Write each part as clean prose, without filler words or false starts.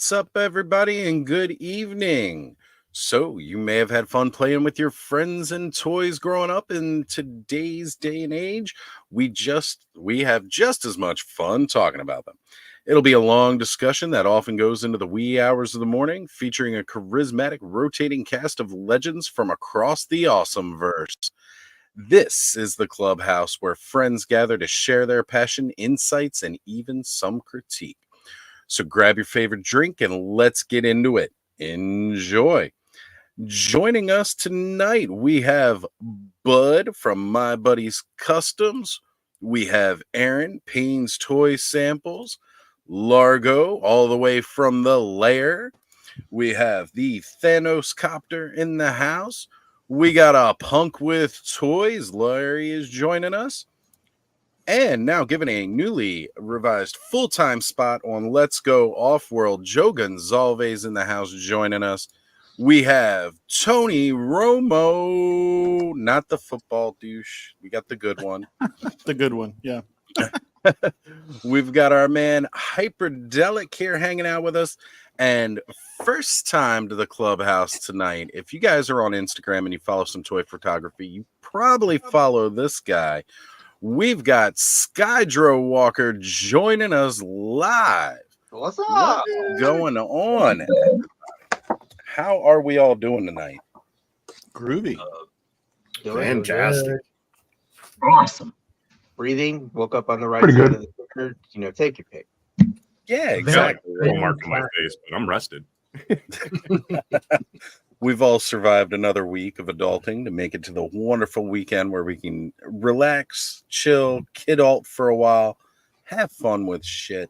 What's up, everybody, and good evening. So, you may have had fun playing with your friends and toys growing up. In today's day and age, we have just as much fun talking about them. It'll be a long discussion that often goes into the wee hours of the morning, featuring a charismatic rotating cast of legends from across the awesome verse. This is the clubhouse where friends gather to share their passion, insights, and even some critique. So grab your favorite drink and let's get into it. Enjoy. Joining us tonight, we have Bud from My Buddy's Customs. We have Aaron, Payne's Toy Samples. Largo, all the way from the lair. We have the Thanos Copter in the house. We got a punk with toys. Larry is joining us. And now given a newly revised full-time spot on Let's Go Off-World, Joe Gonzalez in the house joining us. We have Tony Romo, not the football douche. We got the good one. The good one, yeah. We've got our man Hyperdelic here hanging out with us. And first time to the clubhouse tonight. If you guys are on Instagram and you follow some toy photography, you probably follow this guy. We've got Skydro Walker joining us live. What's up? What's going on? How are we all doing tonight? Groovy. Fantastic. Awesome. Breathing, woke up on the right Pretty side good. of the cooker. Take your pick. Yeah, exactly. No mark on my face, but I'm rested. We've all survived another week of adulting to make it to the wonderful weekend where we can relax, chill, kid alt for a while, have fun with shit.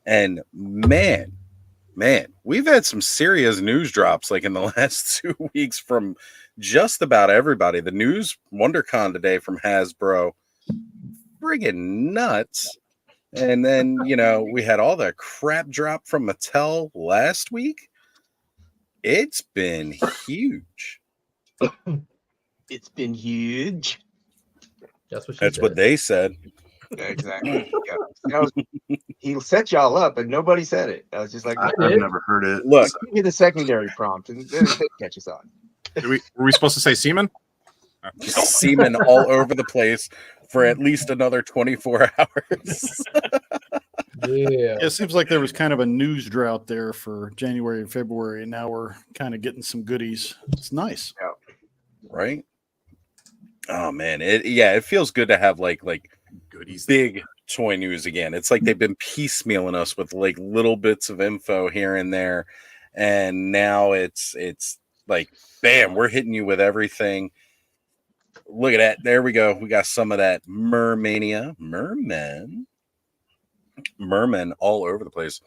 And man, we've had some serious news drops like in the last 2 weeks from just about everybody. The news WonderCon today from Hasbro, friggin' nuts. And then, we had all that crap drop from Mattel last week. It's been huge. It's been huge. That's what they said. Yeah, exactly. Yeah. He set y'all up, and nobody said it. I was just like, I've never heard it. Look, give me the secondary prompt, and then catch us on. Were we supposed to say semen? semen all over the place for at least another 24 hours. Yeah, it seems like there was kind of a news drought there for January and February, and now we're kind of getting some goodies. It's nice. Yeah. Right? Oh man, it feels good to have like Goodies. big toy news again. It's like they've been piecemealing us with like little bits of info here and there, and now it's like bam, we're hitting you with everything. Look at that. There we go. We got some of that Mermania. Mermen all over the place.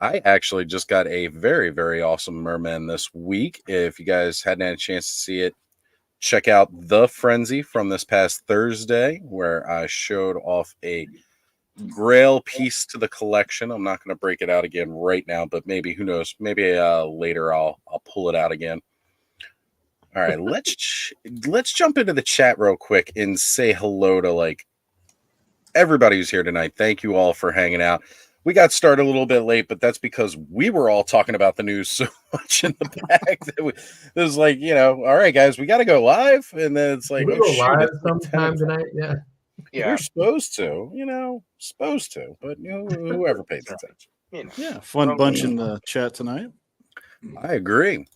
I actually just got a very, very awesome Merman this week. If you guys hadn't had a chance to see it, check out The Frenzy from this past Thursday, where I showed off a Grail piece to the collection. I'm not going to break it out again right now, but maybe, who knows, maybe later I'll pull it out again. All right, let's jump into the chat real quick and say hello to everybody who's here tonight. Thank you all for hanging out. We got started a little bit late, but that's because we were all talking about the news so much in the back that it was like, all right, guys, we got to go live. And then it's like, we go live sometime tonight. Yeah. You're supposed to, but whoever pays attention. Yeah, fun bunch in the chat tonight. I agree.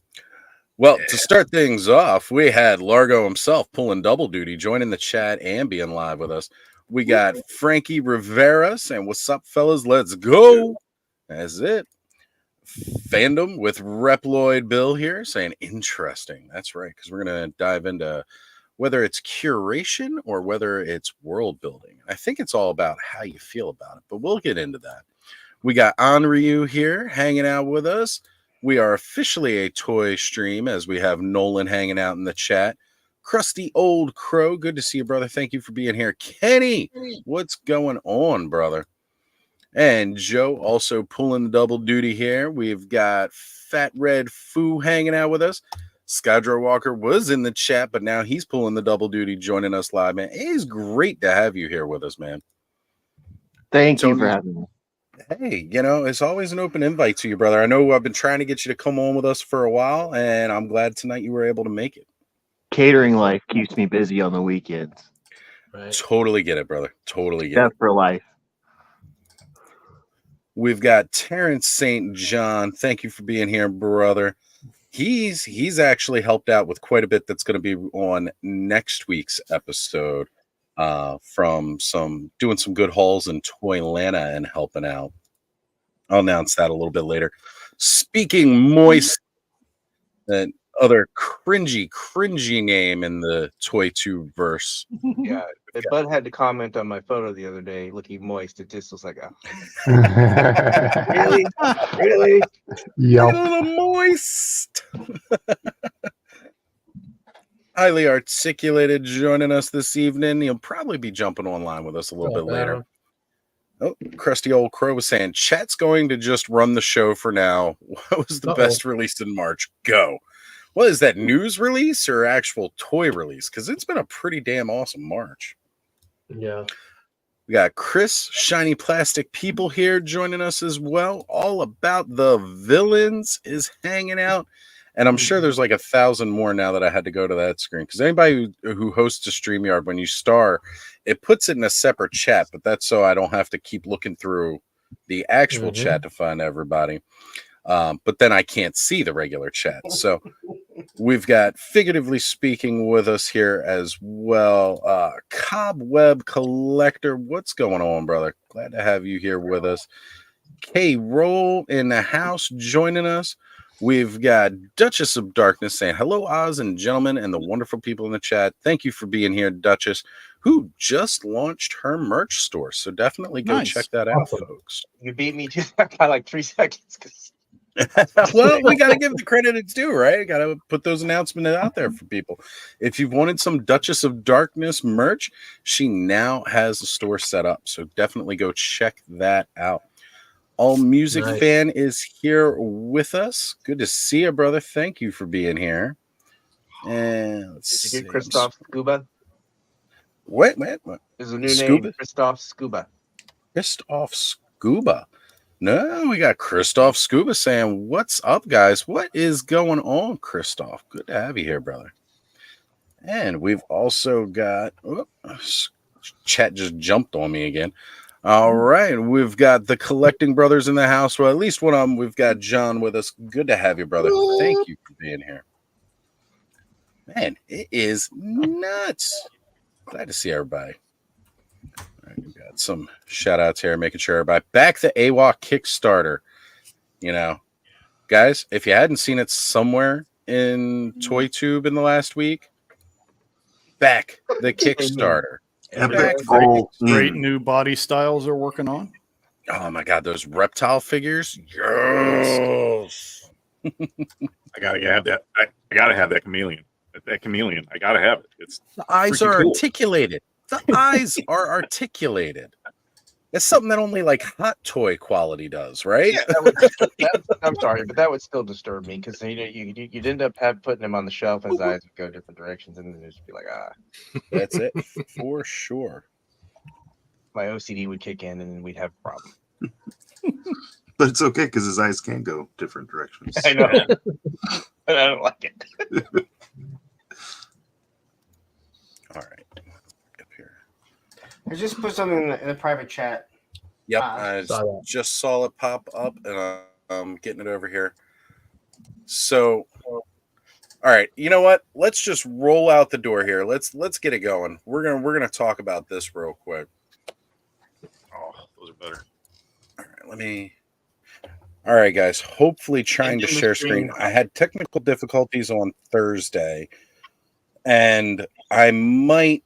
Well, to start things off, we had Largo himself pulling double duty, joining the chat and being live with us. We got Frankie Rivera saying, "What's up, fellas? Let's go." That's it. Fandom with Reploid Bill here saying, "Interesting." That's right, because we're going to dive into whether it's curation or whether it's world building. I think it's all about how you feel about it, but we'll get into that. We got Anryu here hanging out with us. We are officially a toy stream as we have Nolan hanging out in the chat. Crusty Old Crow, good to see you, brother. Thank you for being here. Kenny, what's going on, brother? And Joe also pulling the double duty here. We've got Fat Red Foo hanging out with us. Skydro Walker was in the chat, but now he's pulling the double duty, joining us live, man. It is great to have you here with us, man. Thank you for having me. Hey, it's always an open invite to you, brother. I know I've been trying to get you to come on with us for a while, and I'm glad tonight you were able to make it. Catering life keeps me busy on the weekends. Right. Totally get it, brother. Totally get it. Death for life. We've got Terrence St. John. Thank you for being here, brother. He's actually helped out with quite a bit that's going to be on next week's episode from doing some good hauls in Toylanta and helping out. I'll announce that a little bit later. Speaking moist, that other cringy name in the Toy Tube verse. Yeah, if Bud had to comment on my photo the other day, looking moist. It just was like, oh, really, really. A Yep. little moist. Highly articulated joining us this evening. He'll probably be jumping online with us a little bit later. Oh, crusty old crow was saying, chat's going to just run the show for now. What was the best release in March? Go. What is that, news release or actual toy release? Because it's been a pretty damn awesome March. Yeah. We got Chris, Shiny Plastic People here joining us as well. All About the Villains is hanging out. And I'm sure there's like 1,000 more now that I had to go to that screen. Because anybody who hosts a StreamYard, when you star, it puts it in a separate chat. But that's so I don't have to keep looking through the actual chat to find everybody. But then I can't see the regular chat. So we've got, figuratively speaking, with us here as well, Cobweb Collector. What's going on, brother? Glad to have you here with us. K-Roll in the house joining us. We've got Duchess of Darkness saying, hello, Oz and gentlemen, and the wonderful people in the chat. Thank you for being here, Duchess, who just launched her merch store. So definitely go check that out, folks. You beat me to that by like 3 seconds. Well, we got to give the credit it's due, right? Got to put those announcements out there for people. If you've wanted some Duchess of Darkness merch, she now has a store set up. So definitely go check that out. All Music Fan is here with us. Good to see you, brother. Thank you for being here. And let's Did you get Christoph Scuba? What? There's a new Scuba? name, Christoph Scuba. Christoph Scuba. No, we got Christoph Scuba saying, what's up, guys? What is going on, Christoph? Good to have you here, brother. And we've also got... chat just jumped on me again. All right, we've got the Collecting Brothers in the house. Well, at least one of them. We've got John with us. Good to have you, brother. Thank you for being here. Man, it is nuts. Glad to see everybody. All right, we've got some shout outs here, making sure everybody back the AWA Kickstarter. Guys, if you hadn't seen it somewhere in ToyTube in the last week, back the Kickstarter. Great new body styles they're working on. Oh my god, those reptile figures! Yes. I gotta have that. I gotta have that chameleon. That chameleon. I gotta have it. It's the eyes are cool. articulated. The eyes are articulated. It's something that only like Hot Toy quality does, right? Yeah, I'm sorry, but that would still disturb me because you'd end up putting him on the shelf and his eyes would go different directions and then just be like, That's it for sure. My OCD would kick in and then we'd have a problem. But it's okay because his eyes can go different directions. I know. But I don't like it. All right. Up here. I just put something in the private chat. Yep, I just saw it pop up, and I'm getting it over here. So, all right, you know what? Let's just roll out the door here. Let's get it going. We're gonna talk about this real quick. Oh, those are better. All right, All right, guys. Hopefully, trying to share screen. I had technical difficulties on Thursday, and I might.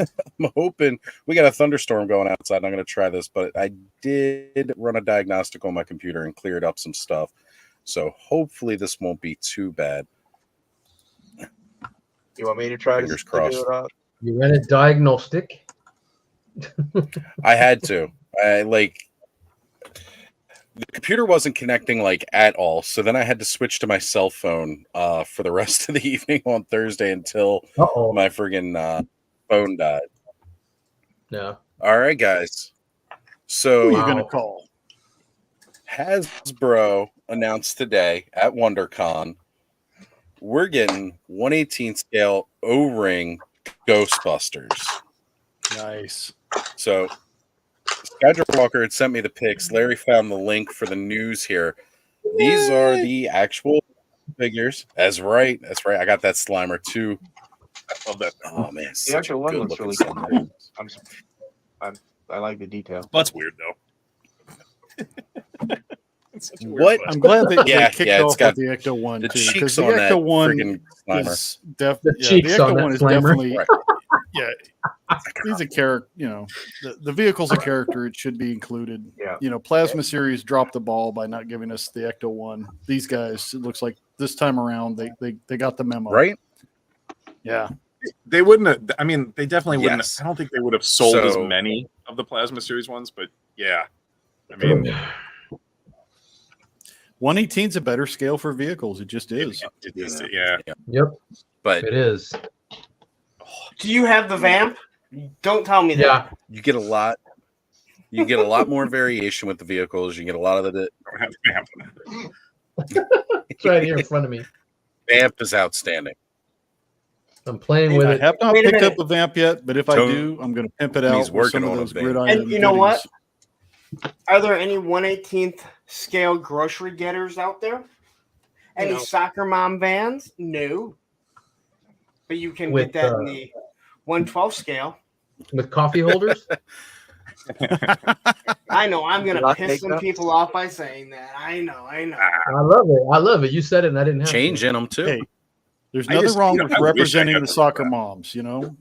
I'm hoping we got a thunderstorm going outside. And I'm going to try this, but I did run a diagnostic on my computer and cleared up some stuff. So hopefully this won't be too bad. You want me to try Fingers to crossed. do it out? You ran a diagnostic? I had to. The computer wasn't connecting at all. So then I had to switch to my cell phone for the rest of the evening on Thursday until my friggin' phone died. Yeah. All right, guys. So Who are you going Wow. to call? Hasbro announced today at WonderCon, we're getting 1/18 scale O-ring Ghostbusters. Nice. So Skydraw Walker had sent me the pics. Larry found the link for the news here. These are the actual figures. That's right. That's right. I got that Slimer too. I love that. Oh man, The such a actual one good looks looking really Slimer. cool. I like the detail. Butt's weird though. It's such a weird What? butt. I'm glad they Yeah, kicked yeah, it's off got with the Ecto one The too, because cheeks the on that Ecto one friggin' Slimer. is The the cheeks Ecto on that one is Slimer. definitely Right. yeah. He's a character. You know, the vehicle's a character. It should be included. Yeah. You know, Plasma Series dropped the ball by not giving us the Ecto one. These guys, it looks like this time around they got the memo. Right? Yeah. They wouldn't have, I mean, they definitely wouldn't Yes. have, I don't think they would have sold as So- many of the Plasma Series ones, but yeah. I mean, 1/18 is a better scale for vehicles. It just is. yeah. Yep, But it is. Do you have the vamp? Don't tell me that. Yeah, you get a lot. You get a lot more variation with the vehicles. You get a lot of the Don't have to have it's right here in front of me. vamp is outstanding. I'm playing with I it. have not Wait a picked minute. up a vamp yet, but if I Tony- do, I'm going to pimp it He's out with working some of on a those vamp. gridiron. And you know what? goodies. Are there any 1/18 scale grocery getters out there? Any No. soccer mom vans? No. But you can With, get that in the 1/12 scale. With coffee holders. I know I'm gonna Lock piss some makeup? people off by saying that. I know. I love it. I love it. You said it, and I didn't have to. Changing them too. Hey, there's I nothing just- wrong you know, with I wish I representing had the that. soccer moms, you know?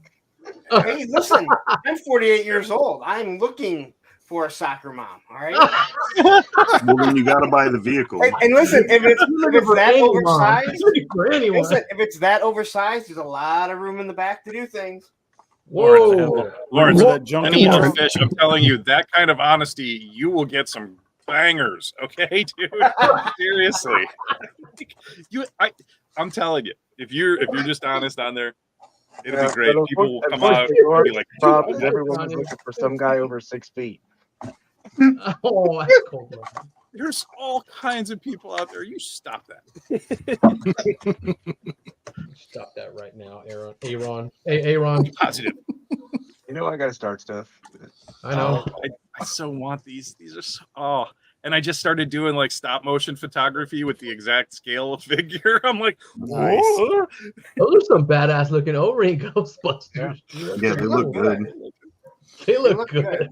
Hey, listen, I'm 48 years old. I'm looking for a soccer mom. All right. Well, then you got to buy the vehicle. And listen, if it's For that any mom. oversized, For anyone. listen, if it's that oversized, there's a lot of room in the back to do things. Whoa. Lawrence, Remember that junk Penny in or there? fish, I'm telling you, that kind of honesty, you will get some bangers. Okay, dude. Seriously. I'm telling you, if you're just honest on there, it'll be great. People will come out and be like, Bob, Dude, everyone was looking for some guy over 6 feet. Oh, that's cold. there's all kinds of people out there. You stop that. Stop that right now, Aaron. Aaron. Be positive. You know, I got to start stuff. I know. I so want these. These are so, and I just started doing like stop motion photography with the exact scale of figure. I'm like, Nice. whoa. Those are some badass looking O-ring Ghostbusters. Yeah, they look good. They They look look good. good.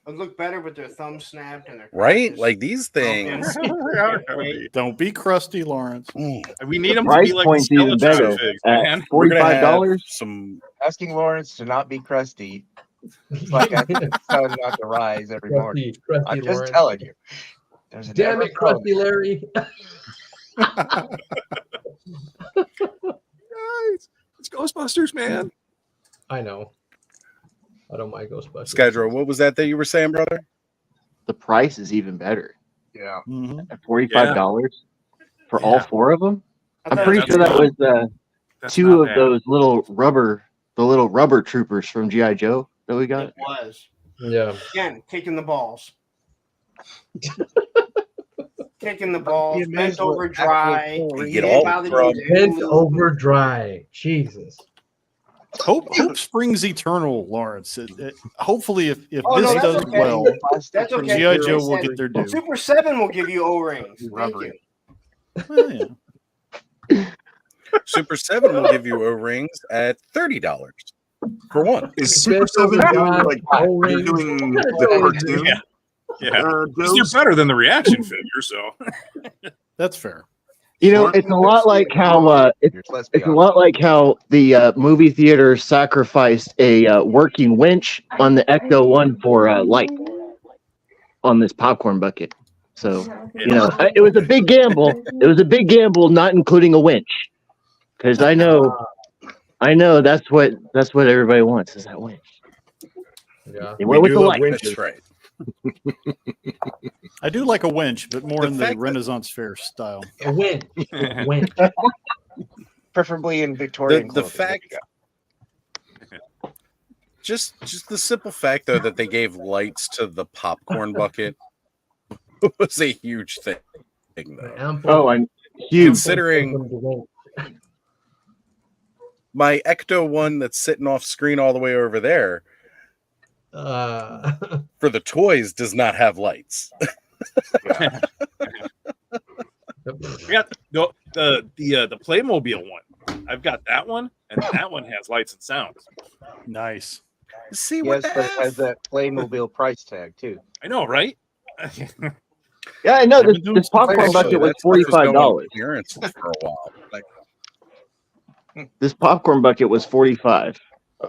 They look better with their thumbs snapped and their Right? crackers. Like these things. They are kinda neat. Don't be crusty, Lawrence. Mm, We need them to Price be like point's even Skeleton better figs, at man. we're gonna have $45. some Asking Lawrence to not be crusty. It's like asking the sun not to rise every morning. Crusty I'm just Lawrence. telling you. There's a Damn never it, Crusty come. Larry. Guys, it's Ghostbusters, man. I know. I don't mind Ghostbusters. Skydro. What was that you were saying, brother? The price is even better Yeah. Mhm. at $45 for all Yeah. 4 of them. I I'm thought pretty it sure that was That's 2 not of bad. those little rubber troopers from GI Joe that we got. It was. Yeah. Again, kicking the balls. Kicking the balls, bent over dry. You get all Bothered the you Bent to- over dry. Jesus. Hope springs eternal, Lawrence. Hopefully, if Oh, this no, that's does okay. well, That's okay. GI Joe They will said get their due. Super 7 will give you O-rings. Thank Rubbery. you. Well, yeah. Super 7 will give you O-rings at $30 for one. Is Super 7 doing like they're doing the cartoon? Yeah. Yeah. 'Cause Joes? they're better than the reaction figure, so That's fair. You know, it's a lot like how Let's be it's a honest. lot like how the movie theater sacrificed a working winch on the Ecto one for light on this popcorn bucket. So you know, it was a big gamble. It was a big gamble, not including a winch, because I know that's what everybody wants is that winch. Yeah. They went with the light. That's right. I do like a winch, but more The in the fact that- Renaissance fair style. A win. A win. Preferably in Victorian The clothing. fact just the simple fact though that they gave lights to the popcorn bucket was a huge thing though. Oh, I'm huge. Considering my Ecto one that's sitting off screen all the way over there for the toys does not have lights. I got the Playmobil one. I've got that one, and that one has lights and sounds. Nice. See Yes, what but it has that Playmobil price tag too. I know, right? Yeah, I know. They've This, been doing this popcorn Actually, bucket was that stuff was going on $45. clearance for a while. Like, This popcorn bucket was 45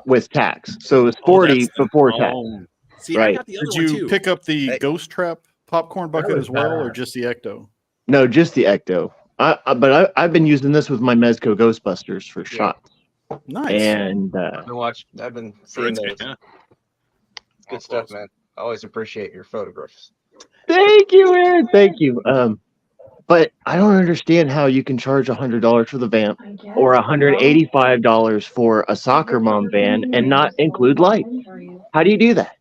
with tax, so it was 40 before tax. See, Right. I got the other Did one you too. pick up the Hey. Ghost Trap popcorn bucket was as well, or badass. just the Ecto? No, just the Ecto. But I've been using this with my Mezco Ghostbusters for shots, Nice. and I've been seeing those. Yeah. Good stuff, man. I always appreciate your photographs. thank you, Aaron. Thank you. But I don't understand how you can charge $100 for the vamp or $185 for a soccer mom van and not include lights. How do you do that?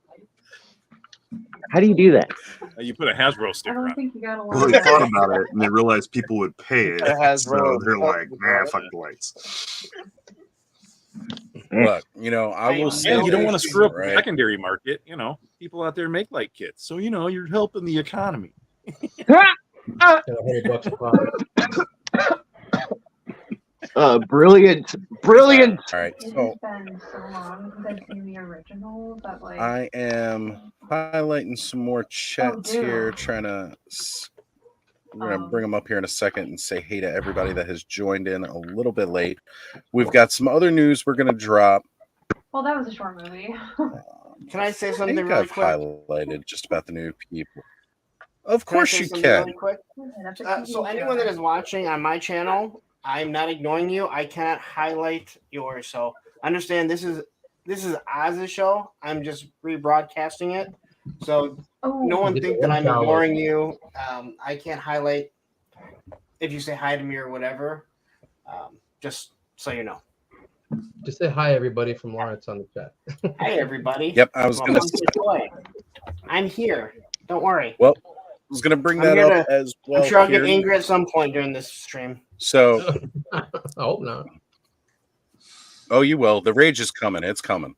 How do you do that? You put a Hasbro sticker on. Well, they thought about it and they realized people would pay it. It has So road. they're like, nah, fuck the lights. look, you know, I will say And you don't want to this, screw up the right? secondary market. You know, people out there make light kits, so you know you're helping the economy. $100 a pop. Brilliant. All right, so I am highlighting some more chats here, trying to. We're gonna bring them up here in a second and say hey to everybody that has joined in a little bit late. We've got some other news we're gonna drop. Well, that was a short movie. Can I say I something think really I've quick? highlighted just about the new people. Of Can I course say you something can. really quick? So anyone that is watching on my channel, I'm not ignoring you. I cannot highlight yours. So understand this is Oz's show. I'm just rebroadcasting it. So no one think that I'm ignoring you. I can't highlight if you say hi to me or whatever. Just so you know. Just say hi, everybody, from Lawrence on the chat. Hi everybody. Yep, I was Well, gonna. come say hi. I'm here. Don't worry. Well, I was gonna bring I'm that here up as well. I'm sure I'll get here. angry at some point during this stream. So, I hope not. oh, you will. The rage is coming. It's coming.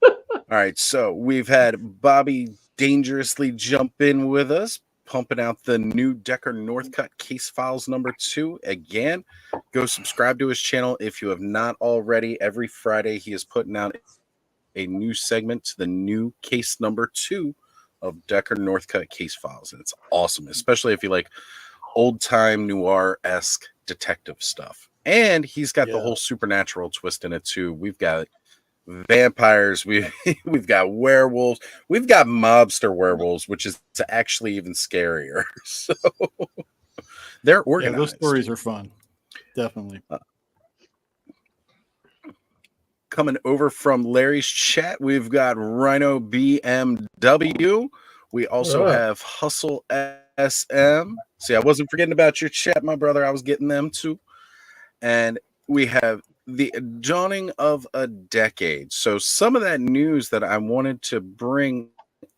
All right. So we've had Bobby dangerously jump in with us, pumping out the new Decker Northcutt Case Files #2 again. Go subscribe to his channel if you have not already. Every Friday he is putting out a new segment to the new case #2 of Decker Northcutt Case Files, and it's awesome, especially if you like old time noir-esque detective stuff. And he's got the whole supernatural twist in it too. We've got vampires, we've got werewolves, we've got mobster werewolves, which is actually even scarier. So they're organized. Yeah, those stories are fun. Definitely. Coming over from Larry's chat, we've got Rhino BMW. We also have Hustle SM. See, I wasn't forgetting about your chat, my brother. I was getting them too. And we have the dawning of a decade. So some of that news that I wanted to bring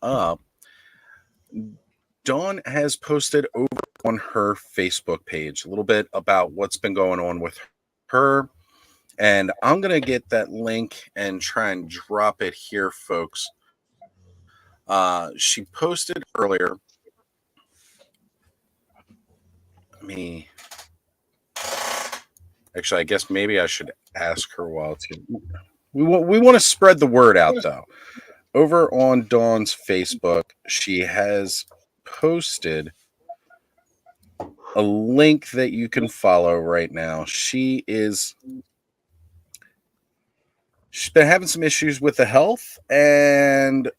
up, Dawn has posted over on her Facebook page a little bit about what's been going on with her. And I'm going to get that link and try and drop it here, folks. She posted earlier. Actually, I guess maybe I should ask her while it's here. We want to spread the word out, though. Over on Dawn's Facebook, she has posted a link that you can follow right now. She's been having some issues with the health and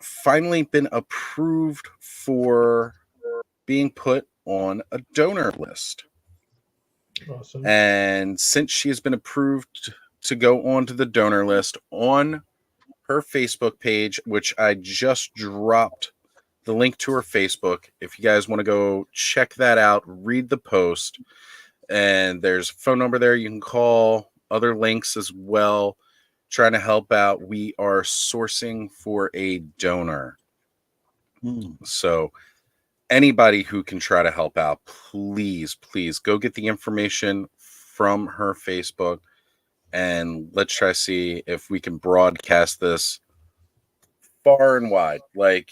finally been approved for being put on a donor list. Awesome. And since she has been approved to go onto the donor list on her Facebook page, which I just dropped the link to her Facebook. If you guys want to go check that out, read the post, and there's a phone number there you can call, other links as well. trying to help out. We are sourcing for a donor. So anybody who can try to help out, please go get the information from her Facebook, and let's try to see if we can broadcast this far and wide. Like,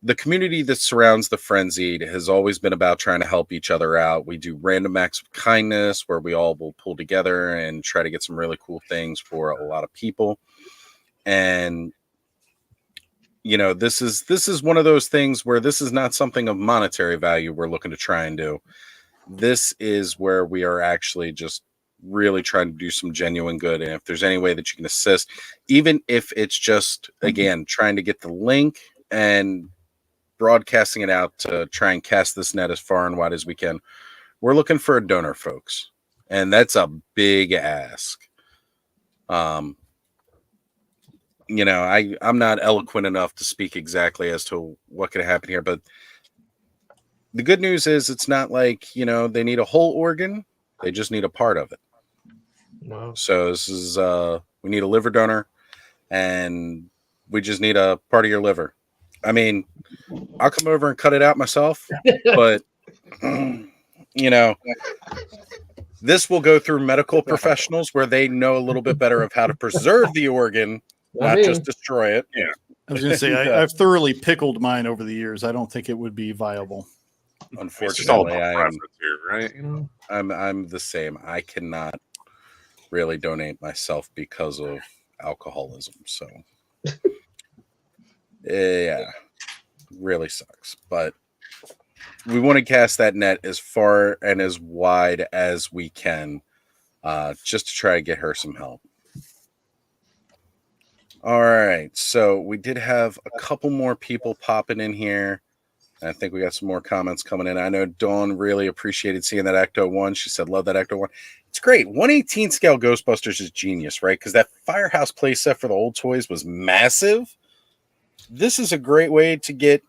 the community that surrounds the Frenzied has always been about trying to help each other out. We do random acts of kindness where we all will pull together and try to get some really cool things for a lot of people. And this is one of those things where this is not something of monetary value we're looking to try and do. This is where we are actually just really trying to do some genuine good. And if there's any way that you can assist, even if it's just, again, trying to get the link and broadcasting it out to try and cast this net as far and wide as we can, we're looking for a donor, folks. And that's a big ask. I'm not eloquent enough to speak exactly as to what could happen here, but the good news is it's not like, they need a whole organ. They just need a part of it. Wow. So this is, we need a liver donor, and we just need a part of your liver. I mean, I'll come over and cut it out myself, but this will go through medical professionals where they know a little bit better of how to preserve the organ, not just destroy it. Yeah. I was going to say, I've thoroughly pickled mine over the years. I don't think it would be viable. Unfortunately, right? I'm the same. I cannot really donate myself because of alcoholism. So, yeah, really sucks. But we want to cast that net as far and as wide as we can, just to try to get her some help. All right. So we did have a couple more people popping in here. I think we got some more comments coming in. I know Dawn really appreciated seeing that Ecto 1. She said, love that Ecto 1. It's great. 1/18 scale Ghostbusters is genius, right? Because that Firehouse playset for the old toys was massive. This is a great way to get,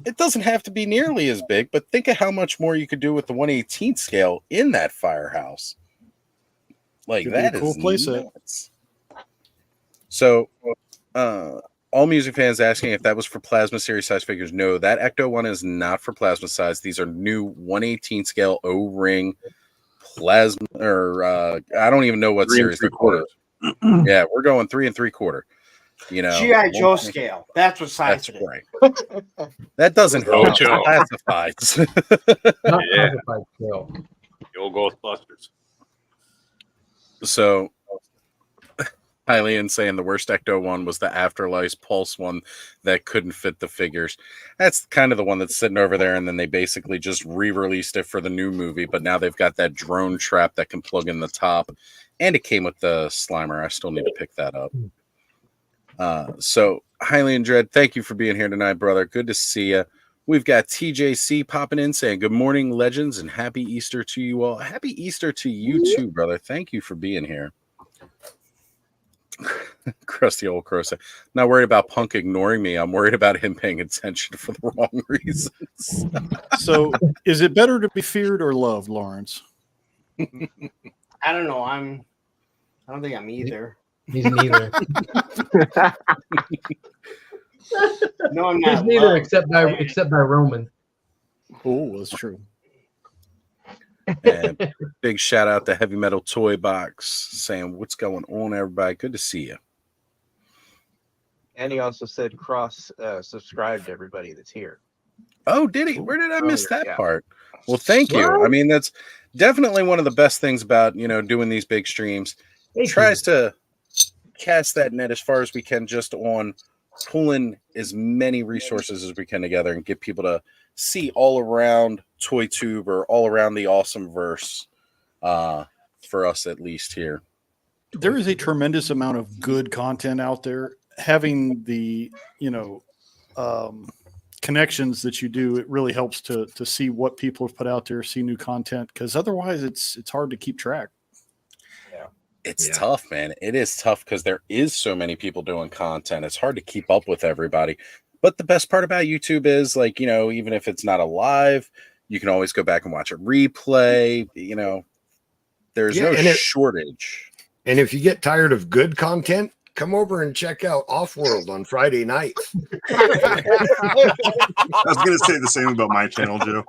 it doesn't have to be nearly as big, but think of how much more you could do with the 1/18 scale in that Firehouse. Like, that is cool playset. So, all music fans asking if that was for plasma series size figures. No, that Ecto 1 is not for plasma size. These are new 1/18 scale O-ring plasma, or I don't even know what series they're called. Yeah, we're going 3 3/4. G.I. Joe scale. That's what size it is. Right. That doesn't help. Classifieds. Not classified scale. The old Ghostbusters. So, Hylian saying the worst Ecto 1 was the Afterlife Pulse one that couldn't fit the figures. That's kind of the one that's sitting over there, and then they basically just re-released it for the new movie, but now they've got that drone trap that can plug in the top, and it came with the Slimer. I still need to pick that up. So, Hylian Dread, thank you for being here tonight, brother. Good to see you. We've got TJC popping in saying, good morning, legends, and happy Easter to you all. Happy Easter to you too, brother. Thank you for being here. Crusty old crow said, not worried about Punk ignoring me. I'm worried about him paying attention for the wrong reasons. So, is it better to be feared or loved, Lawrence? I don't know. I don't think I'm either. He's neither. No, I'm not. He's neither, except by Roman. Oh, that's true. And big shout out to Heavy Metal Toy Box saying, what's going on, everybody? Good to see you. And he also said cross subscribe to everybody that's here. Oh, did he? Where did I miss that Yeah. part? Well, thank you. I mean, that's definitely one of the best things about, doing these big streams. Tries to cast that net as far as we can, just on pulling as many resources as we can together and get people to see all around ToyTube or all around the awesome verse, for us at least here. There is a tremendous amount of good content out there. Having the connections that you do, it really helps to see what people have put out there, see new content, because otherwise it's hard to keep track. It's tough, man. It is tough because there is so many people doing content. It's hard to keep up with everybody. But the best part about YouTube is, like, even if it's not a live, you can always go back and watch a replay. There's no shortage. And if you get tired of good content, come over and check out Offworld on Friday nights. I was going to say the same about my channel, Joe.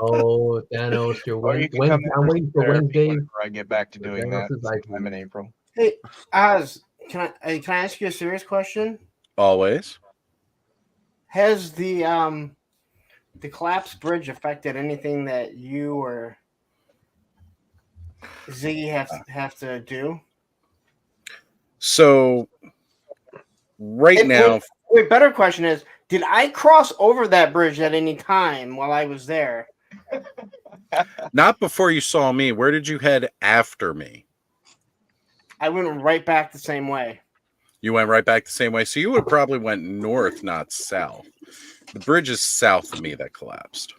Oh, Thanos, your Or you can Wednesday. come I'm waiting for Wednesday. whenever I get back to doing that Thanos' ice sometime in April. Hey, Oz, can I ask you a serious question? Always. Has the collapsed bridge affected anything that you or Ziggy have to do? So right And now, wait, better question is, did I cross over that bridge at any time while I was there? not before you saw me. Where did you head after me? I went right back the same way. You went right back the same way. So you would have probably went north, not south. The bridge is south of me that collapsed.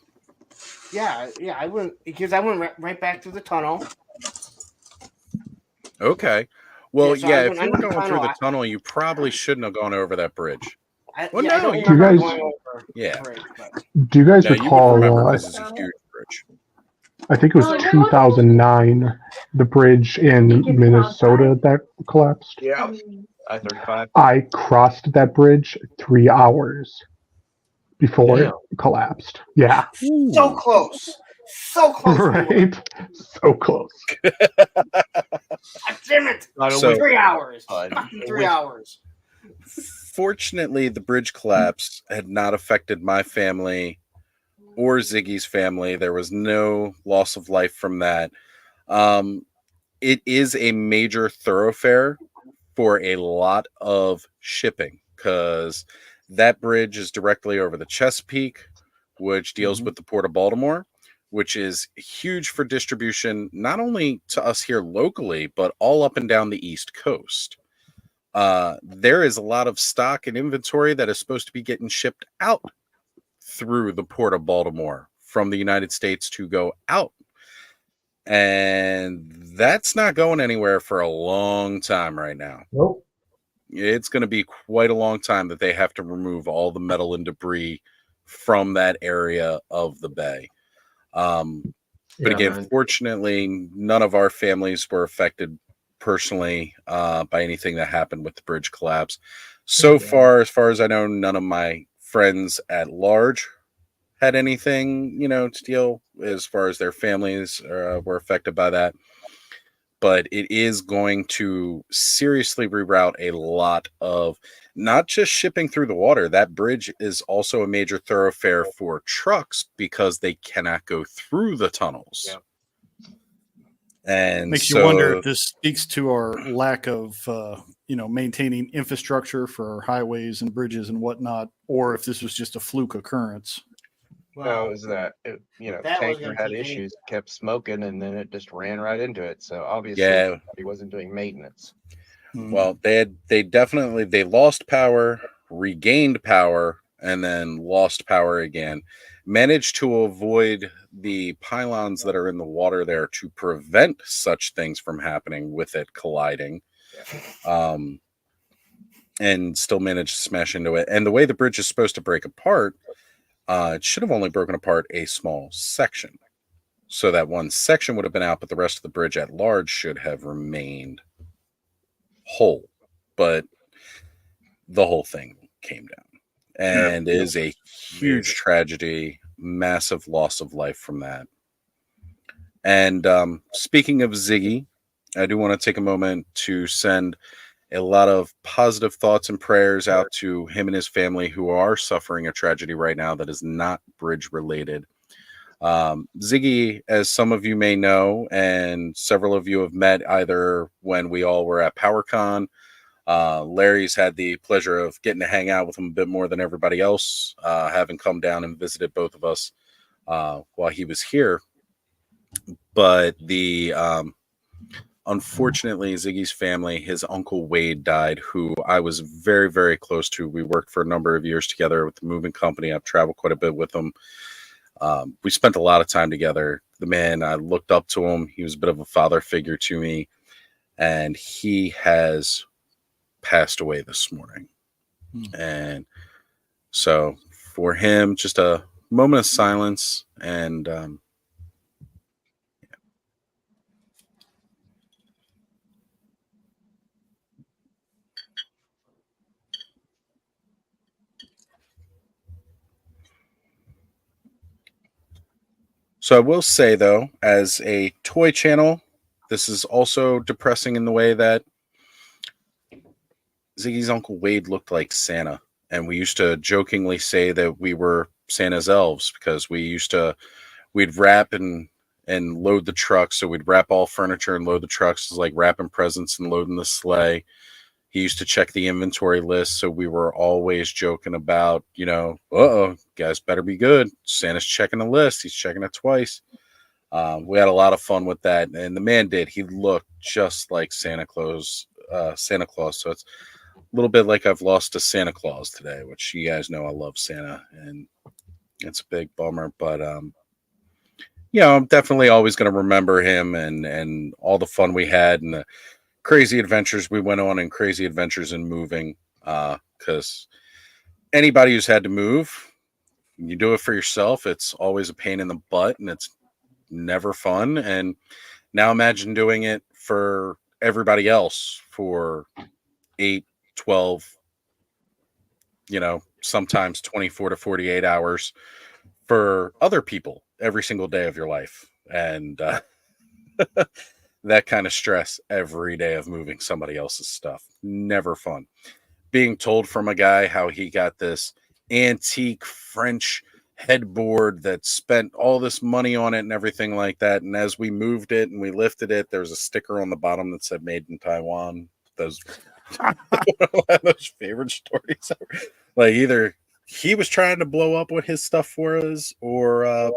Yeah, I went because I went right back through the tunnel. Okay. Well, Yeah, so I yeah, went if you under were the going through tunnel. the tunnel, you probably shouldn't have gone over that bridge. Well, I no, don't you remember guys- going over Yeah. the bridge, but Do you guys No, you would recall? remember because it's a huge bridge. I think it was 2009, the bridge in Minnesota that collapsed. Yeah. I-35. I crossed that bridge 3 hours before Damn. it collapsed. Yeah, so close. So close. we were. right. So close. God damn it. So- 3 hours. Fun. Fucking 3 hours. Fortunately, the bridge collapse had not affected my family or Ziggy's family. There was no loss of life from that. It is a major thoroughfare for a lot of shipping because that bridge is directly over the Chesapeake, which deals with the Port of Baltimore, which is huge for distribution, not only to us here locally, but all up and down the East Coast. There is a lot of stock and inventory that is supposed to be getting shipped out through the Port of Baltimore from the United States to go out. And that's not going anywhere for a long time right now. Nope. It's going to be quite a long time that they have to remove all the metal and debris from that area of the bay. But Yeah, again, man. fortunately, none of our families were affected personally by anything that happened with the bridge collapse. So Yeah. far as I know, none of my friends at large had anything, to deal as far as their families were affected by that. But it is going to seriously reroute a lot of not just shipping through the water. That bridge is also a major thoroughfare for trucks because they cannot go through the tunnels. Yeah. And Makes so, you wonder if this speaks to our lack of, maintaining infrastructure for our highways and bridges and whatnot, or if this was just a fluke occurrence. Well, it was that, that was tanker gonna had take any- issues, kept smoking, and then it just ran right into it. So obviously, Yeah. he wasn't doing maintenance. well, they lost power, regained power, and then lost power again. Managed to avoid the pylons that are in the water there to prevent such things from happening with it colliding. And still managed to smash into it. And the way the bridge is supposed to break apart, it should have only broken apart a small section. So that one section would have been out, but the rest of the bridge at large should have remained whole. But the whole thing came down. And it is a huge tragedy, massive loss of life from that. And speaking of Ziggy, I do want to take a moment to send a lot of positive thoughts and prayers out to him and his family who are suffering a tragedy right now that is not bridge related. Ziggy, as some of you may know, and several of you have met either when we all were at PowerCon. Larry's had the pleasure of getting to hang out with him a bit more than everybody else, having come down and visited both of us while he was here. But unfortunately, Ziggy's family, his uncle Wade died, who I was very, very close to. We worked for a number of years together with the moving company. I've traveled quite a bit with him. We spent a lot of time together. The man, I looked up to him. He was a bit of a father figure to me. And he has passed away this morning. And so for him, just a moment of silence and So I will say though, as a toy channel, this is also depressing in the way that Ziggy's Uncle Wade looked like Santa. And we used to jokingly say that we were Santa's elves because we'd wrap and load the truck. So we'd wrap all furniture and load the trucks. It's like wrapping presents and loading the sleigh. He used to check the inventory list. So we were always joking about, guys better be good. Santa's checking the list. He's checking it twice. We had a lot of fun with that. And the man did. He looked just like Santa Claus. So it's a little bit like I've lost to Santa Claus today, which you guys know I love Santa, and it's a big bummer. But I'm definitely always going to remember him and all the fun we had and the crazy adventures we went on and crazy adventures in moving. Because anybody who's had to move, you do it for yourself. It's always a pain in the butt, and it's never fun. And now imagine doing it for everybody else for 8, 12, sometimes 24 to 48 hours for other people every single day of your life. And that kind of stress every day of moving somebody else's stuff. Never fun. Being told from a guy how he got this antique French headboard that spent all this money on it and everything like that. And as we moved it and we lifted it, there was a sticker on the bottom that said made in Taiwan. Those those favorite stories ever. Like either he was trying to blow up with his stuff for us, or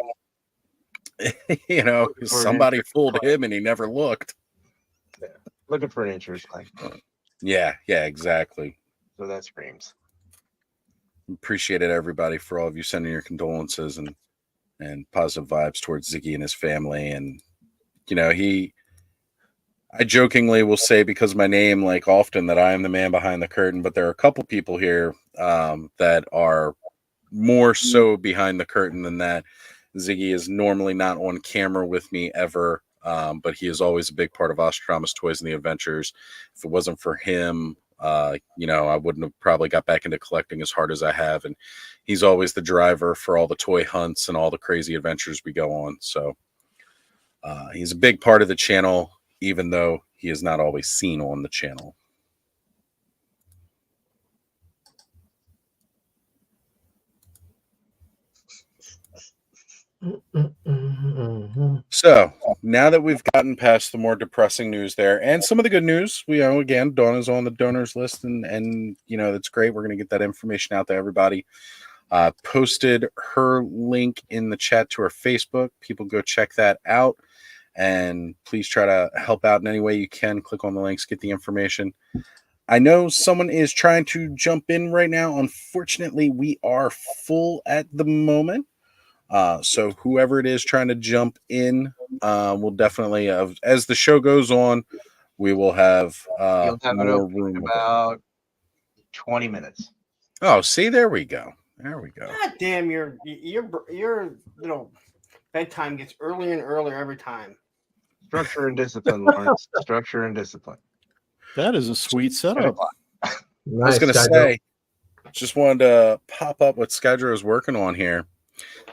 somebody fooled him and he never looked. Yeah. Looking for an insurance claim. Yeah, exactly. So that screams. Appreciate it, everybody, for all of you sending your condolences and positive vibes towards Ziggy and his family. And I jokingly will say, because of my name, like often, that I am the man behind the curtain, but there are a couple people here that are more so behind the curtain than that. Ziggy is normally not on camera with me ever, but he is always a big part of Ostradamus Toys and the Adventures. If it wasn't for him, I wouldn't have probably got back into collecting as hard as I have. And he's always the driver for all the toy hunts and all the crazy adventures we go on. So he's a big part of the channel, even though he is not always seen on the channel. So now that we've gotten past the more depressing news there and some of the good news, again, Dawn is on the donors list, and that's great. We're going to get that information out to everybody. Posted her link in the chat to her Facebook. People go check that out, and please try to help out in any way you can. Click on the links, get the information. I know someone is trying to jump in right now. Unfortunately, we are full at the moment. So whoever it is trying to jump in, will definitely, as the show goes on, we will have, You'll have more it open room. in about 20 minutes. Oh, see, there we go. There we go. God damn, your bedtime gets earlier and earlier every time. Structure and discipline, Lawrence. Structure and discipline. That is a sweet setup. I was going to say, just wanted to pop up what Skydro is working on here.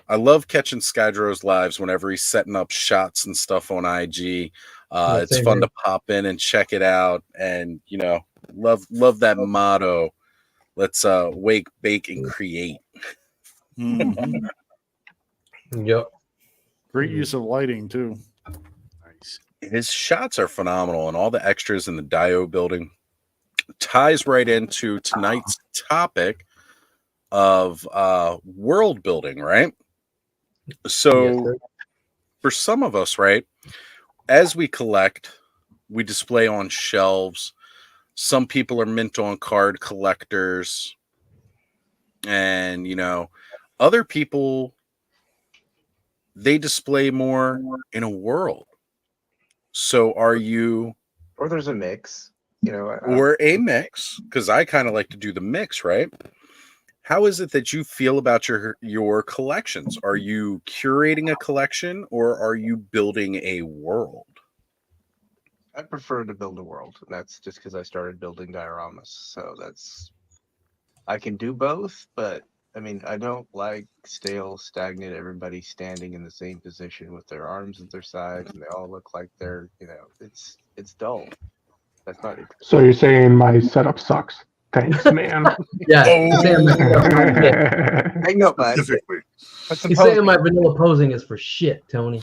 I love catching Skydro's lives whenever he's setting up shots and stuff on IG. It's fun to pop in and check it out, and love that motto. Let's wake, bake, and create. Mhm. Yep. Great use of lighting too. Nice. His shots are phenomenal, and all the extras in the Dio building ties right into tonight's topic of world building, right? So for some of us, right, as we collect, we display on shelves. Some people are mint on card collectors, and other people, they display more in a world. So are you, or there's a mix, or a mix, because I kind of like to do the mix, right? How is it that you feel about your collections? Are you curating a collection, or are you building a world? I prefer to build a world, and that's just because I started building dioramas. So I can do both, but I mean, I don't like stale, stagnant, everybody standing in the same position with their arms at their sides and they all look like they're, it's dull. That's not interesting. So you're saying my setup sucks? Thanks, man. Yeah, Oh. he's saying my setup is shit. I know, bud. Specifically. Put some He's pose- saying my vanilla posing is for shit, Tony.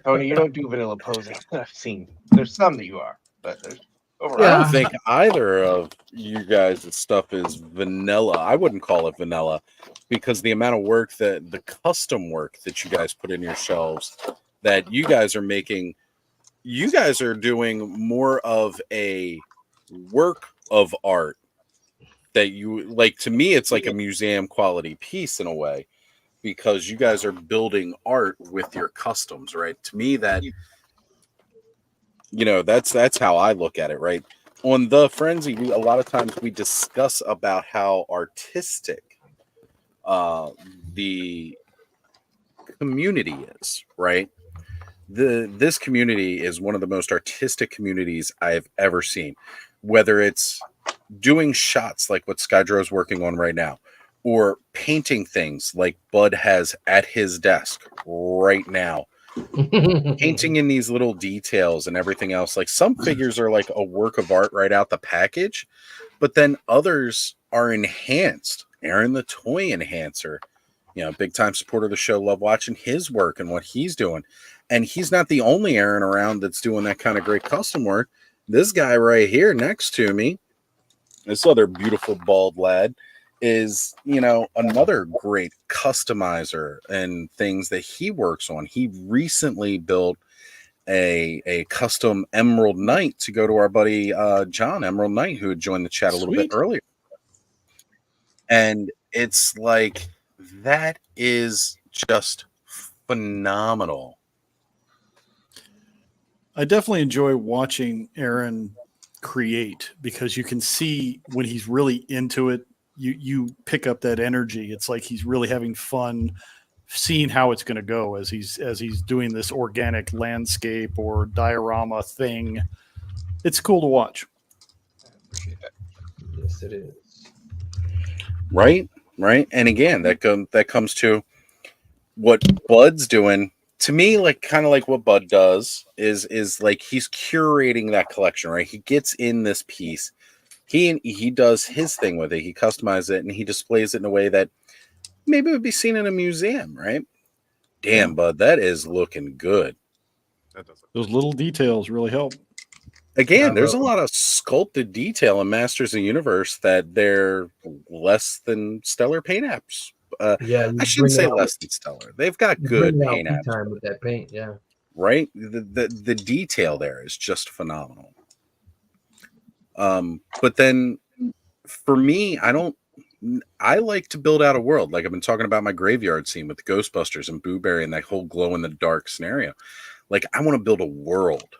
Tony, you don't do vanilla posing. I've seen. There's some that you are, but there's overall. I don't think either of you guys' stuff is vanilla. I wouldn't call it vanilla because the amount of work that the custom work that you guys put in your shelves that you guys are making, you guys are doing more of a work of art that you like. To me, it's like a museum quality piece in a way because you guys are building art with your customs, right? To me, that that's how I look at it, right? On the Frenzy, a lot of times we discuss about how artistic the community is, right? This community is one of the most artistic communities I've ever seen, whether it's doing shots like what Skydrow's working on right now, or painting things like Bud has at his desk right now. Painting in these little details and everything else. Like some figures are like a work of art right out the package, but then others are enhanced. Aaron the Toy Enhancer, big time supporter of the show, love watching his work and what he's doing. And he's not the only Aaron around that's doing that kind of great custom work. This guy right here next to me, this other beautiful bald lad, is another great customizer and things that he works on. He recently built a custom Emerald Knight to go to our buddy John Emerald Knight, who had joined the chat a little bit earlier. And it's like, that is just phenomenal. I definitely enjoy watching Aaron create because you can see when he's really into it. You pick up that energy. It's like he's really having fun seeing how it's going to go as he's doing this organic landscape or diorama thing. It's cool to watch. Yes, it is. Right. And again, that comes to what Bud's doing. To me, like kind of like what Bud does is like he's curating that collection, right? He gets in this piece. He does his thing with it. He customizes it and he displays it in a way that maybe would be seen in a museum, right? Damn, Bud, that is looking good. Those little details really help. Again, there's a lot of sculpted detail in Masters of the Universe that they're less than stellar paint apps. I shouldn't say less than stellar. They've got good paint apps. Time with that paint, yeah. Right? The detail there is just phenomenal. But then for me, I like to build out a world. Like I've been talking about my graveyard scene with the Ghostbusters and Boo Berry and that whole glow in the dark scenario. Like I want to build a world,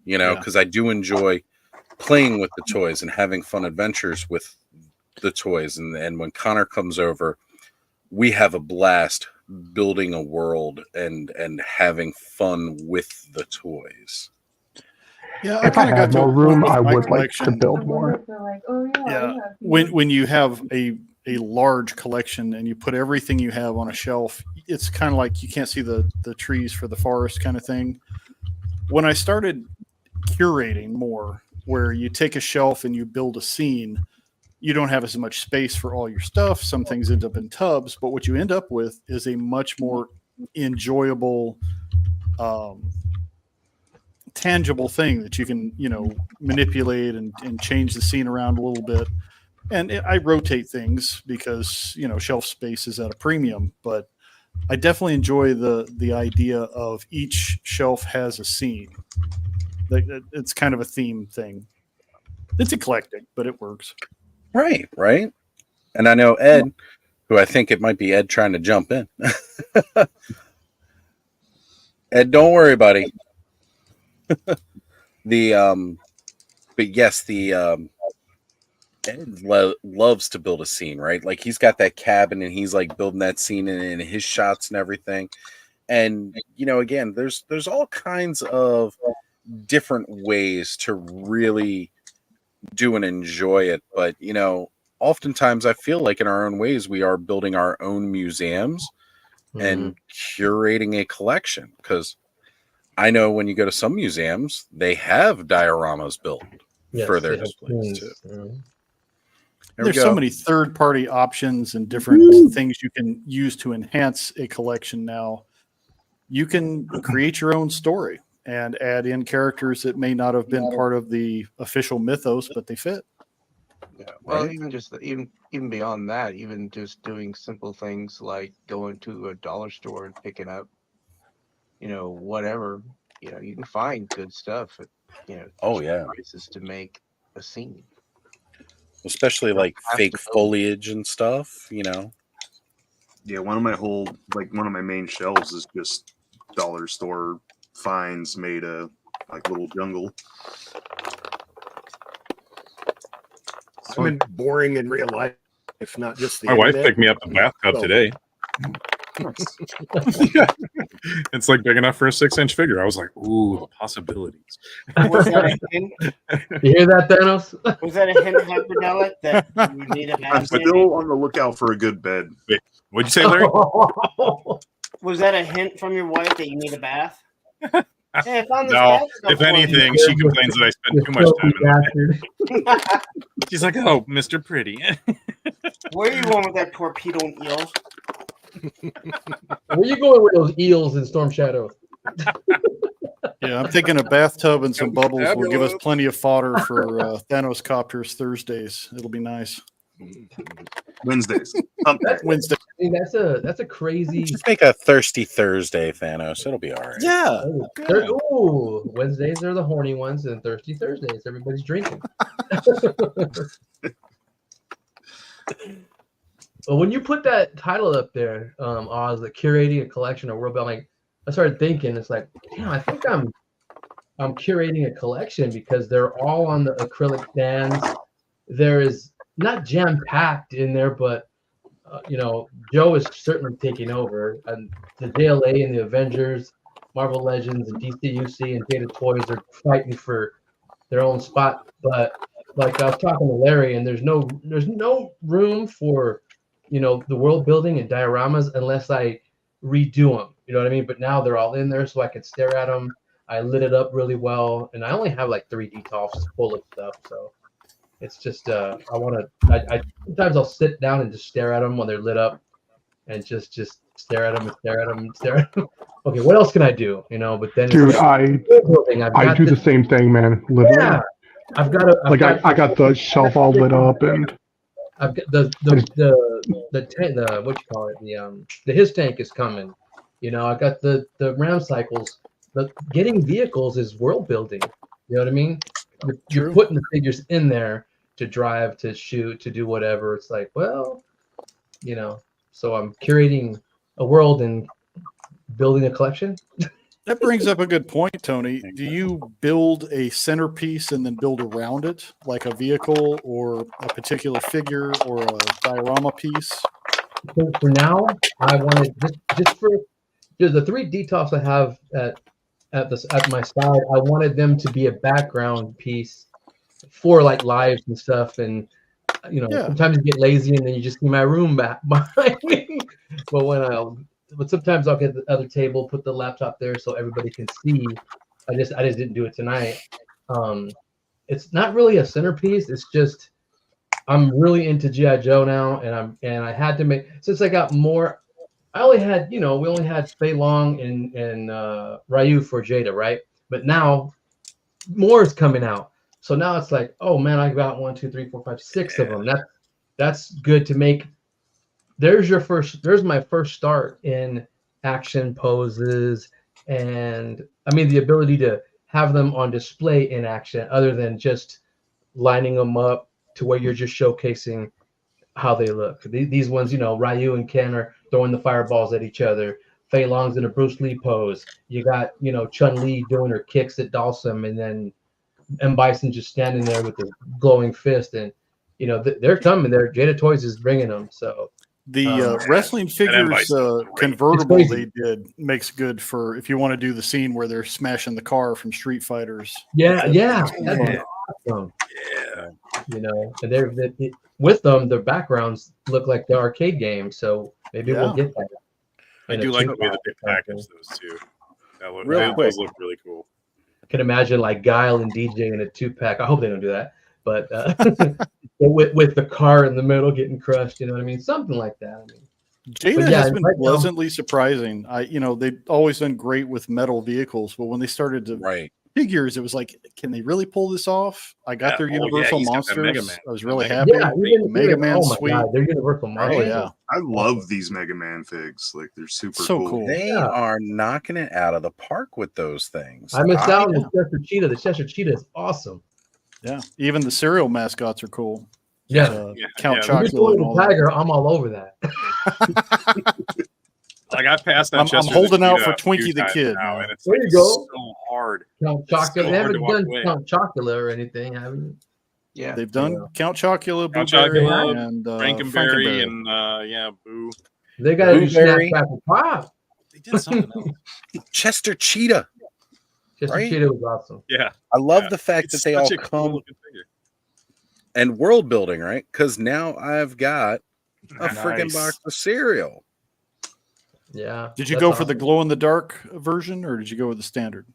because I do enjoy playing with the toys and having fun adventures with the toys. And when Connor comes over, we have a blast building a world and having fun with the toys. Yeah, If I had more room, I would like to collection. build more. Yeah, when you have a large collection and you put everything you have on a shelf, it's kind of like you can't see the trees for the forest kind of thing. When I started curating more, where you take a shelf and you build a scene, you don't have as much space for all your stuff. Some things end up in tubs, but what you end up with is a much more enjoyable, tangible thing that you can, manipulate and change the scene around a little bit. And I rotate things because, shelf space is at a premium, but I definitely enjoy the idea of each shelf has a scene. It's kind of a theme thing. It's eclectic, but it works. Right. And I know Ed, who I think it might be Ed trying to jump in. Ed, don't worry, buddy. Ed loves to build a scene, right? Like he's got that cabin and he's like building that scene in his shots and everything. And again, there's all kinds of different ways to really do and enjoy it. But oftentimes I feel like in our own ways we are building our own museums and curating a collection, because I know when you go to some museums they have dioramas built for their displays too. There's so many third-party options and different things you can use to enhance a collection now. You can create your own story and add in characters that may not have been part of the official mythos, but they fit. Yeah. Well, Right. even just even beyond that, even just doing simple things like going to a dollar store and picking up, whatever, you can find good stuff at, Oh cheap yeah, prices to make a scene. especially like have fake to build it. foliage and stuff. Yeah, one of my main shelves is just dollar store finds made a like little jungle. I'm in boring in real life, if not just the My wife internet. picked me up a bathtub So- today. It's like big enough for a 6-inch figure. I was like, ooh, the possibilities. Was that a hint? You hear that, Thanos? Was that a hint, Hyperdelic, that you need a I'm bath? still on the lookout for a good bed. What'd you say, Larry? Was that a hint from your wife that you need a bath? Hey, I found this No, bathtub if for you. anything, she complains that I spend too much time in there. She's like, oh, Mr. Pretty. Where are you going with that torpedo and eels? Where you going with those eels in Storm Shadow? Yeah, I'm thinking a bathtub and some bubbles will give us plenty of fodder for Thanos Copters Thursdays. It'll be nice. Wednesdays. Hump day. Wednesday. I mean, that's a crazy. Just make a thirsty Thursday, Thanos. It'll be all right. Yeah. Ooh, Wednesdays are the horny ones, and Thirsty Thursdays, everybody's drinking. Well, when you put that title up there, Oz, the curating a collection of world building, I started thinking, it's like, damn, I think I'm curating a collection because they're all on the acrylic stands. There is not jam packed in there, but Joe is certainly taking over, and the JLA and the Avengers, Marvel Legends, and DCUC and Data Toys are fighting for their own spot. But like I was talking to Larry, and there's no room for the world building and dioramas unless I redo them. You know what I mean? But now they're all in there, so I can stare at them. I lit it up really well, and I only have like 3 detops full of stuff, so. It's just I sometimes I'll sit down and just stare at them when they're lit up, and just stare at them and stare at them and stare at them. Okay, what else can I do? But then Dude, it's like, I do the same thing, man. Literally. Yeah, I got the shelf all lit up, and I've got the what you call it, the his tank is coming. I got the Ram cycles. But getting vehicles is world building. You know what I mean? You're putting the figures in there to drive, to shoot, to do whatever. It's like, well, so I'm curating a world and building a collection. That brings up a good point, Tony. Do you build a centerpiece and then build around it, like a vehicle or a particular figure or a diorama piece? For now, I wanted just for the 3 detops I have at my side. I wanted them to be a background piece for like lives and stuff, and sometimes you get lazy and then you just see my room back behind me. But sometimes I'll get the other table, put the laptop there so everybody can see. I just didn't do it tonight. It's not really a centerpiece. It's just I'm really into G.I. Joe now, and I had to make, since I got more. I only had we only had Fei Long and Ryu for Jada, right? But now more is coming out. So now it's like, oh man, I got 1, 2, 3, 4, 5, 6 of them. That's good to make. There's my first start in action poses, and I mean the ability to have them on display in action, other than just lining them up to where you're just showcasing how they look. These ones, Ryu and Ken are throwing the fireballs at each other. Fei Long's in a Bruce Lee pose. You got, Chun-Li doing her kicks at Dalsum, and then M. Bison just standing there with the glowing fist. And, they're coming there. Jada Toys is bringing them. So the wrestling figures convertible they did makes good for if you want to do the scene where they're smashing the car from Street Fighters. Yeah. That'd be awesome. Yeah. And with them, the backgrounds look like the arcade game. So maybe we'll get that. I in do a like the way 2-pack that they or something. package those too. Real quick. Those look really cool. I can imagine like Guile and DJ in a 2-pack. I hope they don't do that, but with the car in the middle getting crushed, you know what I mean? Something like that. I mean, Jada yeah, has been right now- pleasantly surprising. They've always done great with metal vehicles, but when they started to figures, it was like, can they really pull this off? I got their Universal he's got that Monsters. Mega Man. I was really Mega happy. Yeah, even Mega Man, oh my sweet. God, they're Universal Oh Monsters. yeah, I love these Mega Man figs. Like they're super So cool. cool. They are knocking it out of the park with those things. I missed out on the Cheshire Cheetah. The Cheshire Cheetah is awesome. yeah. Even the cereal mascots are cool. Yeah. Count You just Chocula go and to all the that. Tiger, I'm all over that. Like I passed on I'm Chester holding the out Cheetah for a few Twinkie the times Kid now, now. and it's There like you go. so hard. Count It's Chocula. so They hard haven't to walk done away. Count Chocula or anything, haven't you? Yeah. They've done Count Chocula, Count Blueberry, Chocula, and Frankenberry, and Boo. They got to do Blueberry. Snap Crackle Pop. They did something else. Chester Cheetah. Chester Right? Cheetah was awesome. Yeah, I love Yeah. the fact it's that they all such a cool come looking figure. and world building, right? Because now I've got a freaking Nice. box of cereal. Yeah. Did you that's go for the awesome. glow in the dark version, or did you go with the standard?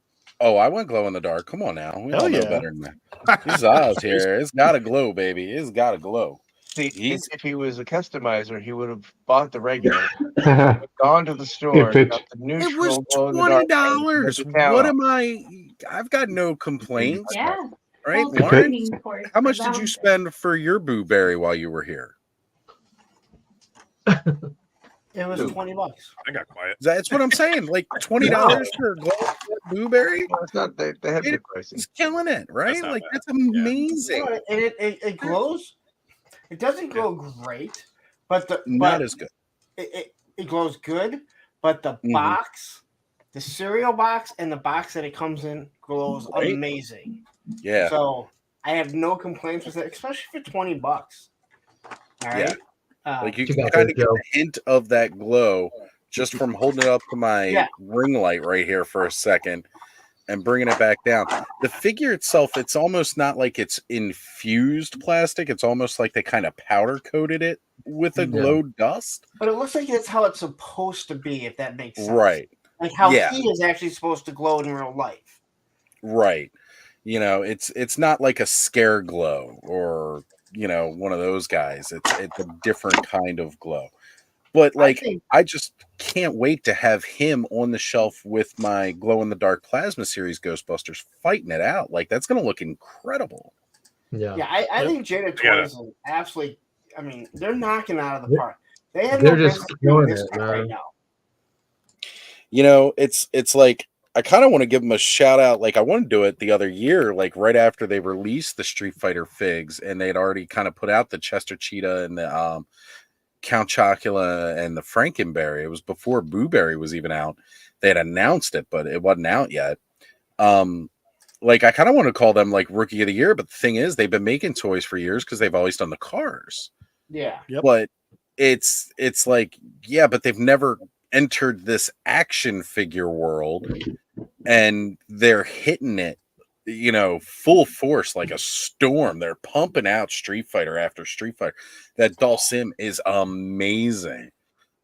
Oh, I went glow in the dark. Come on now. We Hell all know yeah. better than that. These eyes here. It's got to glow, baby. It's got to glow. See, He's- if he was a customizer, he would have bought the regular, If gone to the store, it- got the It neutral was glow-in-the-dark $20. thing, discount What off. am I? I've got no complaints. Yeah. Right, Full Lauren? screening course How for much did you Valentine's. spend for your Blueberry while you were here? It was $20. I got quiet. That's what I'm saying. Like $20 for a glow Blueberry? Well, it's not. They have good It- pricing. He's killing it, right? That's not Like bad. that's amazing. No, and it glows. It doesn't glow great, but Not as good. it glows good. But the Mhm. box, the cereal box, and the box that it comes in glows Right. amazing. Yeah. So I have no complaints with it, especially for $20. All right. Yeah. Like you Check can out kind that of get Joe. a hint of that glow just from holding it up to my Yeah. ring light right here for a second and bringing it back down. The figure itself, it's almost not like it's infused plastic. It's almost like they kind of powder coated it with a Yeah. glow dust. But it looks like that's how it's supposed to be, if that makes sense. Right. Like how Yeah. he is actually supposed to glow in real life. Right. You know, it's not like a scare glow or, you know, one of those guys. It's a different kind of glow. But like think- I just can't wait to have him on the shelf with my glow in the dark plasma series Ghostbusters fighting it out. Like that's gonna look incredible. Yeah. Yeah, I Yep. think Jada Yeah. Toys is absolutely. I mean, they're knocking out of the They're- park. They have they're no just business killing doing this it, stuff right man. now. You know, it's like I kind of want to give them a shout out. Like I want to do it the other year, like right after they released the Street Fighter figs, and they'd already kind of put out the Chester Cheetah and the Count Chocula and the Frankenberry. It was before Blueberry was even out. They had announced it, but it wasn't out yet. Like I kind of want to call them like Rookie of the Year, but the thing is, they've been making toys for years because they've always done the cars. Yeah. Yep. But it's like, yeah, but they've never entered this action figure world, and they're hitting it, you know, full force like a storm. They're pumping out Street Fighter after Street Fighter. That Dhalsim is amazing.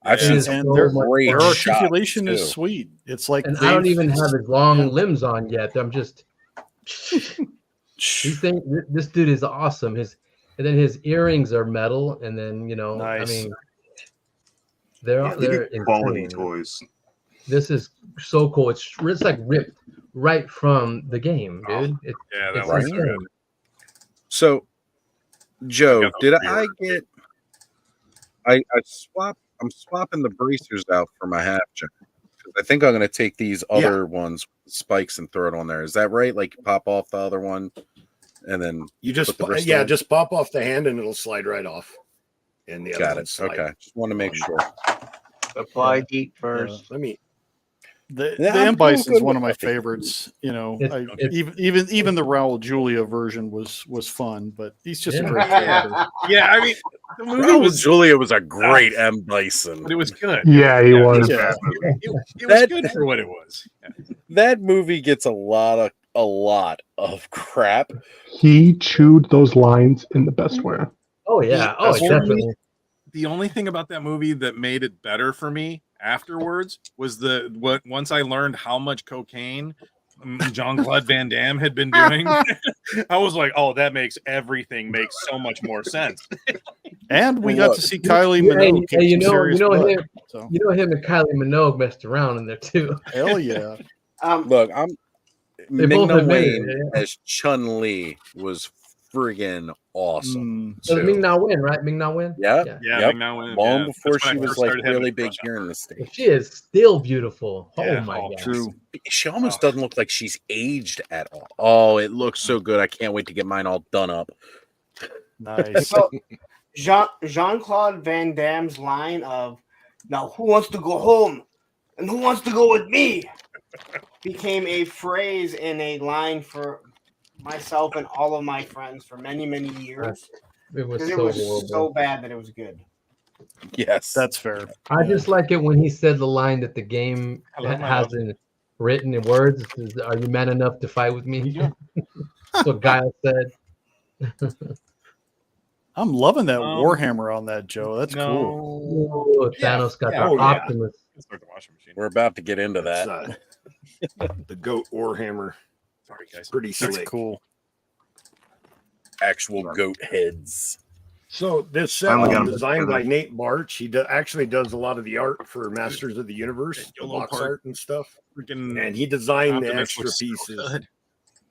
I've Yeah. seen It's some so great much Their fun. shots, articulation too. is sweet. It's like And I don't they've- even have his long limbs on yet. I'm just these things. This dude is awesome. And then his earrings are metal, and then Nice. I mean, they're They they're get quality insane. toys. This is so cool. It's like ripped right from the game, dude. Yeah, that It's was right. insane. So, Joe, got did those I get? I'm swapping the bracers out for my half jack. I think I'm going to take these other ones, spikes, and throw it on there. Is that right? Like pop off the other one, and then You just put the wrist yeah, on? just pop off the hand and it'll slide right off. And the other Got one it. slide. Okay, just want to make sure. Apply heat first. Let me. The Yeah, the I'm M Bison's good one with of my that. favorites. You know, It's- even the Raul Julia version was fun, but he's just a Yeah. great character. Yeah, I mean, the movie Raul was, Julia was a great M Bison. but it was good. Yeah, he was. Yeah. It was That- good for what it was. Yeah. That movie gets a lot of crap. He chewed those lines in the best way. Oh yeah. Oh, definitely. The only thing about that movie that made it better for me afterwards was once I learned how much cocaine Jean-Claude Van Damme had been doing. I was like, oh, that makes everything make so much more sense. And we got to see Kylie Minogue. Hey, you know blood, him. so. You know him and Kylie Minogue messed around in there too. Hell yeah. Look, They both Ming-Na admitted Wen it, yeah. as Chun-Li was friggin' awesome. So too. Ming-Na Wen, right? Ming-Na Wen. Yeah, Yeah, yep. Ming-Na Wen, Long yeah. before That's when she I was first like started having really a big crush here in the States. She is still beautiful. Oh Yeah. my god. True. She almost doesn't look like she's aged at all. Oh, it looks so good. I can't wait to get mine all done up. Nice. So Jean-Claude Van Damme's line of "Now who wants to go home and who wants to go with me" became a phrase and a line for myself and all of my friends for many, many years. It was Because so it was horrible. so bad that it was good. Yes, that's fair. I just like it when he said the line that the game hasn't written in words. It says, "Are you man enough to fight with me?" That's what Guile said. I'm loving that Warhammer on that, Joe. That's cool. Ooh, Thanos got the Oh, yeah. Optimus. We're about to get into that. The goat Warhammer. Sorry, guys. Pretty That's slick. cool. Actual goat heads. So this set Finally was got 'em designed by together. Nate Barch. He actually does a lot of the art for Masters of the Universe, the yellow box part. art and stuff. Freaking And he designed the Optimus extra looks so pieces good.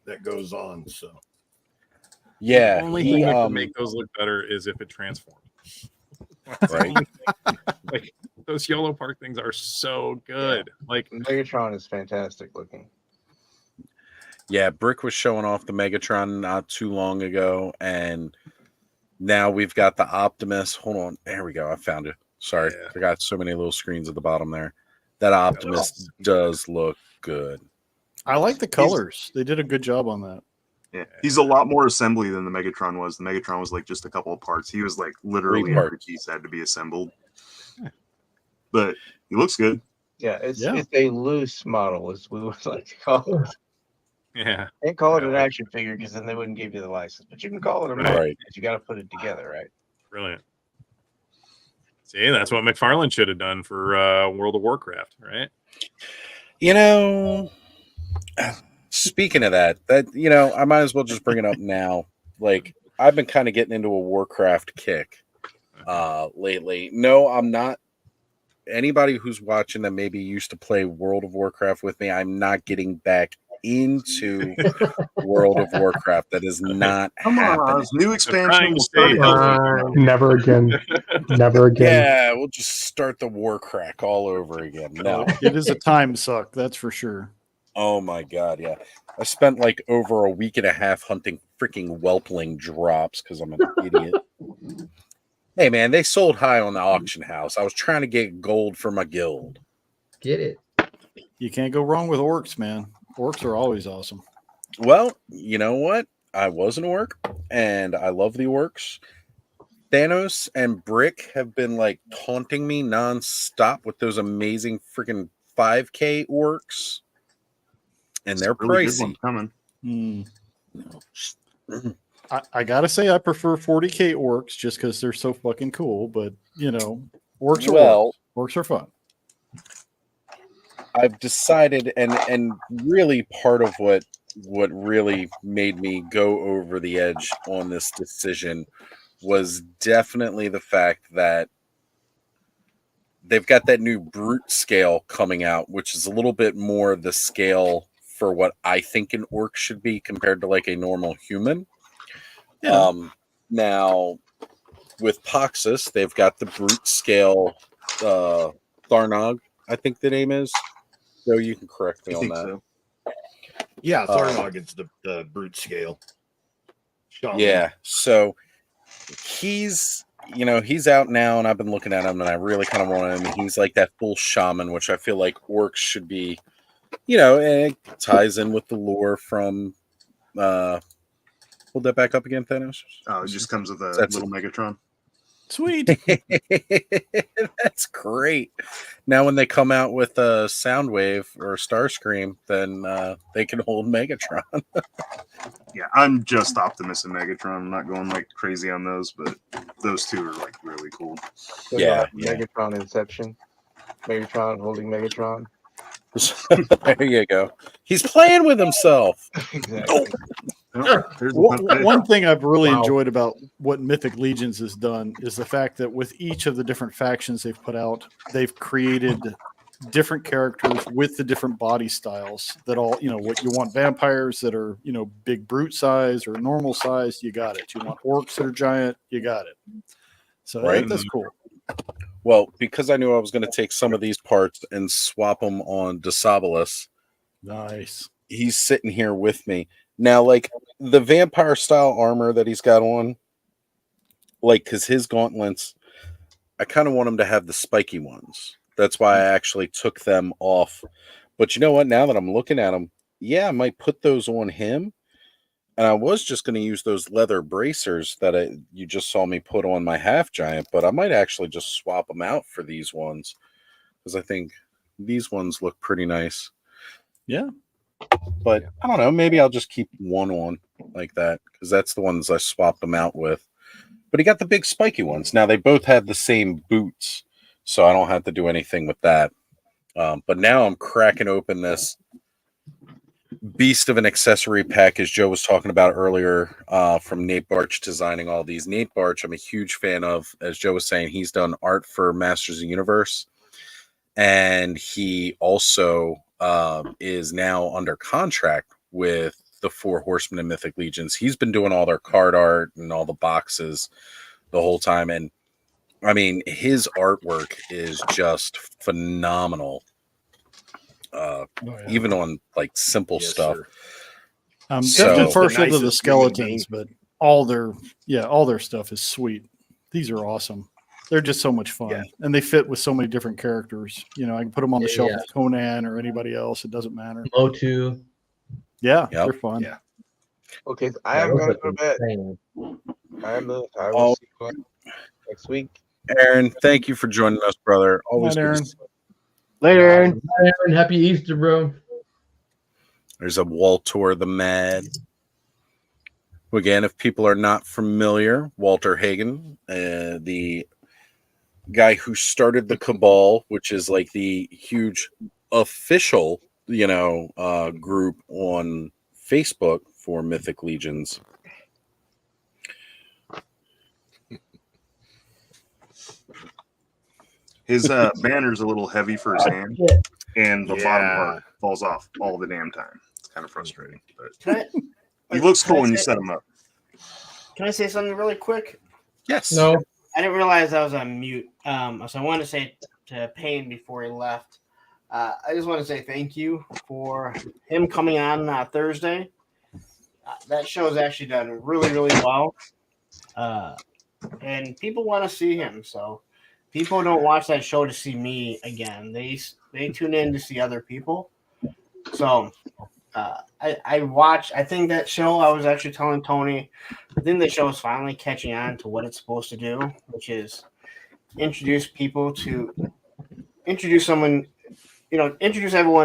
that goes on. So Yeah, The only he, thing that could make those look better is if it transformed. That's the Right. only thing. Like those yellow part things are so good. Like Megatron is fantastic looking. Yeah, Brick was showing off the Megatron not too long ago, and now we've got the Optimus. Hold on, there we go. I found it. Sorry, I got so many little screens at the bottom there. That Optimus does look good. I like the colors. They did a good job on that. Yeah, he's a lot more assembly than the Megatron was. The Megatron was like just a couple of parts. He was like literally every piece had to be assembled. But he looks good. Yeah, it's a loose model, as we would like to call it. Yeah. Can't call it an action figure because then they wouldn't give you the license. But you can call it a model. Right. You got to put it together, right? Brilliant. See, that's what McFarlane should have done for World of Warcraft, right? You know, speaking of that, I might as well just bring it up now. Like, I've been kind of getting into a Warcraft kick lately. No, I'm not. Anybody who's watching that maybe used to play World of Warcraft with me, I'm not getting back into World of Warcraft. That is not happening. New expansion will start Never again. Never again. Yeah, we'll just start the war crack all over again. No. It is a time suck, that's for sure. Oh my god, yeah. I spent like over a week and a half hunting freaking whelpling drops because I'm an idiot. Hey man, they sold high on the auction house. I was trying to get gold for my guild. Get it. You can't go wrong with orcs, man. Orcs are always awesome. Well, you know what? I was an orc and I love the orcs. Thanos and Brick have been like taunting me nonstop with those amazing freaking 5K orcs. And they're really good pricey. one coming. I gotta say, I prefer 40K orcs just because they're so fucking cool. But orcs are Well, orcs are fun. I've decided, and really part of what really made me go over the edge on this decision was definitely the fact that they've got that new brute scale coming out, which is a little bit more the scale for what I think an orc should be compared to like a normal human. Yeah. Now with Poxus, they've got the brute scale Tharnog, I think the name is. So you can correct me on that. So. Yeah, Tharnog is the brute scale. Shaman. Yeah, so he's out now, and I've been looking at him, and I really kind of want him. He's like that full shaman, which I feel like orcs should be. And it ties in with the lore from. Hold that back up again, Thanos. Oh, it just comes with a That's little Megatron. Sweet. That's great. Now, when they come out with a Soundwave or Starscream, then they can hold Megatron. Yeah, I'm just Optimus and Megatron. I'm not going like crazy on those, but those two are like really cool. So Yeah, Megatron Inception. Megatron holding Megatron. There you go. He's playing with himself. Exactly. One thing I've really enjoyed about what Mythic Legions has done is the fact that with each of the different factions they've put out, they've created different characters with the different body styles that all, what you want vampires that are, big brute size or normal size, you got it. You want orcs that are giant, you got it. So Right. that's cool. Well, because I knew I was going to take some of these parts and swap them on Desabolus. Nice. He's sitting here with me. Now, like the vampire style armor that he's got on, like, because his gauntlets, I kind of want him to have the spiky ones. That's why I actually took them off. But you know what? Now that I'm looking at them, yeah, I might put those on him. And I was just going to use those leather bracers that you just saw me put on my half giant, but I might actually just swap them out for these ones because I think these ones look pretty nice. Yeah. But I don't know. Maybe I'll just keep one on like that because that's the ones I swapped them out with. But he got the big spiky ones. Now they both had the same boots, so I don't have to do anything with that. But now I'm cracking open this beast of an accessory pack, as Joe was talking about earlier, from Nate Barch designing all these. Nate Barch, I'm a huge fan of. As Joe was saying, he's done art for Masters of the Universe, and he also is now under contract with the Four Horsemen and Mythic Legions. He's been doing all their card art and all the boxes the whole time, and I mean, his artwork is just phenomenal. Even on like simple stuff. Definitely partial to the skeletons, but all their stuff is sweet. These are awesome. They're just so much fun, and they fit with so many different characters. I can put them on the shelf with Conan or anybody else. It doesn't matter. Motu. Yeah, they're fun. Yeah. Okay, I am going to go to bed. I will see you next week. Aaron, thank you for joining us, brother. Always Aaron. good to see you. Later, Aaron. Bye, Aaron. Happy Easter, bro. There's a Walter the Mad. Again, if people are not familiar, Walter Hagen, the guy who started the Cabal, which is like the huge official, group on Facebook for Mythic Legions. His banner's a little heavy for his hand, and the bottom part falls off all the damn time. It's kind of frustrating, but he looks cool when you set him up. Can I say something really quick? Yes. No. I didn't realize I was on mute. So I wanted to say to Payne before he left, I just want to say thank you for him coming on Thursday. That show is actually done really, really well. And people want to see him. So people don't watch that show to see me again. They tune in to see other people. So I think that show, I was actually telling Tony, I think the show is finally catching on to what it's supposed to do, which is introduce everyone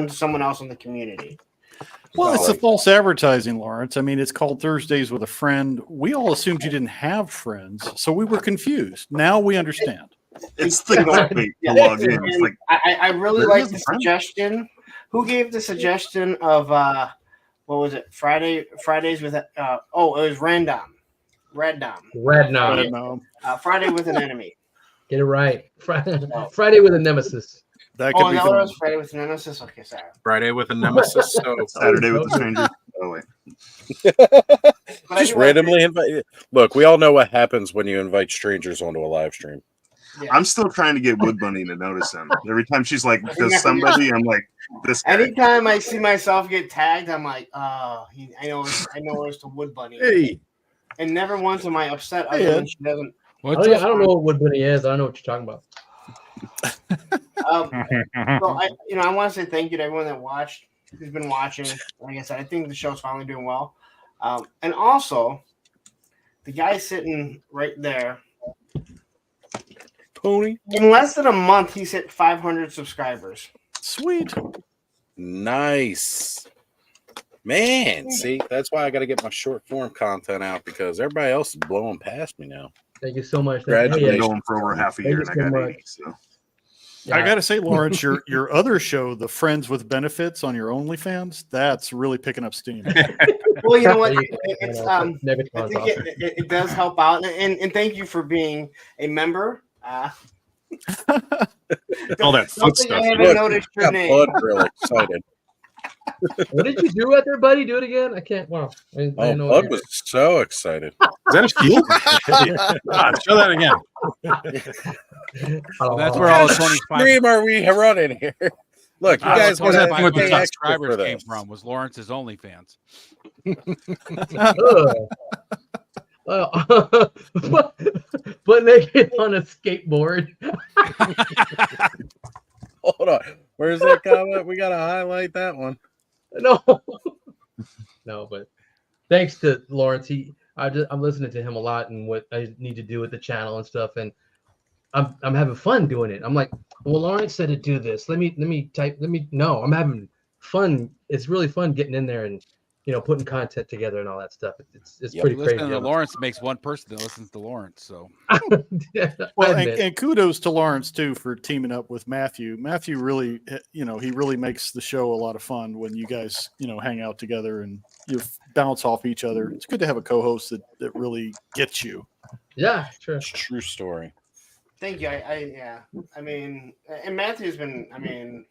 to someone else in the community. Well, it's the false advertising, Lawrence. I mean, it's called Thursdays with a Friend. We all assumed you didn't have friends, so we were confused. Now we understand. It's the clickbait to log in. It's like, I really like the suggestion. Who gave the suggestion of what was it? Fridays with it was Random. Friday with an enemy. Get it right. Friday with a nemesis. That could be that fun. was Friday with a nemesis. Okay, sorry. Friday with a nemesis. So Saturday with the stranger. Oh wait. Just randomly invite. Look, we all know what happens when you invite strangers onto a live stream. Yeah. I'm still trying to get Wood Bunny to notice him. Every time she's like, "Does somebody?" I'm like, "This guy." Anytime I see myself get tagged, I'm like, "Oh, I know it's the Wood Bunny." Hey. And never once am I upset other than she doesn't. I don't know what Wood Bunny is. I don't know what you're talking about. So I want to say thank you to everyone that watched, who's been watching. Like I said, I think the show's finally doing well. And also, the guy sitting right there, Tony. In less than a month, he's hit 500 subscribers. Sweet. Nice. Man, see, that's why I got to get my short form content out because everybody else is blowing past me now. Thank you so much. I've been Congratulations. going for over half a Thank year, you and I so got much. 80. So I gotta say, Lawrence, your other show, the Friends with Benefits on your OnlyFans, that's really picking up steam. Well, you know what? There you go. It's I know, I Megatron's think awesome. it does help out, and thank you for being a member. All that foot Don't think I stuff. haven't Look, noticed your got name. Bud real excited. What did you do out there, buddy? Do it again. I can't. Wow. I Oh, didn't know Bud what was so excited. Is that a shield? God, show that again. Oh, That's where all the What Tony's stream are we running here? Look, you guys what's gotta happening with the pay extra for subscribers came this. from was Lawrence's OnlyFans. Butt naked on a skateboard. Hold on. Where's that comment? We gotta highlight that one. No, no, but thanks to Lawrence. I'm listening to him a lot and what I need to do with the channel and stuff, and I'm having fun doing it. I'm like, well, Lawrence said to do this. Let me type. No, I'm having fun. It's really fun getting in there and putting content together and all that stuff. It's pretty crazy. Listening to Lawrence makes one person that listens to Lawrence. So, Well, and kudos to Lawrence too for teaming up with Matthew. Matthew really, he really makes the show a lot of fun when you guys, hang out together and you bounce off each other. It's good to have a co-host that really gets you. Yeah, true. It's a true story. Thank you. Yeah. I mean, and Matthew's been.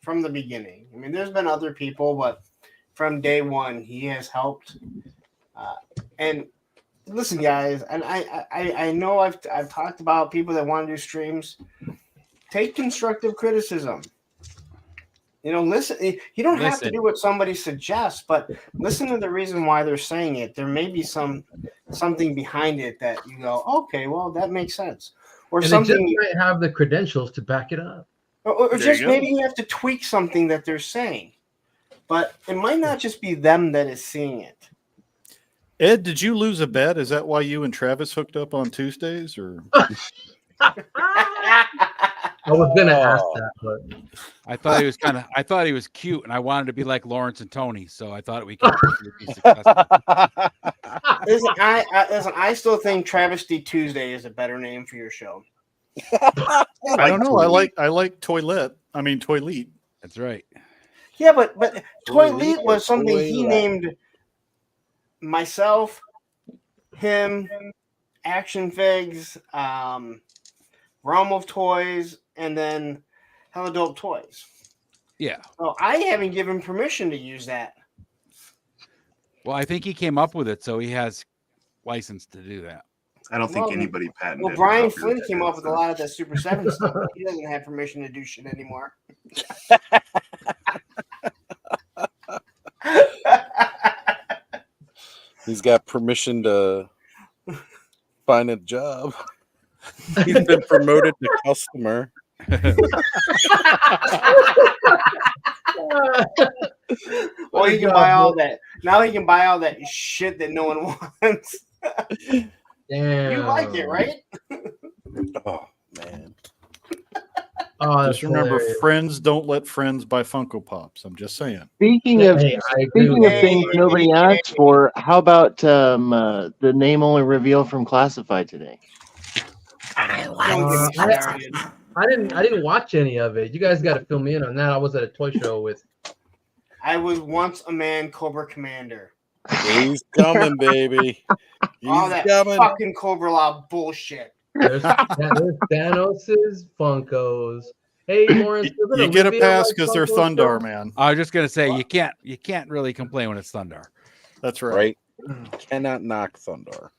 From the beginning. I mean, there's been other people, but from day one, he has helped. And listen, guys, and I know I've talked about people that want to do streams. Take constructive criticism. Listen. You don't have to do what somebody suggests, but listen to the reason why they're saying it. There may be something behind it that you go, okay, well, that makes sense. Or and something they just might have the credentials to back it up. or just maybe you have to tweak something that they're saying. But it might not just be them that is seeing it. Ed, did you lose a bet? Is that why you and Travis hooked up on Tuesdays, or? I was gonna ask that, but I thought he was cute, and I wanted to be like Lawrence and Tony, so I thought we could be successful. Listen, I still think Travesty Tuesday is a better name for your show. I don't know. I like toilet. I mean toilet. That's right. Yeah, but Toilet was something he named myself, him, Action Figs, Realm of Toys, and then Hella Dope Toys. Yeah. So I haven't given permission to use that. Well, I think he came up with it, so he has license to do that. I don't think anybody patented. Well, Brian Flynn came up with a lot of that Super 7 stuff. But he doesn't have permission to do shit anymore. He's got permission to find a job. He's been promoted to customer. Well, he can buy all that. Now he can buy all that shit that no one wants. damn. You like it, right? Oh man. Oh, that's Just remember, hilarious. friends don't let friends buy Funko Pops. I'm just saying. Speaking of Hey, I agree speaking with of you. things nobody asked for, how about the name only reveal from Classified today? Don't get me started. I didn't watch any of it. You guys got to fill me in on that. I was at a toy show with. I was once a man, Cobra Commander. He's coming, baby. He's All that coming. fucking Cobra Law bullshit. There's Thanos's Funkos. Hey, Lawrence, You get a pass because they're Thundar, man. I was just gonna say you can't really complain when it's Thundar. That's right. Cannot knock Thundar.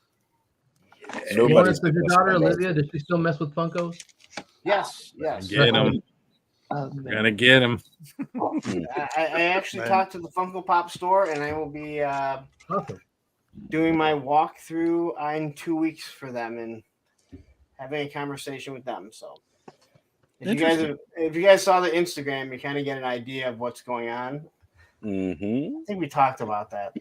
Lawrence, does your daughter Olivia, does she still mess with Funkos? Yes, yes. Get him. Gonna get him. I actually talked to the Funko Pop store, and I will be doing my walkthrough in 2 weeks for them and having a conversation with them. So, if you guys saw the Instagram, you kind of get an idea of what's going on. Mm-hmm. I think we talked about that.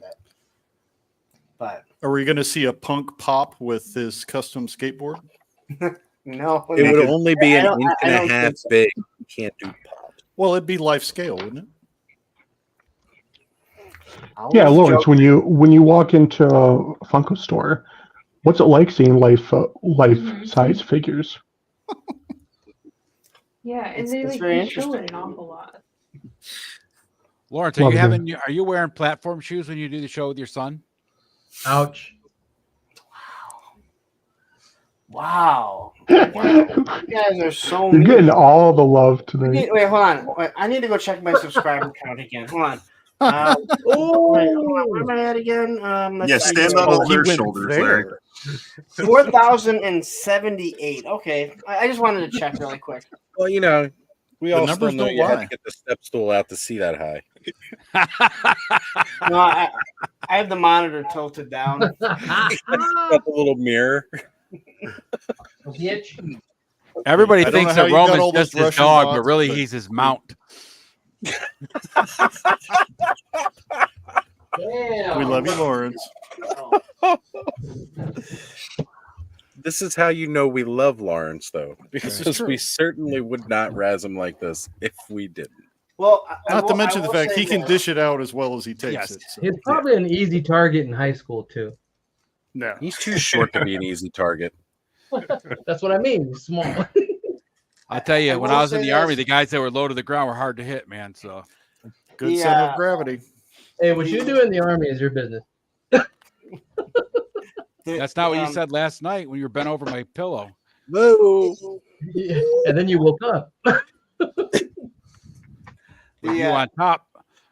But Are we going to see a punk pop with his custom skateboard? No, It would only be I an don't- inch I and a don't half think so. big. You can't do popped. Well, it'd be life scale, wouldn't it? I Yeah, was Lawrence, joking. when you walk into a Funko store, what's it like seeing life size figures? Yeah, and It's- they it's like very they show it interesting. an awful lot. Lawrence, Love are them. you wearing platform shoes when you do the show with your son? Ouch. Wow. You guys are so You're mean. getting all the love tonight. Wait, hold on. Wait, I need to go check my subscriber count again. Hold on. Wait, hold on. Where am I at again? Let's Yeah, see. stand on Oh, all he their went shoulders, there. Larry. 4,078. Okay. I just wanted to check really quick. Well, you know, we The all still numbers know don't you had lie. to get the step stool out to see that high. No, I have the monitor tilted down. Got the little mirror. Bitch. Everybody I don't thinks know how that you got all Roman's those just his Russian dog, bots, but really but- he's his mount. Damn. We love you, Lawrence. This is how you know we love Lawrence, though, This is because true. we certainly would not razz him like this if we didn't. Well, Not to mention the will fact say he can that- dish it out as well as he takes Yes. it. So. He's probably an easy target in high school too. No. He's too short to be an easy target. That's what I mean. He's small. I'll tell you, I when will I was in say the army, this. the guys that were low to the ground were hard to hit, man. So Good Yeah. center of gravity. Hey, what you do in the army is your business. that's not what you said last night when you were bent over my pillow. Whoa. And then you woke up. With you on top,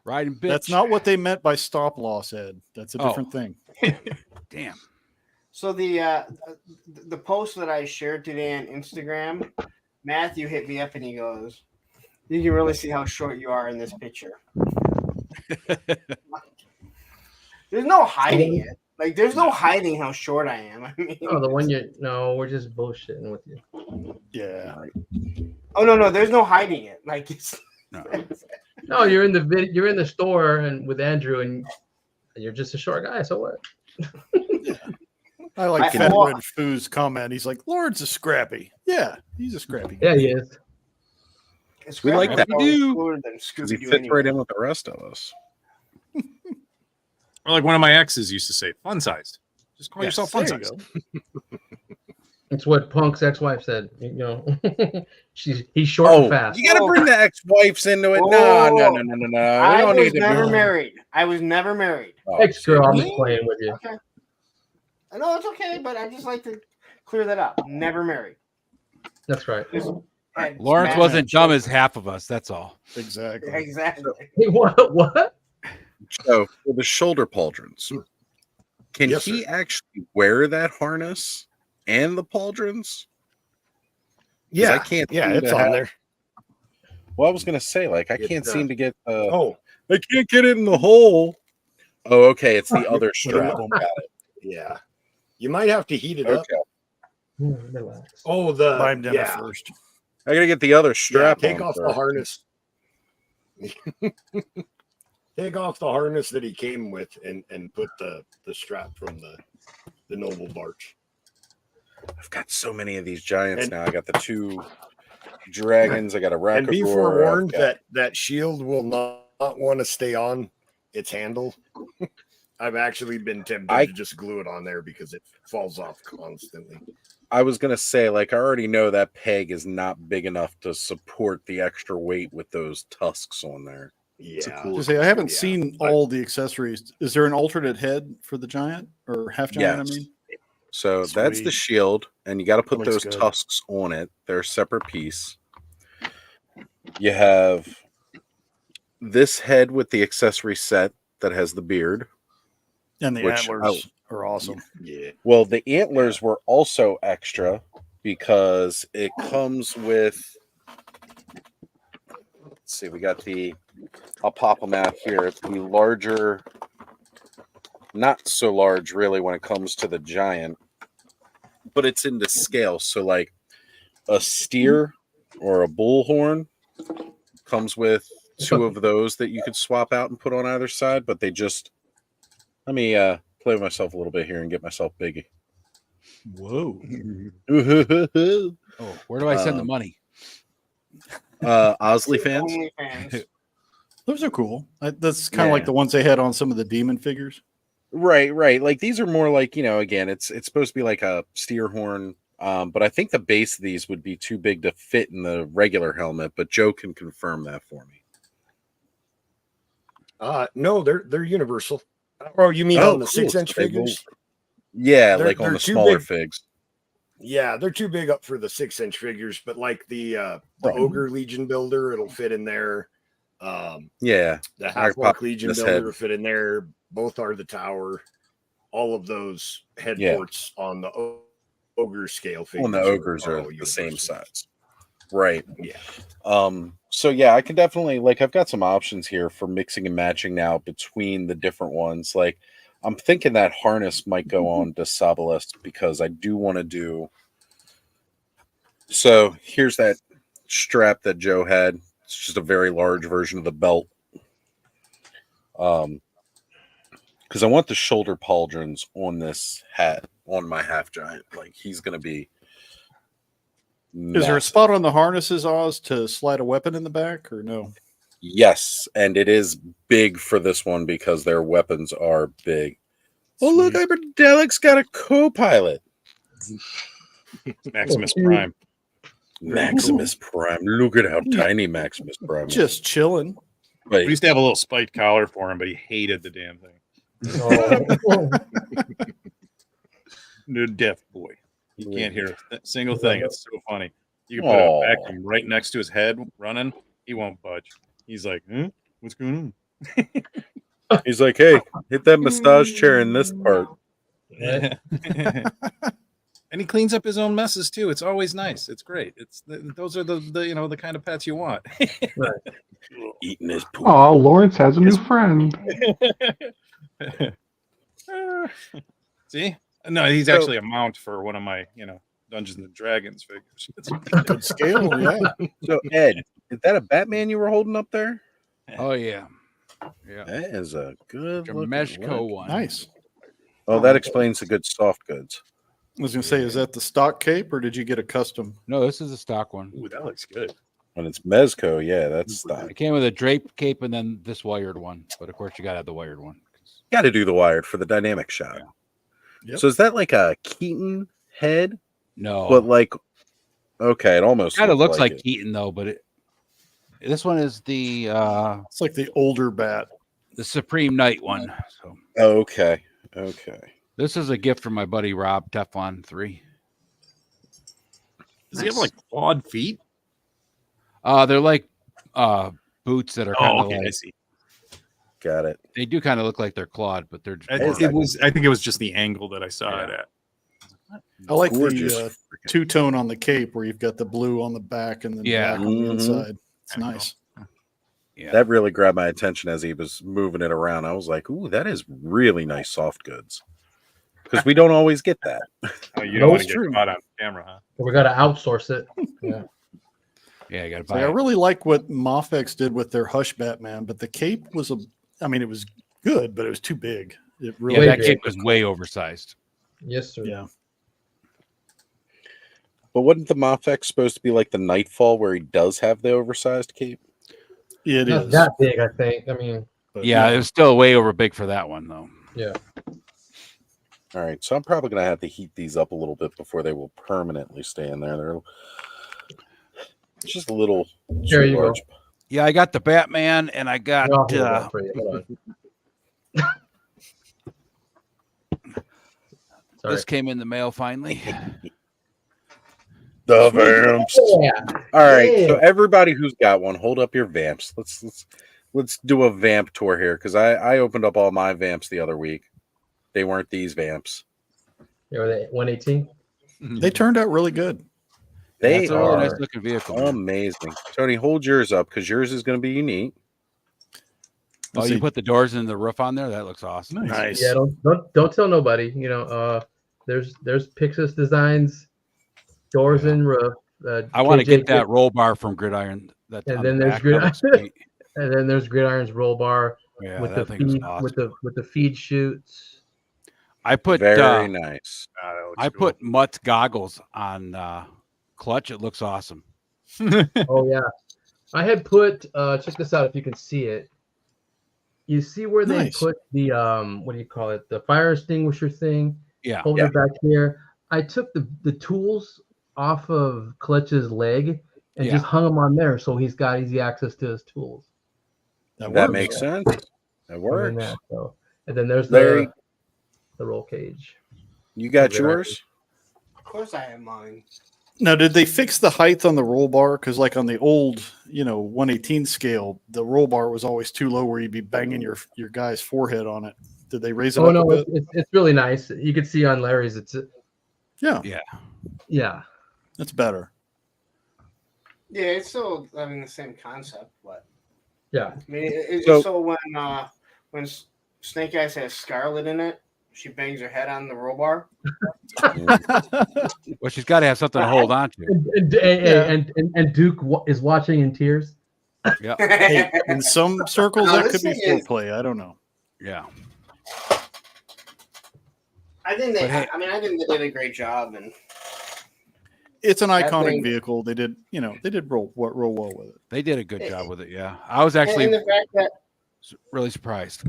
riding bitch. That's not what they meant by stop loss, Ed. That's a Oh. different thing. Damn. So the post that I shared today on Instagram, Matthew hit me up and he goes, "You can really see how short you are in this picture." There's no hiding it. Like there's no hiding how short I am. I mean, Oh, the one you no, we're just bullshitting with you. Yeah. oh no, there's no hiding it. Like it's No, you're in you're in the store and with Andrew and you're just a short guy, so what? I like I- Fat well- Red Foo's comment. He's like, Lawrence is scrappy. Yeah, he's a scrappy guy. Yeah, he is. it's We like Scrappy that. Doo cooler than Because he Scooby-Doo fits anyway. right in with the rest of us. Or like one of my exes used to say, fun sized. Just call Yes, yourself fun there you sized. go. It's what Punk's ex-wife said. You know, he's short and fast. You got to bring the ex-wives into it. No. We I don't was need to never do married. I was never married. Ex-girl, I'm just playing with you. Okay. I know it's okay, but I just like to clear that up. Never married. That's right. Had Lawrence Matt- wasn't dumb as half of us. That's all. Exactly. Exactly. Hey, what? So for the shoulder pauldrons, can Yes, he sir. actually wear that harness and the pauldrons? Yeah, I can't yeah, seem it's to on have- there. Well, I was gonna say, like, I It can't does. seem to get. Oh, I can't get it in the hole. Oh, okay. It's the other strap. Put 'em- Got it. yeah. You might have to heat it up. Okay. Relax. Oh, Buy him dinner yeah. first. I gotta get the other Yeah, strap. take on off the first. harness. Take off the harness that he came with and put the strap from the Noble Barch. I've got so many of these giants And- now. I got the two dragons. I got a And be Rakavor. forewarned I've got- that shield will not want to stay on its handle. I've actually been tempted to just glue it on there because it falls off constantly. I was gonna say, like, I already know that peg is not big enough to support the extra weight with those tusks on there. Yeah. To say, I haven't Yeah. seen all the accessories. Is there an alternate head for the giant or half giant? Yes. I mean, So that's the Sweet. shield, and you got to put That looks those good. tusks on it. They're a separate piece. You have this head with the accessory set that has the beard. and the Which antlers are awesome. Yeah. Well, the antlers were also extra because it comes with. Let's see, we got the. I'll pop them out here. It's the larger, not so large really when it comes to the giant, but it's into scale. So, like a steer or a bullhorn comes with two of those that you could swap out and put on either side, but they just. Let me play with myself a little bit here and get myself biggie. Whoa. Oh, where do I send the money? Osley fans. OnlyFans. Those are cool. That's kind of Yeah. like the ones they had on some of the demon figures. Right. Like these are more like, again, it's supposed to be like a steer horn. But I think the base of these would be too big to fit in the regular helmet, but Joe can confirm that for me. No, they're universal. Oh, you mean on the cool. 6-inch So they will- figures? Yeah, They're- like on they're the too smaller big. figs. Yeah, they're too big up for the 6-inch figures, but like the Right. Ogre Legion builder, it'll fit in there. Yeah. The I Half pop Orc Legion this builder head. will fit in there. Both are the tower. All of those head Yeah. ports on the Ogre scale figures. Well, the ogres are all the same universal. size. Right. Yeah. So yeah, I can definitely I've got some options here for mixing and matching now between the different ones. Like I'm thinking that harness might go on to Sabalest because I do want to do. So here's that strap that Joe had. It's just a very large version of the belt. Because I want the shoulder pauldrons on this hat, on my half giant. Like he's gonna be. Is there a massive. spot on the harnesses, Oz, to slide a weapon in the back or no? Yes, and it is big for this one because their weapons are big. Oh, look, Hyperdelic's got a co-pilot. Maximus Prime. Maximus Prime. Look at how tiny Maximus Prime is. Just chilling. Wait, We used to have a little spiked collar for him, but he hated the damn thing. No deaf boy. You can't hear a single thing. It's so funny. You can put Aw. a vacuum right next to his head running. He won't budge. He's like, what's going he's like, hey, hit that massage chair in this part. on? And he cleans up his own messes too. It's always nice. It's great. Those are the kind of pets you want. Eating his poop. Oh, Lawrence has a new friend. See? No, he's actually a mount for one of my, Dungeons and Dragons figures. Good scale, yeah. So Ed, is that a Batman you were holding up there? Oh yeah, yeah. That is a good Meshco one. Nice. Oh, that explains the good soft goods. I was gonna say, is that the stock cape or did you get a custom? No, this is a stock one. Ooh, that looks good. When it's Mezco, yeah, that's stock. It came with a draped cape and then this wired one. But of course, you got to have the wired one. Got to do the wired for the dynamic shot. Yeah. Yep. So is that like a Keaton head? No, But like, okay, it almost kind of looks like it. Keaton though. But this one is the It's like the older bat. Supreme Knight one. So Okay. this is a gift from my buddy Rob Teflon 3. Does he have like clawed feet? They're like boots that are kind of I like see. Got it. they do kind of look like they're clawed, but they're I more- think it was just the angle that I saw it at. I like Gorgeous the two-tone on the cape where you've got the blue on the back and then Yeah. black on the Mhm. inside. It's nice. yeah. That really grabbed my attention as he was moving it around. I was like, "Ooh, that is really nice soft goods." Because we don't always get that. Oh, you No, don't want it's to get true. caught on camera, huh? We got to outsource it. Yeah. Yeah, you got to Like, buy I it. really like what Mofex did with their Hush Batman, but the cape was it was good, but it was too big. It Yeah, really that big. cape was way oversized. Yes, sir. yeah. But wasn't the Mofex supposed to be like the Nightfall where he does have the oversized cape? It Not is. that big, I think. I mean, But Yeah, it was still way over big for that one though. yeah. All right, so I'm probably gonna have to heat these up a little bit before they will permanently stay in there. They're just a little There too you go. large. Yeah, I got the Batman and I got I'll hold that for you. Hold on. Sorry. this came in the mail finally. The vamps. Yeah. All right, so Yeah. everybody who's got one, hold up your vamps. Let's do a vamp tour here because I opened up all my vamps the other week. They weren't these vamps. They were the 118. They turned out really good. They That's a really nice are looking vehicle. man. amazing. Tony, hold yours up because yours is going to be unique. Oh, Let's you see. put the doors in the roof on there? That looks awesome. Nice. Yeah, don't tell nobody. You know, there's Pixis Designs, doors and roof. I want to KJ get that roll bar from Gridiron. That's And on then the there's back. That looks great. and then there's Gridiron's roll bar Yeah, with that the thing is feed awesome. with the feed chutes. I put Very nice. I put Mutt's goggles on Clutch. It looks awesome. Oh yeah, I had put. Check this out if you can see it. You see where they Nice. put the what do you call it? The fire extinguisher thing. Yeah. Holder back here. I took the tools off of Clutch's leg and Yeah. just hung them on there, so he's got easy access to his tools. That makes sense. That works. And then there's Larry, the roll cage. you got yours? Of course, I have mine. Now, did they fix the height on the roll bar? Because like on the old, 118 scale, the roll bar was always too low where you'd be banging your guy's forehead on it. Did they raise it Oh up no, a bit? it's really nice. You can see on Larry's. Yeah. That's better. Yeah, it's still having the same concept, but yeah. I mean, it's So- so when Snake Eyes has Scarlet in it, she bangs her head on the roll bar. Well, she's got to have something to hold on to. And Duke is watching in tears. Yeah. Hey, in some circles, No, that this could be thing is- foreplay. I don't know. Yeah. I think they. But hey- I think they did a great job, and It's an That iconic thing- vehicle. They did, they did roll well with it. They did a good job with it. Yeah. I was actually and the fact that really surprised.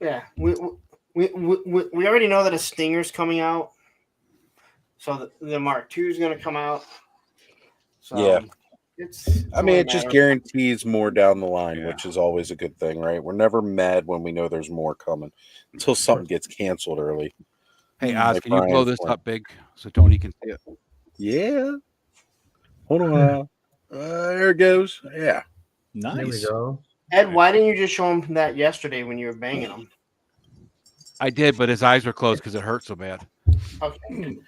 yeah, we already know that a Stinger's coming out, so the Mark II is going to come out. So Yeah. it's I mean, only it just a matter of- guarantees more down the line, which is always a good thing, right? We're never mad when we know there's more coming until something gets canceled early. Hey, Oz, Like can you blow Brian's this point. up big so Tony can see it? Yeah. Hold on. There it goes. Yeah. Nice. There we go. Ed, why didn't you just show him that yesterday when you were banging him? I did, but his eyes were closed because it hurt so bad. Okay.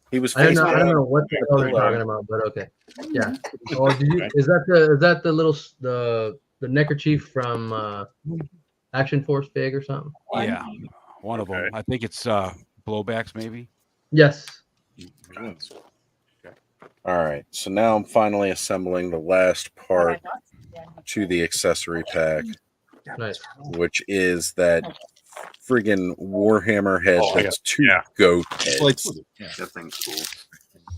He was I don't facing know up. what the hell they're talking about, but okay. Yeah. Oh, is that the little the neckerchief from Action Force Big or something? Yeah. One of them. I think it's blowbacks, maybe. Yes. All right. So now I'm finally assembling the last part to the accessory pack, Nice. which is that friggin' Warhammer head Oh, that's two goat heads. That thing's cool.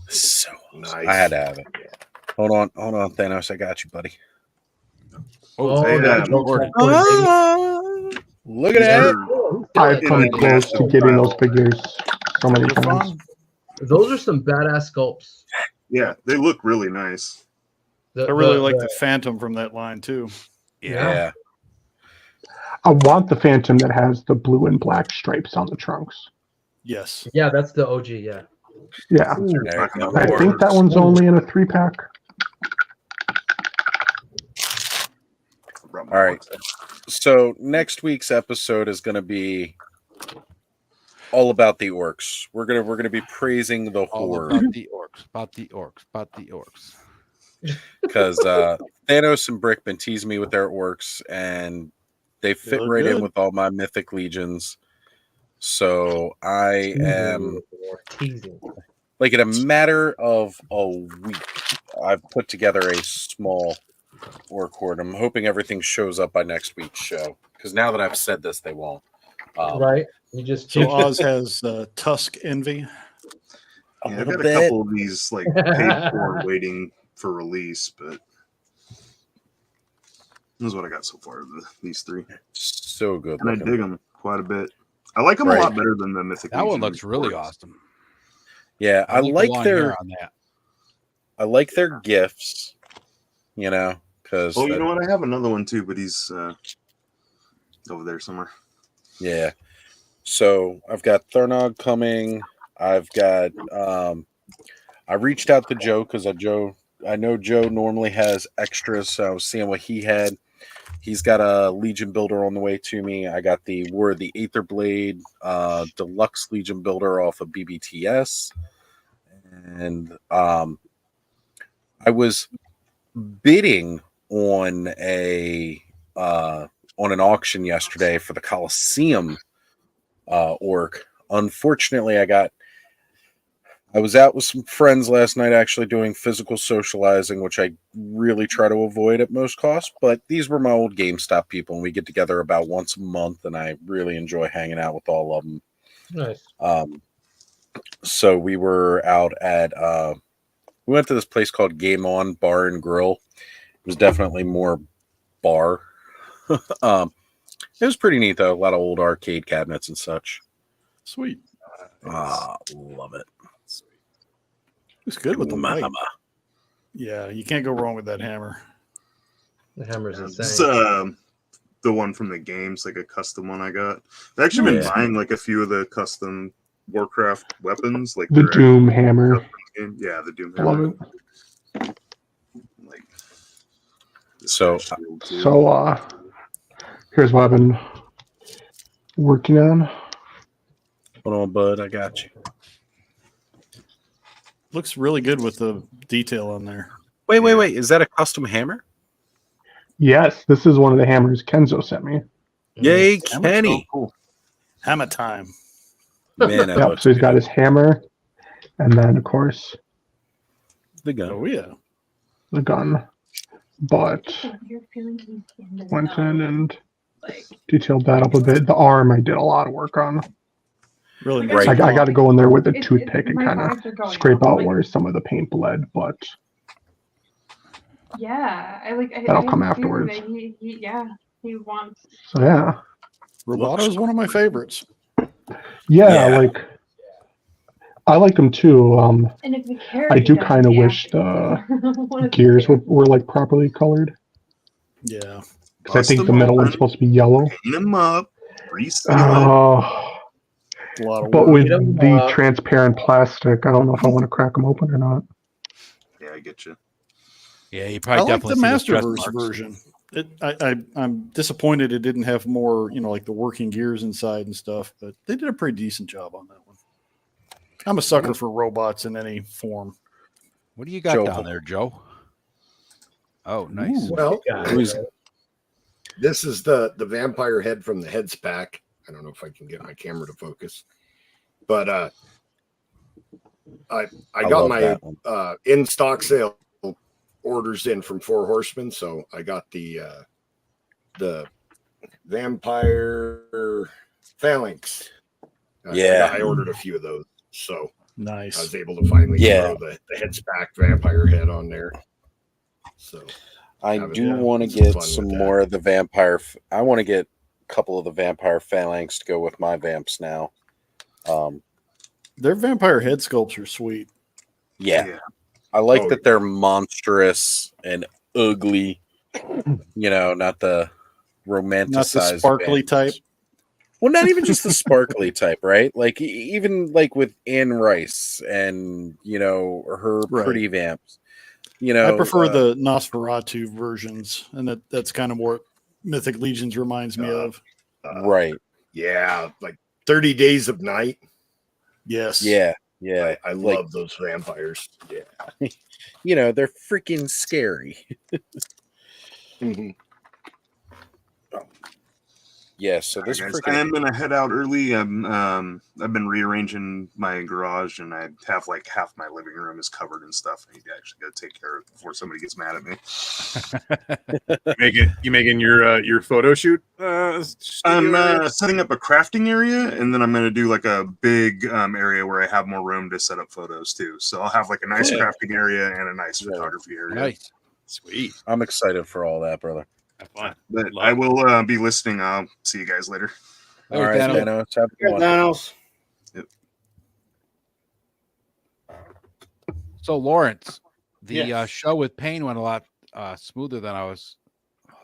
So Nice. I had to have it. Hold on, Thanos. I got you, buddy. Oh, Hey, that's Gordon. Look at that. I've come close to getting those figures so many times. Those are some badass sculpts. Yeah, they look really nice. I really like the Phantom from that line too. Yeah. I want the Phantom that has the blue and black stripes on the trunks. Yes. Yeah, that's the OG. Yeah. Yeah. There you go. I think that one's only in a 3-pack. All right. So next week's episode is going to be all about the orcs. We're gonna be praising the All horde about the orcs, about the orcs. because Thanos and Brick been teasing me with their orcs, and they fit look right in good. with all my mythic legions. So I am Teasing. like in a matter of a week, I've put together a small orc horde. I'm hoping everything shows up by next week's show because now that I've said this, they won't. Right. You just So Oz has Tusk Envy. A Yeah, I've little got a bit. couple of these like paid for waiting for release, but this is what I got so far. These three, So good. and I looking. dig them quite a bit. I like them Right. a lot better than the Mythic. That one Legion looks really Rewards. awesome. Yeah, I like the long their hair on that. I like their gifts. You know, because Oh, you know what? I have another one too, but he's over there somewhere. yeah. So I've got Thurnog coming. I've got I reached out to Joe because I know Joe normally has extras, so I was seeing what he had. He's got a Legion builder on the way to me. I got the War of the Aether Blade deluxe Legion builder off of BBTS. And I was bidding on an auction yesterday for the Coliseum orc. Unfortunately, I was out with some friends last night actually doing physical socializing, which I really try to avoid at most costs. But these were my old GameStop people, and we get together about once a month, and I really enjoy hanging out with all of them. Nice. So we were out at we went to this place called Game On Bar and Grill. It was definitely more bar. It was pretty neat though. A lot of old arcade cabinets and such. Sweet. Love it. It's good with the light. Mama. Yeah, you can't go wrong with that hammer. The hammer's It's insane. the one from the games, like a custom one I got. I've actually been Yeah. buying like a few of the custom Warcraft weapons, like The they're Doom hammer. actually- Yeah, the Doom I love hammer. it. Like So So here's what I've been working on. hold on, bud. I got you. Looks really good with the detail on there. Wait. Is that a custom hammer? Yes, this is one of the hammers Kenzo sent me. Yay, Hammer's so Kenny. cool. Hammer time. Man, that Yep, looks so he's got good. his hammer, and then of course The gun. Oh yeah. the gun. But You're feeling independent. went in and detailed that up a bit. The arm I did a lot of work on. Really Right. I got to go in there with a It's- toothpick and my kind vibes are of going scrape up. out Like, where some of the paint bled, but Yeah, That'll I come have a feeling afterwards. that he wants. so yeah. Roboto is one of my favorites. Yeah, Yeah. like I like them too. And if the I character do doesn't kind of react, wish the what if gears were like properly colored Yeah. because I think Custom the middle one's open. supposed to be yellow. paint them up, reseal it. Oh, A lot of but work. with Them the up. transparent plastic, I don't know if I want to crack them open or not. Yeah, I get you. Yeah, you I probably like the definitely see stress Masterverse marks. version. I'm disappointed it didn't have more, like the working gears inside and stuff, but they did a pretty decent job on that one. I'm a sucker for robots in any form. What do you got Joe. down there, Joe? Oh, nice. Well, Who's- this is the vampire head from the Heads pack. I don't know if I can get my camera to focus, but I got love my that one. in stock sale orders in from Four Horsemen, so I got the vampire phalanx. Yeah. I ordered a few of those, so I Nice. was able to finally Yeah. throw the Heads pack vampire head on there. So I Have it, do yeah. want to Some fun get with some that. more of the vampire. I want to get a couple of the vampire phalanx to go with my vamps now. Their vampire head sculpts are sweet. Yeah. Yeah. I like Oh, that they're monstrous and ugly. Not the romanticized, Not the sparkly vampires. type. Well, not even just the sparkly type, right? Like even like with Anne Rice and her Right. pretty vamps. I prefer the Nosferatu versions, and that's kind of what Mythic Legions reminds me of. right. yeah, like 30 Days of Night. Yes. Yeah. Yeah. I like, love those vampires. Yeah. they're freaking scary. Mhm. Yeah. So All this right, guys, freaking I am gonna head out early. I've been rearranging my garage, and I have like half my living room is covered in stuff. I need to actually go take care of it before somebody gets mad at me. You making your photo shoot? I'm studio area? setting up a crafting area, and then I'm gonna do like a big area where I have more room to set up photos too. So I'll have like a nice Cool. crafting area and a nice photography area. Nice. Sweet. I'm excited for all that, brother. Have fun. But Love I it. will be listening. I'll see you guys later. All Later, right, Dano. Dano. Have a good one. Thanos. So, Lawrence, the Yes. show with Payne went a lot smoother than I was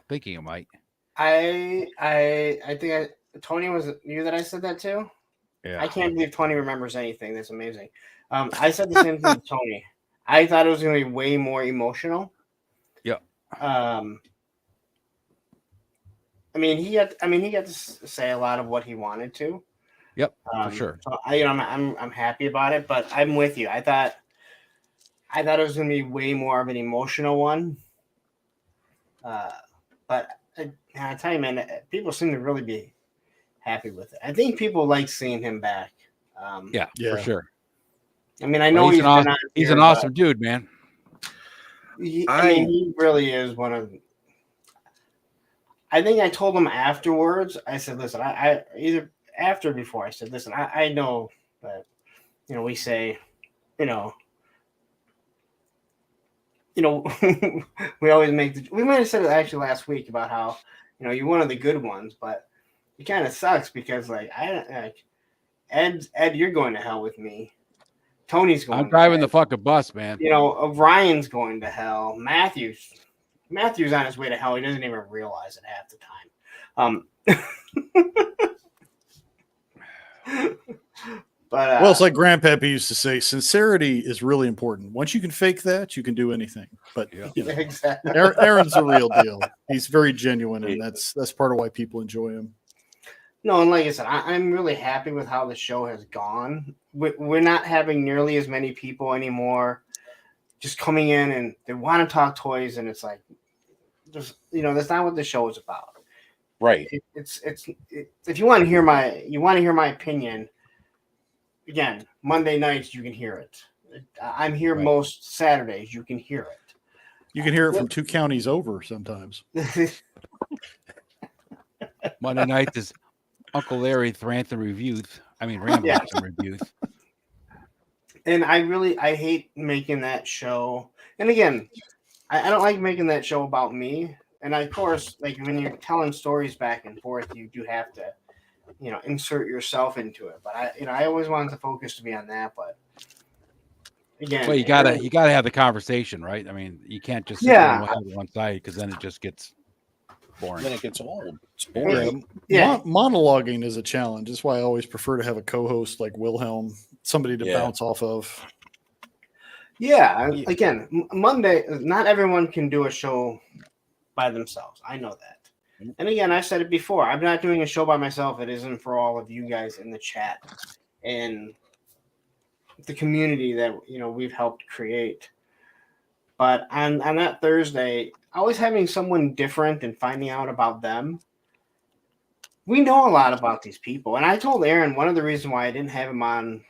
thinking it might. I think Tony was you that I said that to. Yeah. I can't believe Tony remembers anything. That's amazing. I said the same thing to Tony. I thought it was going to be way more emotional. Yeah. He got to say a lot of what he wanted to. Yep, for sure. So I'm happy about it, but I'm with you. I thought it was going to be way more of an emotional one. But I tell you, man, people seem to really be happy with it. I think people like seeing him back. Yeah, Yeah. for sure. I mean, I know Well, he's been on he's here, an but awesome dude, man. he really is one of. I think I told him afterwards. I said, "Listen, I either after before I said, listen, I know that, you know, we say, you know, we always we might have said it actually last week about how, you know, you're one of the good ones, but it kind of sucks because like Ed, you're going to hell with me. Tony's going. I'm driving the fucking bus, man. You know, Ryan's going to hell. Matthew's on his way to hell. He doesn't even realize it half the time. But well, it's like Grandpappy used to say, sincerity is really important. Once you can fake that, you can do anything. But you know, exactly. Aaron's the real deal. He's very genuine, and that's part of why people enjoy him. No, and like I said, I'm really happy with how the show has gone. We're not having nearly as many people anymore just coming in and they want to talk toys, and it's like, just, you know, that's not what the show is about. Right. It's if you want to hear my opinion, again, Monday nights you can hear it. I'm here most Saturdays. You can hear it. You can hear it from 2 counties over sometimes. Monday night is Uncle Larry Thrantham reviews. I mean, Ramblings and reviews. And I hate making that show. And again, I don't like making that show about me. And of course, like when you're telling stories back and forth, you do have to, you know, insert yourself into it. But I always wanted the focus to be on that. But again, well, you gotta have the conversation, right? I mean, you can't just sit there and have it one side because then it just gets boring. Then it gets old. It's boring. Monologuing is a challenge. That's why I always prefer to have a co-host like Wilhelm, somebody to bounce off of. Yeah, again, Monday, not everyone can do a show by themselves. I know that. And again, I said it before. I'm not doing a show by myself. It isn't for all of you guys in the chat and the community that, you know, we've helped create. But on that Thursday, always having someone different and finding out about them. We know a lot about these people. And I told Aaron one of the reasons why I didn't have him on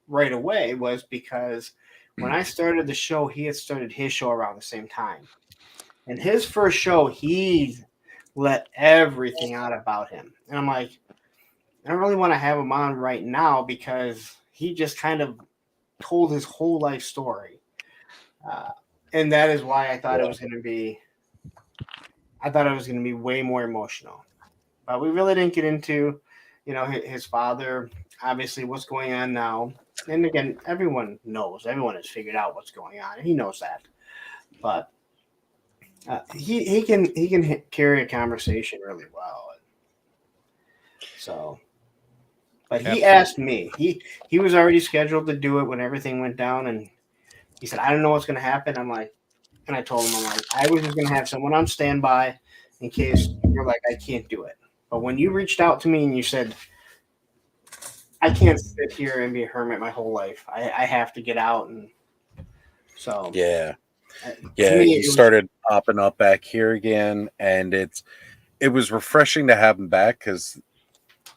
right away was because when I started the show, he had started his show around the same time. And his first show, he let everything out about him. And I'm like, I don't really want to have him on right now because he just kind of told his whole life story. And that is why I thought it was going to be way more emotional. But we really didn't get into, you know, his father, obviously what's going on now. And again, everyone has figured out what's going on, and he knows that. But he can carry a conversation really well. So, but he asked me. He was already scheduled to do it when everything went down, and he said, "I don't know what's going to happen." I'm like, and I told him, I'm like, I was just going to have someone on standby in case you're like, I can't do it. But when you reached out to me and you said, I can't sit here and be a hermit my whole life. I have to get out, and so he started popping up back here again, and it was refreshing to have him back because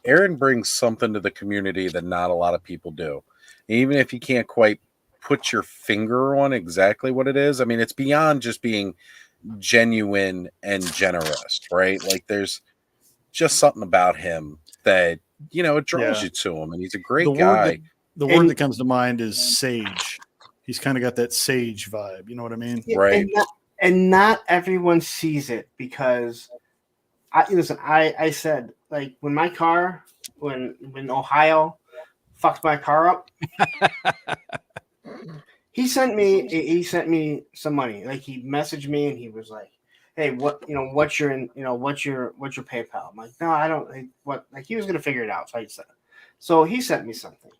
Aaron brings something to the community that not a lot of people do. Even if you can't quite put your finger on exactly what it is, I mean, it's beyond just being genuine and generous, right? Like there's just something about him that, you know, it draws you to him, and he's a great guy. The word that comes to mind is sage. He's kind of got that sage vibe. You know what I mean? Yeah, right. And not everyone sees it because I said, like, when my car, when Ohio fucked my car up, he sent me some money. Like, he messaged me and he was like, hey, what's your PayPal? I'm like, no, I don't. Like he was gonna figure it out. So he sent me something.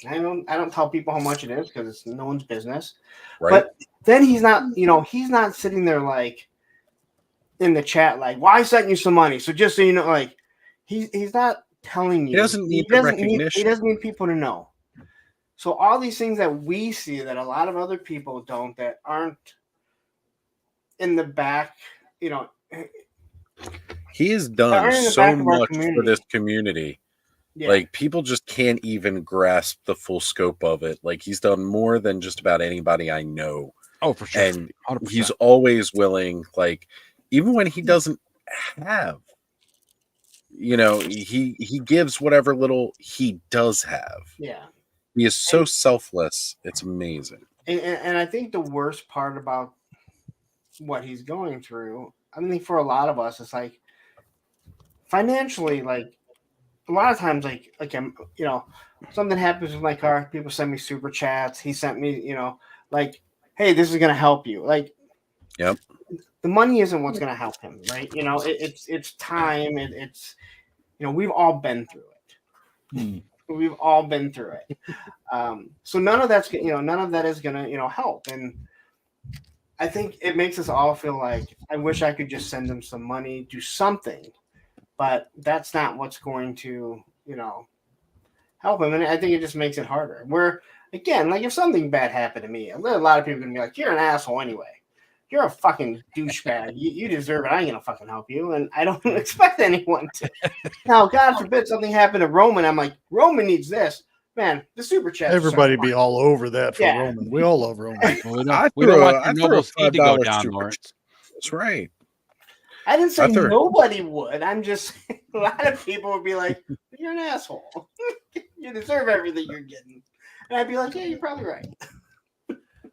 I don't tell people how much it is because it's no one's business. Right. But then he's not sitting there like in the chat like, well, I sent you some money. So just so you know, like he's not telling you. He doesn't need the recognition. He doesn't need people to know. So all these things that we see that a lot of other people don't, that aren't in the back, you know, he has done so much for this community. Yeah. Like people just can't even grasp the full scope of it. Like he's done more than just about anybody I know. Oh, for sure. And 100%. He's always willing, like even when he doesn't have, you know, he gives whatever little he does have. Yeah. He is so selfless. It's amazing. And I think the worst part about what he's going through, I mean, for a lot of us, it's like financially, like a lot of times, like I'm, you know, something happens with my car, people send me super chats. He sent me, you know, like, hey, this is gonna help you. Like, yep. The money isn't what's gonna help him, right? You know, it's time. It's you know, we've all been through it. We've all been through it. So none of that's, you know, none of that is gonna, you know, help. And I think it makes us all feel like I wish I could just send him some money, do something, but that's not what's going to, you know, help him. And I think it just makes it harder. Where again, like if something bad happened to me, a lot of people are gonna be like, "You're an asshole anyway. You're a fucking douchebag. You deserve it. I ain't gonna fucking help you." And I don't expect anyone to. Now, God forbid something happened to Roman. I'm like, Roman needs this. Man, the super chat. Everybody be all over that for Yeah. Roman. We all love Roman. Well, we don't want your noble speed to go down, super Lawrence. That's right. I didn't say I threw it. nobody would. I'm just a lot of people would be like, "You're an asshole. You deserve everything you're getting." And I'd be like, "Yeah, you're probably right."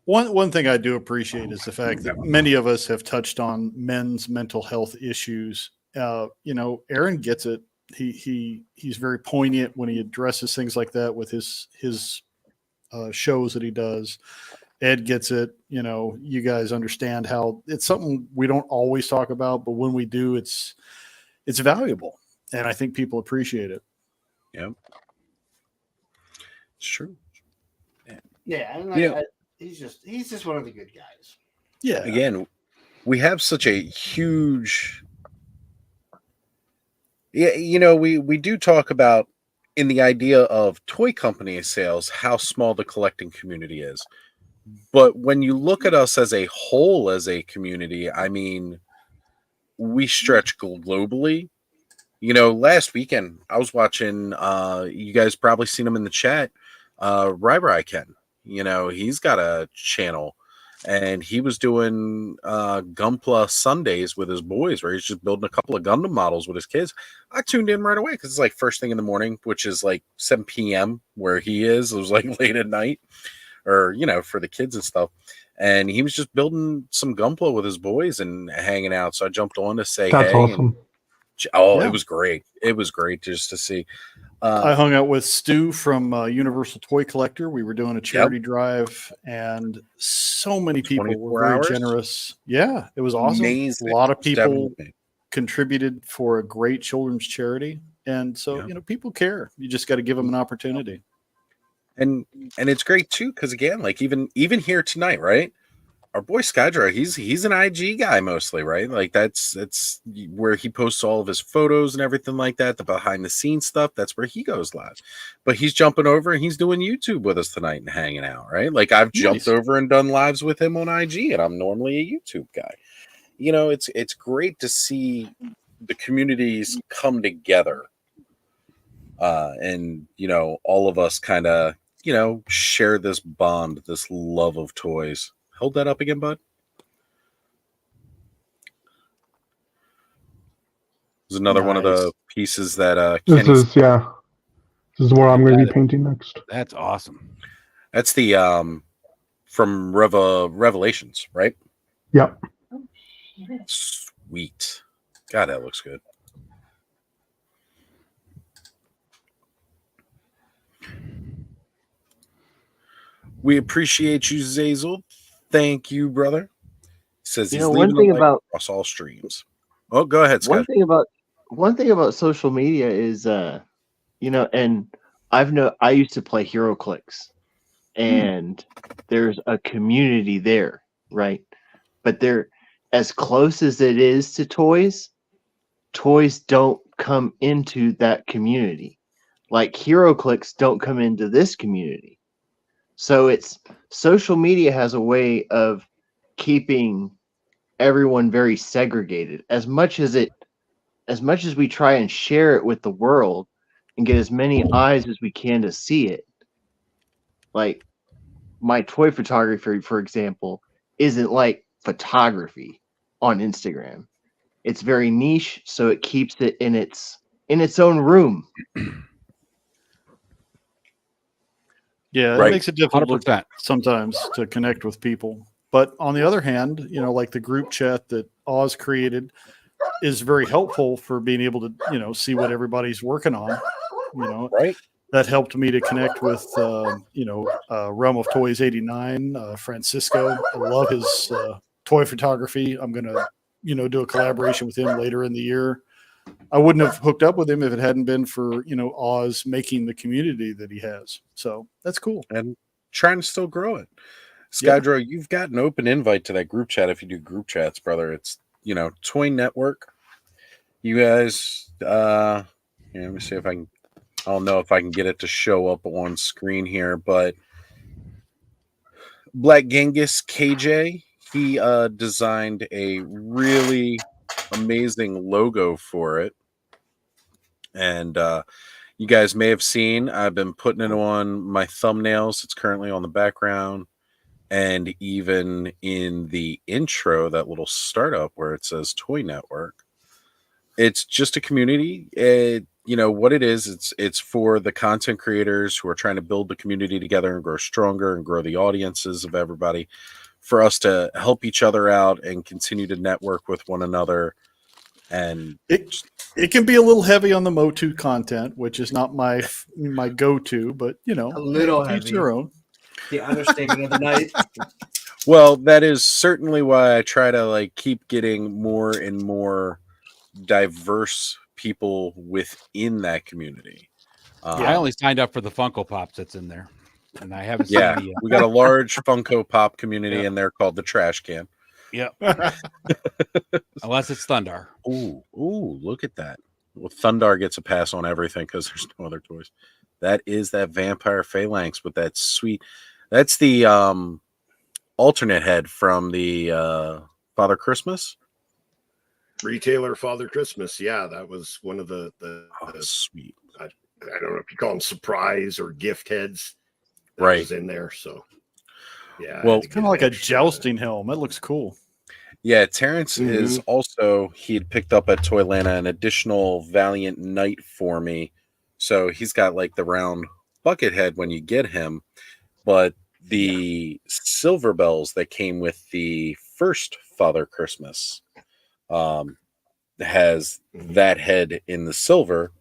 One thing I do appreciate is the fact that many of us have touched on men's mental health issues. You know, Aaron gets it. He's very poignant when he addresses things like that with his shows that he does. Ed gets it. You know, you guys understand how it's something we don't always talk about, but when we do, it's valuable, and I think people appreciate it. Yep, it's true. Yeah, and Yeah. he's just one of the good guys. Yeah. Again, we have such a huge. Yeah, you know, we do talk about in the idea of toy company sales how small the collecting community is. But when you look at us as a whole, as a community, I mean, we stretch globally. You know, last weekend I was watching. You guys probably seen him in the chat. Rai Ken. You know, he's got a channel, and he was doing Gunpla Sundays with his boys, where he's just building a couple of Gundam models with his kids. I tuned in right away because it's like first thing in the morning, which is like 7 p.m. where he is. It was like late at night, or you know, for the kids and stuff. And he was just building some Gunpla with his boys and hanging out. So I jumped on to say, That's hey. awesome. It was great. It was great just to see. I hung out with Stu from Universal Toy Collector. We were doing a charity drive, and so many people were 24 very hours? generous. Yeah, it was awesome. Amazing. A lot of It's definitely people contributed for a great children's charity, and so you know, people care. You just got to give them an opportunity. And it's great too, because again, like even here tonight, right? Our boy Skydra, he's an IG guy mostly, right? Like that's where he posts all of his photos and everything like that, the behind the scenes stuff. That's where he goes live. But he's jumping over and he's doing YouTube with us tonight and hanging out, right? Like I've jumped over and done lives with him on IG, and I'm normally a YouTube guy. You know, it's great to see the communities come together, and you know, all of us kind of share this bond, this love of toys. Hold that up again, bud. There's another one of the pieces that This is where I'm going to be painting next. That's awesome. That's the from Revelations, right? Yep. Sweet. God, that looks good. We appreciate you, Zazel. Thank you, brother. Says he's one leaving thing a like about across all streams. Oh, go ahead, Scott. one thing about social media is and I used to play HeroClix, and there's a community there, right? But they're as close as it is to toys don't come into that community. Like HeroClix don't come into this community. So it's social media has a way of keeping everyone very segregated. As much as we try and share it with the world and get as many eyes as we can to see it, like my toy photography, for example, isn't like photography on Instagram. It's very niche, so it keeps it in its in its own room. Yeah, it Right. makes it difficult 100%. sometimes to connect with people. But on the other hand, like the group chat that Oz created is very helpful for being able to, see what everybody's working on. Right. That helped me to connect with, Realm of Toys 89, Francisco. I love his toy photography. I'm going to, do a collaboration with him later in the year. I wouldn't have hooked up with him if it hadn't been for, Oz making the community that he has. So that's cool. And trying to still grow it. Yeah. Skydro, you've got an open invite to that group chat if you do group chats, brother. It's, Toy Network. You guys, let me see if I can, I don't know if I can get it to show up on screen here, but Black Genghis KJ, he designed a really amazing logo for it. And you guys may have seen, I've been putting it on my thumbnails. It's currently on the background. And even in the intro, that little startup where it says Toy Network, it's just a community. What it is, it's for the content creators who are trying to build the community together and grow stronger and grow the audiences of everybody, for us to help each other out and continue to network with one another. And it can be a little heavy on the Motu content, which is not my go-to, but a little each heavy. their own. The understatement of the night. well, that is certainly why I try to keep getting more and more diverse people within that community. I only signed up for the Funko Pops that's in there, and I haven't seen Yeah, any yet. we got a large Funko Pop community in there called the Trash Can. Yep. Unless it's Thundar. Ooh, look at that. Well, Thundar gets a pass on everything because there's no other toys. That is that Vampire Phalanx with that sweet. That's the alternate head from the Father Christmas. Retailer Father Christmas. Yeah, that was one of the sweet. I don't know if you call them surprise or gift heads. That Right. was in there. So yeah. Well, It's kind of like a jousting helm. That looks cool. Yeah, Terrence is also, he had picked up at Toylanta an additional Valiant Knight for me. So he's got the round bucket head when you get him. But the silver bells that came with the first Father Christmas has that head in the silver,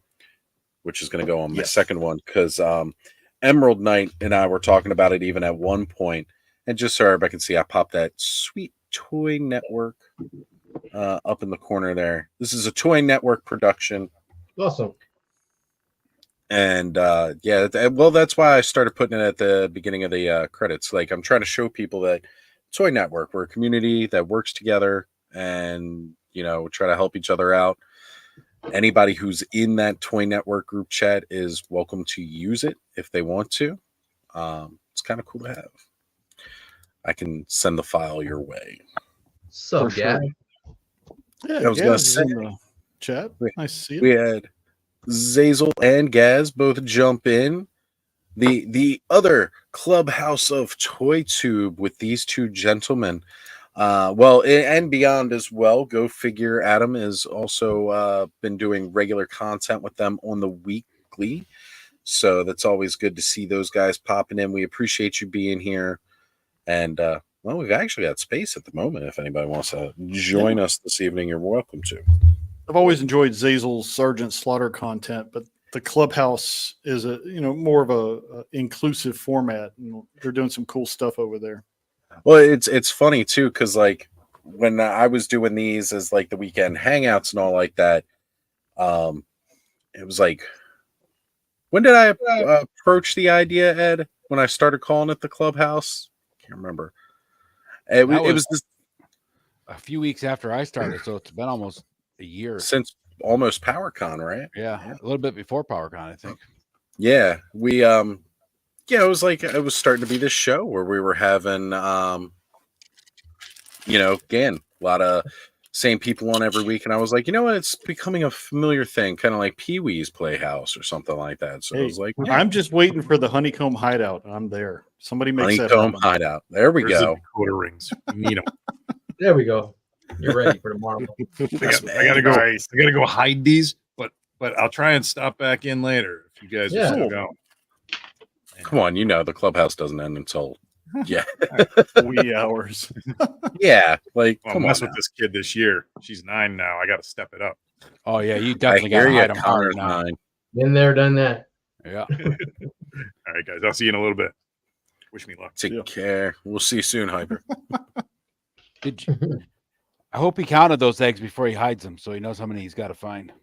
which is going to go on my second one, because Emerald Knight and I were talking about it even at one point. And just so everybody can see, I popped that sweet Toy Network up in the corner there. This is a Toy Network production. Awesome. And that's why I started putting it at the beginning of the credits. I'm trying to show people that Toy Network, we're a community that works together and, try to help each other out. Anybody who's in that Toy Network group chat is welcome to use it if they want to. It's kind of cool to have. I can send the file your way. So, Yeah, I was going to Gaz is say, in the chat. Nice to see we you. had Zazel and Gaz both jump in. The other clubhouse of Toy Tube with these two gentlemen. And beyond as well. Go figure. Adam has also been doing regular content with them on the weekly. So that's always good to see those guys popping in. We appreciate you being here. And we've actually got space at the moment. If anybody wants to join us this evening, you're welcome to. I've always enjoyed Zazel's Sergeant Slaughter content, but the clubhouse is more of a inclusive format, and they're doing some cool stuff over there. Well, it's funny too, because when I was doing these as the weekend hangouts and all like that, it was when did I approach the idea, Ed? When I started calling it the clubhouse, can't remember. It was this, a few weeks after I started, so it's been almost a year since almost PowerCon, right? Yeah, a little bit before PowerCon, I think. Yeah, we it was it was starting to be this show where we were having again, a lot of same people on every week, and I was like, it's becoming a familiar thing, kind of like Pee-wee's Playhouse or something like that. So I was like, I'm just waiting for the Honeycomb Hideout, and I'm there. Somebody makes Honeycomb that happen. Hideout. There we There's go. the Dakota rings. There we go. You're ready for tomorrow. I gotta go hide these, but but I'll try and stop back in later if you guys are still going. Come on, the clubhouse doesn't end until wee hours. Yeah, like I'll come mess on with this kid this year. She's 9 now. I got to step it up. Oh yeah, you definitely got hear to ya, hide them hard Connor's now. 9. Been there, done that. Yeah. All right, guys. I'll see you in a little bit. Wish me luck. Take care. We'll see you soon, Hyper. Did you? I hope he counted those eggs before he hides them, so he knows how many he's got to find.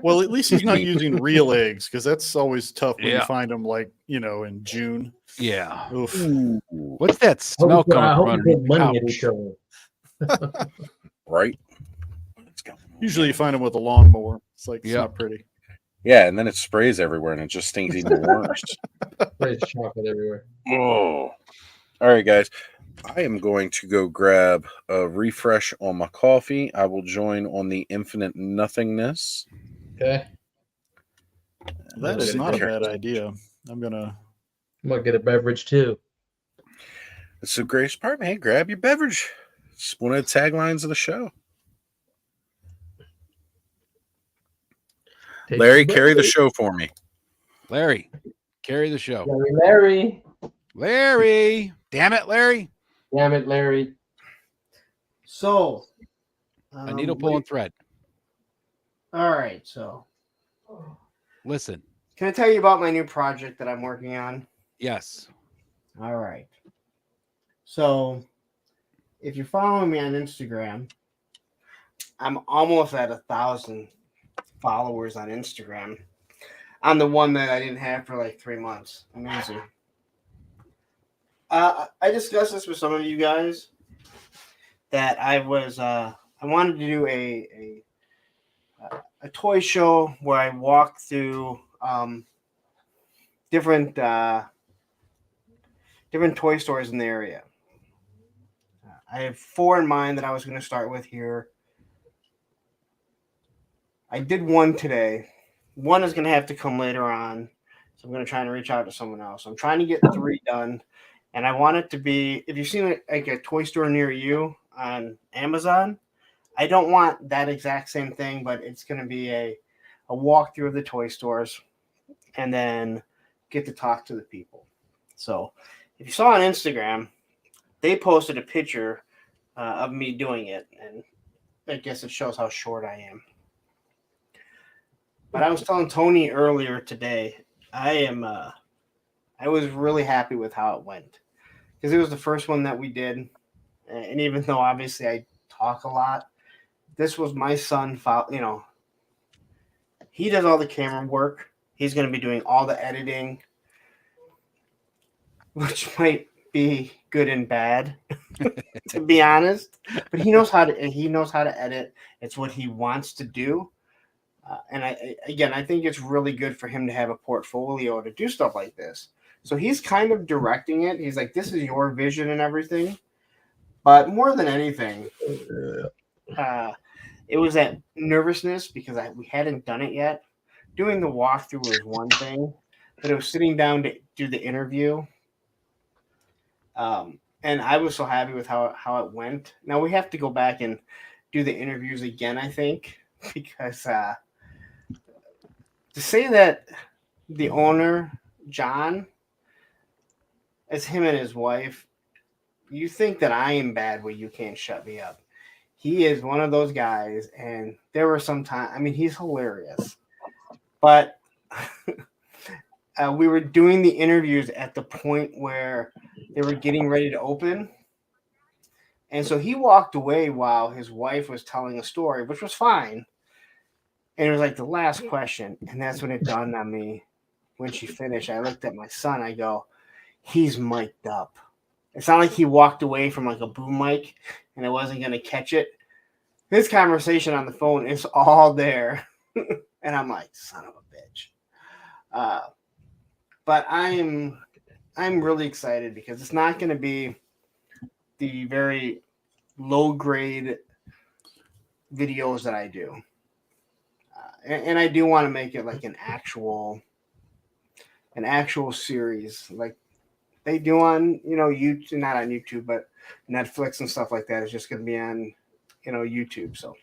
Well, at least he's not using real eggs, because that's always tough when you Yeah. find them, like, in June. Yeah. Oof. What's that smell I hope coming you from put underneath money the at each couch? other. Right? Usually you find them with a lawnmower. It's like, it's not pretty. Yeah, and then it sprays everywhere and it just stinks even worse. There's chocolate everywhere. Oh. All right, guys. I am going to go grab a refresh on my coffee. I will join on the infinite nothingness. Okay. That is not a bad idea. I'm gonna get a beverage too. It's the greatest part, man. Grab your beverage. It's one of the taglines of the show. Larry, carry the show for me. Larry, carry the show. Larry. Damn it, Larry. Damn it, Larry. So, A needle pulling thread. All right. So, Listen. can I tell you about my new project that I'm working on? Yes. All right. So, if you're following me on Instagram, I'm almost at 1,000 followers on Instagram. I'm the one that I didn't have for like 3 months. Amazing. I discussed this with some of you guys that I wanted to do a toy show where I walk through different toy stores in the area. I have 4 in mind that I was going to start with here. I did one today. One is going to have to come later on. So I'm going to try and reach out to someone else. I'm trying to get 3 done. And I want it to be, if you've seen like a toy store near you on Amazon, I don't want that exact same thing, but it's going to be a walkthrough of the toy stores and then get to talk to the people. So if you saw on Instagram, they posted a picture of me doing it. And I guess it shows how short I am. But I was telling Tony earlier today, I was really happy with how it went because it was the first one that we did. And even though obviously I talk a lot, this was my son. He does all the camera work. He's going to be doing all the editing, which might be good and bad, to be honest. But he knows how to edit. It's what he wants to do. And I think it's really good for him to have a portfolio to do stuff like this. So he's kind of directing it. He's like, this is your vision and everything. But more than anything, it was that nervousness because we hadn't done it yet. Doing the walkthrough was one thing, but it was sitting down to do the interview. And I was so happy with how it went. Now we have to go back and do the interviews again, I think, because to say that the owner, John, as him and his wife, you think that I am bad where you can't shut me up. He is one of those guys, and there were some times, I mean, he's hilarious. But we were doing the interviews at the point where they were getting ready to open. And so he walked away while his wife was telling a story, which was fine. And it was like the last question. And that's when it dawned on me when she finished. I looked at my son. I go, he's mic'd up. It's not like he walked away from like a boom mic and I wasn't going to catch it. His conversation on the phone is all there. And I'm like, son of a bitch. But I'm really excited because it's not going to be the very low grade videos that I do. And I do want to make it like an actual series like they do on, YouTube, not on YouTube, but Netflix and stuff like that. It's just going to be on, YouTube. So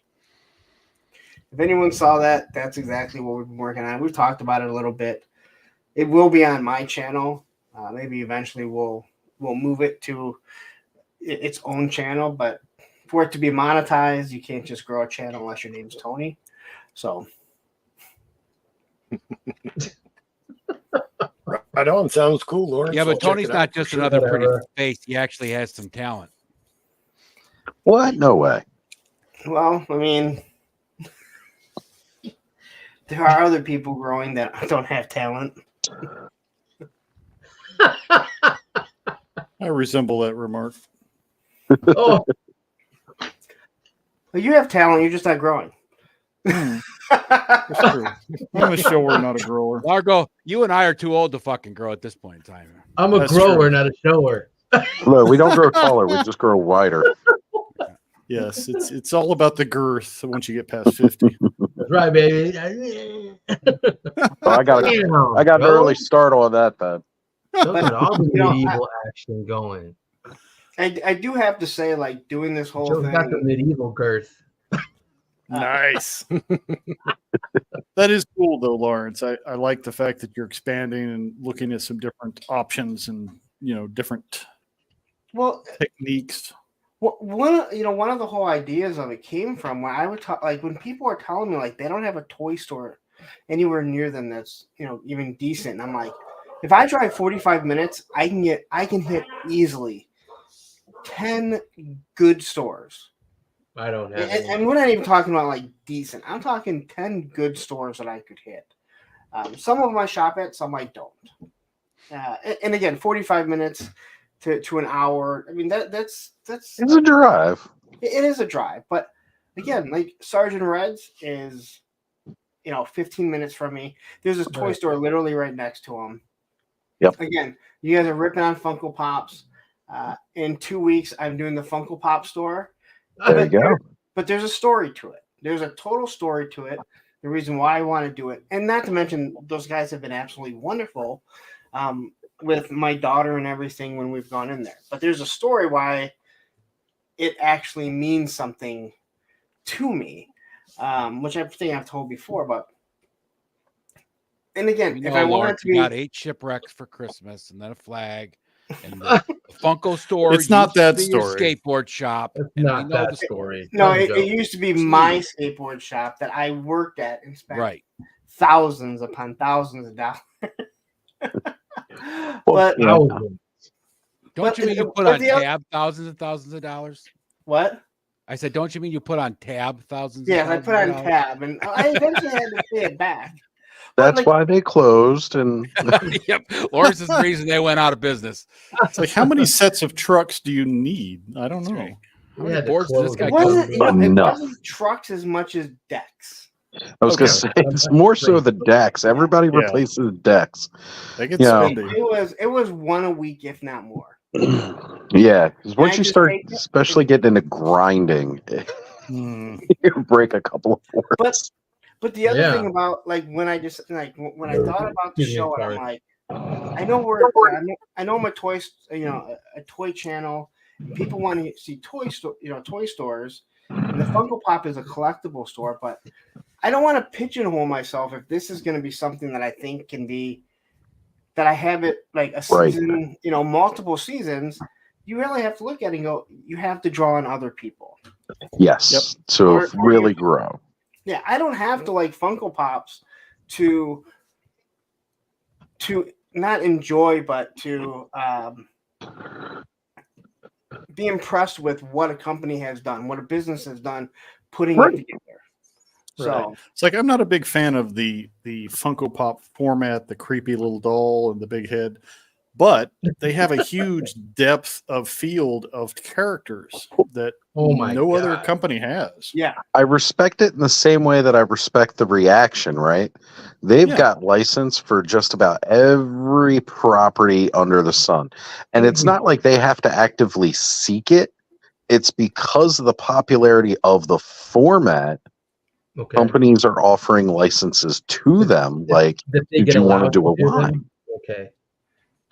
If anyone saw that, that's exactly what we've been working on. We've talked about it a little bit. It will be on my channel. Maybe eventually we'll move it to its own channel, but for it to be monetized, you can't just grow a channel unless your name's Tony. So Right on. Sounds cool, Lawrence. Yeah, I'll but check Tony's it not out. just Sure, another pretty whatever. face. He actually has some talent. What? No way. well, I mean, there are other people growing that don't have talent. I resemble that remark. Oh, Well, you have talent, you're just not growing. That's true. I'm a shower, not a grower. Largo, you and I are too old to fucking grow at this point in time. I'm a That's grower, true. not a shower. Look, we don't grow taller, we just grow wider. Yes, it's all about the girth once you get past 50. That's right, baby. Oh, I got an early start on that then. Look at all the You know, medieval action going. I do have to say, like, doing this whole Joe's got the thing. medieval girth. Nice. That is cool, though, Lawrence. I like the fact that you're expanding and looking at some different options and different Well, techniques. one of the whole ideas of it came from when I would talk, like, when people are telling me like they don't have a toy store anywhere near them that's even decent. And I'm like, if I drive 45 minutes, I can hit easily 10 good stores. I don't have any. And we're not even talking about like decent. I'm talking 10 good stores that I could hit. Some of them I shop at, some I don't. And again, 45 minutes to an hour. I mean, that's It's a drive. it is a drive. But again, like Sergeant Red's is 15 minutes from me. There's a toy Right. store literally right next to him. Yep. Again, you guys are ripping on Funko Pops. In 2 weeks, I'm doing the Funko Pop store. There you go. But there's a story to it. There's a total story to it. The reason why I want to do it, and not to mention those guys have been absolutely wonderful with my daughter and everything when we've gone in there. But there's a story why it actually means something to me, which I think I've told before. But and again, if I wanted to you be, got 8 shipwrecks for Christmas and then a flag. And the Funko store. It's not used to that be your story. skateboard shop. That's and we not know that the- story. no, Don't it joke. used to be my skateboard shop that I worked at and spent Right. thousands upon thousands of dollars. Well, But you know, Thousands. Don't you mean you put but on the oth- tab thousands and thousands of dollars? what? I said, don't you mean you put on tab thousands? Yeah, and I put on thousands of tab, and I eventually had to pay it back. that's like- why they closed. And dollars? Yep. Lawrence is the reason they went out of business. It's like, how many sets of trucks do you need? I don't That's know. right. How We many had to boards does this close guy It it. wasn't, go? it Enough. wasn't trucks as much as decks. I was Okay. gonna say it's more so the decks. Everybody Yeah. replaces decks. They get Yeah. spendy. It was one a week, if not more. Yeah, because once I you just start, take it? especially getting into grinding, Hmm. you break a couple of boards. But the other Yeah. thing about like when I thought about the Excuse me, show, and I'm sorry. like, I know my toys, a toy channel. People want to see toy stores. And the Funko Pop is a collectible store, but I don't want to pigeonhole myself if this is going to be something that I think can be that I have it like a Right. season, multiple seasons. You really have to look at it and go, you have to draw on other people. Yes, Yep. to Or really you- grow. Yeah, I don't have to like Funko Pops to not enjoy, but to be impressed with what a company has done, what a business has done, putting Right. it together. So Right. It's like I'm not a big fan of the Funko Pop format, the creepy little doll and the big head, but they have a huge depth of field of characters that Oh my no other God. company has. yeah, I respect it in the same way that I respect the reaction, right? They've Yeah. got license for just about every property under the sun. And it's Mhm. not like they have to actively seek it. It's because of the popularity of the format, Okay. companies are offering licenses to them. Like, That they did get you want to allowed do a them? line? Okay.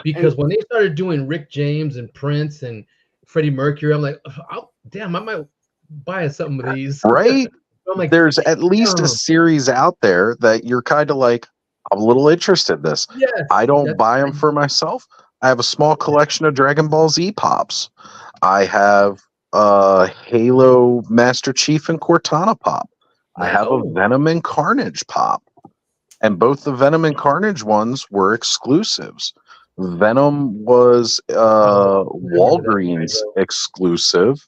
Because when they started doing Rick James and Prince and Freddie Mercury, I'm like, I might buy some of these. Right? I'm like, there's at least a series out there that you're kind of like, I'm a little interested in this. yes, I don't that's buy them for myself. I have a small collection of Dragon Ball Z pops. I have Halo Master Chief and Cortana pop. I have a Venom and Carnage pop. And both the Venom and Carnage ones were exclusives. Venom was Walgreens exclusive,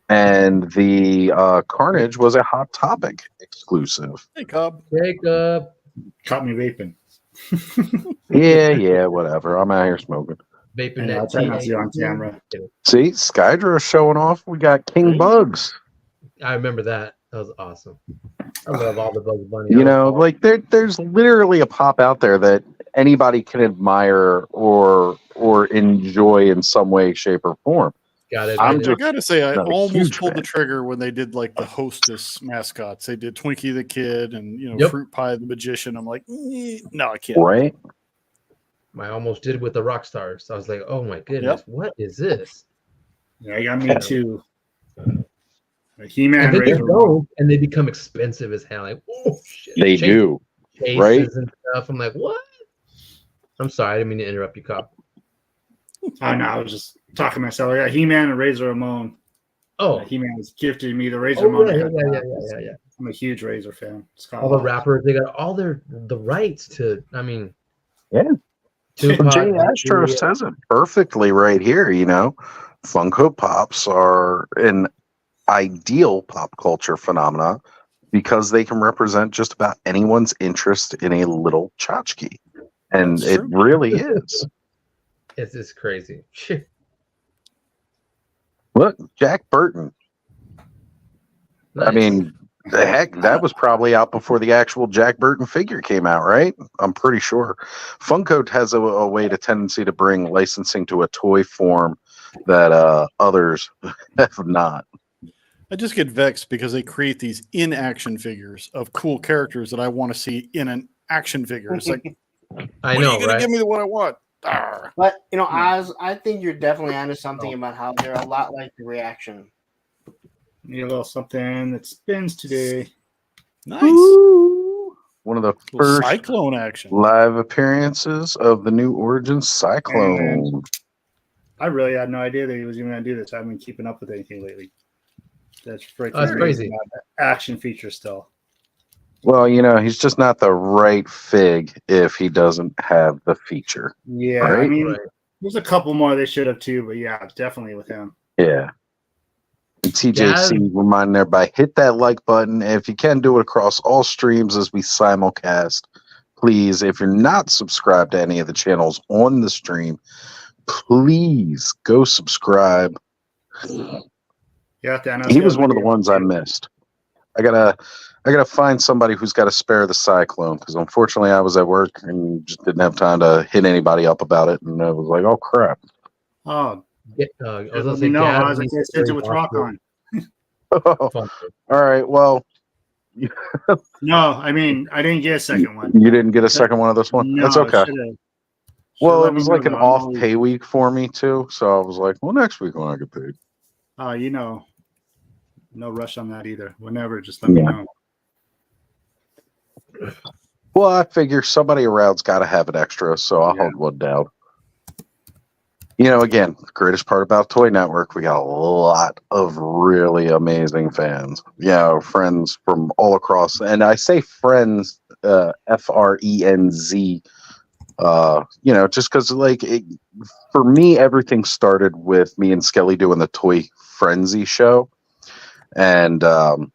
and the Carnage was a Hot Topic exclusive. Hey, Cobb. Jacob. Caught me vaping. Yeah, whatever. I'm out here smoking. Vaping Yeah, I'll try not to on camera. See, Skydra showing off. We got King Bugs. I remember that. That was awesome. I love all the Bugs Bunny. You know, like there's literally a pop out there that anybody can admire or enjoy in some way, shape, or form. Got it. I gotta say, I not a almost huge pulled the fan. trigger when they did like the Hostess mascots. They did Twinkie the Kid and Yep. Fruit Pie the Magician. I'm like, no, I can't. Right? I almost did with the rock stars. I was like, oh my goodness, what is this? Yeah, I got me too. He-Man. And then they Razor go and they become expensive as hell. Like, oh shit. They do. Cases Right? and stuff. I'm like, what? I'm sorry, I didn't mean to interrupt you, Cop. Oh no, I was just talking to myself. I got He-Man and Razor Ramon. Oh, He-Man was gifted me the Razor Ramon. yeah. I'm a huge Razor fan. All the rappers, they got all the rights to. I mean, Yeah. Tupac, Jay Astro Biggie. says it perfectly right here. Funko Pops are an ideal pop culture phenomenon because they can represent just about anyone's interest in a little tchotchke. And That's it true. really is. It's just crazy. Look, Jack Burton. I Nice. mean, the heck, that was probably out before the actual Jack Burton figure came out, right? I'm pretty sure. Funko has a tendency to bring licensing to a toy form that others have not. I just get vexed because they create these in-action figures of cool characters that I want to see in an action figure. It's like, I when know, are you gonna right? give me the one I want? Arr. But Oz, I think you're definitely onto something about how they're a lot like the reaction. Need a little something that spins today. Nice. One of the Little first Cyclone action. live appearances of the new Origin Cyclone. I really had no idea that he was even going to do this. I haven't been keeping up with anything lately. That's freaking That's crazy. Action feature still. Well, he's just not the right fig if he doesn't have the feature. Yeah, Right? I mean, Right. there's a couple more they should have too, but yeah, definitely with him. Yeah. And TJC, reminding everybody, hit that like button. If you can, do it across all streams as we simulcast. Please, if you're not subscribed to any of the channels on the stream, please go subscribe. Yeah, Thanos. He was one of the ones I missed. I gotta find somebody who's got to spare the Cyclone because unfortunately I was at work and just didn't have time to hit anybody up about it, and I was like, oh crap. Oh, I was let gonna me say, know. Gaz I was like, needs to send it bring with rock on. Funko. All right, well, No, I mean, I didn't get a second one. you didn't get a second one of this one. No, That's okay. should've Well, let it me was know, like an though. I'm off always- pay week for me too, so I was like, well, next week when I get paid. No rush on that either. Whenever, just let me Yeah. know. Well, I figure somebody around's got to have an extra, so I'll Yeah. hold one down. Again, the greatest part about Toy Network, we got a lot of really amazing fans. Friends from all across, and I say friends, FRENZ. Just because, for me, everything started with me and Skelly doing the Toy Frenzy show, and so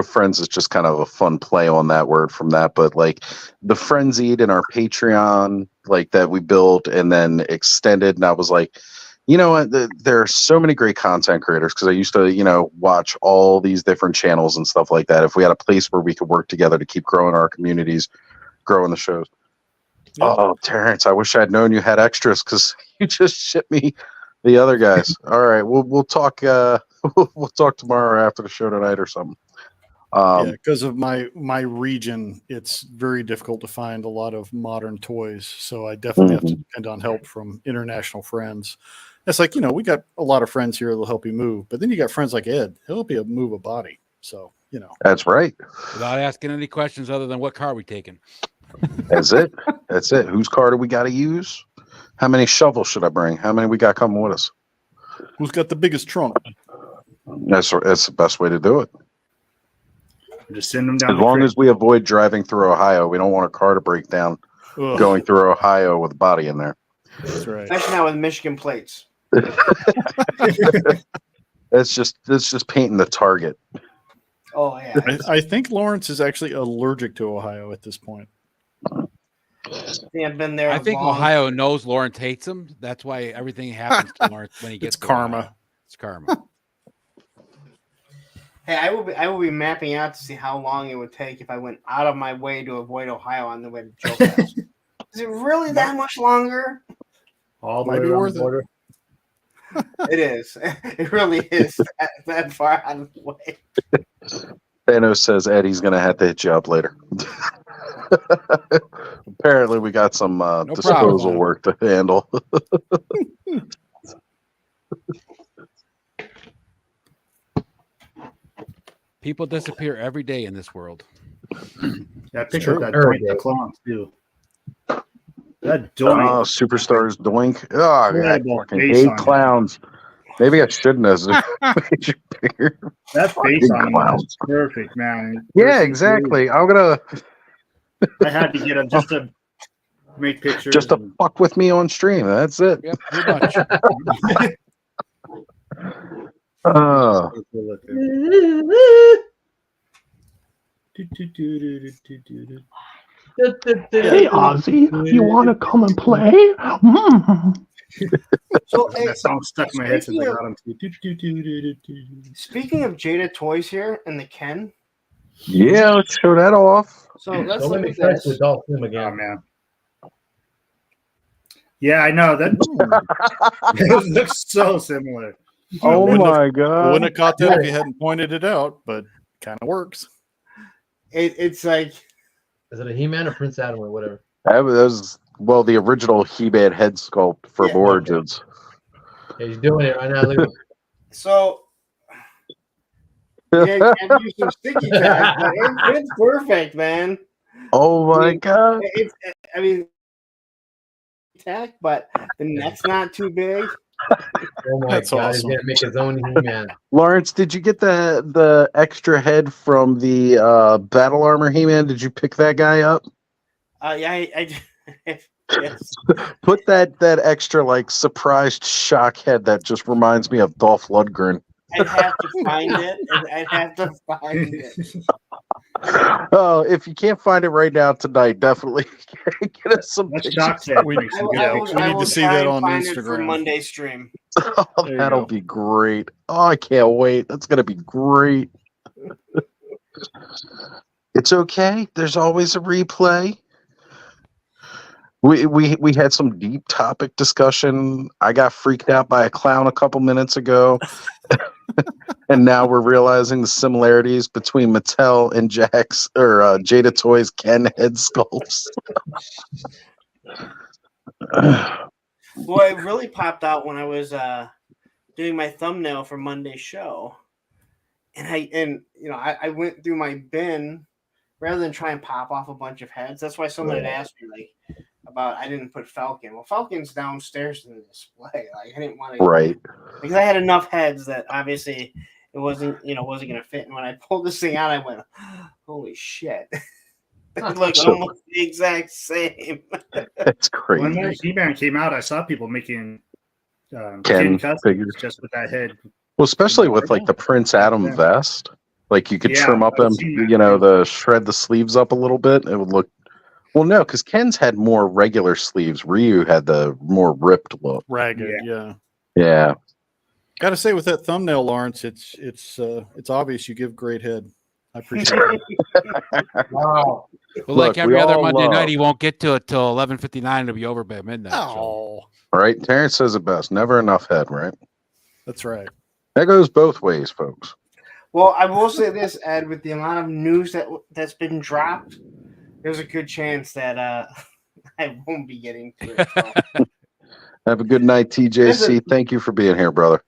friends is just kind of a fun play on that word from that. But the Frenzied in our Patreon, that we built and then extended. And I was like, what? There are so many great content creators because I used to, watch all these different channels and stuff like that. If we had a place where we could work together to keep growing our communities, growing the shows. Yep. Oh, Terrence, I wish I'd known you had extras because you just shipped me the other guys. All right, we'll talk. We'll talk tomorrow after the show tonight or something. Yeah, because of my region, it's very difficult to find a lot of modern toys. So I definitely have to depend on help from international friends. It's like, we got a lot of friends here that'll help you move, but then you got friends like Ed. He'll help you move a body. So That's right. Without asking any questions other than what car we taking. That's it. That's it. Whose car do we got to use? How many shovels should I bring? How many we got coming with us? who's got the biggest trunk? That's the best way to do it. Just send them down. As long as we avoid driving through Ohio, we don't want a car to break down Ugh. going through Ohio with a body in there. That's right. Especially now with Michigan plates. That's just painting the target. Oh yeah. I think Lawrence is actually allergic to Ohio at this point. I've been there. I think Ohio knows Lawrence hates him. That's why everything happens to Lawrence when he gets It's karma. Ohio. It's karma. Hey, I will be mapping out to see how long it would take if I went out of my way to avoid Ohio on the way to Joe Fest. Is it really that much longer? All the Might way be around worth the it. border. It is. It really is that far out of the way. Thanos says Eddie's going to have to hit you up later. Apparently, we got some disposal problem. work to handle. People disappear every day in this world. Yeah, I picked True. up that Every Doink the day. Clown too. That Doink. Oh, Superstars Doink. Oh, Yeah, I that fucking face hate on it. clowns. Maybe I shouldn't have made you bigger. That face fucking on him clowns. was perfect, man. Yeah, Perfect. exactly. I'm gonna I had to get him just to make pictures. just to and- fuck with me on stream. That's it. Yep, pretty much. Oh, Hey, Ozzy, you want to come and play? Mm. So, hey, that song stuck in my head since I got him. speaking of Jada toys here and the Ken, yeah. Let's show that off. so let's Don't let look me at touch this. the Adult Swim Oh again. man. Yeah, I know that. It looks so similar. Oh wouldn't my I god! wouldn't have caught that if you hadn't pointed it out, but kind of works. It's like Is it a He-Man or Prince Adam or whatever? That was the original He-Man head sculpt for Yeah. Origins. Yeah, he's doing it right now. Look at him. so. Yeah, you can use some sticky tag, but it's perfect, man. Oh my god! I mean, tag, but the neck's not too big. Oh my That's god, awesome. he's gonna make his own He-Man. Lawrence, did you get the extra head from the Battle Armor He-Man? Did you pick that guy up? Yeah, I yes. Put that extra like surprised shock head that just reminds me of Dolph Lundgren. I'd have to find it. I'd have to find it. Oh, if you can't find it right now tonight, definitely get us some That pictures. shock head. We- makes some good I will, pictures. we I need will to see try that and on find it for Instagram. Monday stream. Oh, There you that'll go. be great. Oh, I can't wait. That's gonna be great. It's okay. There's always a replay. We had some deep topic discussion. I got freaked out by a clown a couple minutes ago. And now we're realizing the similarities between Mattel and Jack's or Jada Toys Ken head sculpts. Well, it really popped out when I was doing my thumbnail for Monday's show, and I went through my bin rather than try and pop off a bunch of heads. That's why someone had asked me like about I didn't put Falcon. Well, Falcon's downstairs in the display. Like I didn't want to Right. because I had enough heads that obviously it wasn't going to fit. And when I pulled this thing out, I went, "Holy shit!" It looks So- almost the exact same. That's When crazy. that He-Man came out, I saw people making Ken Ken customs figures. just with that head. Well, especially with like the Prince Adam Yeah. vest. Like you could Yeah, trim up I've them, seen that you know, too. the shred the sleeves up a little bit. It would look well, no, because Ken's had more regular sleeves. Ryu had the more ripped look. Ragged, yeah. Yeah. Got to say, with that thumbnail, Lawrence, it's obvious you give great head. I appreciate it. Wow. But like Look, every we other all Monday love- night, he won't get to it till 11:59. It'll be over by midnight. So. Oh, Right? Terrence says it best. Never enough head, right? that's right. That goes both ways, folks. Well, I will say this, Ed, with the amount of news that's been dropped, there's a good chance that I won't be getting to it. So. Have a good night, TJC. Listen. Thank you for being here, brother.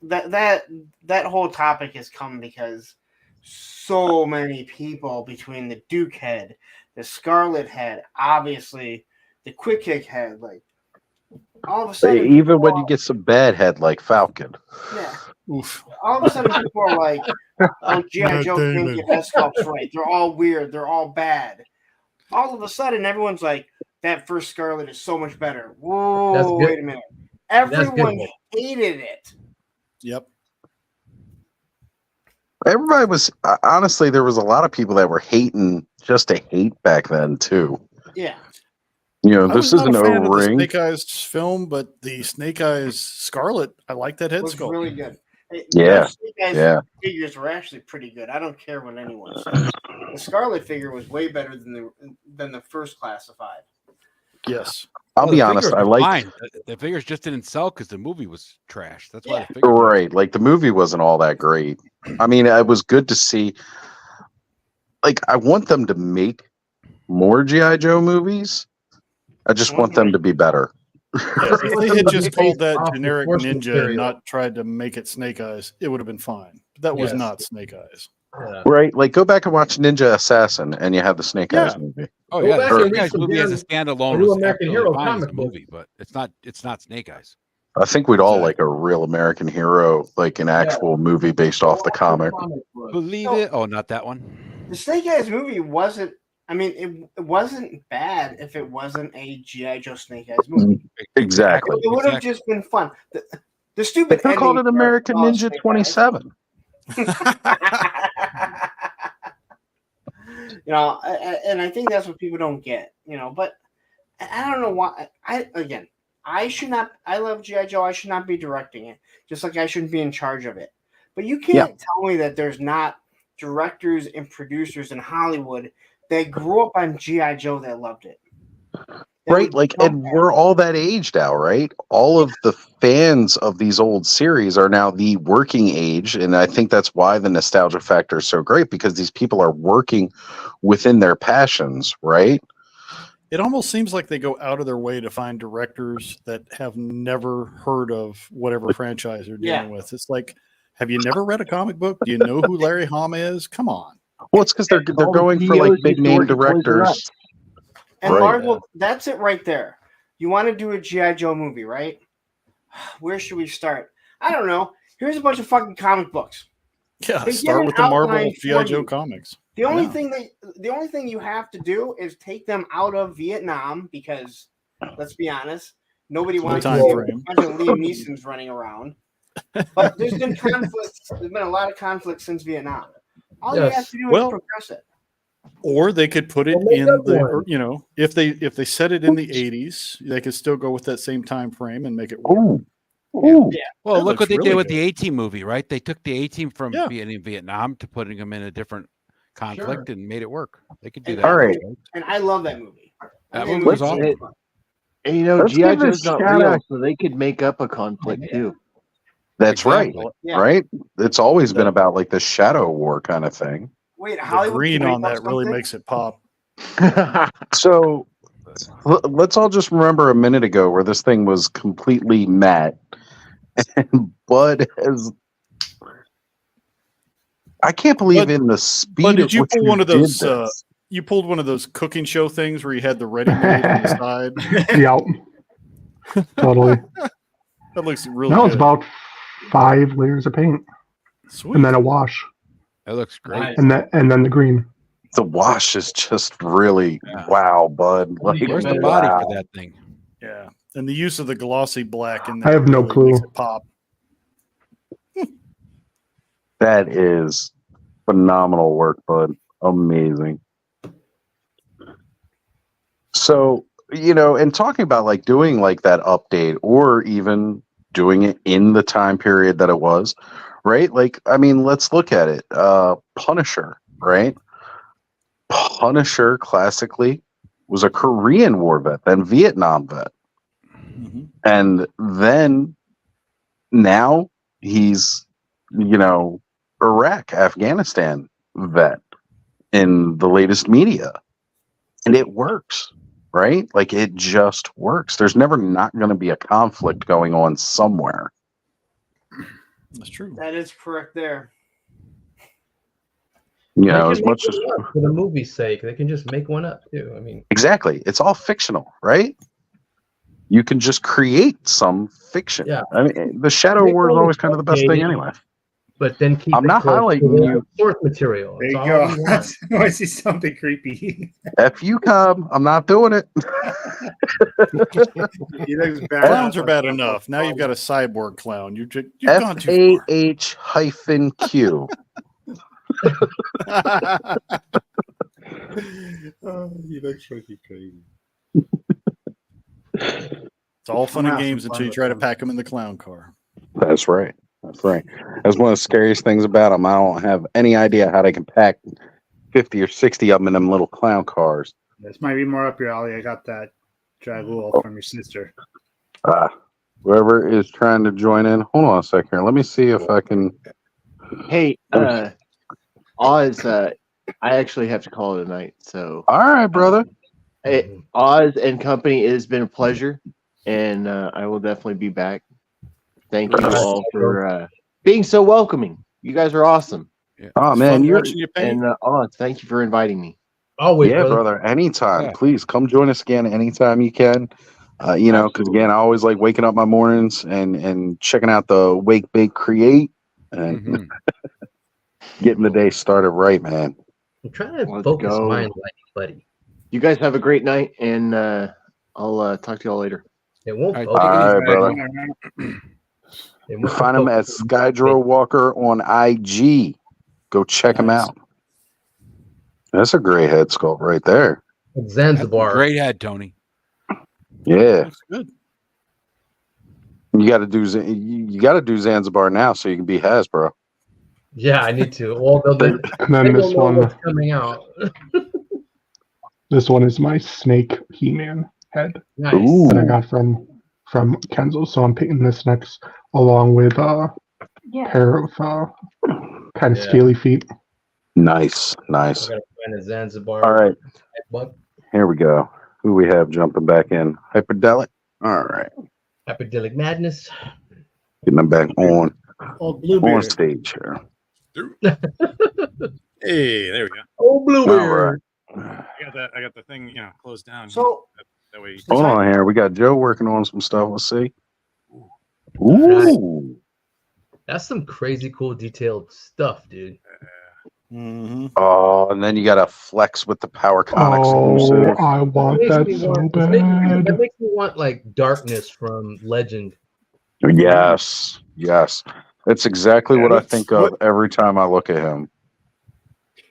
that whole topic has come because so many people between the Duke head, the Scarlet head, obviously the Quick Kick head, like all of a sudden, even when you get some bad head like Falcon. yeah, Oof. all of a sudden people are like, "Oh, GI Joe can't get head sculpts right. They're all weird. They're all bad." All of a sudden, everyone's like, "That first Scarlet is so much better." Whoa, wait a minute! Everyone hated it. Yep. Everybody was honestly, there was a lot of people that were hating just to hate back then too. Yeah. You know, I this was not isn't a a fan of the ring. Snake Eyes film, but the Snake Eyes Scarlet, I like that head Was sculpt. really good. Yeah, The Snake Eyes yeah. figures were actually pretty good. I don't care what anyone says. The Scarlet figure was way better than the first classified. Yes. I'll be honest. I like fine. The figures just didn't sell because the movie was trash. That's why the figures. right. Like the movie wasn't all that great. I mean, it was good to see. Like, I want them to make more GI Joe movies. I just want them to be better. Yeah, if they had just called that Off the generic source ninja material. and not tried to make it Snake Eyes, it would have been fine. But that was Yes. not Snake Eyes. Right? Like, go back and watch Ninja Assassin, and you have the Snake Eyes movie. Oh Go yeah, back the and Snake read Eyes some movie as a damn standalone Real was American absolutely Hero fine as comic a book. movie, but it's not Snake Eyes. I think we'd all like a real American hero, like an actual movie based off the comic. Believe it? Oh, not that one. The Snake Eyes movie wasn't. I mean, it wasn't bad if it wasn't a GI Joe Snake Eyes movie. Exactly. It would have just been fun. The stupid. They could have called it ending American where Ninja Snake 27. You know, and I think that's what people don't get. You know, but I don't know why. I should not. I love GI Joe. I should not be directing it, just like I shouldn't be in charge of it. But you can't tell me that there's not directors and producers in Hollywood that grew up on GI Joe that loved it. Right? Like, and we're all that age now, right? All of the fans of these old series are now the working age. And I think that's why the nostalgia factor is so great, because these people are working within their passions, right? It almost seems like they go out of their way to find directors that have never heard of whatever franchise they're dealing with. It's like, have you never read a comic book? Do you know who Larry Hama is? Come on. Well, it's because they're going for like big name directors. And Right. Marvel, that's it right there. You want to do a G.I. Joe movie, right? Where should we start? I don't know. Here's a bunch of fucking comic books. Yeah, They give start an with the Marvel outline G.I. for Joe you. comics. The only thing you have to do is take them out of Vietnam, because let's be honest, nobody It's wants no to time see frame. a bunch of Liam Neeson's running around. But there's been conflicts. There's been a lot of conflict since Vietnam. All you have to do is progress it. Or they could put it make in up the, for it. or, you know, if they set it in the 80s, they could still go with that same time frame and make it work. Well, That look looks what they really did with good. the A-Team movie, right? They took the A-Team from Yeah. being in Vietnam to putting them in a different conflict and made it work. They could do And that. All right. And I love that movie. That movie movie was was awesome. really fun. And you know, Let's G.I. give a Joe's not shout real, out. so they could make up a conflict too. That's Exactly. right. Yeah. Right? It's always been about like the shadow war kind of thing. Wait, The Hollywood green can on make up that really something? makes it pop. So let's all just remember a minute ago where this thing was completely matte. And Bud has. I can't believe in the speed But of did you which pull you one of did those? this. You pulled one of those cooking show things where you had the ready made on the side. Yep. Totally. That looks really That was good. about 5 layers of paint. Sweet. And then a wash. That looks great. And then the green. The wash is just really wow, Bud. Like, Where's the body wow. for that thing? Yeah, and the use of the glossy black in I there have no really clue. makes it pop. That is phenomenal work, Bud. Amazing. So, you know, and talking about like doing like that update or even doing it in the time period that it was, right? Like, I mean, let's look at it. Punisher, right? Punisher classically was a Korean War vet, then Vietnam vet. And then now he's, you know, Iraq, Afghanistan vet in the latest media. And it works, right? Like it just works. There's never not going to be a conflict going on somewhere. That's true. That is correct there. You know, They as can much make as one up for the movie's sake, they can just make one up too. I mean, exactly, it's all fictional, right? You can just create some fiction. Yeah. I mean, the Shadow Make War is one always kind of the best thing updated, anyway. but then keep I'm it not close to highlighting the you. source material. There That's you all go. we want. I see something creepy. F you, Cobb. I'm not doing it. He looks bad. Clowns are bad enough. Now you've got a cyborg clown. You've gone too far. FAH-Q. He looks fucking crazy. It's all fun I'm and having games fun until you with try to them. pack them in the clown car. That's right. That's right. That's one of the scariest things about them. I don't have any idea how they can pack 50 or 60 of them in them little clown cars. This might be more up your alley. I got that Dragul from your sister. Whoever is trying to join in, hold on a second here. Let me see if I can. Hey, Oz, I actually have to call it a night. So, all right, brother. Hey, Oz and company, it has been a pleasure, and I will definitely be back. Thank you all for being so welcoming. You guys are awesome. Yeah. Oh It's man, fun you're watching you paint. And Oz, thank you for inviting me. Always, yeah, brother. brother. Anytime, Yeah. please come join us again anytime you can. You know, because again, I always like waking up my mornings and checking out the Wake Bake Create and Mhm. getting the day started right, man. I'm trying to Let's focus go. mine, like, buddy. You guys have a great night, and I'll talk to y'all later. It won't All right, focus. All right, Take it brother. It won't Find him at focus. Skydro Walker on IG. Go check him Nice. out. That's a great head sculpt right there. It's That's a Zanzibar. great head, Tony. Yeah, Looks good. you got to do you got to do Zanzibar now so you can be Hasbro. Yeah, I need to. Well, they And then don't this know one, what's coming out. this one is my Snake He-Man head Nice. Ooh. that I got from Kenzo. So I'm painting this next along with a Yeah. pair of kind of Yeah. scaly feet. Nice, I nice. gotta find a Zanzibar. All right, What? here we go. Who we have jumping back in? Hyperdelic. All right, Epidemic madness. getting them back on Blueberry. stage here. Hey, there we go. Oh, All blueberry. right. I got the thing, closed down. So that way. Hold on here. We got Joe working on some stuff. Let's see. Nice. Ooh. That's some crazy cool detailed stuff, dude. Mm-hmm. Oh, and then you got to flex with the PowerCon Oh, exclusive. I want Makes that me so want- bad. That makes me want like darkness from Legend. Yes, yes. That's exactly Yeah, what I that's think of what- every time I look at him.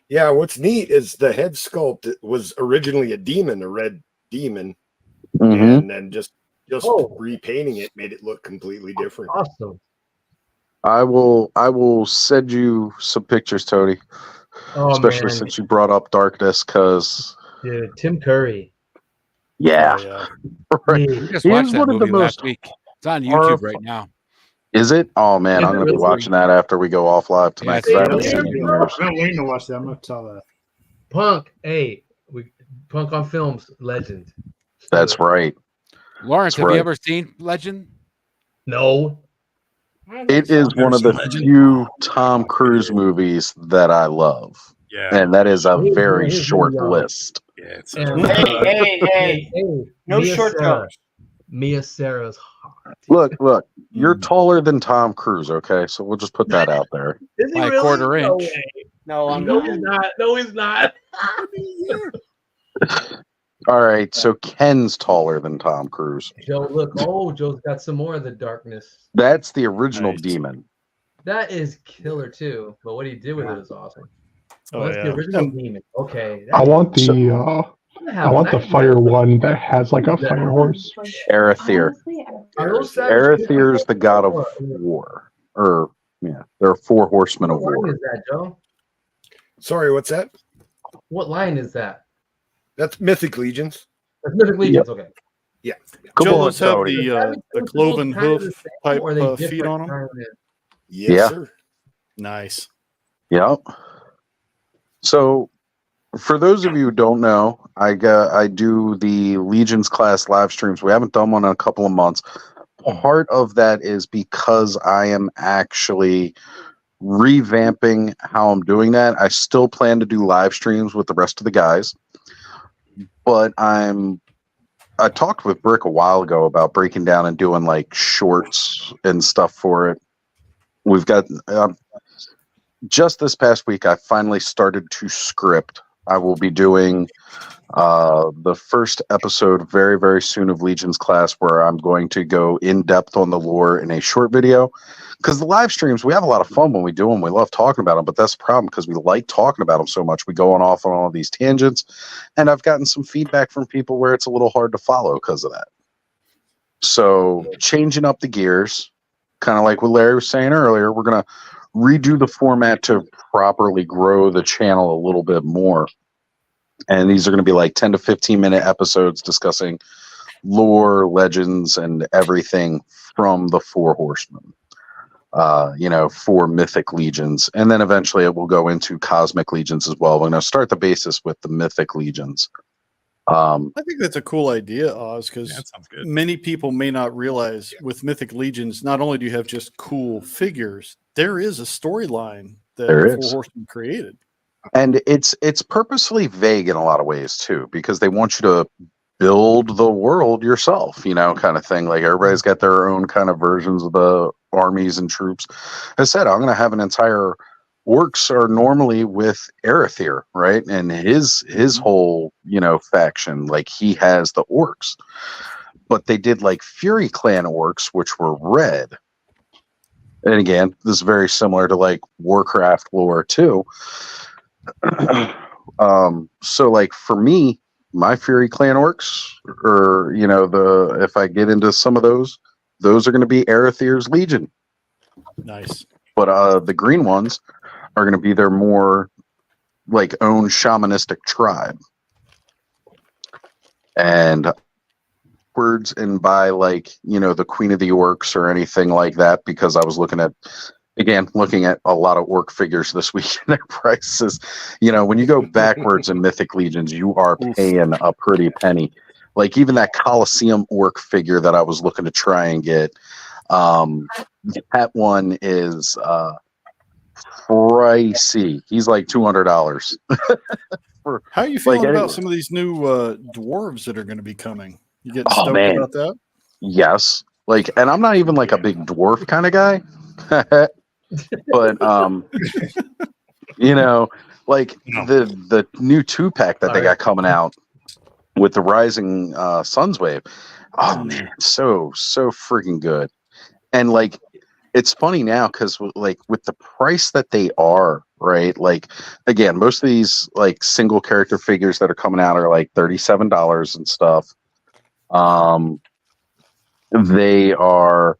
Yeah, what's neat is the head sculpt was originally a demon, a red demon, Mm-hmm. and then just Oh. repainting it made it look completely different. Awesome. I will send you some pictures, Tony. Oh, Especially man. since you brought up darkness, because Dude, Tim Curry. yeah, yeah. right. We just He watched is that one of the movie last most week. It's on YouTube horror- right now. Is it? Oh man, Is I'm it gonna be really? watching that after we go off live tonight because I haven't Yeah, seen it in bro. years. I'm waiting to watch that. I'm gonna tell that. Punk. Hey, Punk on Films legend. That's right. Lawrence, That's have right. you ever seen Legend? No. It is one of the few Tom Cruise movies that I love, Yeah. and that is a He's- very he's short young. list. Yeah, it's And, Hey, no Mia short Sarah. terms. Mia Sarah's hot. Look, you're taller than Tom Cruise, okay? So we'll just put that out there. Is he By a really? quarter No inch. way. No, I'm No, not. he's not. No, he's not. All right, so Ken's taller than Tom Cruise. Joe, look. Oh, Joe's got some more of the darkness. That's the original Nice. demon. That is killer too. But what he did with it is awesome. Oh, That's yeah. the original demon. Okay. I want the I I want the fire one that has like a fire horse. Arethyr. Arethyr is the god of war. Or yeah, there are 4 horsemen of What line war. is that, Joe? Sorry, what's that? What line is that? That's Mythic Legions. That's Mythic Legions. Okay. Yeah. Come Joe, on, let's have Tony. the cloven Kind of the hoof same, type or are they feet different on them. kind of- Yes, Yeah. sir. Nice. Yep. So, for those of you who don't know, I do the Legions class live streams. We haven't done one in a couple of months. part of that is because I am actually revamping how I'm doing that. I still plan to do live streams with the rest of the guys, but I talked with Brick a while ago about breaking down and doing like shorts and stuff for it. We've got just this past week, I finally started to script. I will be doing the first episode very, very soon of Legion's Class, where I'm going to go in depth on the lore in a short video. Because the live streams, we have a lot of fun when we do them. We love talking about them, but that's the problem because we like talking about them so much. We go off on all these tangents, and I've gotten some feedback from people where it's a little hard to follow because of that. So changing up the gears, kind of like what Larry was saying earlier, we're going to redo the format to properly grow the channel a little bit more. And these are going to be like 10 to 15 minute episodes discussing lore, legends, and everything from the Four Horsemen. 4 mythic legions, and then eventually it will go into cosmic legions as well. We're going to start the basis with the mythic legions. I think that's a cool idea, Oz, because many people may not realize with mythic legions, not only do you have just cool figures, there is a storyline that the Four Horsemen created. And it's purposely vague in a lot of ways too, because they want you to build the world yourself, kind of thing. Like everybody's got their own kind of versions of the armies and troops. As I said, I'm going to have an entire orcs are normally with Arethyr, right? And his whole, faction, like he has the orcs. But they did like Fury Clan orcs, which were red. And again, this is very similar to like Warcraft lore too. So like for me, my Fury Clan orcs, or if I get into some of those are going to be Arethyr's Legion. Nice. But the green ones are going to be their more like own shamanistic tribe. And words and by like the Queen of the Orcs or anything like that, because I was looking at a lot of orc figures this week and their prices. When you go backwards in Mythic Legions, you are paying a pretty penny. Like even that Colosseum orc figure that I was looking to try and get, that one is pricey. He's like $200. How are you feeling about some of these new dwarves that are going to be coming? You getting stoked about that? Yes. And I'm not even like a big dwarf kind of guy. But the new 2-pack that they got coming out with the Rising Suns wave. Oh man, so freaking good. And like it's funny now because like with the price that they are, right? Like again, most of these like single character figures that are coming out are like $37 and stuff. They are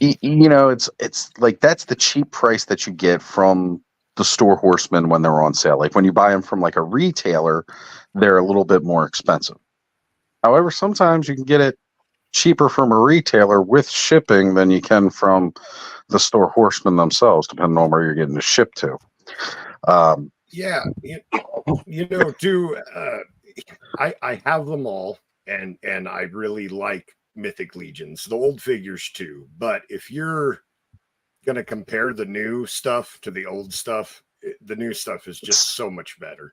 it's like that's the cheap price that you get from the store horsemen when they're on sale. Like when you buy them from like a retailer, they're a little bit more expensive. However, sometimes you can get it cheaper from a retailer with shipping than you can from the store horsemen themselves, depending on where you're getting it shipped to. Yeah, too. I have them all, and I really like Mythic Legions, the old figures too. But if you're gonna compare the new stuff to the old stuff, the new stuff is just so much better.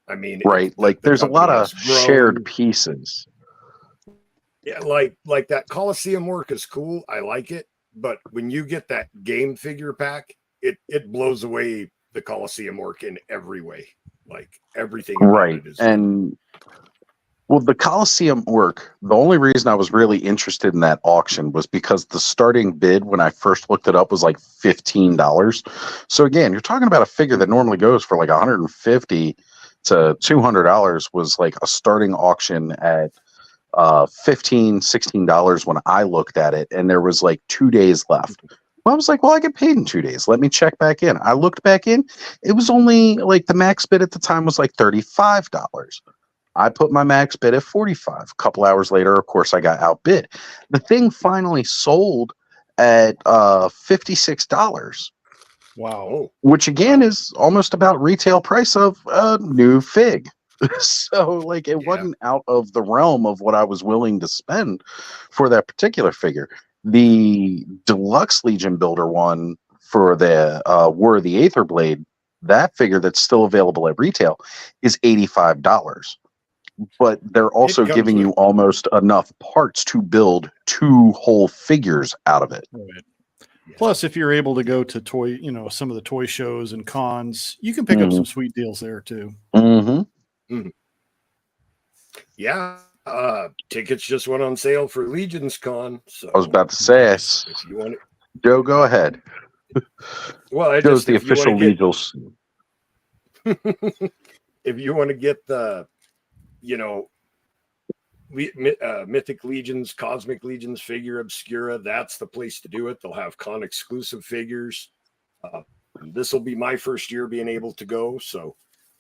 I mean, right? Like there's a lot of shared pieces. Yeah, like that Colosseum work is cool. I like it, but when you get that game figure pack, it blows away the Colosseum work in every way. Like everything, right? And well, the Colosseum work, the only reason I was really interested in that auction was because the starting bid when I first looked it up was like $15. So again, you're talking about a figure that normally goes for like $150 to $200 was like a starting auction at $15-16 when I looked at it, and there was like 2 days left. Well, I was like, well, I get paid in 2 days. Let me check back in. I looked back in. It was only like the max bid at the time was like $35. I put my max bid at $45. A couple hours later, of course, I got outbid. The thing finally sold at $56. Wow. Which again is almost about retail price of a new fig. So like it wasn't out of the realm of what I was willing to spend for that particular figure. The deluxe Legion Builder one for the War of the Aether Blade, that figure that's still available at retail is $85. But they're also giving you almost enough parts to build 2 whole figures out of it. Right. Plus, if you're able to go to some of the toy shows and cons, you can pick up some sweet deals there too. Yeah, tickets just went on sale for Legion's Con. So I was about to say, if you want Joe, go ahead. Well, Joe's the official Legals. If you want to get the, Mythic Legions, Cosmic Legions figure Obscura, that's the place to do it. They'll have con exclusive figures. This will be my first year being able to go, so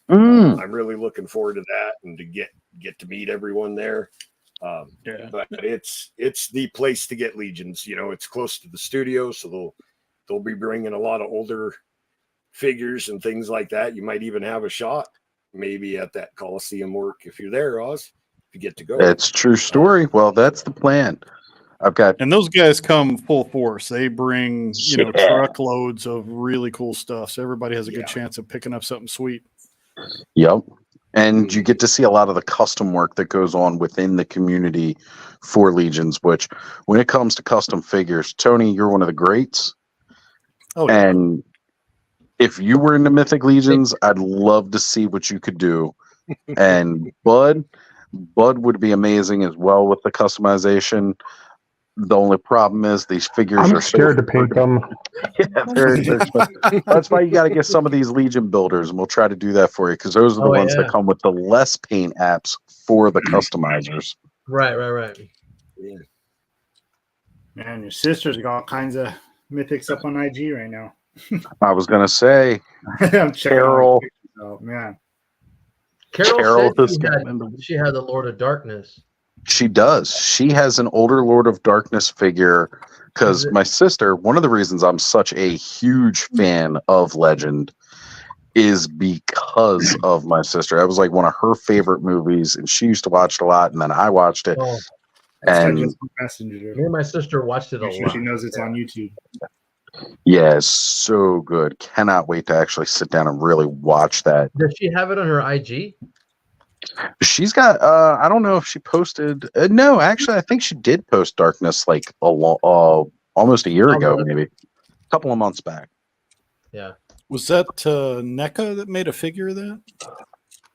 I'm really looking forward to that and to get to meet everyone there. But it's the place to get Legions. It's close to the studio, so they'll be bringing a lot of older figures and things like that. You might even have a shot maybe at that Coliseum work if you're there, Oz. If you get to go. It's true story. Well, that's the plan. And those guys come full force. They bring truckloads of really cool stuff, so everybody has a good chance of picking up something sweet. Yep. And you get to see a lot of the custom work that goes on within the community for Legions, which when it comes to custom figures, Tony, you're one of the greats. Oh, yeah. And if you were into Mythic Legions, I'd love to see what you could do. And Bud would be amazing as well with the customization. The only problem is these figures I'm are scared to paint them. Yeah, they're expensive. That's why you got to get some of these Legion builders, and we'll try to do that for you because those are the ones that come with the less paint apps for the customizers. Right. Yeah. Man, your sister's got all kinds of mythics up on IG right now. I was gonna say, I'm checking Carol. all the pictures out, man. Carol has said she had the Lord of Darkness. She does. She has an older Lord of Darkness figure because my sister, one of the reasons I'm such a huge fan of Legend is because of my sister. That was like one of her favorite movies, and she used to watch it a lot, and then I watched it. Oh, and me and my sister watched it a lot. She knows it's on YouTube. yeah, it's so good. Cannot wait to actually sit down and really watch that. Does she have it on her IG? She's got I don't know if she posted no, actually I think she did post Darkness like almost a year ago, maybe a couple of months back. Yeah. Was that NECA that made a figure of that?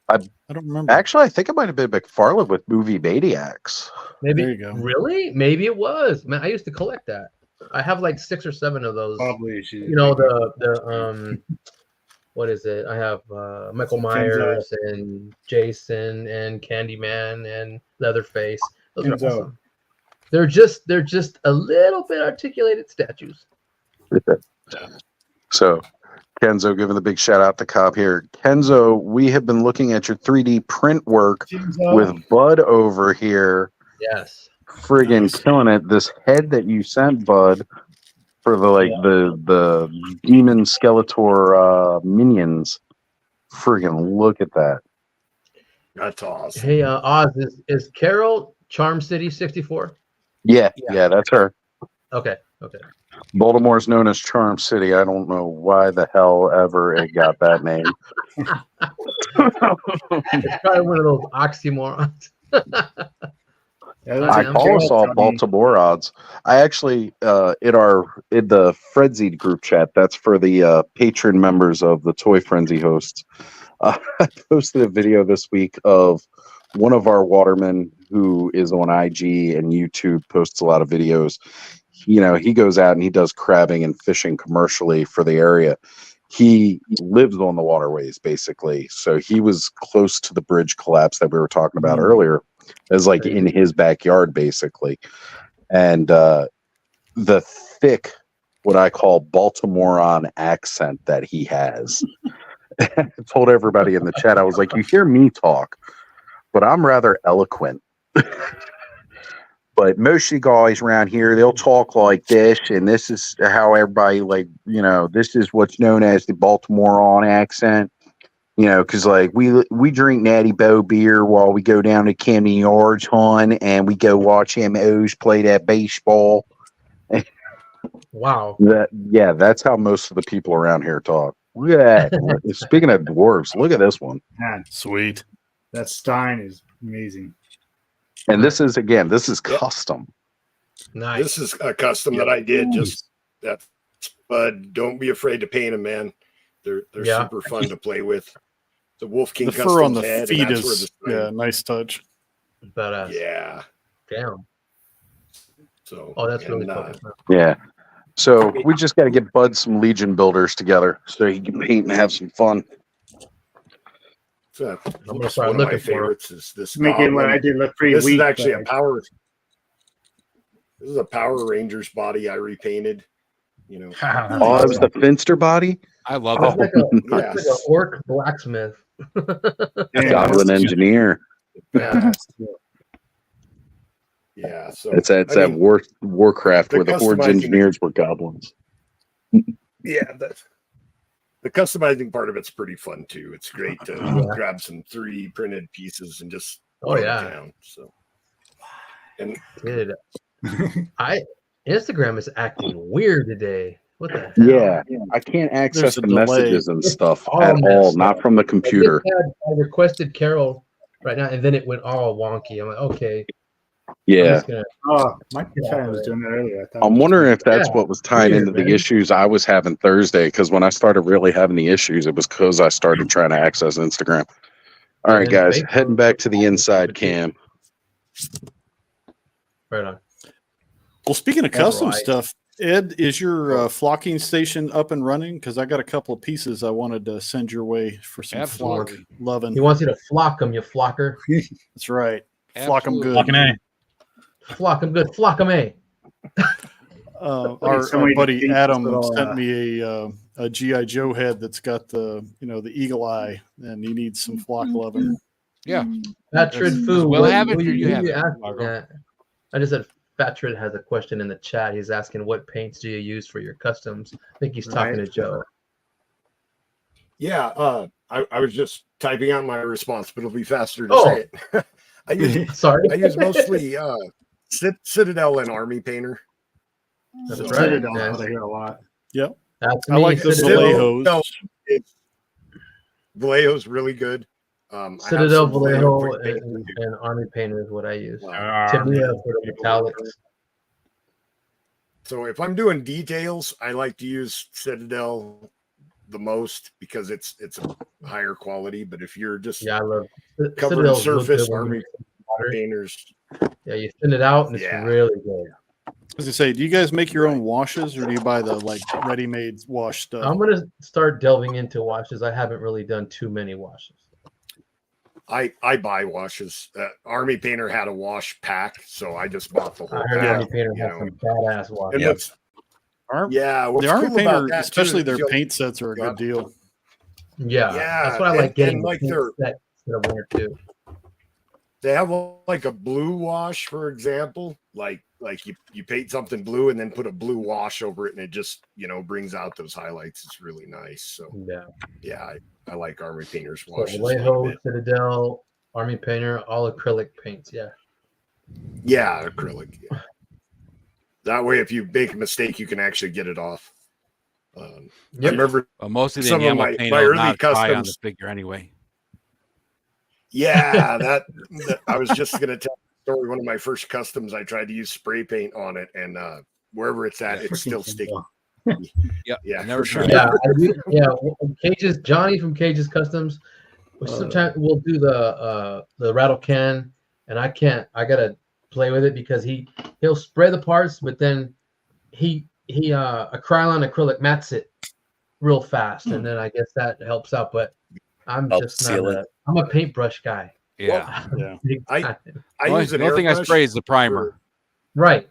I don't remember. Actually, I think it might have been McFarlane with Movie Maniacs. Maybe. There you go. Really? Maybe it was. Man, I used to collect that. I have like 6 or 7 of those. Probably. The what is it? I have Michael Myers and Jason and Candyman and Leatherface. Those are awesome. They're just a little bit articulated statues. So Kenzo giving the big shout out to Cobb here. Kenzo, we have been looking at your 3D print work with Bud over here. Yes. Friggin' killing it. This head that you sent, Bud, for the demon Skeletor minions. Friggin' look at that. That's awesome. Hey, Oz, is Carol Charm City 64? Yeah, that's her. Okay. Baltimore's known as Charm City. I don't know why the hell ever it got that name. It's probably one of those oxymorons. I call us all Baltimore odds. I actually in the Frenzied group chat, that's for the patron members of the Toy Frenzy hosts. I posted a video this week of one of our watermen who is on IG and YouTube, posts a lot of videos. He goes out and he does crabbing and fishing commercially for the area. He lives on the waterways basically, so he was close to the bridge collapse that we were talking about earlier. As like in his backyard, basically. And the thick, what I call Baltimorean accent that he has. I told everybody in the chat, I was like, you hear me talk, but I'm rather eloquent. But most of you guys around here, they'll talk like this, and this is how everybody, this is what's known as the Baltimorean accent. You know, because like we drink Natty Bow beer while we go down to Camden Yards, hon, and we go watch MOs play that baseball. Wow. That's how most of the people around here talk. Look at that. Speaking of dwarves, look at this one. Man, Sweet. that Stein is amazing. And this is custom. Nice. This is a custom that I did. Just that, but don't be afraid to paint them, man. They're super fun to play with. The Wolf King The fur on the head, feet and that's where is the nice touch. Badass. yeah. Damn. So Oh, that's and, really cool. Yeah. So we just got to get Bud some Legion builders together so he can paint and have some fun. So I'm gonna that's start one of my looking for it. favorites is this. Making what goblin. I did look pretty This weak. is actually but a power. This is a Power Rangers body I repainted. You know. Oh, it was the Finster body? I love It's it. like a, Yes. it's like an orc blacksmith. Goblin engineer. Yeah. Yeah. So It's I that mean, Warcraft the where the Horde customizing- engineers were goblins. yeah. The customizing part of it's pretty fun too. It's great to grab some 3D printed pieces and just Oh, put 'em yeah. down. So and Dude, Instagram is acting weird today. What the hell? Yeah, I can't access There's a the delay. messages and stuff all at all, messed not up. from the computer. I requested Carol right now, and then it went all wonky. I'm like, okay. I'm Yeah. just gonna, oh, my fan was doing that earlier. I thought I'm it was wondering if that's Yeah, what was tying weird, into the man. issues I was having Thursday. Because when I started really having the issues, it was because I started trying to access Instagram. All right, And guys, Facebook. heading back to the inside cam. right on. Well, speaking of All custom right. stuff, Ed, is your flocking station up and running? Because I got a couple of pieces I wanted to send your way for some flock Absolutely. loving. He wants you to flock him, you flocker. That's right. Flock them Absolutely. good. Fucking A. Flock him good. Flock him, eh? Our somebody buddy to Adam paint this sent little, me a GI Joe head that's got the the eagle eye, and he needs some flock loving. Yeah. Fatrid Foo. We'll what- have it what here, you have it, asked- Margo. yeah. I just said Fatrid has a question in the chat. He's asking, what paints do you use for your customs? I think he's talking Right. to Joe. yeah, I was just typing out my response, but it'll be faster to Oh. say it. Sorry. I use mostly Citadel and Army Painter. That's So- right. Citadel, Yes. I hear a lot. Yep. That's I me. like the Citadel, Vallejos. Vallejo's really good. I have Citadel some Vallejo Vallejo, quick and, paint. and Army Painter is what I use. Army. Tamiya for the metallics. So if I'm doing details, I like to use Citadel the most because it's a higher quality. But if you're just Yeah, I love covering Citadel's real surface, good when Army you water. Painters, Yeah, you thin it out and it's Yeah. really good. As I say, do you guys make your own washes, or do you buy the like ready-made wash stuff? I'm gonna start delving into washes. I haven't really done too many washes. I buy washes. Army Painter had a wash pack, so I just bought the whole I heard pack. Army Painter you has know. some badass And washes. what's Ar- yeah, what's the Army cool about Painter, that, especially too, their is you'll- paint sets, are a good deal. Yeah, Yeah, that's what I and- like getting. and like the their- set instead of one or two. They have like a blue wash, for example. Like you paint something blue and then put a blue wash over it, and it just brings out those highlights. It's really nice. So Yeah. I like Army Painter's So washes. Vallejo, Citadel, Army Painter, all acrylic paints. Yeah. Yeah, acrylic. Yeah. That way, if you make a mistake, you can actually get it off. I remember Well, most of the some of enamel my paint my will early not dry on the customs. figure anyway. Yeah, that I was just gonna tell the story. One of my first customs, I tried to use spray paint on it, and wherever it's at, it's still sticky. Yeah, for sure. Yeah. Cages, Johnny from Cages Customs. Sometimes we'll do the rattle can, and I gotta play with it because he'll spray the parts, but then he Krylon acrylic mats it real fast, and then I guess that helps out. But I'm Helps just not seal it. I'm a paintbrush guy. Yeah. Big time. I Well, use an the only thing I airbrush spray is the primer. Right.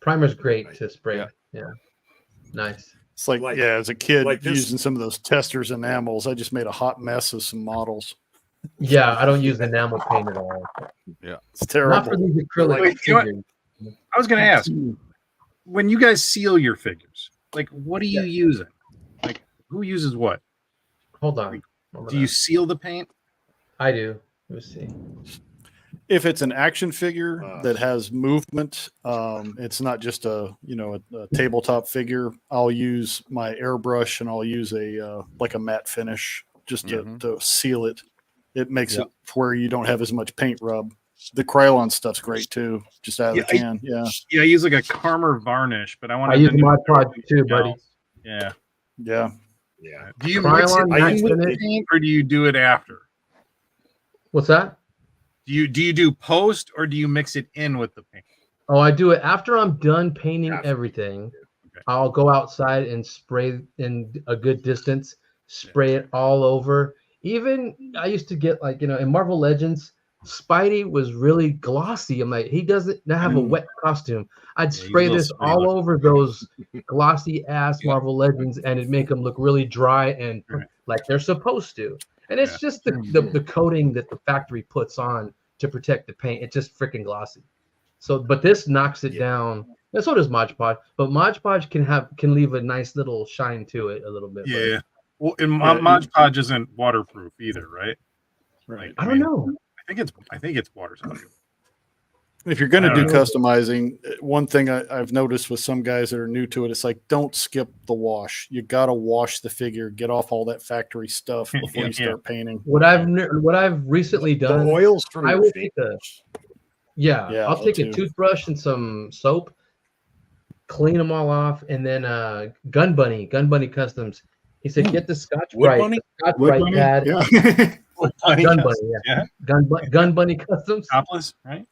Primer's great to spray. Yeah. Nice. It's like, Like- as a kid like this- using some of those testers enamels, I just made a hot mess of some models. Yeah, I don't use enamel paint at all. Yeah, it's terrible. Not for these acrylic Wait, you know what? figures. I was going to ask, when you guys seal your figures, like what are you using? Like who uses what? Hold on. Do you seal the paint? I do. Let's see. If it's an action figure that has movement, it's not just a tabletop figure. I'll use my airbrush and I'll use a like a matte finish just to seal it. It makes it where you don't have as much paint rub. The Krylon stuff's great too, just out of the can. I use like a Karma varnish, but I use Mod Podge too, buddy. Yeah. Yeah. Do you mix it in with the paint or do you do it after? What's that? Do you do post or do you mix it in with the paint? Oh, I do it after I'm done painting everything. Okay. I'll go outside and spray in a good distance, spray it all over. Even I used to get like, in Marvel Legends, Spidey was really glossy. I'm like, he doesn't have a wet costume. I'd spray this all over those glossy ass Marvel Legends and it'd make them look really dry and like they're supposed to. And it's just the coating that the factory puts on to protect the paint. It's just freaking glossy. So, but this knocks it down. And so does Mod Podge. But Mod Podge can leave a nice little shine to it a little bit. Yeah. Well, and Mod Podge isn't waterproof either, right? Right. I don't know. I think it's water soluble. If you're going to do customizing, one thing I've noticed with some guys that are new to it, it's like, don't skip the wash. You got to wash the figure, get off all that factory stuff before you start painting. What I've recently done, the oils from I your will feet. I'll take a toothbrush and some soap, clean them all off, and then Gun Bunny Customs. He said, get the Scotch Brite pad. Gun Bunny, Gun Bunny Customs. Topless, right?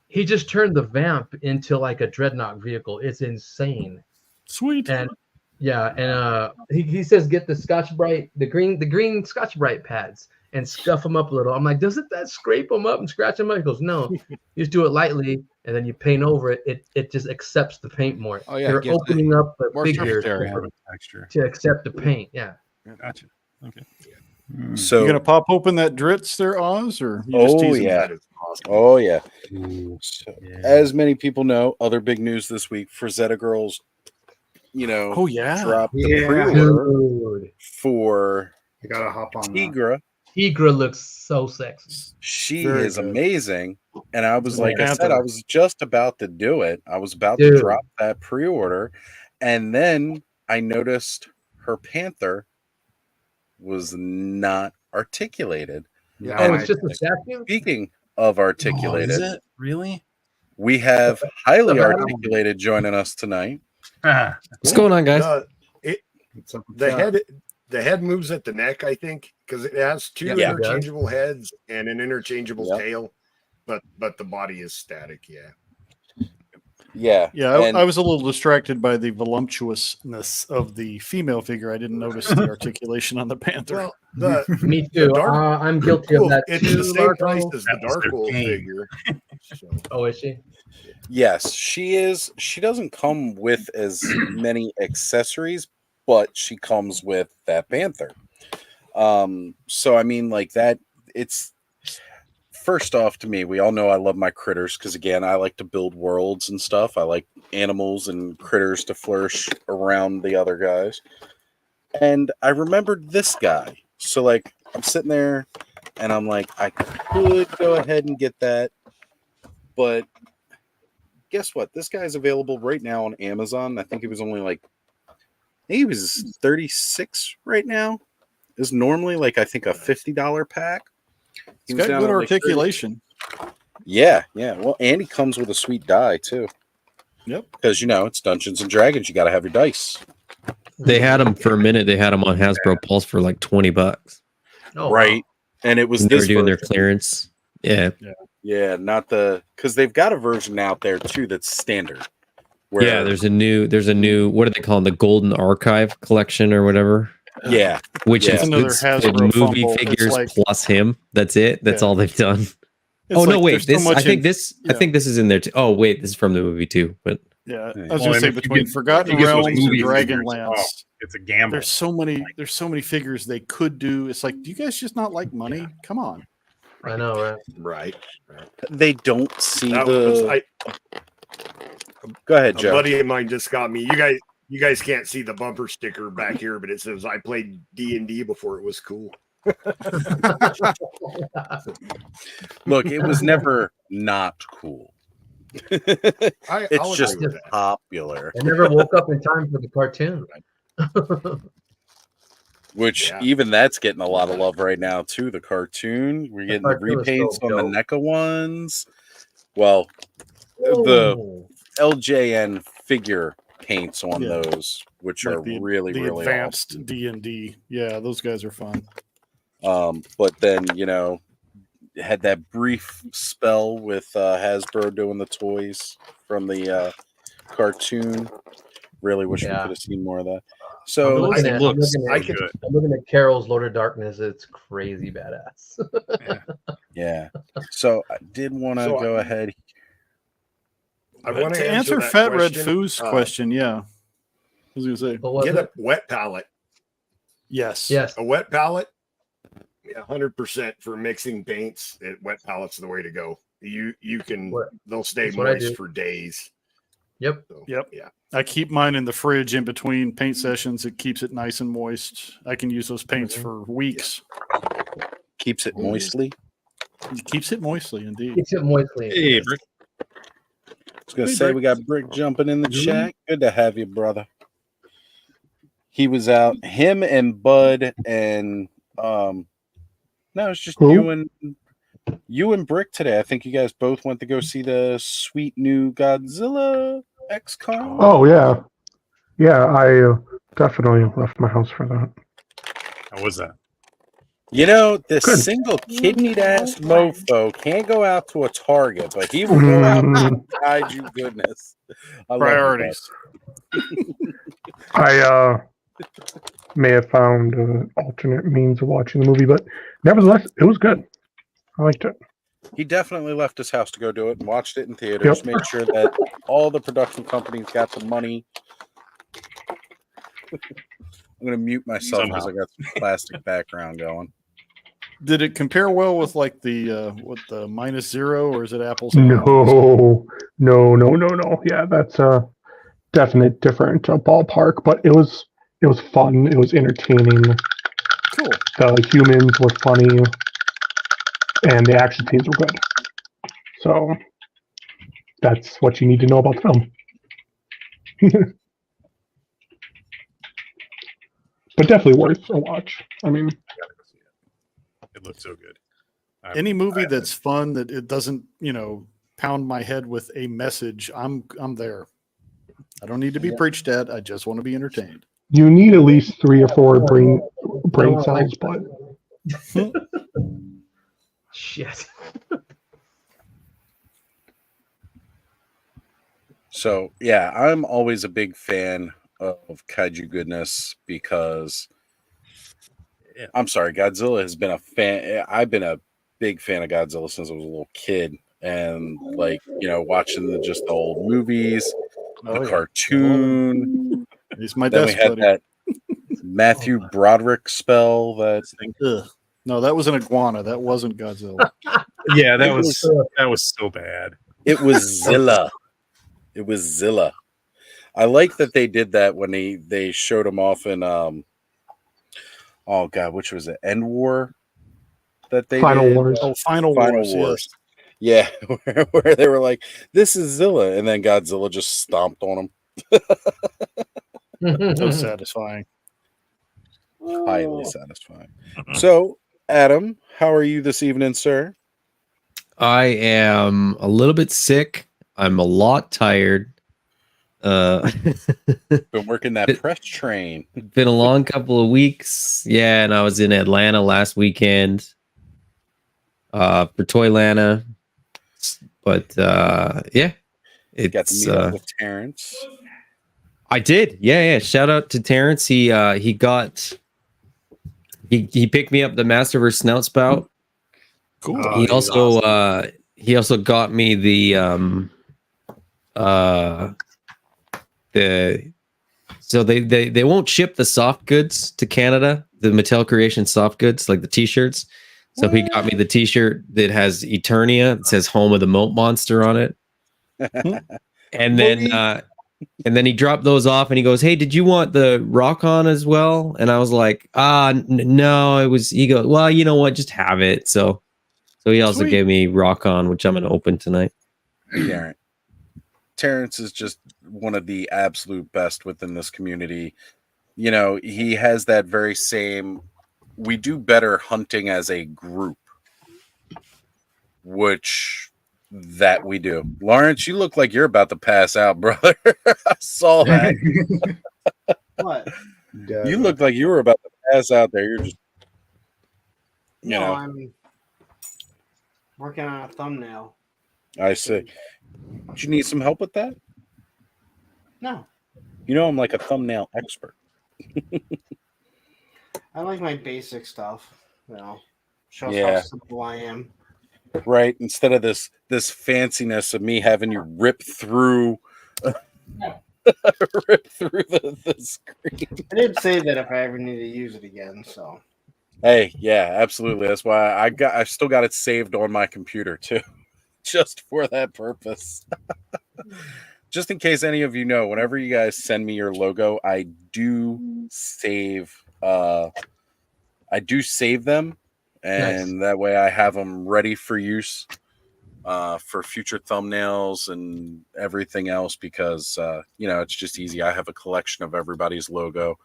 He just turned the Vamp into like a Dreadnought vehicle. It's insane. Sweet. And he says get the Scotch Brite, the green Scotch Brite pads and scuff them up a little. I'm like, doesn't that scrape them up and scratch them up? He goes, no, you just do it lightly and then you paint over it. It just accepts the paint more. Oh yeah, you're opening up the figure texture to accept the paint. Yeah. Gotcha. Okay. So you gonna pop open that Dritz there, Oz, or Oh yeah. So, as many people know, other big news this week: Frazetta Girls, dropped the pre-order for. You gotta hop on Tigra. Tigra looks so sexy. She is amazing, and I was like I said, I was just about to do it. I was about to drop that pre-order, and then I noticed her Panther was not articulated. Yeah, and it's just a statue. Speaking of articulated, is it really? We have highly articulated joining us tonight. What's going on, guys? The head moves at the neck, I think, because it has two interchangeable heads and an interchangeable tail, but the body is static. Yeah. I was a little distracted by the voluptuousness of the female figure. I didn't notice the articulation on the Panther. Well, me too. I'm guilty of that. It's the same price as the Darkhold figure. Oh, is she? Yes, she is. She doesn't come with as many accessories, but she comes with that Panther. So I mean, like that. It's. First off, to me, we all know I love my critters because, again, I like to build worlds and stuff. I like animals and critters to flourish around the other guys. And I remembered this guy. So, like, I'm sitting there and I'm like, I could go ahead and get that. But guess what? This guy's available right now on Amazon. I think he was only like, he was 36 right now. Is normally like, I think, a $50 pack. He's got good articulation. Yeah. Well, and he comes with a sweet die too. Yep. Because it's Dungeons and Dragons. You got to have your dice. They had them for a minute. They had them on Hasbro Pulse for like $20. Oh, right. And it was and they were this doing version. their clearance. Yeah. Not because they've got a version out there too that's standard. Yeah. There's a new. What do they call them? The Golden Archive collection or whatever. Yeah, which is another Hasbro movie fumble. figures like, plus him. That's it. That's all they've done. No, wait. This I think this is in there too. Oh, wait, this is from the movie too. But I was going to say between Forgotten Realms and Dragonlance, it's a gamble. There's so many figures they could do. It's like, do you guys just not like money? Come on. I know, right. They don't see Go ahead, a Joe. A buddy of mine just got me. You guys can't see the bumper sticker back here, but it says I played D&D before it was cool. Look, it was never not cool. It's just popular. I never woke up in time for the cartoon. Which even that's getting a lot of love right now too. The cartoon, we're getting the repaints on the NECA ones. Well, the LJN figure paints on those, which Like are really advanced awesome. D&D. Yeah, those guys are fun. But then had that brief spell with Hasbro doing the toys from the cartoon. Really wish we could have seen more of that. So I'm looking at Carol's Lord of Darkness. It's crazy badass. Yeah. So I did want to go ahead. I want to answer Fat Red Foo's question. Yeah. I was going to say. Get a wet palette. Yes. A wet palette. 100% for mixing paints. Wet pallet's the way to go. You can. They'll stay moist for days. Yep. Yep. Yeah. I keep mine in the fridge in between paint sessions. It keeps it nice and moist. I can use those paints for weeks. Keeps it moistly. It keeps it moistly, indeed. Keeps it moistly. Hey, Brick. I was gonna say we got Brick jumping in the chat. Good to have you, brother. He was out. Him and Bud and no, it's just you and Brick today. I think you guys both went to go see the sweet new Godzilla XCOM. Oh yeah, I definitely left my house for that. How was that? The single kidneyed ass mofo can't go out to a Target, but he will go out to Kaiju Goodness. Priorities. I may have found alternate means of watching the movie, but nevertheless, it was good. I liked it. He definitely left his house to go do it and watched it in theaters. Made sure that all the production companies got the money. I'm going to mute myself because I got some plastic background going. Did it compare well with like the -0, or is it apples? No. Yeah, that's a definite different ballpark, but it was fun. It was entertaining. Cool. The humans were funny, and the action scenes were good. So that's what you need to know about the film. But definitely worth a watch. I mean, it looks so good. Any movie that's fun, that it doesn't, pound my head with a message, I'm there. I don't need to be preached at. I just want to be entertained. You need at least 3 or 4 brain cells, but shit. So yeah, I'm always a big fan of Kaiju Goodness because I'm sorry, Godzilla has been a fan. I've been a big fan of Godzilla since I was a little kid, and watching the old movies, the cartoon. He's my then best we had buddy. that Matthew Broderick spell. No, that was an iguana. That wasn't Godzilla. Yeah, that was so bad. It was Zilla. It was Zilla. I like that they did that when they showed him off in oh god, which was it? End War that they Final did? Wars. Oh, Final Wars. Yes. Yeah, where they were like, "This is Zilla," and then Godzilla just stomped on him. So satisfying. Highly satisfying. So, Adam, how are you this evening, sir? I am a little bit sick. I'm a lot tired. Been working that press train. Been a long couple of weeks. Yeah, and I was in Atlanta last weekend for Toylanta. But yeah, it's got to meet up with Terrence. I did. Yeah. Shout out to Terrence. He picked me up the Masterverse Snout Spout. Cool. He also got me so they won't ship the soft goods to Canada, the Mattel Creation soft goods, like the t-shirts. So he got me the t-shirt that has Eternia. It says Home of the Moat Monster on it. And then And then he dropped those off and he goes, "Hey, did you want the rock on as well?" And I was like, no, it was, he goes, "Well, you know what? Just have it." So he also Sweet. gave me rock on, which I'm going to open tonight. Yeah. Terrence is just one of the absolute best within this community. You know, he has that very same, we do better hunting as a group, which that we do. Lawrence, you look like you're about to pass out, brother. I saw that. What? You look like you were about to pass out there. You're just, No, know. I'm working on a thumbnail. I see. Do you need some help with that? No, You know, I'm like a thumbnail expert. I like my basic stuff. You know, shows Yeah. how simple I am. Right? Instead of this fanciness of me having you rip through the screen. I did say that if I ever need to use it again. So Hey, yeah, absolutely. That's why I still got it saved on my computer too, just for that purpose. Just in case any of you know, whenever you guys send me your logo, I do save them, and that way I have them ready for use for future thumbnails and everything else, because it's just easy. I have a collection of everybody's logo.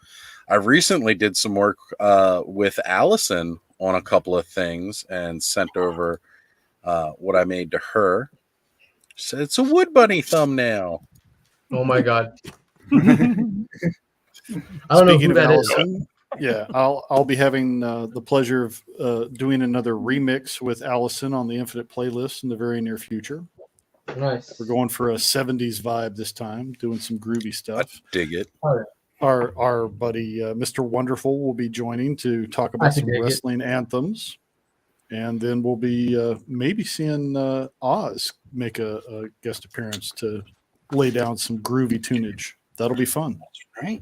I recently did some work with Allison on a couple of things and sent over what I made to her. So it's a Wood Bunny thumbnail. Oh my god! I don't know Speaking who of that is. Allison, yeah, I'll be having the pleasure of doing another remix with Allison on the Infinite playlist in the very near future. Nice. We're going for a 70s vibe this time, doing some groovy stuff. Dig it. Our buddy Mr. Wonderful will be joining to talk about some wrestling anthems, and then we'll be maybe seeing Oz make a guest appearance to lay down some groovy tunage. That'll be fun. Right.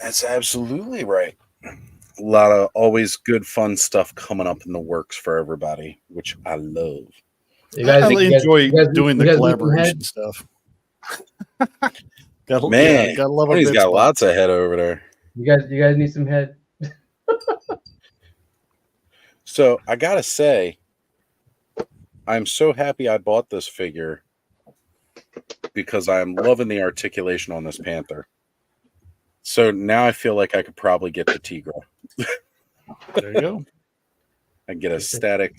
That's absolutely right. A lot of always good, fun stuff coming up in the works for everybody, which I love. I enjoy doing the collaboration stuff. Man, gotta love a he's bit got spot. lots of head over there. You guys need some head. So I gotta say, I'm so happy I bought this figure because I'm loving the articulation on this panther. So now I feel like I could probably get the Tigra. There you go. I get a static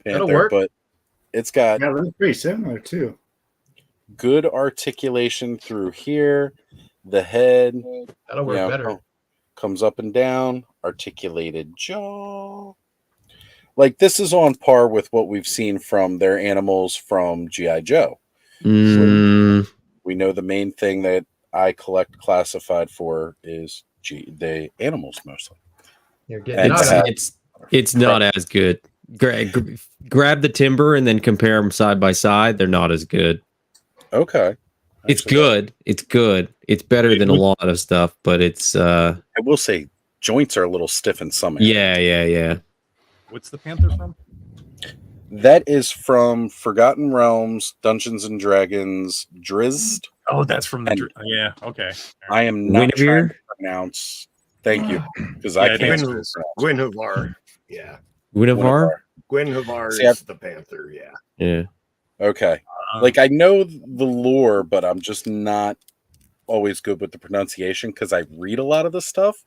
That'll panther, work. but it's got Yeah, that's pretty similar too. good articulation through here. The head That'll work better. comes up and down, articulated jaw. Like this is on par with what we've seen from their animals from G.I. Joe. Mm, We know the main thing that I collect classified for is the animals mostly. You're getting it's not as good. Grab the timber and then compare them side by side. They're not as good. Okay. It's good. It's good. It's better than a lot of stuff, but it's I will say joints are a little stiff in some areas. yeah. What's the panther from? That is from Forgotten Realms, Dungeons and Dragons, Drizzt. Oh, that's from the. Yeah. Okay. I am not trying Guinevere? to pronounce. Thank you, because I can't. Guinevere. Yeah. Guinevere? Guinevere See, is the panther. Yeah. Yeah. Okay. Like I know the lore, but I'm just not always good with the pronunciation because I read a lot of the stuff,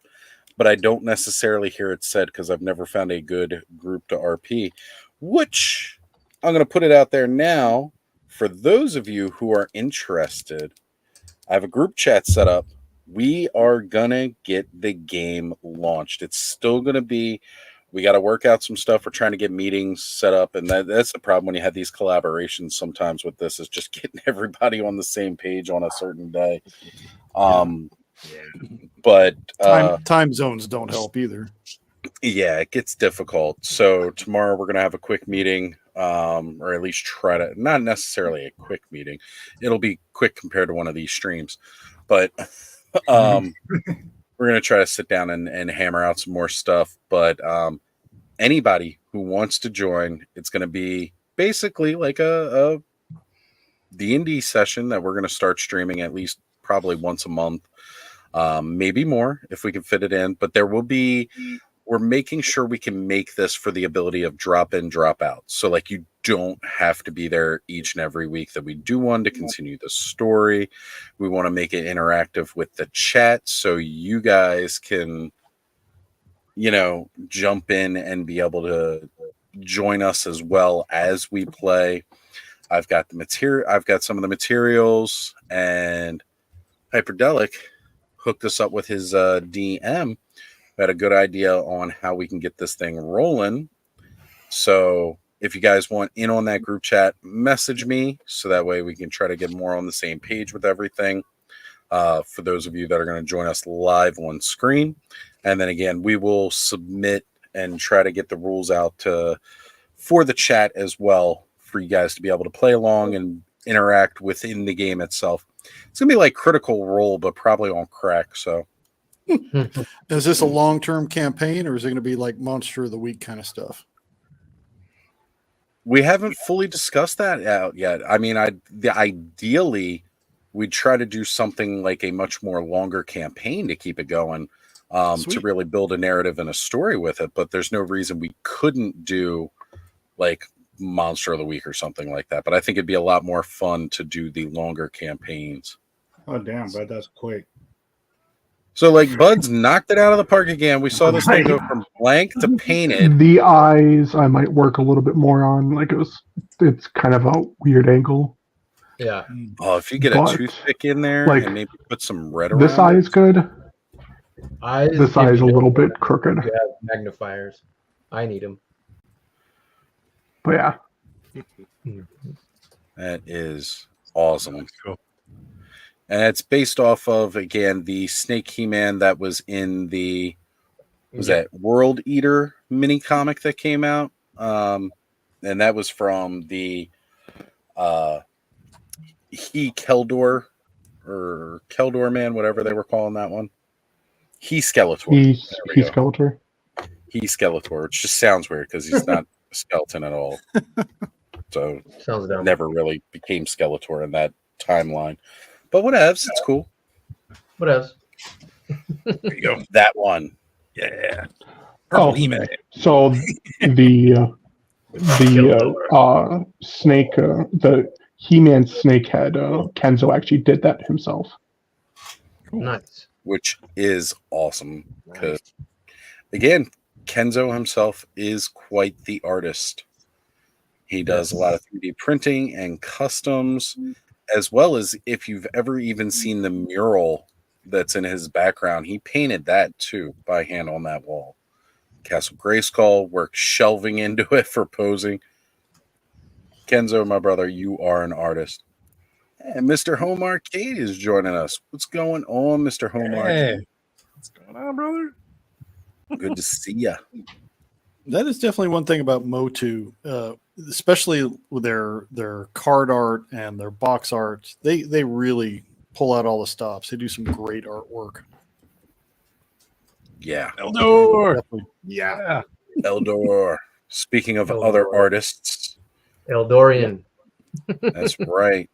but I don't necessarily hear it said because I've never found a good group to RP, which I'm going to put it out there now. For those of you who are interested, I have a group chat set up. We are going to get the game launched. It's still going to be, we got to work out some stuff. We're trying to get meetings set up. And that's the problem when you have these collaborations sometimes with this is just getting everybody on the same page on a certain day. But time zones don't help either. yeah, it gets difficult. So tomorrow we're going to have a quick meeting, or at least try to, not necessarily a quick meeting. It'll be quick compared to one of these streams, but we're going to try to sit down and hammer out some more stuff. But anybody who wants to join, it's going to be basically like a the indie session that we're going to start streaming at least probably once a month, maybe more if we can fit it in. But there will be, we're making sure we can make this for the ability of drop in, drop out. So like you don't have to be there each and every week, that we do one to continue the story. We want to make it interactive with the chat so you guys can, you know, jump in and be able to join us as well as we play. I've got the material, I've got some of the materials, and Hyperdelic hooked us up with his DM. Had a good idea on how we can get this thing rolling. So if you guys want in on that group chat, message me so that way we can try to get more on the same page with everything. For those of you that are going to join us live on screen. And then again, we will submit and try to get the rules out for the chat as well, for you guys to be able to play along and interact within the game itself. It's going to be like Critical Role, but probably on crack. So is this a long-term campaign, or is it going to be like Monster of the Week kind of stuff? We haven't fully discussed that out yet. I mean, ideally, we'd try to do something like a much more longer campaign to keep it going, to really build a narrative and a story with it. But there's no reason we couldn't do like Monster of the Week or something like that. But I think it'd be a lot more fun to do the longer campaigns. Oh, damn, bud, that's quick. So, like, Bud's knocked it out of the park again. We saw this thing go from blank to painted. The eyes I might work a little bit more on. Like it's kind of a weird angle. Yeah. Oh, if you get a toothpick in there like, and maybe put some red around this eye is good. This eye is a little bit crooked. You have magnifiers. I need them. But yeah. That is awesome. Cool. And it's based off of, again, the Snake He-Man that was in the, was that World Eater mini comic that came out? And that was from the Keldor, or Keldor Man, whatever they were calling that one. He Skeletor. He Skeletor. He Skeletor. It just sounds weird because he's not a skeleton at all. So sounds dumb. Never really became Skeletor in that timeline. But whatevs, it's cool. Whatevs. There you go. That one. Yeah. Oh, so the snake, the He-Man snake head, Kenzo actually did that himself. Nice. Which is awesome because, again, Kenzo himself is quite the artist. He does a lot of 3D printing and customs, as well as if you've ever even seen the mural that's in his background, he painted that too by hand on that wall. Castle Grayskull worked shelving into it for posing. Kenzo, my brother, you are an artist. And Mr. Home Arcade is joining us. What's going on, Mr. Home Arcade? What's going on, brother? Good to see you. That is definitely one thing about Motu, especially with their card art and their box art. They really pull out all the stops. They do some great artwork. Yeah. Eldor. Yeah. Eldor. Speaking of other artists. Eldorian. That's right.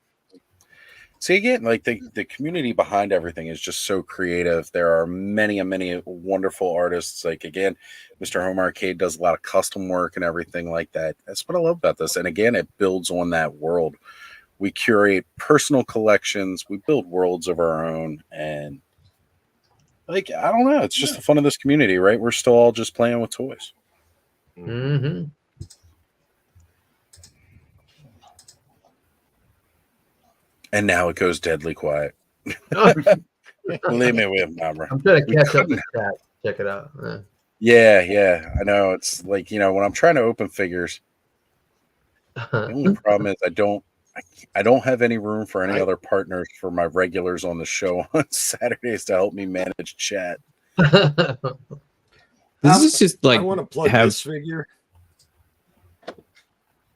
See, again, like the community behind everything is just so creative. There are many wonderful artists. Like, again, Mr. Home Arcade does a lot of custom work and everything like that. That's what I love about this. And again, it builds on that world. We curate personal collections. We build worlds of our own. And, like, I don't know. It's just the fun of this community, right? We're still all just playing with toys. Mm-hmm. And now it goes deadly quiet. Leave me with Mama. I'm trying to catch up with that. Check it out. Yeah. I know. It's like, when I'm trying to open figures, the only problem is I don't have any room for any other partners for my regulars on the show on Saturdays to help me manage chat. This is just like I want to plug this figure.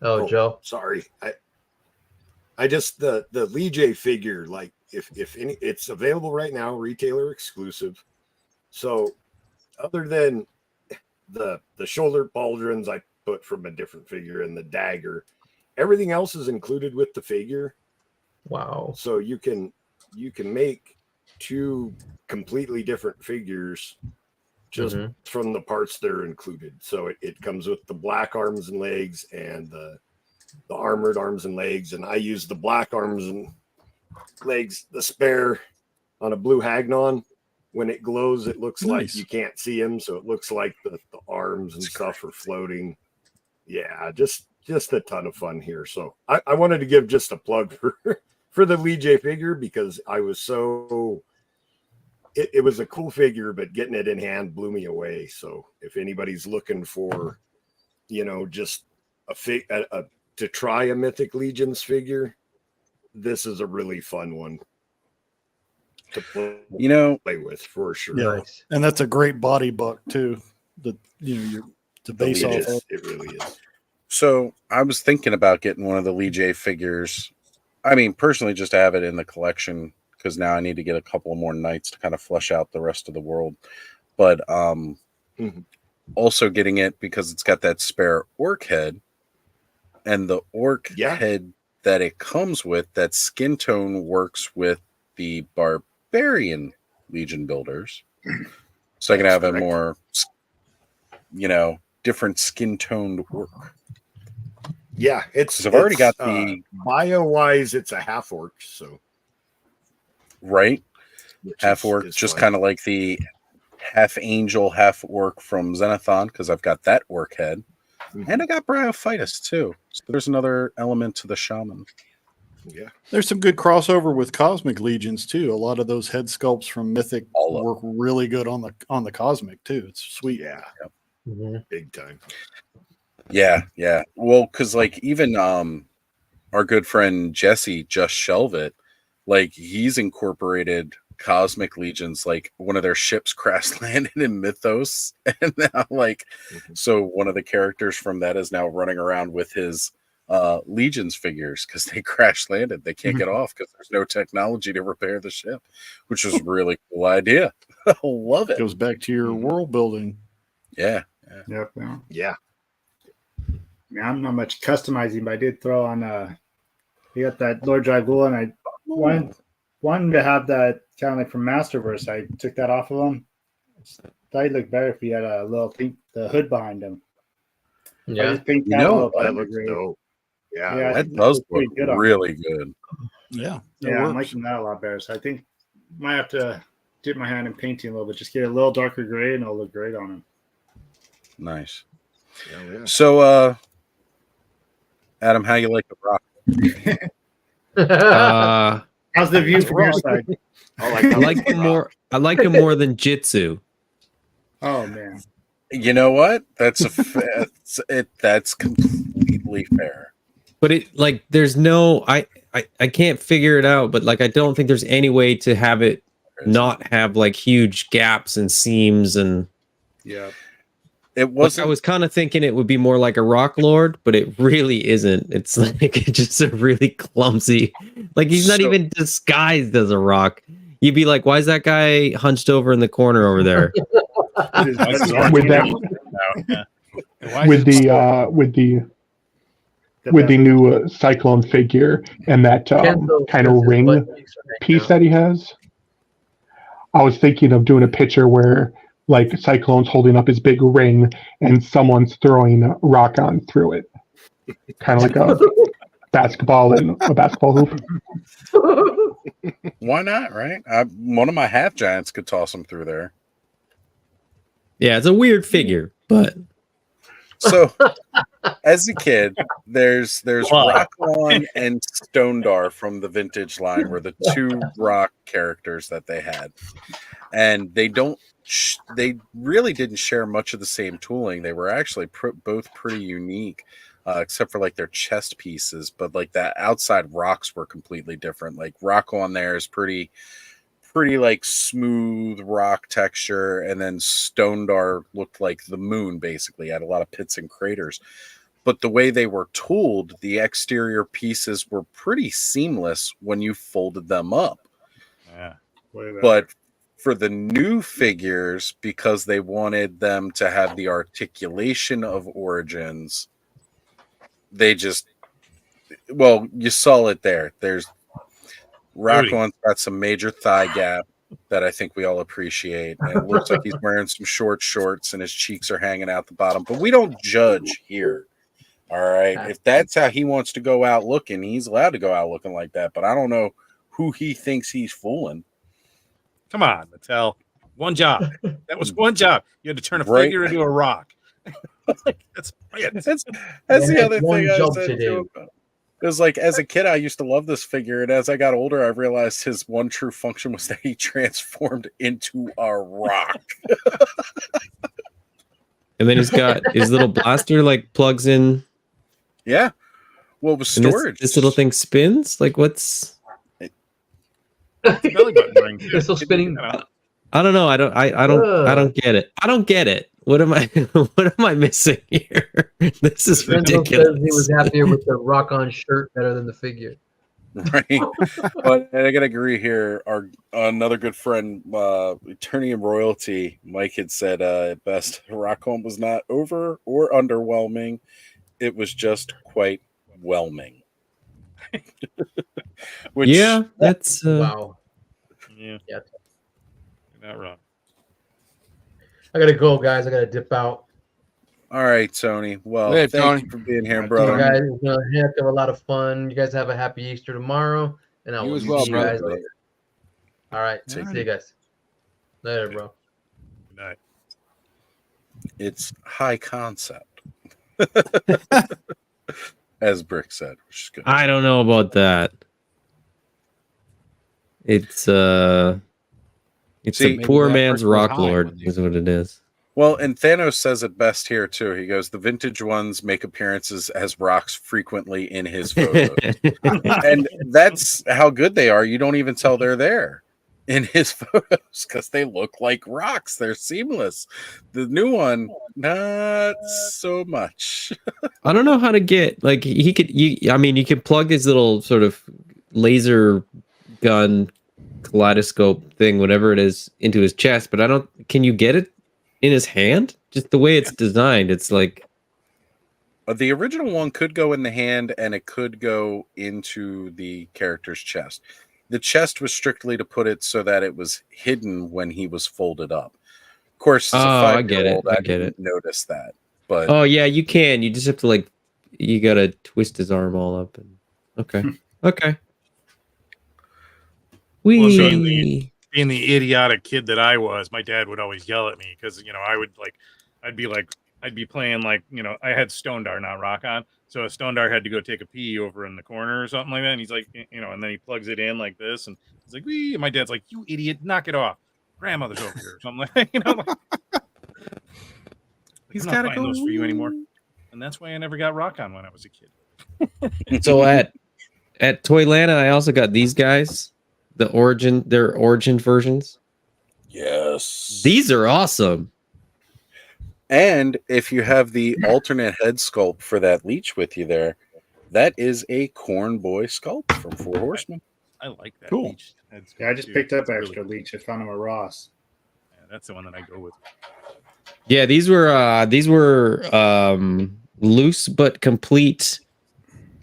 Oh, Joe. Sorry. I just the Lee J figure, like if any, it's available right now, retailer exclusive. So other than the shoulder pauldrons I put from a different figure and the dagger, everything else is included with the figure. Wow. So you can make two completely different figures just from the parts that are included. So it comes with the black arms and legs and the armored arms and legs. And I use the black arms and legs, the spare on a blue Hagnon. When it glows, it looks like you can't see him. So it looks like the arms and stuff are floating. Yeah, just a ton of fun here. So I wanted to give just a plug for the Lee J figure because I was so it was a cool figure, but getting it in hand blew me away. So if anybody's looking for, just to try a Mythic Legions figure, this is a really fun one to play with for sure. Yeah, and that's a great body buck too. The base off of. It really is. So I was thinking about getting one of the Lee J figures. I mean, personally, just to have it in the collection because now I need to get a couple more knights to kind of flesh out the rest of the world. But also getting it because it's got that spare orc head, and the orc head that it comes with, that skin tone works with the barbarian Legion builders. So I can have a more, different skin toned orc. Yeah, I've already got the bio wise, it's a half orc, so right, half orc, just kind of like the half angel, half orc from Xenothon, because I've got that orc head, and I got Bryophytus too. So there's another element to the shaman. Yeah, there's some good crossover with Cosmic Legions too. A lot of those head sculpts from Mythic work really good on the Cosmic too. It's sweet. Yeah, big time. Yeah. Well, because like even our good friend Jesse Just Shelvit, like he's incorporated Cosmic Legions, like one of their ships crash landed in Mythos, and now so one of the characters from that is now running around with his Legions figures because they crash landed. They can't get off because there's no technology to repair the ship, which was a really cool idea. I love it. Goes back to your world building. Yeah. Yep. Yeah. I mean, I'm not much customizing, but I did throw on you got that Lord Dragul, and I wanted to have that kind of like from Masterverse. I took that off of him. Thought he'd look better if he had a little the hood behind him. Yeah, that looks dope. Yeah, that does look really good. Yeah, I'm liking that a lot better. So I think might have to dip my hand in painting a little bit, just get a little darker gray, and it'll look great on him. Nice. Yeah. So, Adam, how you like the rock? How's the view from your side? I like him more. I like him more than Jitsu. Oh man. You know what? That's that's completely fair. But it there's no I can't figure it out. But I don't think there's any way to have it not have huge gaps and seams and It wasn't. I was kind of thinking it would be more like a Rock Lord, but it really isn't. It's just a really clumsy. He's not even disguised as a rock. You'd be like, why is that guy hunched over in the corner over there? with the new Cyclone figure and that kind of ring piece that he has, I was thinking of doing a picture where Cyclone's holding up his big ring and someone's throwing a rock on through it, kind of like a basketball hoop. Why not? Right? One of my half giants could toss him through there. Yeah, it's a weird figure, but so as a kid, there's Rocklon and Stondar from the vintage line were the two rock characters that they had, and they really didn't share much of the same tooling. They were actually both pretty unique, except for their chest pieces. But the outside rocks were completely different. Rock on there is pretty smooth rock texture, and then Stondar looked like the moon, basically had a lot of pits and craters. But the way they were tooled, the exterior pieces were pretty seamless when you folded them up. Yeah. But for the new figures, because they wanted them to have the articulation of Origins, they you saw it there. Rocco's got some major thigh gap that I think we all appreciate. And it looks like he's wearing some short shorts and his cheeks are hanging out the bottom. But we don't judge here. All right. If that's how he wants to go out looking, he's allowed to go out looking like that. But I don't know who he thinks he's fooling. Come on, Mattel. One job. That was one job. You had to turn a figure into a rock. That's the other thing I said too. Because, like, as a kid, I used to love this figure, and as I got older, I realized his one true function was that he transformed into a rock. And then he's got his little blaster, like, plugs in. Yeah. Well, it was storage. This little thing spins? Like, what's... belly button ring. It's still spinning. I don't know. I don't get it. I don't get it. What am I missing here? This is ridiculous. Says he was happier with the rock on shirt better than the figure. Right. But I gotta agree here. Our another good friend, Eternium Royalty, Mike had said at best, Rockholm was not over or underwhelming. It was just quite whelming. Which, yeah, that's wow. Yeah. You're not wrong. I gotta go, guys. I gotta dip out. All right, Tony. Well, Hey, thank Tony. you for being here, brother. You guys, it's been a heck of a lot of fun. You guys have a happy Easter tomorrow, and I You will as see well, you brother. guys later. All right, see you guys later, bro. Good night. It's high concept, as Brick said, which is good. I don't know about that. It's a See, poor that man's person was rock high lord when they- is what it is. Well, and Thanos says it best here too. He goes, "The vintage ones make appearances as rocks frequently in his photos," and that's how good they are. You don't even tell they're there in his photos because they look like rocks. They're seamless. The new one, not so much. I don't know how to get like he could. You could plug his little sort of laser gun kaleidoscope thing, whatever it is, into his chest, but I don't. Can you get it in his hand? Just the way it's designed, it's like The original one could go in the hand and it could go into the character's chest. The chest was strictly to put it so that it was hidden when he was folded up. Of course, as a I get it. 5-year-old, I get didn't notice that. But oh yeah, you can. You just have to you gotta twist his arm all up. And okay, okay. Well, being the idiotic kid that I was, my dad would always yell at me because I'd be playing I had Stone Dar, not Rock On, so a Stone Dar had to go take a pee over in the corner or something like that, and he's like, and then he plugs it in like this, and he's like, wee, and my dad's like, you idiot, knock it off, grandmother's over here, or something like he's got to go those for you anymore, and that's why I never got Rock On when I was a kid. So at Toylanta, I also got these guys. Their origin versions. Yes. These are awesome. And if you have the alternate head sculpt for that leech with you there, that is a Corn Boy sculpt from Four Horsemen. I like that. Cool. Leech. That's Yeah, I good, just too. picked up That's extra really leech. I found them at Ross. Yeah, that's the one that I go with. Yeah, these were loose but complete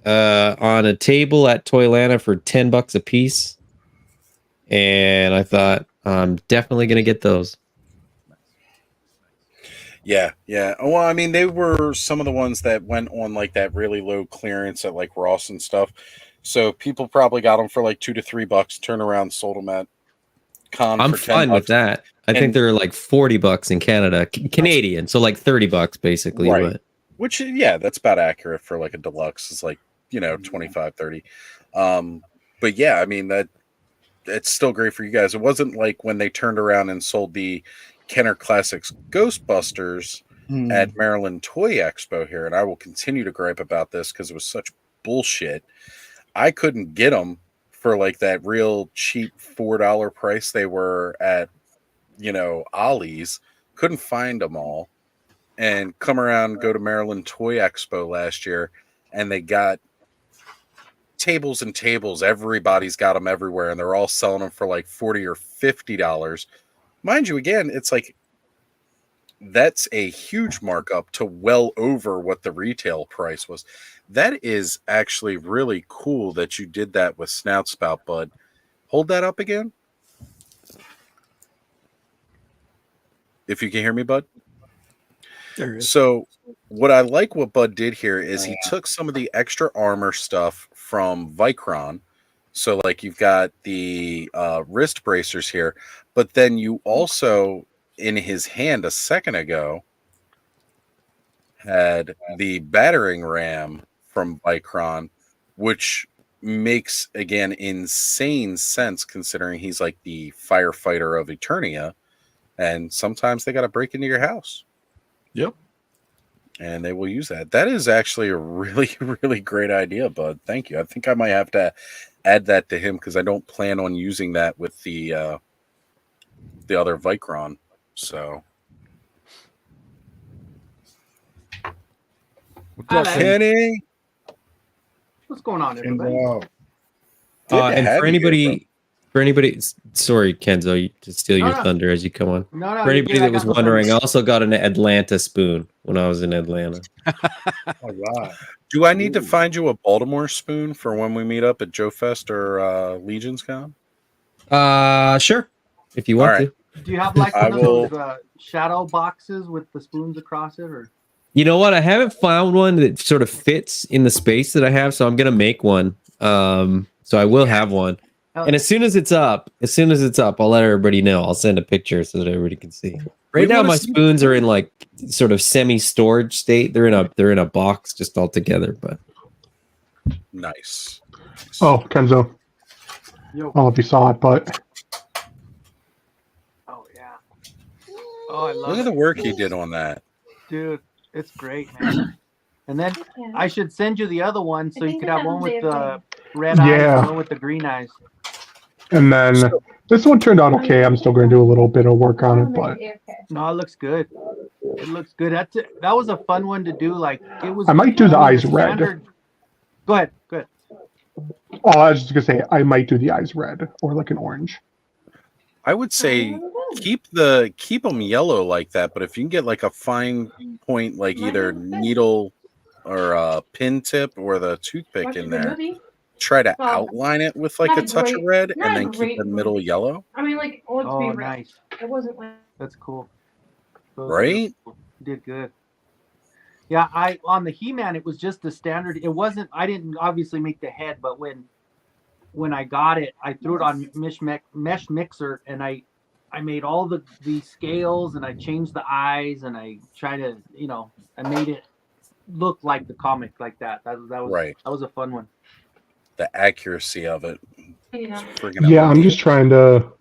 on a table at Toylanta for $10 a piece. And I thought I'm definitely gonna get those. Yeah. Well, I mean, they were some of the ones that went on like that really low clearance at like Ross and stuff. So people probably got them for like $2 to $3, turned around, sold them at con. I'm for fine $10. with that. I think they're like $40 in Canada, Canadian, so like $30 basically. Right. But Which, yeah, that's about accurate for like a deluxe. It's like, 25, 30. But yeah, I mean, it's still great for you guys. It wasn't like when they turned around and sold the Kenner Classics Ghostbusters at Maryland Toy Expo here, and I will continue to gripe about this because it was such bullshit. I couldn't get them for like that real cheap $4 price they were at, Ollie's. Couldn't find them all. And come around, go to Maryland Toy Expo last year, and they got tables and tables. Everybody's got them everywhere, and they're all selling them for like $40 or $50. Mind you, again, it's like that's a huge markup to well over what the retail price was. That is actually really cool that you did that with Snout Spout, Bud. Hold that up again. If you can hear me, Bud. There he is. So what I like what Bud did here is he took some of the extra armor stuff from Vicron. So like you've got the wrist bracers here, but then you also in his hand a second ago had the battering ram from Vicron, which makes again insane sense considering he's like the firefighter of Eternia, and sometimes they got to break into your house. Yep. And they will use that. That is actually a really, really great idea, Bud. Thank you. I think I might have to add that to him because I don't plan on using that with the other Vicron. So, What's up, Kenny? What's going on, everybody? And for anybody, sorry, Kenzo, to steal your No. thunder as you come on. No, For anybody I that was got the wondering, I thunder. also got an Atlanta spoon when I was in Atlanta. All right. Do I need to find you a Baltimore spoon for when we meet up at Joe Fest or Legion's Con? Sure, if you want All right. to. Do you have like I one of will- those shadow boxes with the spoons across it, or? You know what? I haven't found one that sort of fits in the space that I have, so I'm gonna make one. So I will have one. And as soon as it's up, I'll let everybody know. I'll send a picture so that everybody can see. Right now, my spoons are in like sort of semi-storage state. They're in a box just all together. But nice. Oh, Kenzo. I don't know if you saw it, but Oh yeah. Oh, I love Look at it. the work he did on that. Dude, it's great, man. And then I should send you the other one so you could have one with the red eyes Yeah. and one with the green eyes. and then this one turned out okay. I'm still going to do a little bit of work on it, but No, it looks good. It looks good. That was a fun one to do. Like it was. I might do the eyes red. Go ahead. Go ahead. Oh, I was just gonna say I might do the eyes red or like an orange. I would say keep them yellow like that, but if you can get like a fine point, like either needle or a pin tip or the toothpick in there, try to outline it with like a touch of red and then keep the middle yellow. I mean, like, let's Oh, be real. nice. It wasn't like That's cool. Those Right? are cool. You did good. Yeah, on the He-Man, it was just the standard. It wasn't. I didn't obviously make the head, but when I got it, I threw it on mesh mixer, and I made all the scales, and I changed the eyes, and I tried to, I made it look like the comic, like that. That was Right. That was a fun one. The accuracy of it. Yeah. Friggin' Yeah, I'm just trying to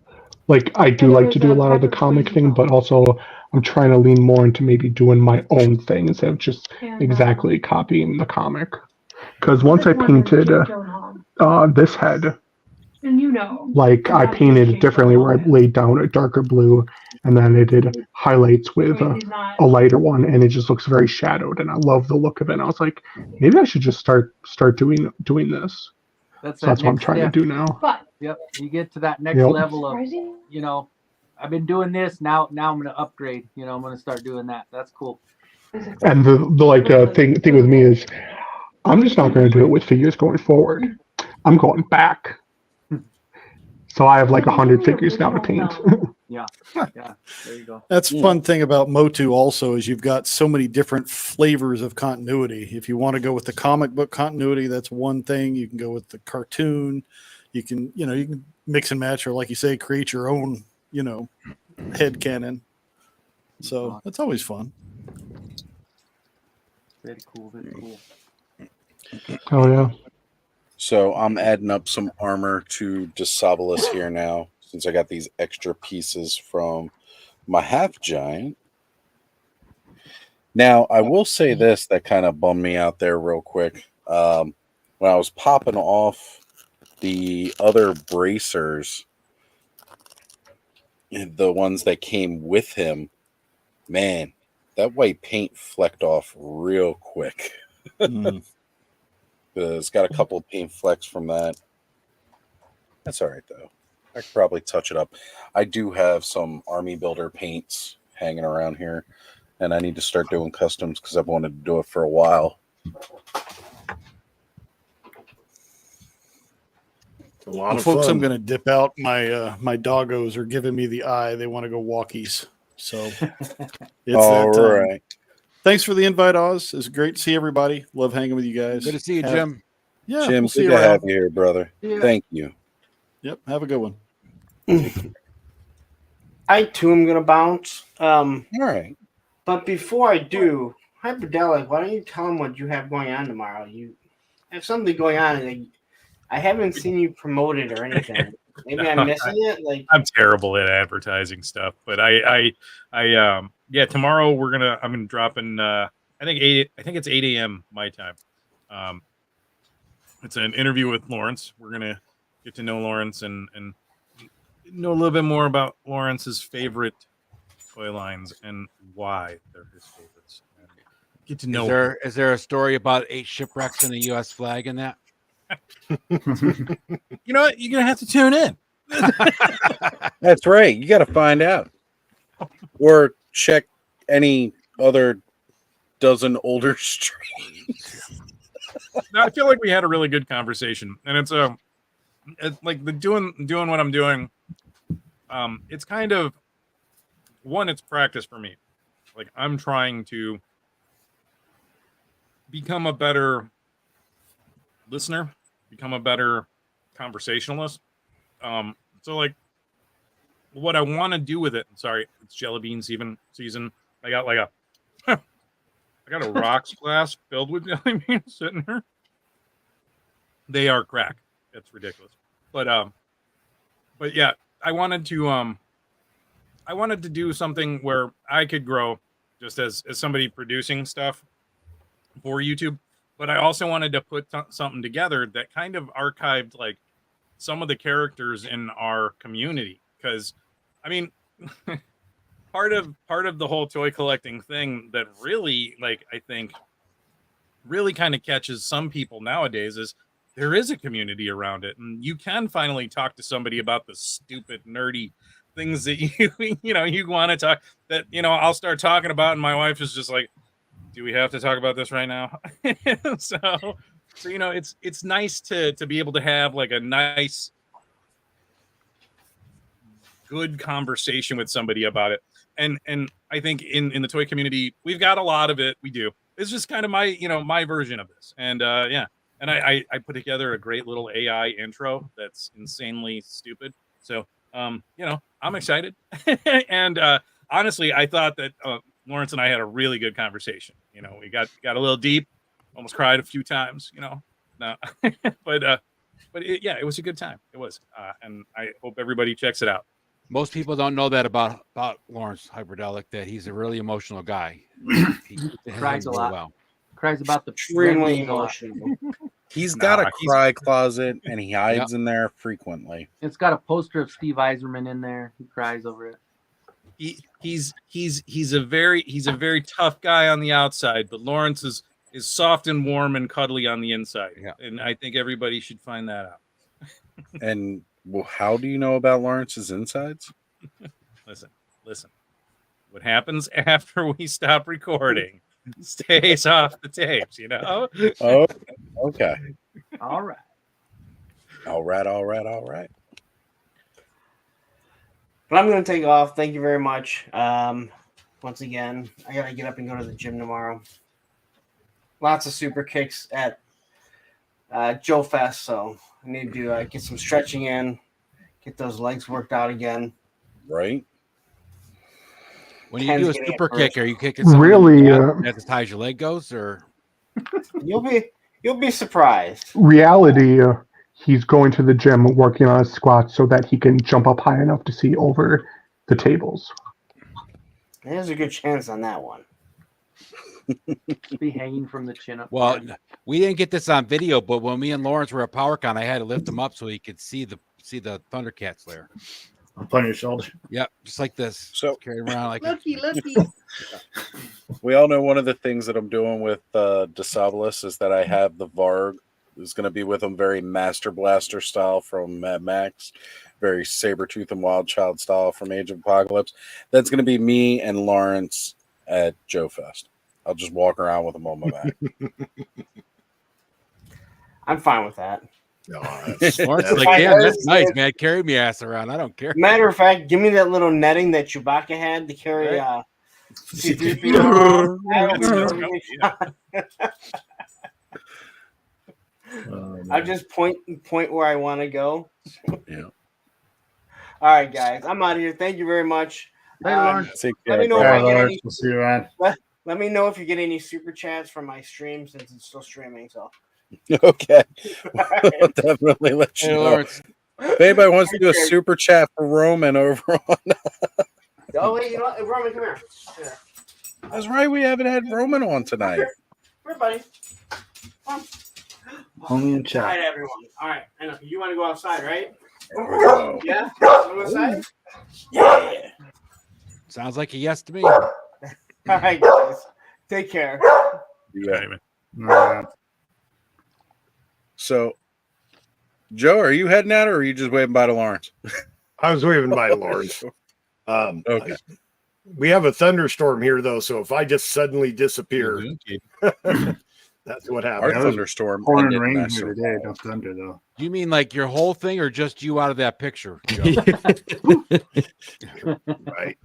I do like to do a lot of the comic thing, but also I'm trying to lean more into maybe doing my own thing instead of just exactly copying the comic. Because once I painted this head, and I painted it differently where I laid down a darker blue and then I did highlights with a lighter one, and it just looks very shadowed, and I love the look of it. And I was like, maybe I should just start doing this. So that's what I'm trying to do now. Yep, you get to that next Yep. level of, I've been doing this now. Now I'm gonna upgrade. I'm gonna start doing that. That's cool. And the thing with me is, I'm just not going to do it with figures going forward. I'm going back. So I have 100 figures now to paint. Yeah, yeah. There you go. That's a fun thing about Motu also is you've got so many different flavors of continuity. If you want to go with the comic book continuity, that's one thing. You can go with the cartoon. You can mix and match, or like you say, create your own, head canon. So that's always fun. Very cool. Very cool. Oh yeah. So I'm adding up some armor to Desabolus here now, since I got these extra pieces from my half giant. Now I will say this that kind of bummed me out there real quick. When I was popping off the other bracers, the ones that came with him, man, that white paint flecked off real quick. It's got a couple of paint flecks from that. That's all right, though. I could probably touch it up. I do have some Army Builder paints hanging around here, and I need to start doing customs because I've wanted to do it for a while. A lot of folks, fun. I'm going to dip out. My doggos are giving me the eye. They want to go walkies. So it's All that time. right. Thanks for the invite, Oz. It's great to see everybody. Love hanging with you guys. Good to see you, Jim. Yeah, Jim, we'll see good you to around. have you here, brother. Yeah. Thank you. Yep, have a good one. I too am gonna bounce. All right. But before I do, Hyperdelic, why don't you tell them what you have going on tomorrow? You have something going on, and I haven't seen you promote it or anything. Maybe I'm missing it. Like I'm terrible at advertising stuff, but yeah, tomorrow I'm gonna drop in I think it's 8 a.m. my time. It's an interview with Lawrence. We're gonna get to know Lawrence and know a little bit more about Lawrence's favorite toy lines and why they're his favorites. And get to know. Is there a story about 8 shipwrecks and a U.S. flag in that? You know what? You're gonna have to tune in. That's right. You got to find out, or check any other dozen older streams. No, I feel like we had a really good conversation, and it's like the doing what I'm doing. It's kind of it's practice for me. Like I'm trying to become a better listener, become a better conversationalist. So like what I want to do with it. Sorry, it's jelly bean season. I got like I got a rocks glass filled with jelly beans sitting here. They are crack. It's ridiculous. But yeah, I wanted to do something where I could grow just as somebody producing stuff for YouTube. But I also wanted to put something together that kind of archived like some of the characters in our community. Because I mean, part of the whole toy collecting thing that really, like, I think really kind of catches some people nowadays is there is a community around it, and you can finally talk to somebody about the stupid nerdy things that you want to talk, that I'll start talking about, and my wife is just like, do we have to talk about this right now? so it's nice to be able to have like a nice good conversation with somebody about it. And I think in the toy community, we've got a lot of it. We do. It's just kind of my version of this. And yeah. And I put together a great little AI intro that's insanely stupid. So, I'm excited. And honestly, I thought that Lawrence and I had a really good conversation. We got a little deep, almost cried a few times, no, but it was a good time. It was. And I hope everybody checks it out. Most people don't know that about Lawrence Hyperdelic, that he's a really emotional guy. He cries a lot. Well. Cries about the extremely emotional. He's got a cry closet, and he hides in there frequently. It's got a poster of Steve Eiserman in there. He cries over it. He's a very tough guy on the outside, but Lawrence is soft and warm and cuddly on the inside. Yeah. And I think everybody should find that out. And well, how do you know about Lawrence's insides? Listen. What happens after we stop recording stays off the tapes, Oh, okay. All right. But I'm going to take off. Thank you very much. Once again, I got to get up and go to the gym tomorrow. Lots of super kicks at Joe Fest, so I need to get some stretching in, get those legs worked out again. Right. When you do a super kick, are you kicking something really as high as your leg goes, or you'll be surprised. Reality, he's going to the gym working on his squats so that he can jump up high enough to see over the tables. There's a good chance on that one. Be hanging from the chin up. Well, we didn't get this on video, but when me and Lawrence were at PowerCon, I had to lift him up so he could see the Thundercats layer. Up on your shoulder. Yep, just like this. So carry around like lucky. We all know one of the things that I'm doing with DeSabilis is that I have the Varg, who's going to be with him, very Master Blaster style from Mad Max, very Sabretooth and Wild Child style from Age of Apocalypse. That's going to be me and Lawrence at Joe Fest. I'll just walk around with him on my back. I'm fine with that. No, Lawrence is That's like, fine. damn, that's That's nice, good. man. Carry me ass around. I don't care. Matter of fact, give me that little netting that Chewbacca had to carry. C-3PO. I'll just point where I want to go. Yeah. All right, guys, I'm out of here. Thank you very much. Hey, Lawrence. Let me know if Bye, I get Lawrence. any. We'll see you around. Let me know if you get any super chats from my stream since it's still streaming. So. Okay. We'll definitely let you Hey, know. Lawrence. If anybody wants to do a super chat for Roman over on. Oh wait, you know what? Roman, come here. Here. That's right. We haven't had Roman on tonight. Come here, buddy. Come on. Only in All chat. right, everyone. All right, I know you want to go outside, right? Oh. Yeah. Go outside. Yeah. Sounds like a yes to me. All right, guys. Take care. Yeah. So, Joe, are you heading out, or are you just waving bye to Lawrence? I was waving bye to Lawrence. Okay. We have a thunderstorm here, though, so if I just suddenly disappear, that's what Our happens. thunderstorm Pouring ended rain nice here and today. fall. No thunder though. You mean like your whole thing, or just you out of that picture? Joe? Right.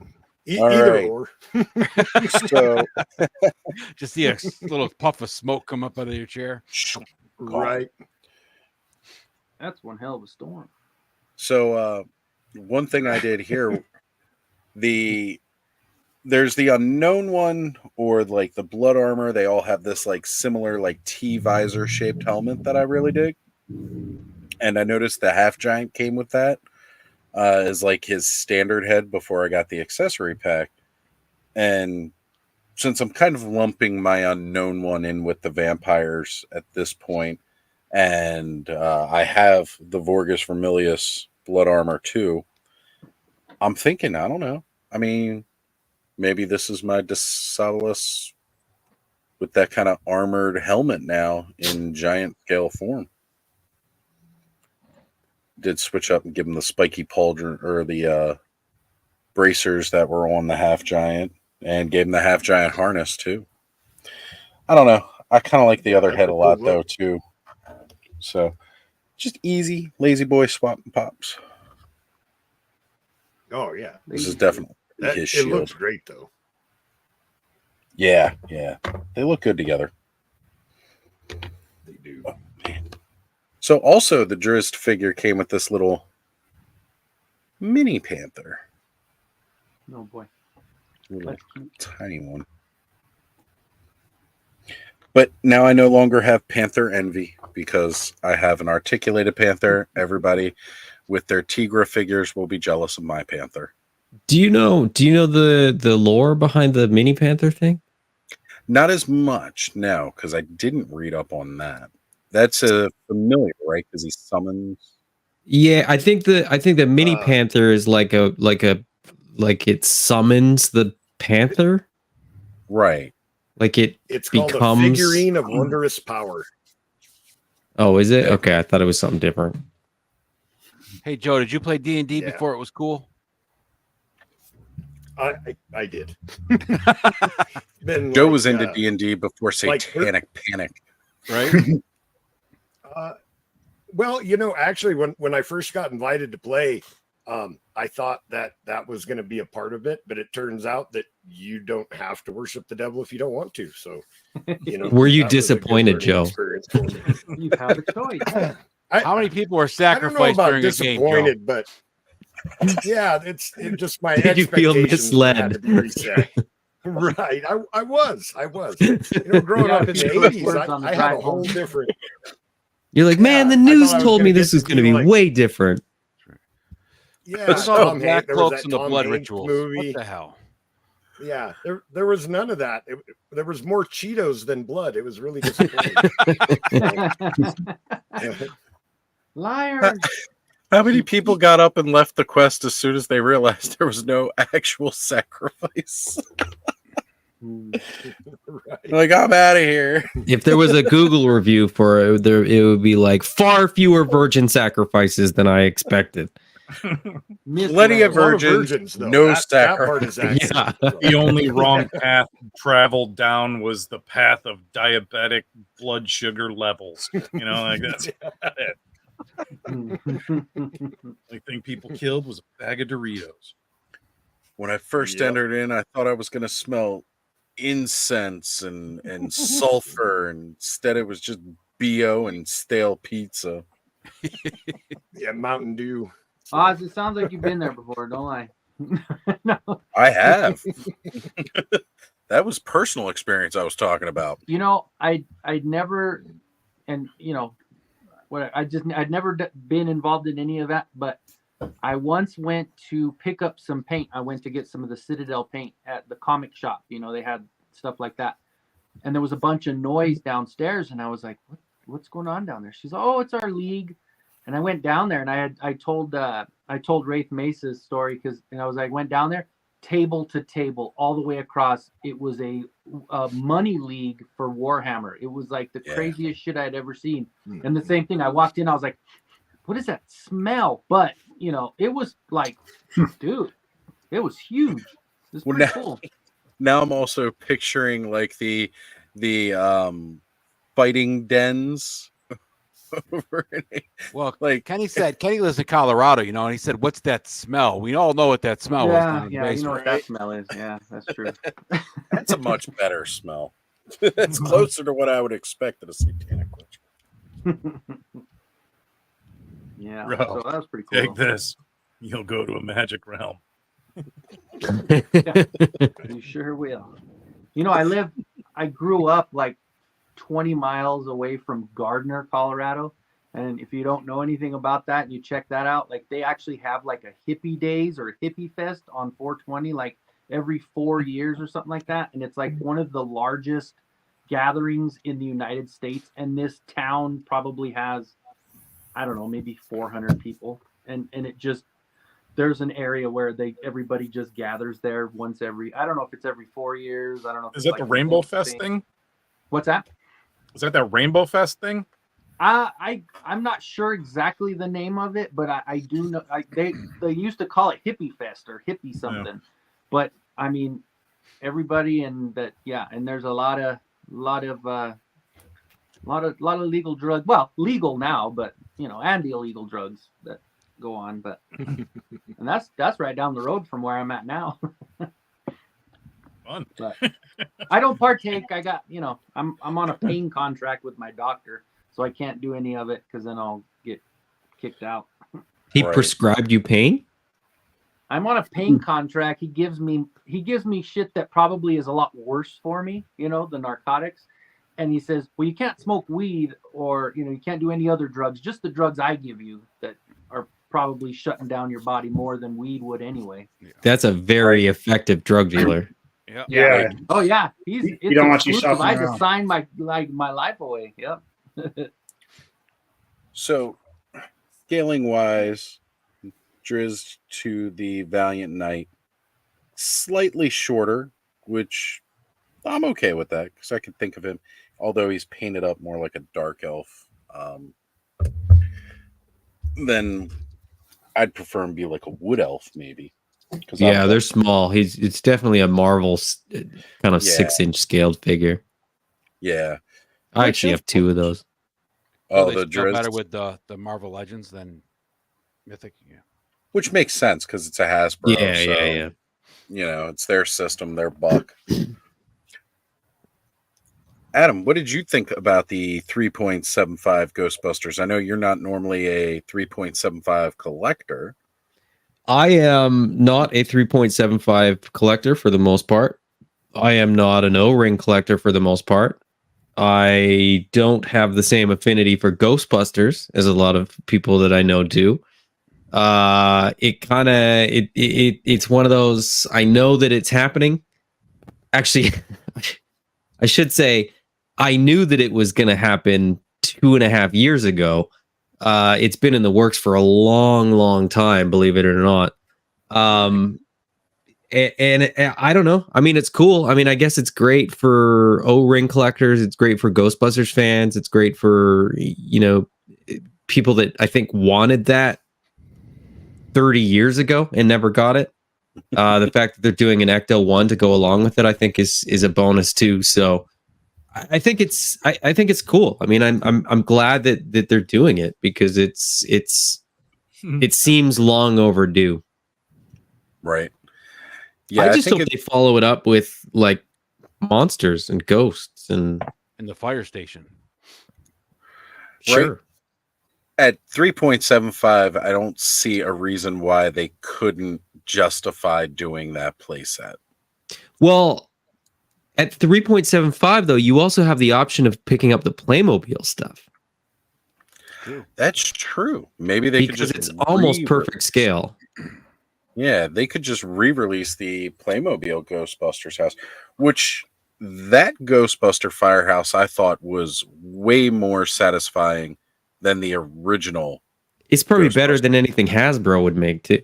All Either right. or. So, Just see a little puff of smoke come up out of your chair. Right. That's one hell of a storm. So one thing I did here, there's the unknown one, or like the blood armor. They all have this like similar like T visor shaped helmet that I really dig. And I noticed the half giant came with that as like his standard head before I got the accessory pack. And since I'm kind of lumping my unknown one in with the vampires at this point, and I have the Vorgus Vermilius blood armor too, I'm thinking, I don't know. I mean, maybe this is my Desalis with that kind of armored helmet now in giant scale form. Did switch up and give him the spiky pauldron, or the bracers that were on the half giant, and gave him the half giant harness too. I don't know. I kind of like the other head a lot though too. So just easy, lazy boy swap and pops. Oh, yeah. This is definitely his It shield. looks great, though. Yeah, yeah. They look good together. They do. Oh, man. So also the Drizzt figure came with this little mini panther. Oh boy. Little tiny one. But now I no longer have Panther envy because I have an articulated panther. Everybody with their Tigra figures will be jealous of my panther. Do you know the lore behind the mini panther thing? Not as much, no, because I didn't read up on that. That's a familiar, right? Because he summons. Yeah, I think the mini panther is like it summons the panther. Right. Like It's becomes called a figurine of wondrous power. Oh, is it? Okay, I thought it was something different. Hey Joe, did you play D&D before it was cool? I did. Joe was into D&D before Satanic Panic. Right? Well, actually, when I first got invited to play, I thought that was going to be a part of it, but it turns out that you don't have to worship the devil if you don't want to. So, Were you that was a good disappointed, learning Joe? experience for me. You have a choice. How many people were I don't know sacrificed about during a game, Joe? disappointed, but yeah, it's just my Did you feel expectations had to be misled? reset. Right, I was. Growing up in the '80s, I had a whole different. You're like, man, the I news thought I was told me gonna this get was to going to be be like- way different. Yeah, What's all the Tom black Hanks- there was cloaks that and the Tom blood Hanks rituals? movie. What the hell? Yeah, there was none of that. There was more Cheetos than blood. It was really disappointing. Liar. How many people got up and left the quest as soon as they realized there was no actual sacrifice? Like, I'm out of here. If there was a Google review for it, it would be like far fewer virgin sacrifices than I expected. Plenty of virgins, though. no That part is sacrifice. accurate. The only wrong path traveled down was the path of diabetic blood sugar levels. Like that's about it. Only thing people killed was a bag of Doritos. When I first entered in, I thought I was going to smell incense and sulfur, and instead it was just BO and stale pizza. Yeah, Mountain Dew. Oz, it sounds like you've been there before. Don't lie. I have. That was personal experience I was talking about. You know, I'd never, and you know, I'd never been involved in any of that, but I once went to pick up some paint. I went to get some of the Citadel paint at the comic shop. You know, they had stuff like that, and there was a bunch of noise downstairs, and I was like, what's going on down there? She's like, oh, it's our league. And I went down there, and I told Wraith Mesa's story, and I was like, went down there, table to table, all the way across. It was a money league for Warhammer. It was like the craziest shit I'd ever seen. And the same thing, I walked in, I was like, what is that smell? But you know, it was like, dude, it was huge. It was pretty cool. Now I'm also picturing like the fighting dens. Well, like Kenny lives in Colorado, you know, and he said, "What's that smell?" We all know what that smell was. Yeah, you know what that smell is. Yeah, that's true. That's a much better smell. That's closer to what I would expect at a satanic ritual. Yeah, Bro, so that was pretty cool. Take this. You'll go to a magic realm. You sure will. You know, I grew up like 20 miles away from Gardner, Colorado. And if you don't know anything about that and you check that out, like they actually have like a hippie days or a hippie fest on 420, like every 4 years or something like that. And it's like one of the largest gatherings in the United States. And this town probably has, I don't know, maybe 400 people. And it just, there's an area where everybody just gathers there once every, I don't know if it's every 4 years. I don't know. If Is it's that the like Rainbow Fest thing? What's that? Is that Rainbow Fest thing? I'm not sure exactly the name of it, but I do know they used to call it Hippie Fest or Hippie something. Yeah. But I mean, everybody and that, yeah, and there's a lot of legal drugs. Well, legal now, but you know, and illegal drugs that go on. But and that's right down the road from where I'm at now. Fun. But I don't partake. I got, you know, I'm on a pain contract with my doctor, so I can't do any of it because then I'll get kicked out. He prescribed you pain? I'm on a pain contract. He gives me shit that probably is a lot worse for me, you know, the narcotics. And he says, well, you can't smoke weed or, you know, you can't do any other drugs, just the drugs I give you that are probably shutting down your body more than weed would anyway. That's a very effective drug dealer. Yeah. Oh yeah. He don't want you shopping I around. just signed my life away. Yep. So, scaling wise, Driz to the Valiant Knight, slightly shorter, which I'm okay with that because I can think of him, although he's painted up more like a dark elf. Then I'd prefer him be like a wood elf, maybe. Yeah, they're small. It's definitely a Marvel kind of 6-inch scaled figure. Yeah, I actually have 2 of those. Oh, the the Driz, better with the Marvel Legends than Mythic. Yeah, which makes sense because it's a Hasbro. Yeah. You know, it's their system, their buck. Adam, what did you think about the 3.75 Ghostbusters? I know you're not normally a 3.75 collector. I am not a 3.75 collector for the most part. I am not an O-ring collector for the most part. I don't have the same affinity for Ghostbusters as a lot of people that I know do. It's one of those, I know that it's happening. Actually, I should say I knew that it was going to happen 2.5 years ago. It's been in the works for a long time, believe it or not. And I don't know. I mean, it's cool. I mean, I guess it's great for O-ring collectors. It's great for Ghostbusters fans. It's great for, you know, people that I think wanted that 30 years ago and never got it. The fact that they're doing an Ecto 1 to go along with it, I think is a bonus too. So I think it's cool. I mean, I'm glad that they're doing it because it seems long overdue. Right. Yeah, I just hope they follow it up with like monsters and ghosts and the fire station. Sure. At 3.75, I don't see a reason why they couldn't justify doing that playset. Well, at 3.75 though, you also have the option of picking up the Playmobil stuff. That's true. Maybe they because could just it's almost perfect scale. Yeah, they could just re-release the Playmobil Ghostbusters house, which that Ghostbuster Firehouse I thought was way more satisfying than the original. It's probably better than anything Hasbro would make too.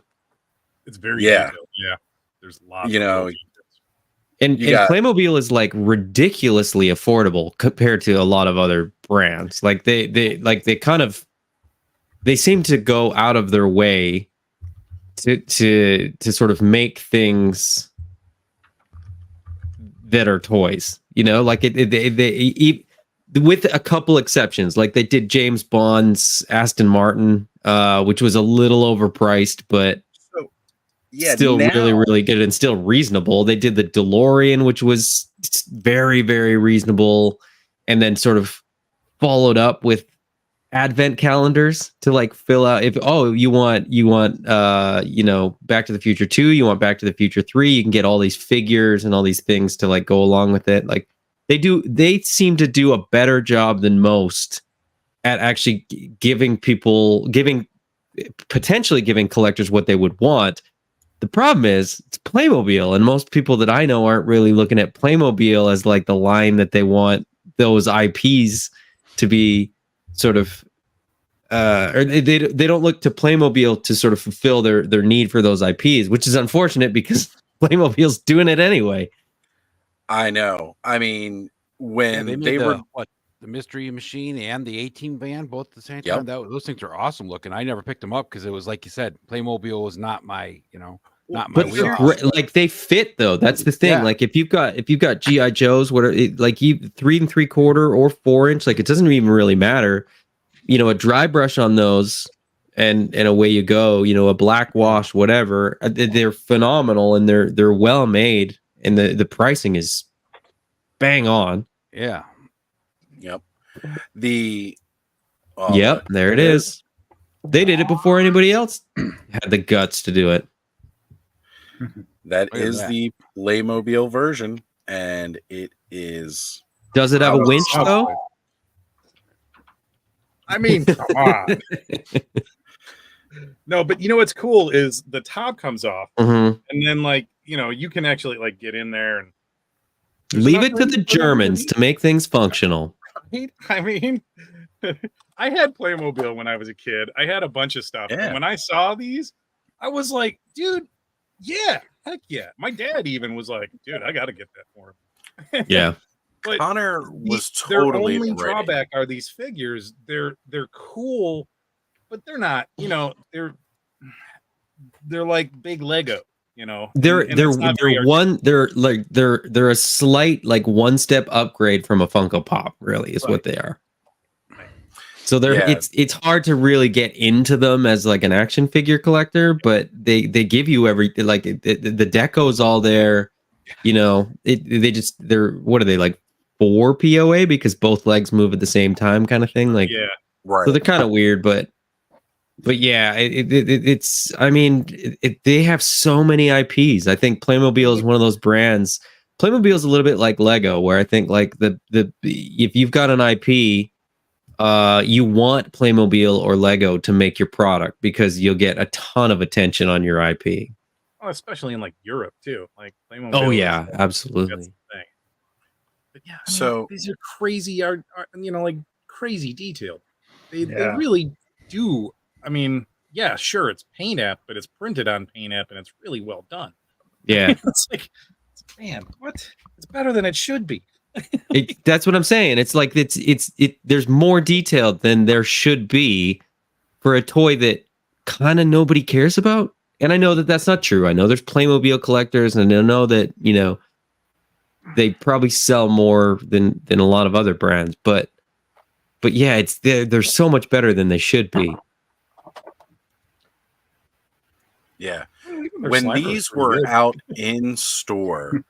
It's very Yeah. detailed. Yeah. There's lots You know, And You got- Playmobil is like ridiculously affordable compared to a lot of other brands. Like they seem to go out of their way to sort of make things that are toys. You know, like with a couple exceptions, like they did James Bond's Aston Martin, which was a little overpriced, but still really, really good and still reasonable. They did the DeLorean, which was very, very reasonable, and then sort of followed up with advent calendars to like fill out if you want Back to the Future 2, you want Back to the Future 3, you can get all these figures and all these things to like go along with it. Like they seem to do a better job than most at actually potentially giving collectors what they would want. The problem is it's Playmobil, and most people that I know aren't really looking at Playmobil as like the line that they want those IPs to be sort of or they don't look to Playmobil to sort of fulfill their need for those IPs, which is unfortunate because Playmobil's doing it anyway. I know. I mean, when they they made were the Mystery Machine and the 18 van both at the same Yep. time. Those things are awesome looking. I never picked them up because it was like you said, Playmobil was not my, not my But wheelhouse. like they fit though. That's the thing. Yeah. Like if you've got GI Joes, like you 3 3/4 or 4-inch, like it doesn't even really matter. A dry brush on those, and away you go. A black wash, whatever. They're phenomenal and they're well made, and the pricing is bang on. Yeah. Yep. Yep, there it is. They did it before anybody else had the guts to do it. That Look at is that. the Playmobil version, and it is. Does it have a winch though? I mean, come on. No, but you know what's cool is the top comes off, Mhm. and then you can actually like get in there and Leave it to the Germans to make things functional. I mean, I had Playmobil when I was a kid. I had a bunch of stuff. Yeah. And when I saw these, I was like, dude, yeah, heck yeah. My dad even was like, dude, I got to get that for him. Yeah. But Connor was their totally only ready. drawback are these figures. They're cool, but they're not, they're like big Lego, They're and it's not very they're a slight like one step upgrade from a Funko Pop, really, is what they are. So it's hard to really get into them as like an action figure collector, but they give you everything. Like the deco's all there, they're what are they, like 4 POA because both legs move at the same time kind of thing. Like, yeah, right. So they're kind of weird, but yeah, it's. I mean, they have so many IPs. I think Playmobil is one of those brands. Playmobil is a little bit like Lego, where I think like if you've got an IP, you want Playmobil or Lego to make your product because you'll get a ton of attention on your IP. Oh, especially in like Europe too. Like Playmobil. Oh is- yeah, absolutely. that's the thing. But yeah, I mean, So- these are crazy, like crazy detailed. They Yeah. really do. I mean, yeah, sure, it's Paint App, but it's printed on Paint App and it's really well done. Yeah. It's like, man, what? It's better than it should be. That's what I'm saying. It's like there's more detailed than there should be for a toy that kind of nobody cares about. And I know that that's not true. I know there's Playmobil collectors, and I know that they probably sell more than a lot of other brands, but yeah, they're so much better than they should be. Yeah. Their When Slimer's these pretty were good. out in store,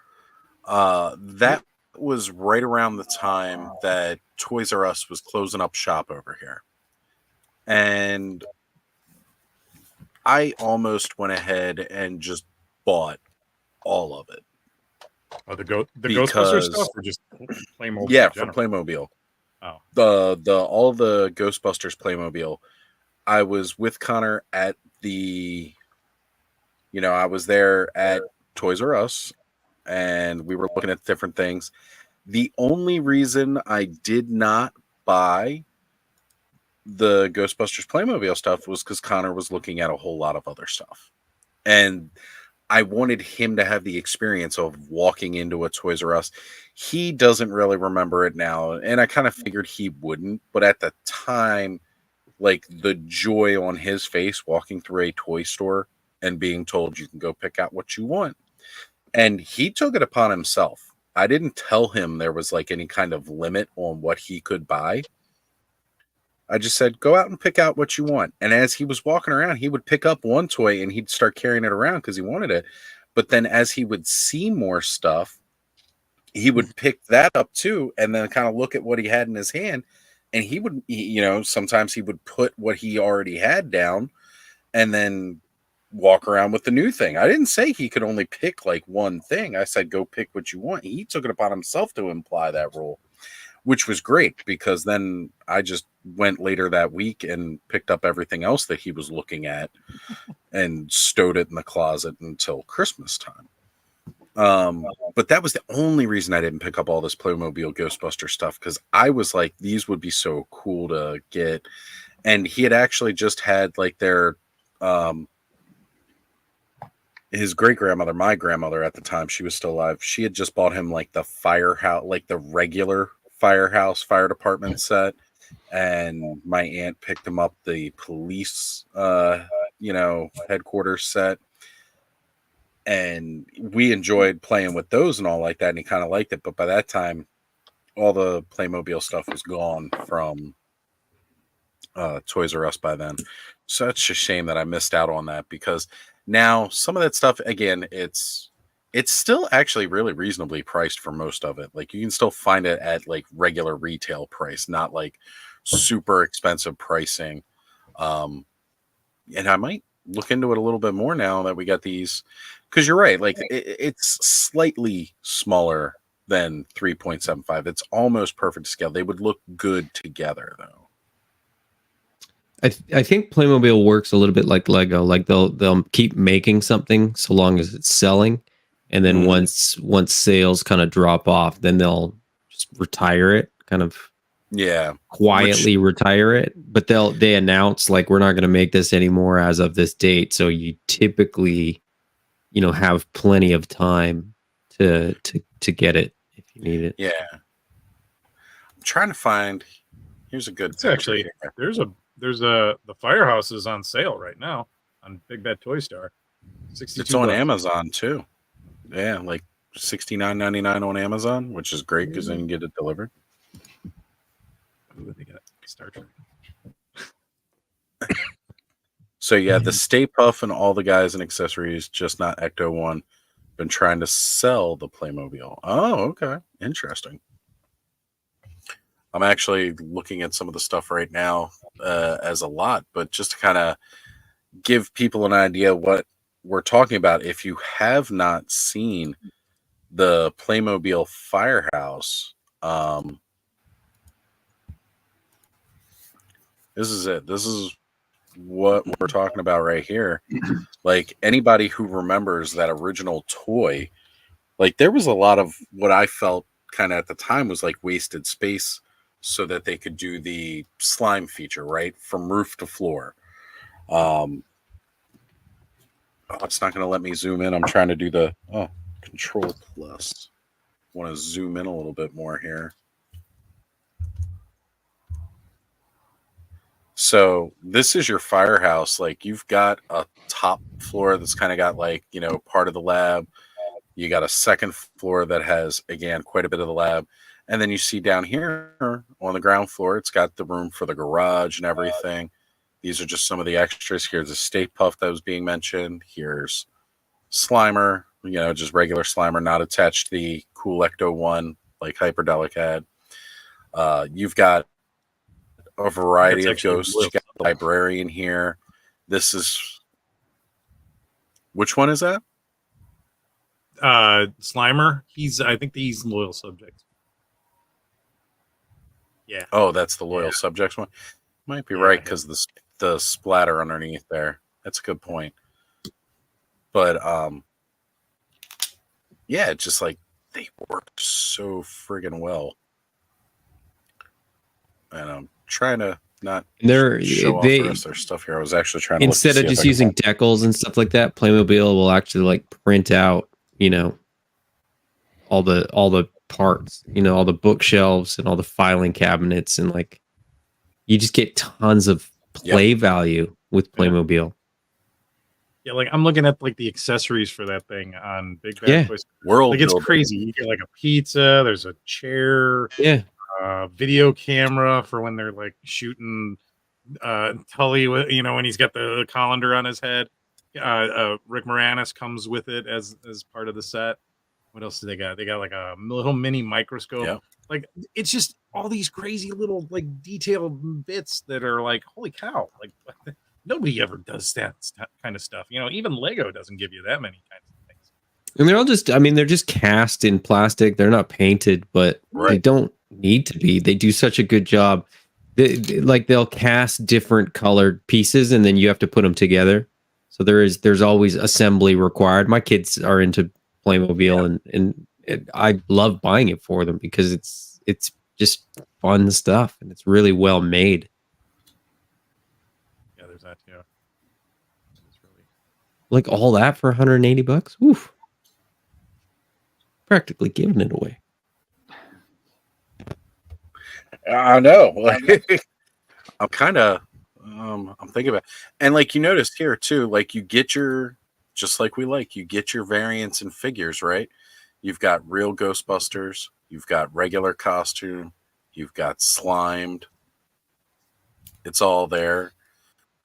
that was right around the time that Toys R Us was closing up shop over here. And I almost went ahead and just bought all of it. Oh, the Ghostbuster stuff, or just Playmobil? Yeah, in for general? Playmobil. Oh, The all the Ghostbusters Playmobil. I was with Connor at I was there at Toys R Us, and we were looking at different things. The only reason I did not buy the Ghostbusters Playmobil stuff was because Connor was looking at a whole lot of other stuff. And I wanted him to have the experience of walking into a Toys R Us. He doesn't really remember it now, and I kind of figured he wouldn't. But at the time, like the joy on his face walking through a toy store and being told you can go pick out what you want. And he took it upon himself. I didn't tell him there was like any kind of limit on what he could buy. I just said, go out and pick out what you want. And as he was walking around, he would pick up one toy and he'd start carrying it around because he wanted it. But then as he would see more stuff, he would pick that up too and then kind of look at what he had in his hand. And he would, sometimes he would put what he already had down and then walk around with the new thing. I didn't say he could only pick like one thing. I said, go pick what you want. He took it upon himself to imply that rule, which was great because then I just went later that week and picked up everything else that he was looking at and stowed it in the closet until Christmas time. But that was the only reason I didn't pick up all this Playmobil Ghostbuster stuff, because I was like, these would be so cool to get. And he had actually just had like their his great grandmother, my grandmother at the time, she was still alive. She had just bought him like the firehouse, like the regular firehouse fire department set. And my aunt picked him up the police, headquarters set. And we enjoyed playing with those and all like that. And he kind of liked it. But by that time, all the Playmobil stuff was gone from Toys R Us by then. Such a shame that I missed out on that, because now some of that stuff, again, it's still actually really reasonably priced for most of it. Like you can still find it at like regular retail price, not like super expensive pricing. And I might look into it a little bit more now that we got these, because you're right. Like it's slightly smaller than 3.75. It's almost perfect scale. They would look good together though. I think Playmobil works a little bit like Lego. Like they'll keep making something so long as it's selling, and then once sales kind of drop off, then they'll just retire it, kind of quietly retire it. But they announce like, we're not going to make this anymore as of this date. So you typically, have plenty of time to get it if you need it. Yeah, I'm trying to find. Here's a good. It's actually the Firehouse is on sale right now on Big Bad Toy Store. It's on Amazon too. Yeah, like $69.99 on Amazon, which is great because then you get it delivered. Ooh, they got Star Trek. So yeah, the Stay Puft and all the guys and accessories, just not Ecto One, been trying to sell the Playmobil. Oh, okay, interesting. I'm actually looking at some of the stuff right now as a lot, but just to kind of give people an idea what we're talking about. If you have not seen the Playmobil Firehouse, this is it. This is what we're talking about right here. Like anybody who remembers that original toy, like there was a lot of what I felt kind of at the time was like wasted space so that they could do the slime feature, right? From roof to floor. It's not going to let me zoom in. I'm trying to do the Control Plus. Want to zoom in a little bit more here. So this is your firehouse. Like you've got a top floor that's kind of got like, part of the lab, You got a second floor that has, again, quite a bit of the lab. And then you see down here on the ground floor, it's got the room for the garage and everything. These are just some of the extras. Here's a Stay Puft that was being mentioned. Here's Slimer, just regular Slimer, not attached to the cool Ecto-1 like Hyperdelic had. You've got a variety of ghosts. You got the librarian here. This is... Which one is that? Slimer. I think he's Loyal Subject. Yeah. Oh, that's the Loyal Subjects one. Might be right because the splatter underneath there. That's a good point. But yeah, it's just like they work so friggin' well. And I'm trying to not show off the rest of their stuff here. I was actually trying to instead of just using decals and stuff like that, Playmobil will actually like print out, all the parts, all the bookshelves and all the filing cabinets, and like you just get tons of play value with Playmobil. Yeah, like I'm looking at like the accessories for that thing on Big Bad Toys World. Like it's crazy. You get like a pizza, there's a chair, video camera for when they're like shooting Tully with, when he's got the colander on his head. Rick Moranis comes with it as part of the set. What else do they got? They got like a little mini microscope. Yeah. Like it's just all these crazy little like detailed bits that are like, holy cow! Like nobody ever does that kind of stuff. Even Lego doesn't give you that many kinds of things. And they're all just, they're just cast in plastic. They're not painted, but they don't need to be. They do such a good job. They'll cast different colored pieces, and then you have to put them together. So there's always assembly required. My kids are into Playmobil, and I love buying it for them because it's just fun stuff, and it's really well made. Yeah, there's that too. Like all that for $180. Oof. Practically giving it away. I know. I'm kind of I'm thinking about, and like you noticed here too, like you get your, just like you get your variants and figures, right? You've got real Ghostbusters, you've got regular costume, you've got slimed. It's all there.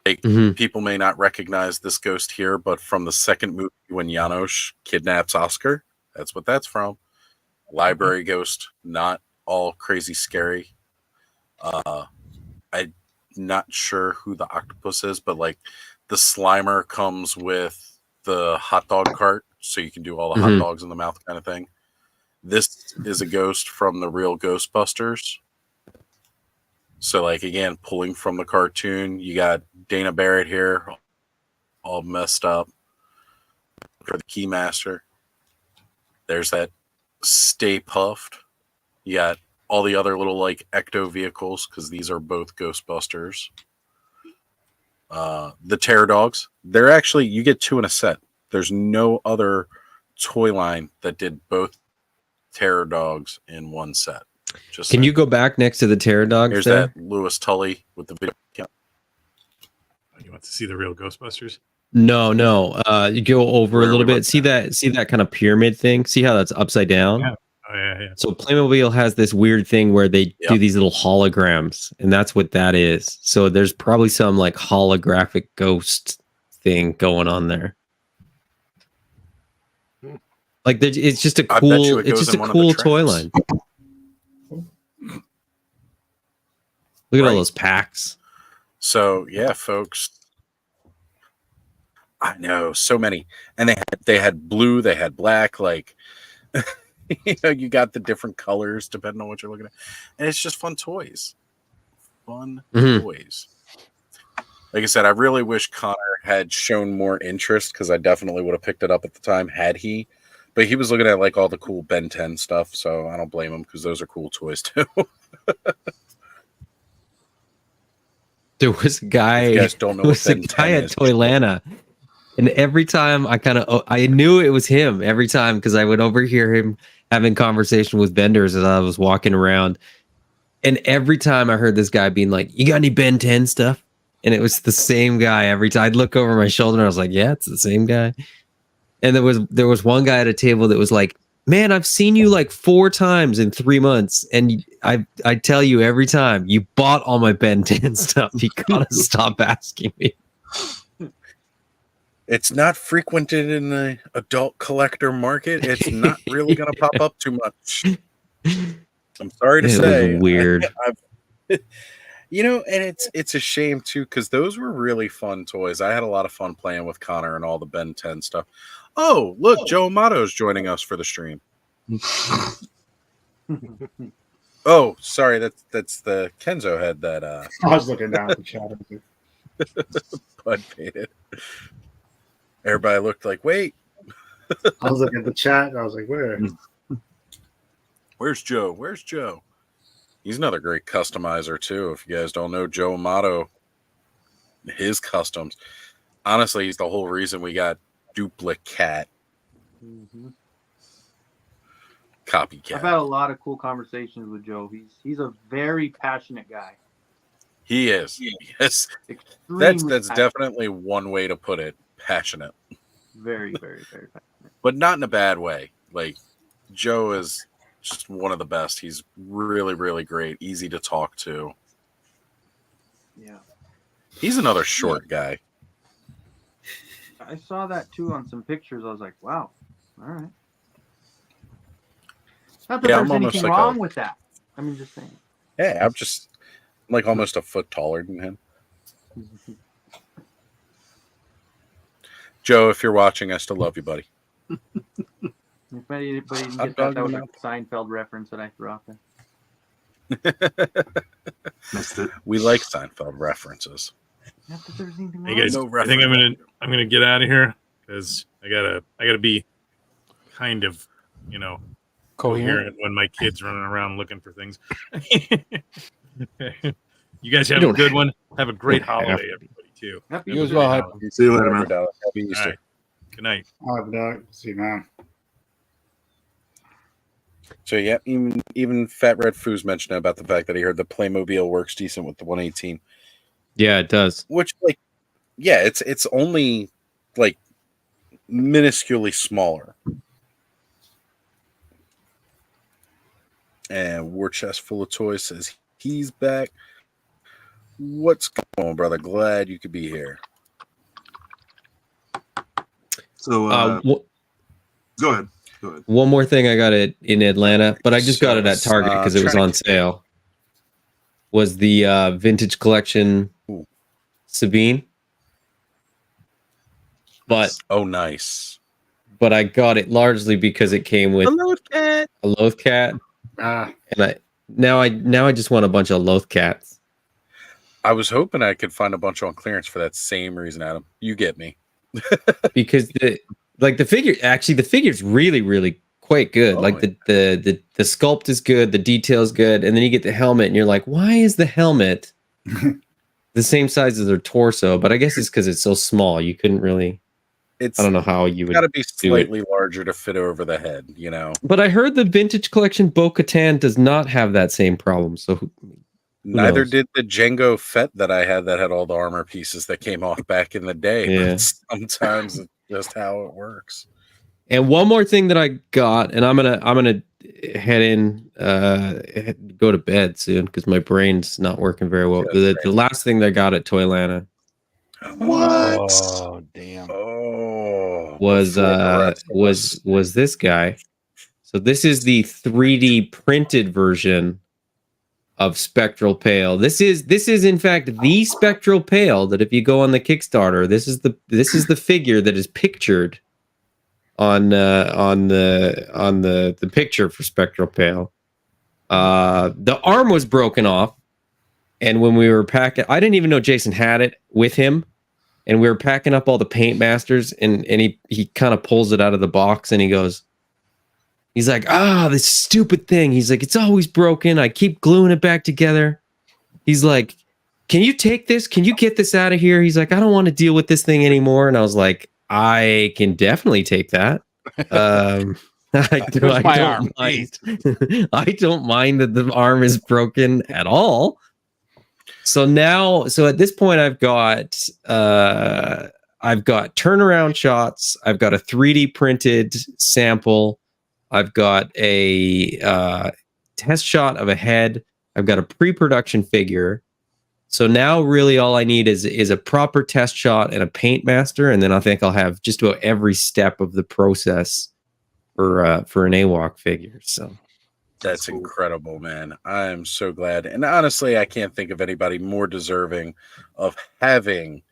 Like people may not recognize this ghost here, but from the second movie when Janosz kidnaps Oscar, that's what that's from. Library ghost, not all crazy scary. I'm not sure who the octopus is, but like the Slimer comes with the hot dog cart, so you can do all the hot dogs in the mouth kind of thing. This is a ghost from the real Ghostbusters. So like, again, pulling from the cartoon, you got Dana Barrett here, all messed up. For the Keymaster. There's that Stay Puft. You got all the other little like Ecto vehicles, because these are both Ghostbusters. The Terror Dogs, they're actually, you get two in a set. There's no other toy line that did both Terror Dogs in one set. Just Can you go back next to the Terror Dogs? Here's there? that Lewis Tully with the video camera. You want to see the real Ghostbusters? No. You go over a little bit. See that kind of pyramid thing? See how that's upside down? Yeah. Oh, yeah. So Playmobil has this weird thing where they do these little holograms, and that's what that is. So there's probably some like holographic ghost thing going on there. Like it's just a cool toy line. Look at all those packs. So yeah, folks. I know, so many. And they had blue, they had black, like you got the different colors depending on what you're looking at. And it's just fun toys. Toys. Like I said, I really wish Connor had shown more interest, because I definitely would have picked it up at the time had he. But he was looking at like all the cool Ben 10 stuff, so I don't blame him, because those are cool toys too. There was a guy. You guys don't know what Ben 10 at Toylanta, and every time I knew it was him every time, because I would overhear him having conversation with vendors as I was walking around, and every time I heard this guy being like, "You got any Ben 10 stuff?" And it was the same guy every time. I'd look over my shoulder and I was like, "Yeah, it's the same guy." And there was one guy at a table that was like, "Man, I've seen you like 4 times in 3 months, and I tell you every time, you bought all my Ben 10 stuff. You gotta stop asking me." It's not frequented in the adult collector market. It's not really going to pop up too much. I'm sorry to It say. was weird. You know, and it's a shame too, because those were really fun toys. I had a lot of fun playing with Connor and all the Ben 10 stuff. Oh, look, Joe Amato's joining us for the stream. Oh, sorry, that's the Kenzo head that I was looking down at the chat. Bud painted. Everybody looked like, wait. I was looking at the chat. I was like, where? Where's Joe? Where's Joe? He's another great customizer too. If you guys don't know Joe Amato, his customs. Honestly, he's the whole reason we got Duplicat. Copycat. I've had a lot of cool conversations with Joe. He's a very passionate guy. He is. Yes. Extremely That's passionate. definitely one way to put it. Passionate. Very, very, very passionate. But not in a bad way. Like, Joe is just one of the best. He's really, really great. Easy to talk to. Yeah. He's another short guy. I saw that too on some pictures. I was like, wow. All right. Not that Yeah, there's I'm almost anything like wrong with that. I mean, just saying. Hey, I'm just like almost a foot taller than him. Joe, if you're watching, I still love you, buddy. If anybody didn't I'm get that, that was dogging a Seinfeld reference that I threw out there. Missed it. We like Seinfeld references. Not that there's anything Hey wrong guys, with I think I'm gonna get out of here because I gotta be kind of, you know, coherent when my kids running around looking for things. You guys have a good one. Have a great holiday, everybody, too. Happy Have a Easter. great holiday. See you later, man. Happy Easter. All right. Good night. I'll have a dog. See you, man. So yeah, even Fat Red Foos mentioned about the fact that he heard the Playmobil works decent with the 118. Yeah, it does. Which, like, yeah, it's only like minusculely smaller. And War Chest Full of Toys says he's back. What's going on, brother? Glad you could be here. So go ahead. Go ahead. One more thing, I got it in Atlanta, but I just got it at Target because it was on sale. Was the vintage collection Sabine? But oh, nice. But I got it largely because it came with a Loth Cat. And I now just want a bunch of Loth Cats. I was hoping I could find a bunch on clearance for that same reason, Adam. You get me. Because the figure's really, really quite good. Oh, like the sculpt is good, the detail's good, and then you get the helmet and you're like, why is the helmet the same size as their torso? But I guess it's because it's so small. You couldn't really I don't know how you would got to be do it. slightly larger to fit over the head, you know. But I heard the vintage collection Bo-Katan does not have that same problem. So who Neither knows? did the Django Fett that I had that had all the armor pieces that came off back in the day. Yeah. But sometimes it's just how it works. And one more thing that I got, and I'm gonna head in, go to bed soon because my brain's not working very well. The last thing that I got at Toylanta What? Oh, damn. Oh, was this guy. So this is the 3D printed version of Spectral Pale. This is in fact the Spectral Pale that if you go on the Kickstarter, this is the figure that is pictured on the picture for Spectral Pale. The arm was broken off, and when we were packing, I didn't even know Jason had it with him, and we were packing up all the Paint Masters, and he kind of pulls it out of the box, and he's like, this stupid thing. He's like, it's always broken. I keep gluing it back together. He's like, can you take this? Can you get this out of here? He's like, I don't want to deal with this thing anymore. And I was like, I can definitely take that. I don't mind. I don't mind that the arm is broken at all. So at this point, I've got I've got turnaround shots. I've got a 3D printed sample. I've got a test shot of a head. I've got a pre-production figure. So now really all I need is a proper test shot and a paint master, and then I think I'll have just about every step of the process for an AWOC figure. So that's incredible, man. I'm so glad. And honestly, I can't think of anybody more deserving of having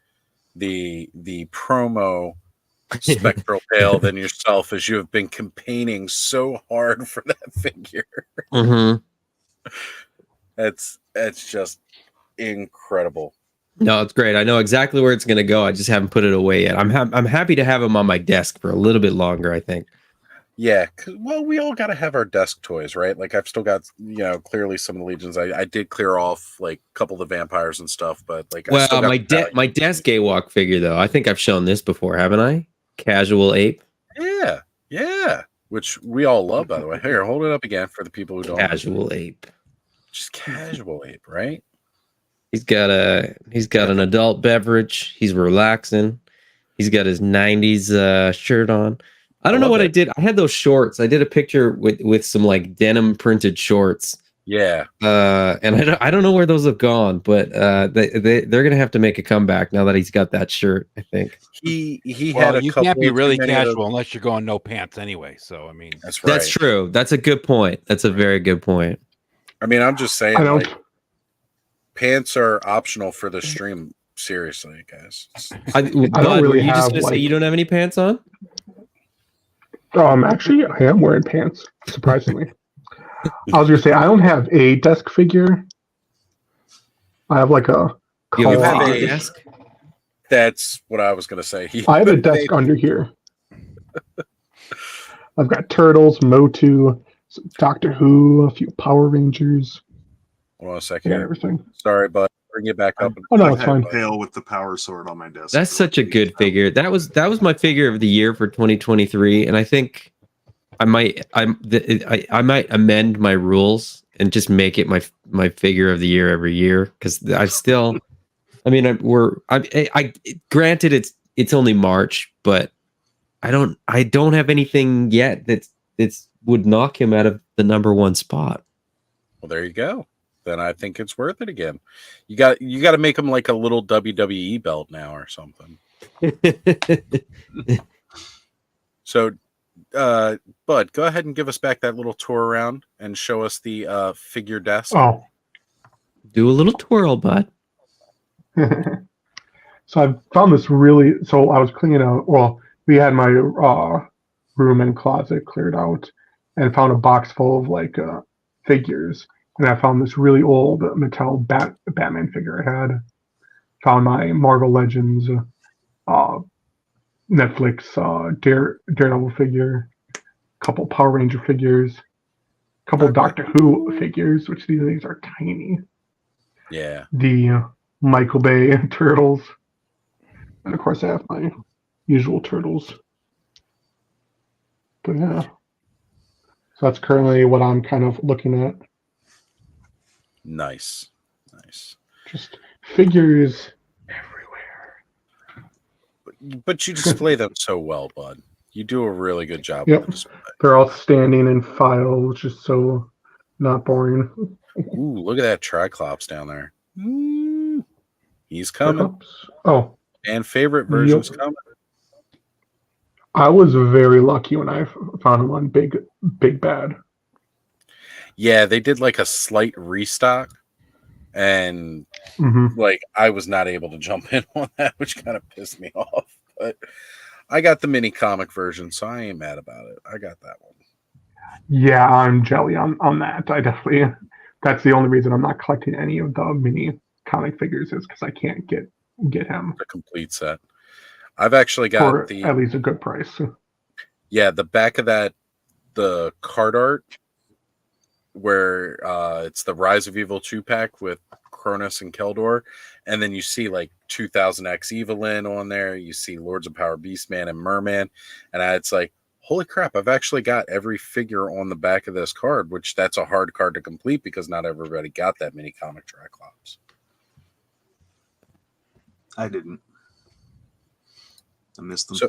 the promo Spectral Pale than yourself, as you have been campaigning so hard for that figure. Mm-hmm. That's just incredible. No, it's great. I know exactly where it's going to go. I just haven't put it away yet. I'm happy to have him on my desk for a little bit longer, I think. Yeah, well, we all got to have our desk toys, right? Like, I've still got, clearly some of the Legions. I did clear off like a couple of the vampires and stuff, but like, well, my desk AWOC figure though, I think I've shown this before, haven't I? Casual Ape. Yeah, which we all love, by the way. Here, hold it up again for the people who don't. Casual Ape. Just Casual Ape, right? He's got an adult beverage. He's relaxing. He's got his 90s shirt on. I don't know what I did. I had those shorts. I did a picture with some like denim printed shorts. Yeah. And I don't know where those have gone, but they're gonna have to make a comeback now that he's got that shirt. I think he well, had. You can't be really casual unless you're going no pants anyway. So I mean, that's right. That's true. That's a good point. That's a very good point. I mean, I'm just saying, like, pants are optional for the stream. Seriously, guys. I don't really you just have, gonna say like- you don't have any pants on? Actually, I am wearing pants, surprisingly. I was gonna say I don't have a desk figure. I have like a. You have a collage. desk? That's what I was gonna say. I have a desk under here. I've got Turtles, Motu, Doctor Who, a few Power Rangers. Hold on a second. Yeah, everything. Sorry, but bring it back up. Oh no, I it's had fine. Pale with the power sword on my desk. That's such a good figure. That was my figure of the year for 2023, and I think I might amend my rules and just make it my figure of the year every year, because I still, I mean, I granted it's only March, but I don't have anything yet that's would knock him out of the #1 spot. Well, there you go. Then I think it's worth it again. You got to make him like a little WWE belt now or something. So, Bud, go ahead and give us back that little tour around and show us the figure desk. Oh, do a little twirl, Bud. So I found this really. So I was cleaning out. Well, we had my room and closet cleared out, and found a box full of like figures. And I found this really old Mattel Batman figure I had. Found my Marvel Legends, Netflix Daredevil figure, a couple Power Ranger figures, a couple Doctor Who figures, which these things are tiny. Yeah. The Michael Bay Turtles. And of course I have my usual Turtles. But yeah. So that's currently what I'm kind of looking at. Nice. Just figures everywhere. But you display them so well, Bud. You do a really good job. Yep. With the They're all standing in file, which is so not boring. Ooh, look at that Triclops down there. He's coming. Oh. And favorite version's coming. I was very lucky when I found him on Big Bad. Yeah, they did like a slight restock, and like I was not able to jump in on that, which kind of pissed me off. But I got the mini comic version, so I ain't mad about it. I got that one. Yeah, I'm jelly on that. I definitely. That's the only reason I'm not collecting any of the mini comic figures is because I can't get him the complete set. I've actually got for at least a good price. Yeah, the back of that, the card art where it's the Rise of Evil 2-pack with Cronus and Keldor, and then you see like 2000X Evelyn on there, you see Lords of Power Beastman and Merman, and it's like, holy crap, I've actually got every figure on the back of this card, which that's a hard card to complete because not everybody got that mini comic Triclops. I didn't. I missed them. So,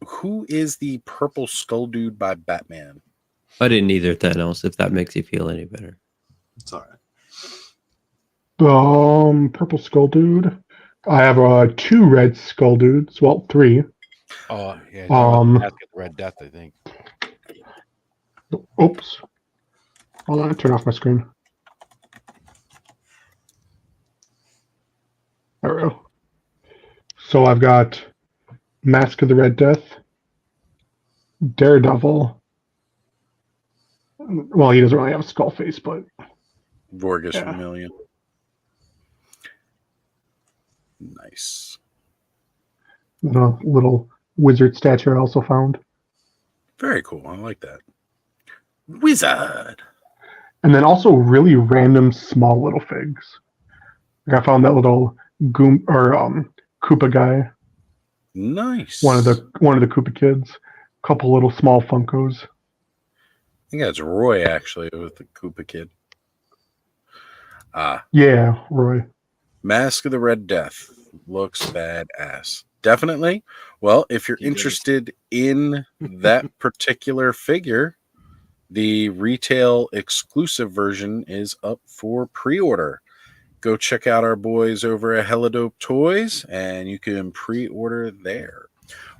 who is the purple skull dude by Batman? I didn't either, Thanos, if that makes you feel any better. It's all right. Purple skull dude. I have 2 red skull dudes. Well, 3. Oh, yeah. Mask of the Red Death, I think. Oops. Hold on, turn off my screen. There we go. So I've got Mask of the Red Death, Daredevil. Well, he doesn't really have a skull face, but Vorgus Vermilion. Nice. the little wizard statue I also found. Very cool. I like that. Wizard. And then also really random small little figs. Like I found that little Koopa guy. Nice. One of the Koopa kids. A couple little small Funkos. I think that's Roy actually with the Koopa kid. Yeah, Roy. Mask of the Red Death looks badass. Definitely. Well, if you're interested in that particular figure, the retail exclusive version is up for pre-order. Go check out our boys over at Helidope Toys, and you can pre-order there.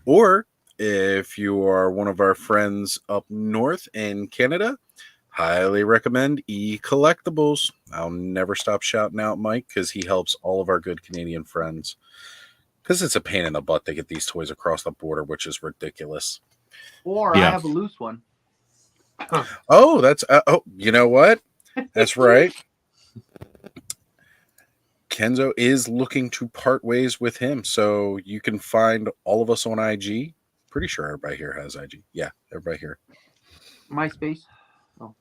Or if you are one of our friends up north in Canada, highly recommend E-Collectibles. I'll never stop shouting out Mike because he helps all of our good Canadian friends. Because it's a pain in the butt to get these toys across the border, which is ridiculous. Or I have a loose one. Oh, that's you know what? That's right. Kenzo is looking to part ways with him, so you can find all of us on IG. Pretty sure everybody here has IG. Yeah, everybody here. MySpace. Oh.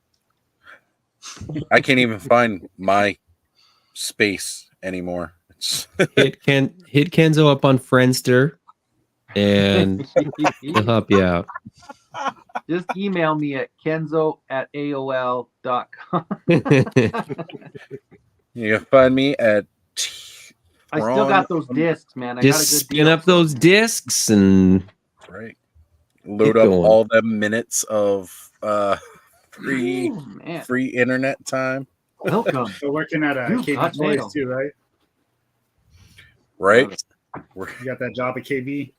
I can't even find my space anymore. hit Kenzo up on Friendster, and he'll help you out. Just email me at kenzo@aol.com. You can find me at I still got those discs, man. I got a Just good spin deal. up those discs and right. Load up all the minutes of free internet time. Welcome. So working at You KB got Toys mail. too, right? Right. You got that job at KB?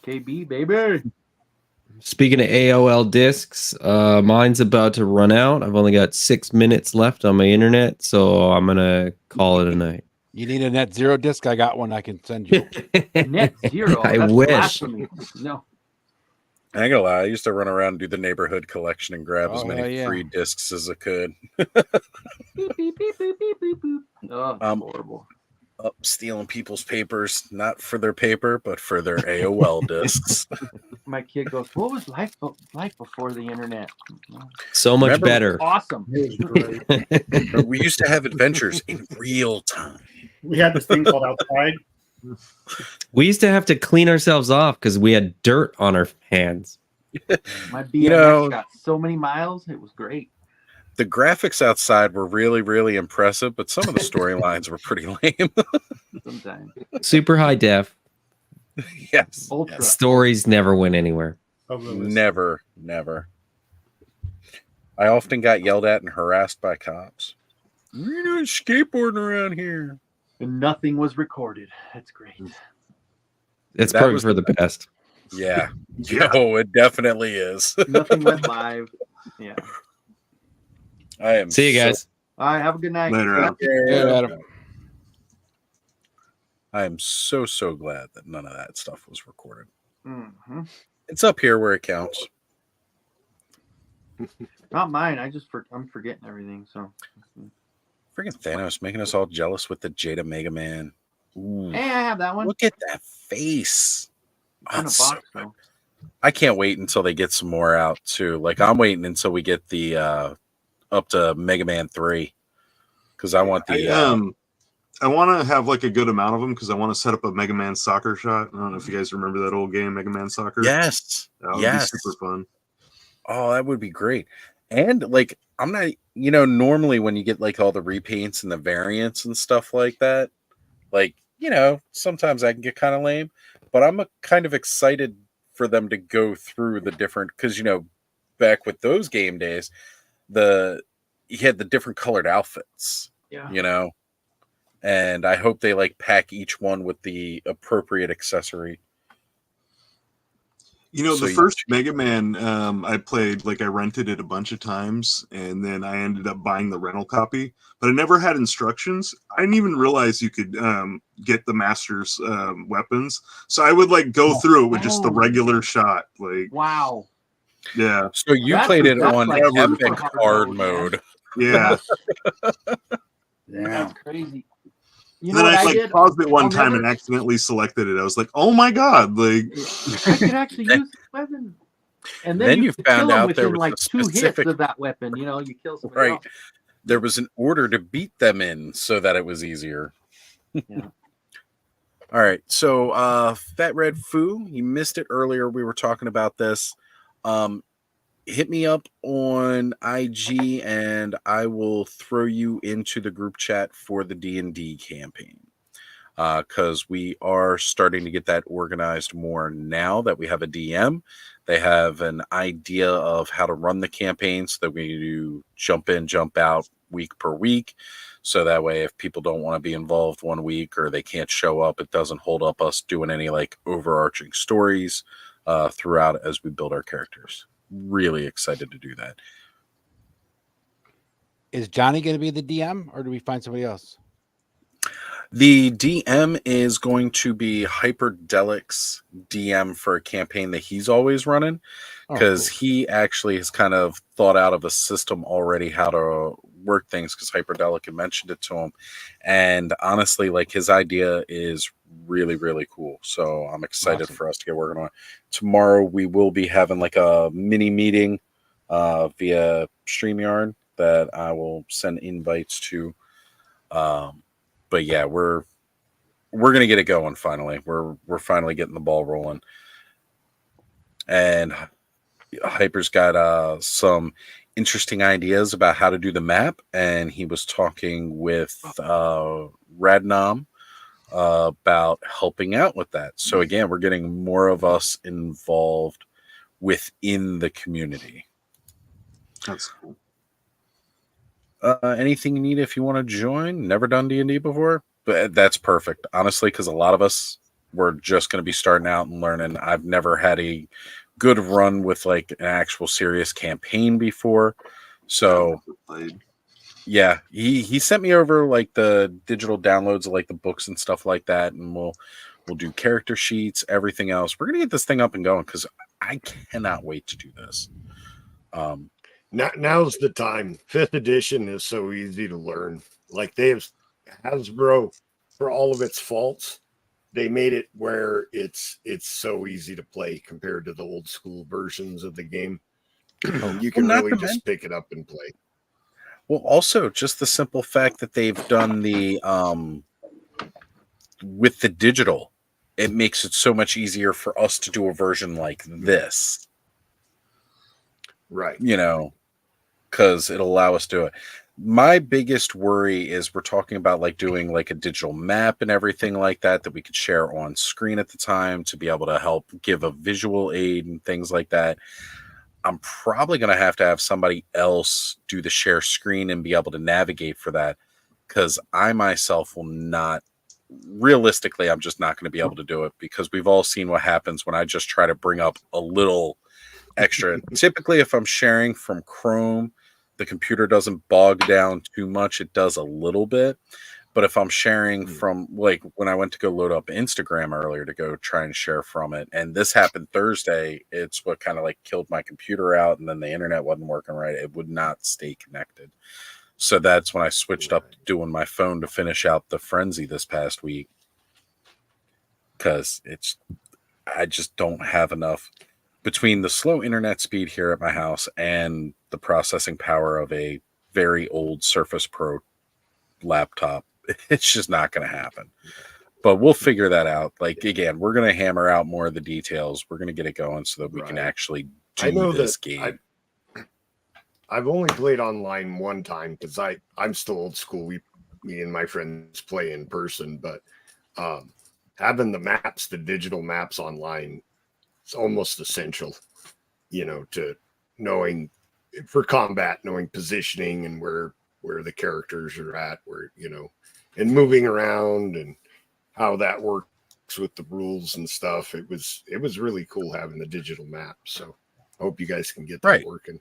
KB, baby. Speaking of AOL discs, mine's about to run out. I've only got 6 minutes left on my internet, so I'm gonna call it a night. You need a Net Zero disc? I got one I can send you. Net Zero. I That's wish. blasphemy. No. I ain't gonna lie, I used to run around and do the neighborhood collection and grab as Oh, many hell yeah. free discs as I could. Beep, beep, beep, beep, beep, beep, beep. Oh, horrible. Up stealing people's papers, not for their paper, but for their AOL discs. My kid goes, "What was life before the internet?" So much Remember- better. Awesome. We used to have adventures in real time. We had this thing called Outside. We used to have to clean ourselves off because we had dirt on our hands. My BMX You know- got so many miles. It was great. The graphics outside were really, really impressive, but some of the storylines were pretty lame. Sometimes. Super high def. Yes. Ultra. Stories never went anywhere. Never, never. I often got yelled at and harassed by cops. You're doing skateboarding around here. And nothing was recorded. That's great. It's That probably was for the best. Yeah. No, it definitely is. Nothing went live. Yeah. I am. See you guys. All right. Have a good night. Later, Adam. Yeah, Adam. I am so glad that none of that stuff was recorded. Mm-hmm. It's up here where it counts. Not mine. I'm forgetting everything. So. Freaking Thanos making us all jealous with the Jada Mega Man. Ooh, Hey, I have that one. look at that face. It's in a That's box so good. though. I can't wait until they get some more out too. Like I'm waiting until we get the up to Mega Man 3 because I want the I want to have like a good amount of them because I want to set up a Mega Man Soccer shot. I don't know if you guys remember that old game, Mega Man Soccer. yes, That would yes. be super fun. Oh, that would be great. And like I'm not, normally when you get like all the repaints and the variants and stuff like that, like sometimes I can get kind of lame. but I'm kind of excited for them to go through the different, because back with those game days, you had the different colored outfits. Yeah. And I hope they like pack each one with the appropriate accessory. The first Mega Man I played, I rented it a bunch of times, and then I ended up buying the rental copy, but I never had instructions. I didn't even realize you could get the Master's weapons. So I would go through it with just the regular shot. Wow. Yeah. So you played it on epic hard mode. Yeah. That's crazy. And then I paused it one time and accidentally selected it. I was like, "Oh my god!" I can actually use the weapon. And then you found out within there was a 2 specific... hits of that weapon. You kill somebody Right. else. There was an order to beat them in so that it was easier. Yeah. All right. So Fat Red Foo, you missed it earlier. We were talking about this. Hit me up on IG and I will throw you into the group chat for the D&D campaign. Because we are starting to get that organized more now that we have a DM. They have an idea of how to run the campaign so that we do jump in, jump out week per week. So that way, if people don't want to be involved one week or they can't show up, it doesn't hold up us doing any overarching stories throughout as we build our characters. Really excited to do that. Is Johnny going to be the DM or do we find somebody else? The DM is going to be Hyperdelic's DM for a campaign that he's always running, because he actually has kind of thought out of a system already how to work things, because Hyperdelic had mentioned it to him. And honestly, his idea is really, really cool. So I'm excited for us to get working on it. Tomorrow we will be having a mini meeting via StreamYard that I will send invites to. But yeah, we're gonna get it going finally. We're finally getting the ball rolling. And Hyper's got some interesting ideas about how to do the map, and he was talking with Radnom about helping out with that. So again, we're getting more of us involved within the community. That's cool. Anything you need if you want to join? Never done D&D before? But that's perfect, honestly, because a lot of us were just going to be starting out and learning. I've never had a good run with an actual serious campaign before. So yeah, he sent me over the digital downloads of the books and stuff like that, and we'll do character sheets, everything else. We're going to get this thing up and going because I cannot wait to do this. Now's the time. 5th edition is so easy to learn. They have Hasbro, for all of its faults, they made it where it's so easy to play compared to the old school versions of the game. You can really just pick it up and play. Well, also just the simple fact that they've done the with the digital, it makes it so much easier for us to do a version like this. Right. Because it'll allow us to do it. My biggest worry is we're talking about doing a digital map and everything like that we could share on screen at the time to be able to help give a visual aid and things like that. I'm probably going to have somebody else do the share screen and be able to navigate for that, because I myself will not. Realistically, I'm just not going to be able to do it, because we've all seen what happens when I just try to bring up a little extra. Typically, if I'm sharing from Chrome, the computer doesn't bog down too much. It does a little bit. But if I'm sharing from when I went to go load up Instagram earlier to go try and share from it, and this happened Thursday, it's what kind of killed my computer out, and then the internet wasn't working right. It would not stay connected. So that's when I switched up to doing my phone to finish out the frenzy this past week, because I just don't have enough between the slow internet speed here at my house and the processing power of a very old Surface Pro laptop. It's just not going to happen. But we'll figure that out. Again, we're going to hammer out more of the details. We're going to get it going so that we can actually do this game. I've only played online one time because I'm still old school. Me and my friends play in person, but having the maps, the digital maps online, it's almost essential, to knowing for combat, knowing positioning and where the characters are at, and moving around and how that works with the rules and stuff. It was really cool having the digital map. So I hope you guys can get that working.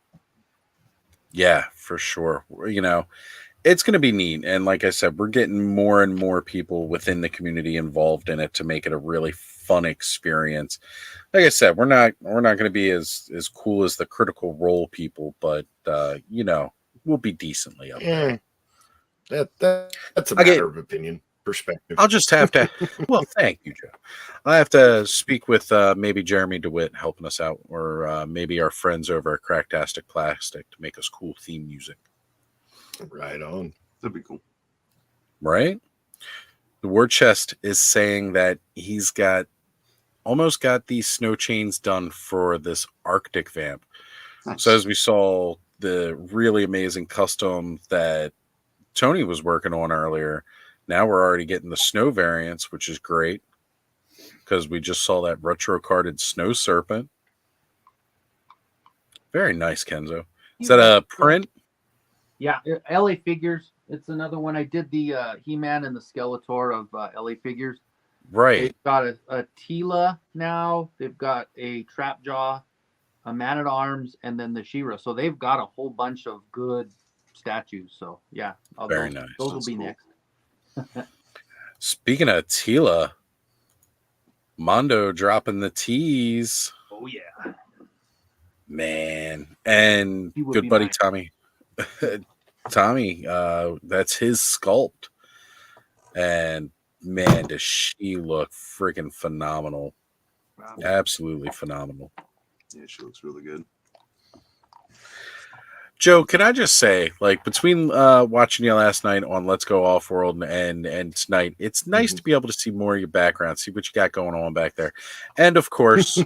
Yeah, for sure. It's going to be neat. And like I said, we're getting more and more people within the community involved in it to make it a really fun experience. Like I said, we're not going to be as cool as the Critical Role people, but we'll be decently up there. That's a matter of opinion, perspective. I'll just have to. Well, thank you, Joe. I have to speak with maybe Jeremy DeWitt helping us out, or maybe our friends over at Cracktastic Plastic to make us cool theme music. Right on. That'd be cool. Right? The War Chest is saying that he's almost got these snow chains done for this Arctic vamp. Nice. So as we saw the really amazing custom that Tony was working on earlier, now we're already getting the snow variants, which is great because we just saw that retro carded Snow Serpent. Very nice, Kenzo. Is that a print? Yeah, LA Figures. It's another one. I did the He-Man and the Skeletor of LA Figures. Right. They've got a Tila now. They've got a Trapjaw, a Man-at-Arms, and then the She-Ra. So they've got a whole bunch of good statues. So yeah, very nice. Those will be cool. Next. Speaking of Tila, Mondo dropping the teas. Oh yeah, man, and good buddy Tommy. Tommy, that's his sculpt, and man, does she look freaking phenomenal! Wow. Absolutely phenomenal. Yeah, she looks really good. Joe, can I just say, like, between watching you last night on Let's Go Off-World and tonight, it's nice to be able to see more of your background, see what you got going on back there. And, of course, you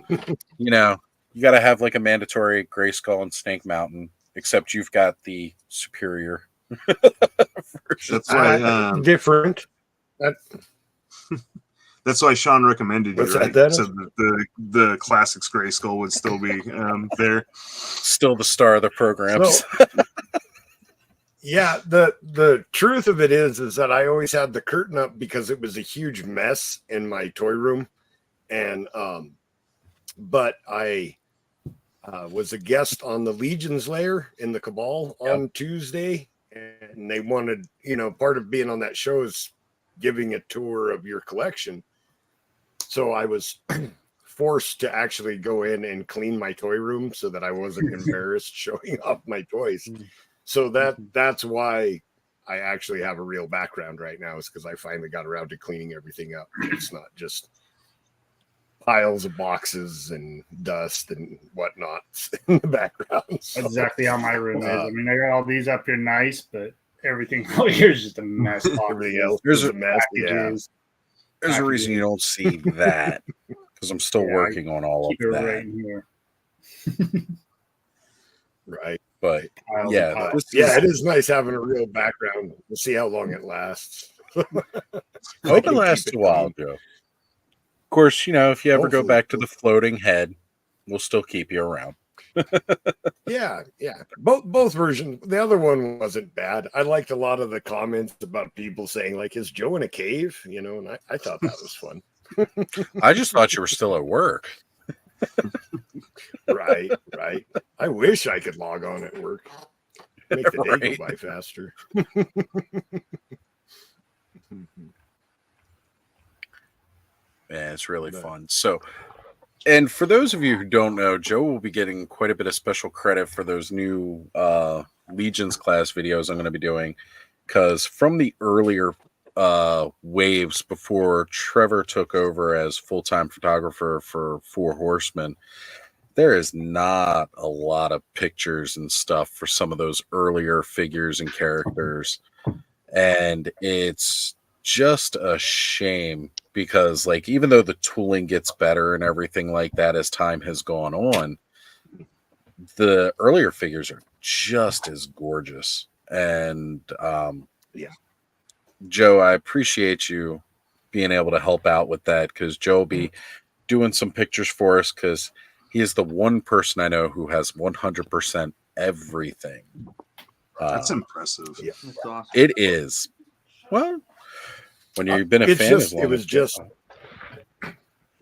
got to have, like, a mandatory Grayskull and Snake Mountain, except you've got the superior version. That's why different. That's why Sean recommended you, right? That so that the classics Grayskull would still be there. Still the star of the program. So, yeah, the truth of it is that I always had the curtain up because it was a huge mess in my toy room, and but I was a guest on the Legion's Lair in the Cabal on Tuesday, and they wanted, part of being on that show is giving a tour of your collection. So I was forced to actually go in and clean my toy room so that I wasn't embarrassed showing off my toys. So that's why I actually have a real background right now, is because I finally got around to cleaning everything up. It's not just piles of boxes and dust and whatnot in the background. So, that's exactly how my room is. I mean, I got all these up here nice, but everything out here is just a mess. Everything else is a mess. Packages. There's a reason you don't see that, because I'm still working on all of that. Right here. Right. But yeah, it is nice having a real background. We'll see how long it lasts. Hope it lasts a while, Joe. Of course, if you ever go back to the floating head, we'll still keep you around. Yeah. Both versions. The other one wasn't bad. I liked a lot of the comments about people saying, like, is Joe in a cave? And I thought that was fun. I just thought you were still at work. Right. I wish I could log on at work. Make the day go by faster. Man, it's really fun. So, and for those of you who don't know, Joe will be getting quite a bit of special credit for those new Legions class videos I'm going to be doing, because from the earlier waves before Trevor took over as full-time photographer for Four Horsemen, there is not a lot of pictures and stuff for some of those earlier figures and characters. And it's just a shame, because, like, even though the tooling gets better and everything like that as time has gone on, the earlier figures are just as gorgeous. And Joe, I appreciate you being able to help out with that, because Joe will be doing some pictures for us, because he is the one person I know who has 100% everything. That's impressive. Yeah. That's awesome. It is. Well, when you've been a fan as long It was as just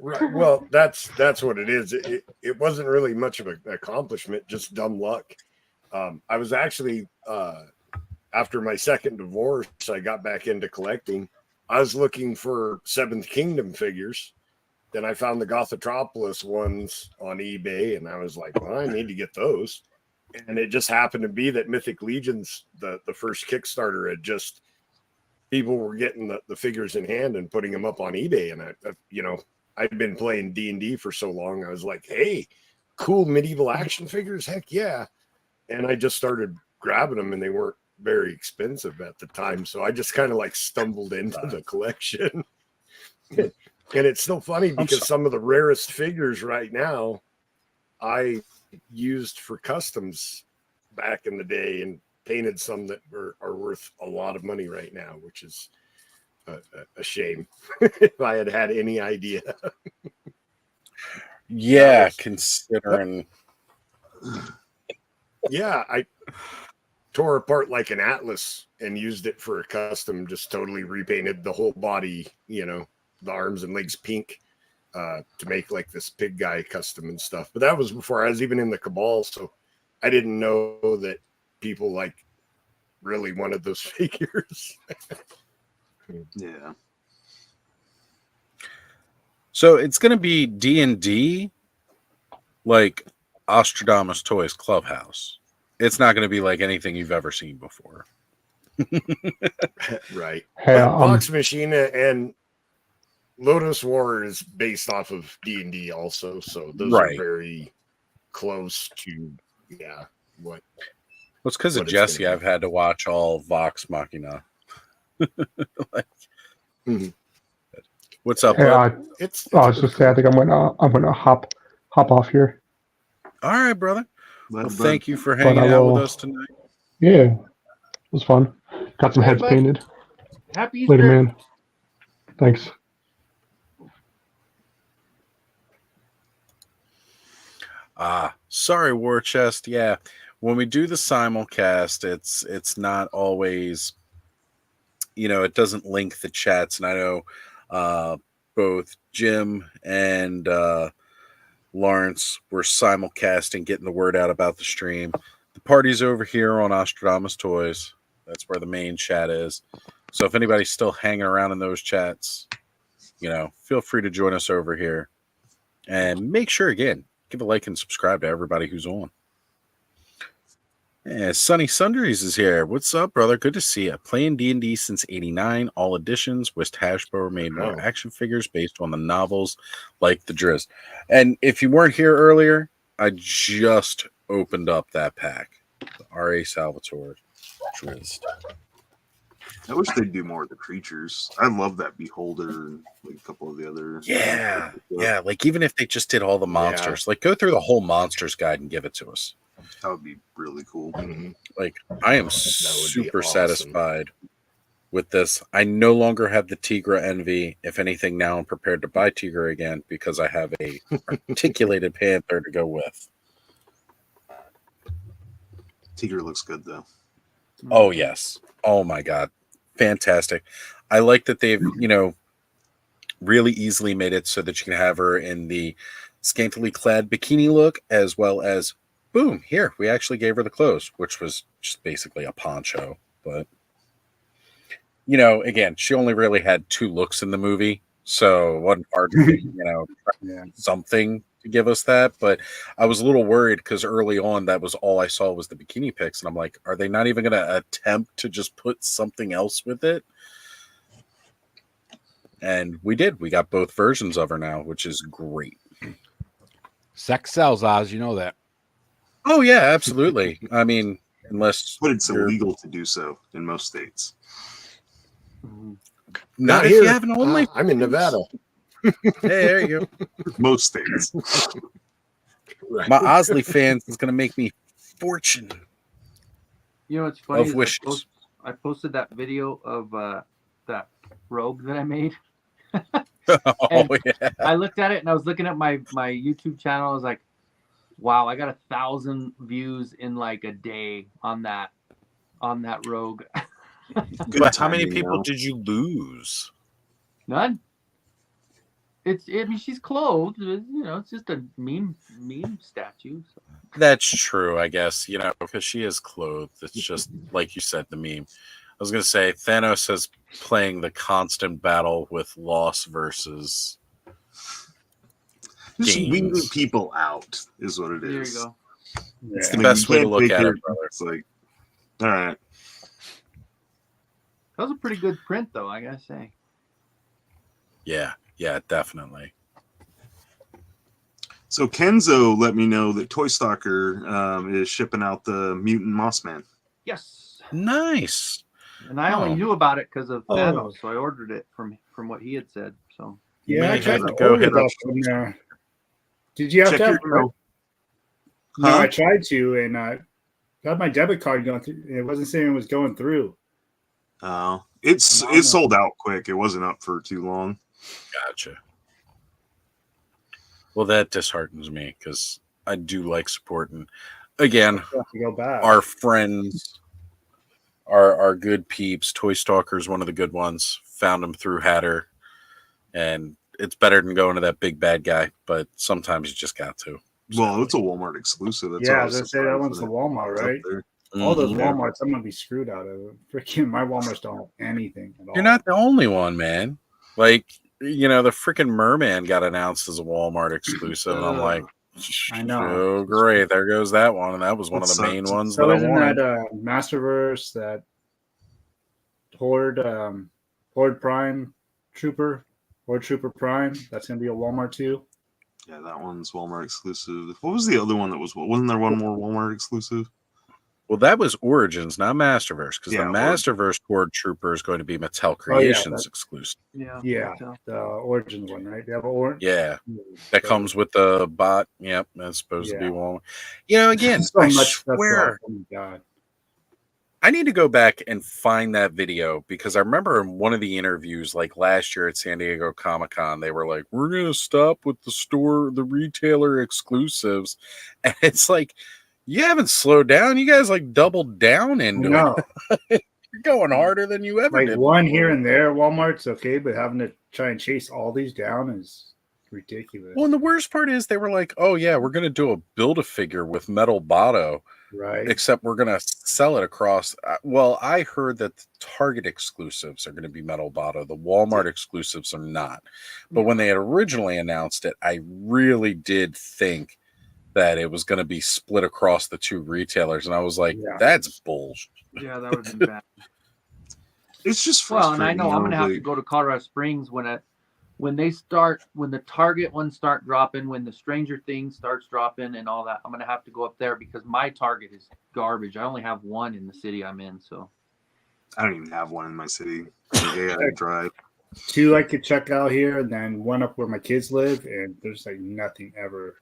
right. Well, that's what it is. It wasn't really much of an accomplishment, just dumb luck. I was actually after my second divorce, I got back into collecting. I was looking for Seventh Kingdom figures. Then I found the Gothotropolis ones on eBay, and I was like, well, I need to get those. And it just happened to be that Mythic Legions, the first Kickstarter, had just people were getting the figures in hand and putting them up on eBay. And I'd been playing D&D for so long. I was like, hey, cool medieval action figures. Heck yeah. And I just started grabbing them, and they weren't very expensive at the time. So I just kind of like stumbled into the collection. And it's so funny because some of the rarest figures right now I used for customs back in the day, and painted some that are worth a lot of money right now, which is a shame. If I had any idea. Yeah, considering. Yeah, I tore apart like an atlas and used it for a custom, just totally repainted the whole body, the arms and legs pink, to make like this pig guy custom and stuff. But that was before I was even in the Cabal, so I didn't know that people like really wanted those figures. Yeah. So it's going to be D&D, like Ostradamus Toys Clubhouse. It's not going to be like anything you've ever seen before. Right. Hey, Vox Machina and Lotus War is based off of D&D also, so those are very close to what. Well, it's because of Jesse. I've had to watch all Vox Machina. What's up? Hey, bud? I was just saying, I think I'm gonna hop off here. All right, brother. Well, thank you for But hanging I out will- with us tonight. Yeah, it was fun. Got some heads bud. painted. Happy Easter. Later, man. Thanks. Sorry, War Chest. Yeah, when we do the simulcast, it's not always, it doesn't link the chats, and I know both Jim and Lawrence were simulcasting, getting the word out about the stream. The party's over here on Ostradamus Toys. That's where the main chat is. So if anybody's still hanging around in those chats, feel free to join us over here. And make sure, again, give a like and subscribe to everybody who's on. Yeah, Sunny Sundries is here. What's up, brother? Good to see you. Playing D&D since '89. All editions. West Hasbro made more action figures based on the novels like the Drizzt. And if you weren't here earlier, I just opened up that pack. The R.A. Salvatore Drizzt. I wish they'd do more of the creatures. I love that Beholder and like a couple of the other. Yeah. Like even if they just did all the monsters, like go through the whole monsters guide and give it to us. That would be really cool. Like I am super satisfied with this. I no longer have the Tigra envy. If anything, now I'm prepared to buy Tigra again because I have a articulated panther to go with. Tigra looks good though. Oh yes. Oh my god. Fantastic. I like that they've, really easily made it so that you can have her in the scantily clad bikini look, as well as boom, here we actually gave her the clothes, which was just basically a poncho. But again, she only really had 2 looks in the movie, so it wasn't hard to something to give us that. But I was a little worried because early on that was all I saw was the bikini pics, and I'm like, are they not even going to attempt to just put something else with it? And we did. We got both versions of her now, which is great. Sex sells, Oz. You know that. Oh yeah, absolutely. I mean, unless but it's illegal to do so in most states. Not if you have an only. I'm in Nevada. Hey, there you go. Most states. Right. My Osley fans is going to make me fortune. You know what's funny? Of wishes. I posted that video of that robe that I made. Oh yeah. I looked at it and I was looking at my YouTube channel. I was like, wow, I got 1,000 views in like a day on that Rogue. But how many people did you lose? None. I mean, she's clothed. It's just a meme statue. So. That's true, I guess. Because she is clothed. It's just like you said, the meme. I was gonna say Thanos is playing the constant battle with loss versus Just gains. weeding people out is what it is. There you go. It's the best way to look at it, brother. It's like, all right. That was a pretty good print, though, I gotta say. Yeah, definitely. So Kenzo let me know that Toy Stalker is shipping out the Mutant Mossman. Yes. Nice. And I only knew about it because of Thanos, so I ordered it from what he had said. So yeah, I tried to go order hit up. that from there. Did you have Check to have? your- No, Huh? I tried to, and I had my debit card going through. It wasn't saying it was going through. Oh, it sold out quick. It wasn't up for too long. Gotcha. Well, that disheartens me because I do like supporting. Again, I have to go back. our friends, our good peeps. Toy Stalker is one of the good ones. Found him through Hatter, and it's better than going to that big bad guy. But sometimes you just got to. Well, it's a Walmart exclusive. That's Yeah, all I was gonna say that one's the Walmart, It's up right? there. All those Mhm. Walmarts, I'm gonna be screwed out of it. Freaking my Walmarts don't have anything at all. You're not the only one, man. Like, the freaking Merman got announced as a Walmart exclusive, and I'm like, I know. oh great, there goes that one, and that was one of the It main sucks. ones So that I isn't wanted. that Masterverse, that Horde Prime Trooper, Horde Trooper Prime? That's gonna be a Walmart too. Yeah, that one's Walmart exclusive. What was the other one that was? Wasn't there one more Walmart exclusive? Well, that was Origins, not Masterverse, because Yeah, the Masterverse Horde Trooper is going to be Mattel Oh, yeah, Creations that- exclusive. yeah, Yeah, the Origins one, right? They have Origins. Yeah, that comes with the bot. Yep, that's supposed to be Yeah. Walmart. Again, so I much stuff. swear, Oh my god. I need to go back and find that video because I remember in one of the interviews, like last year at San Diego Comic-Con, they were like, "We're gonna stop with the retailer exclusives," and it's like, you haven't slowed down. You guys like doubled down into No, it. You're going harder than you ever like did. one before. here and there, Walmart's okay, but having to try and chase all these down is ridiculous. Well, and the worst part is they were like, "Oh yeah, we're gonna do a Build-A-Figure with Metal Botto." Right. Except we're going to sell it across. Well, I heard that the Target exclusives are going to be Metal Botto. The Walmart exclusives are not. But when they had originally announced it, I really did think that it was going to be split across the two retailers. And I was like, Yeah. that's bullshit. yeah, that would have been bad. It's just Well, and frustrating. I know I'm gonna have to like- go to Colorado Springs when the Target ones start dropping, when the Stranger Things starts dropping, and all that. I'm gonna have to go up there because my Target is garbage. I only have one in the city I'm in, so I don't even have one in my city. Like, I gotta drive. Two I could check out here, and then one up where my kids live, and there's like nothing ever.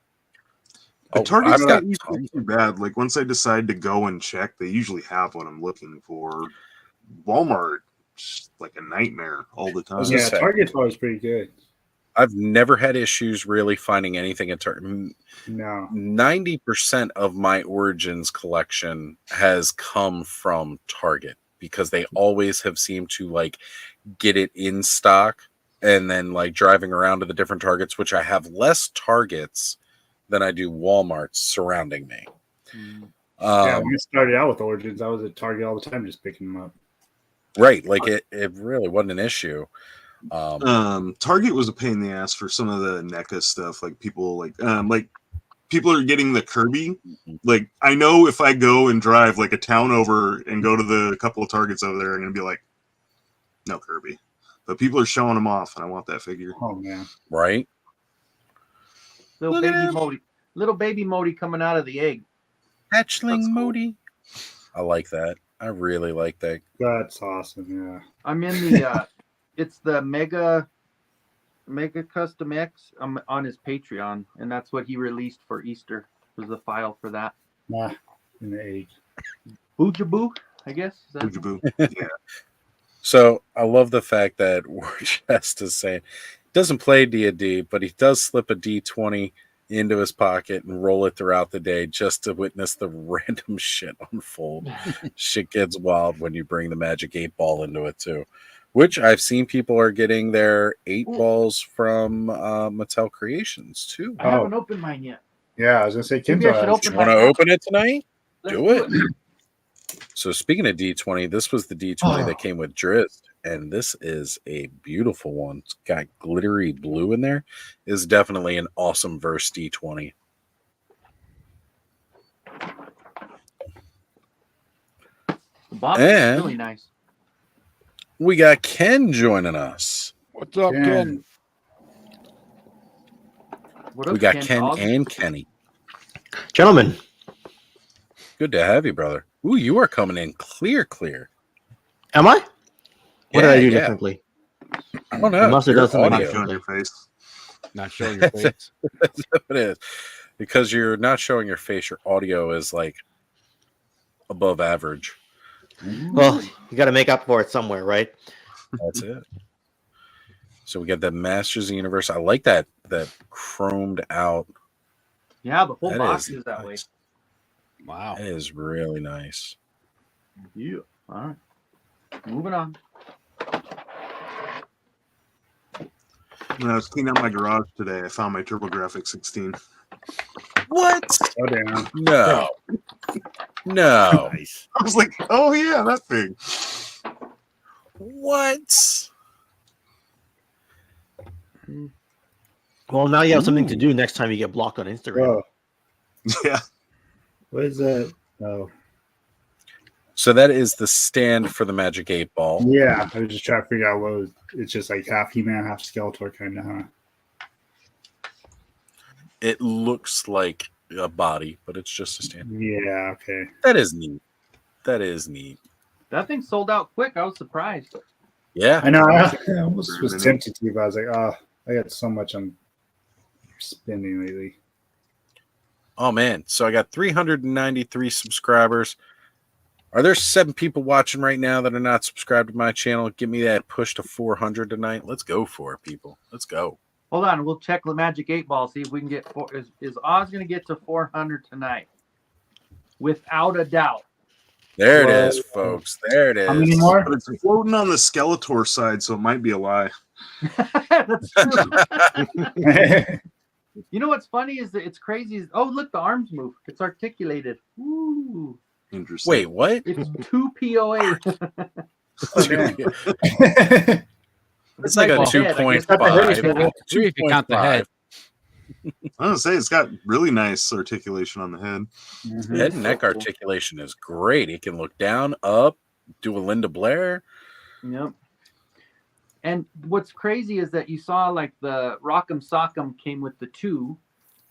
The Oh, Target's I've not got usually too bad. Like once I decide to go and check, they usually have what I'm looking for. Walmart, just like a nightmare all the time. was Yeah, gonna say- Target's always pretty good. I've never had issues really finding anything at Target. No. 90% of my Origins collection has come from Target because they always have seemed to like get it in stock, and then like driving around to the different Targets, which I have less Targets than I do Walmarts surrounding me. Yeah, when I started out with Origins, I was at Target all the time just picking them up. Right, like it really wasn't an issue. Target was a pain in the ass for some of the NECA stuff. Like people people are getting the Kirby. Like I know if I go and drive like a town over and go to the couple of Targets over there, I'm gonna be like, no Kirby. But people are showing them off, and I want that figure. Oh man, right? little Look at baby him. Modi, little baby Modi coming out of the egg. Hatchling Modi. I like that. I really like that. that's awesome. Yeah. I'm in the it's the Mega Custom X. I'm on his Patreon, and that's what he released for Easter. Was the file for that. Nah, in the age. Boojaboo, I guess. Is that- Boojaboo. Yeah. So I love the fact that Warchest is saying he doesn't play D&D, but he does slip a D20 into his pocket and roll it throughout the day just to witness the random shit unfold. Shit gets wild when you bring the Magic 8 Ball into it too, which I've seen people are getting their 8 balls from Mattel Creations too. I haven't opened mine yet. Yeah, I was gonna say, Maybe I should Kinzo. open You want to mine now. open it tonight? Let's Do it. So speaking of D20, this was the D20 that came with Drizzt, and this is a beautiful one. It's got glittery blue in there. Is definitely an awesome verse D20. The box And- is really nice. We got Ken joining us. What's up, Ken? What We up, got Ken Ken Dog? and Kenny. Gentlemen, Good to have you, brother. Ooh, you are coming in clear. am I? What did I do Yeah. differently? I don't know. I must have Your done something audio. Showing your face. Not showing your face. That's what it is. Because you're not showing your face, your audio is like above average. Well, you got to make up for it somewhere, right? That's it. So we got the Masters of the Universe. I like that chromed out. Yeah, the whole That box is is that way. Wow. That is really nice. Yeah. All right. Moving on. When I was cleaning out my garage today, I found my TurboGrafx 16. What? Oh damn. No. No. Nice. I was like, oh yeah, that thing. What? Well, now you have something to do next time you get blocked on Instagram. Whoa. Yeah. What is that? Oh. So that is the stand for the Magic 8 Ball. Yeah, I was just trying to figure out what was. It's just like half He-Man, half Skeletor, kind of, huh? It looks like a body, but it's just a stand. Yeah. Okay. That is neat. That is neat. That thing sold out quick. I was surprised. Yeah. I know. I almost was tempted to, but I was like, oh, I got so much I'm spending lately. Oh man. So I got 393 subscribers. Are there 7 people watching right now that are not subscribed to my channel? Give me that push to 400 tonight. Let's go for it, people. Let's go. Hold on. We'll check the Magic 8 Ball, see if we can get is Oz going to get to 400 tonight? Without a doubt. There it Well, is, folks. There it is. How many more? But it's floating on the Skeletor side, so it might be a lie. That's true. You know what's funny is that it's crazy. Oh, look, the arms move. It's articulated. Ooh. Interesting. Wait, what? It's 2 POA. It's like a the head, I guess. 2.5. Three if you count the head. I was gonna say it's got really nice articulation on the head. Head and neck articulation is great. He can look down, up, do a Linda Blair. Yep. And what's crazy is that you saw like the Rock'em Sock'em came with the 2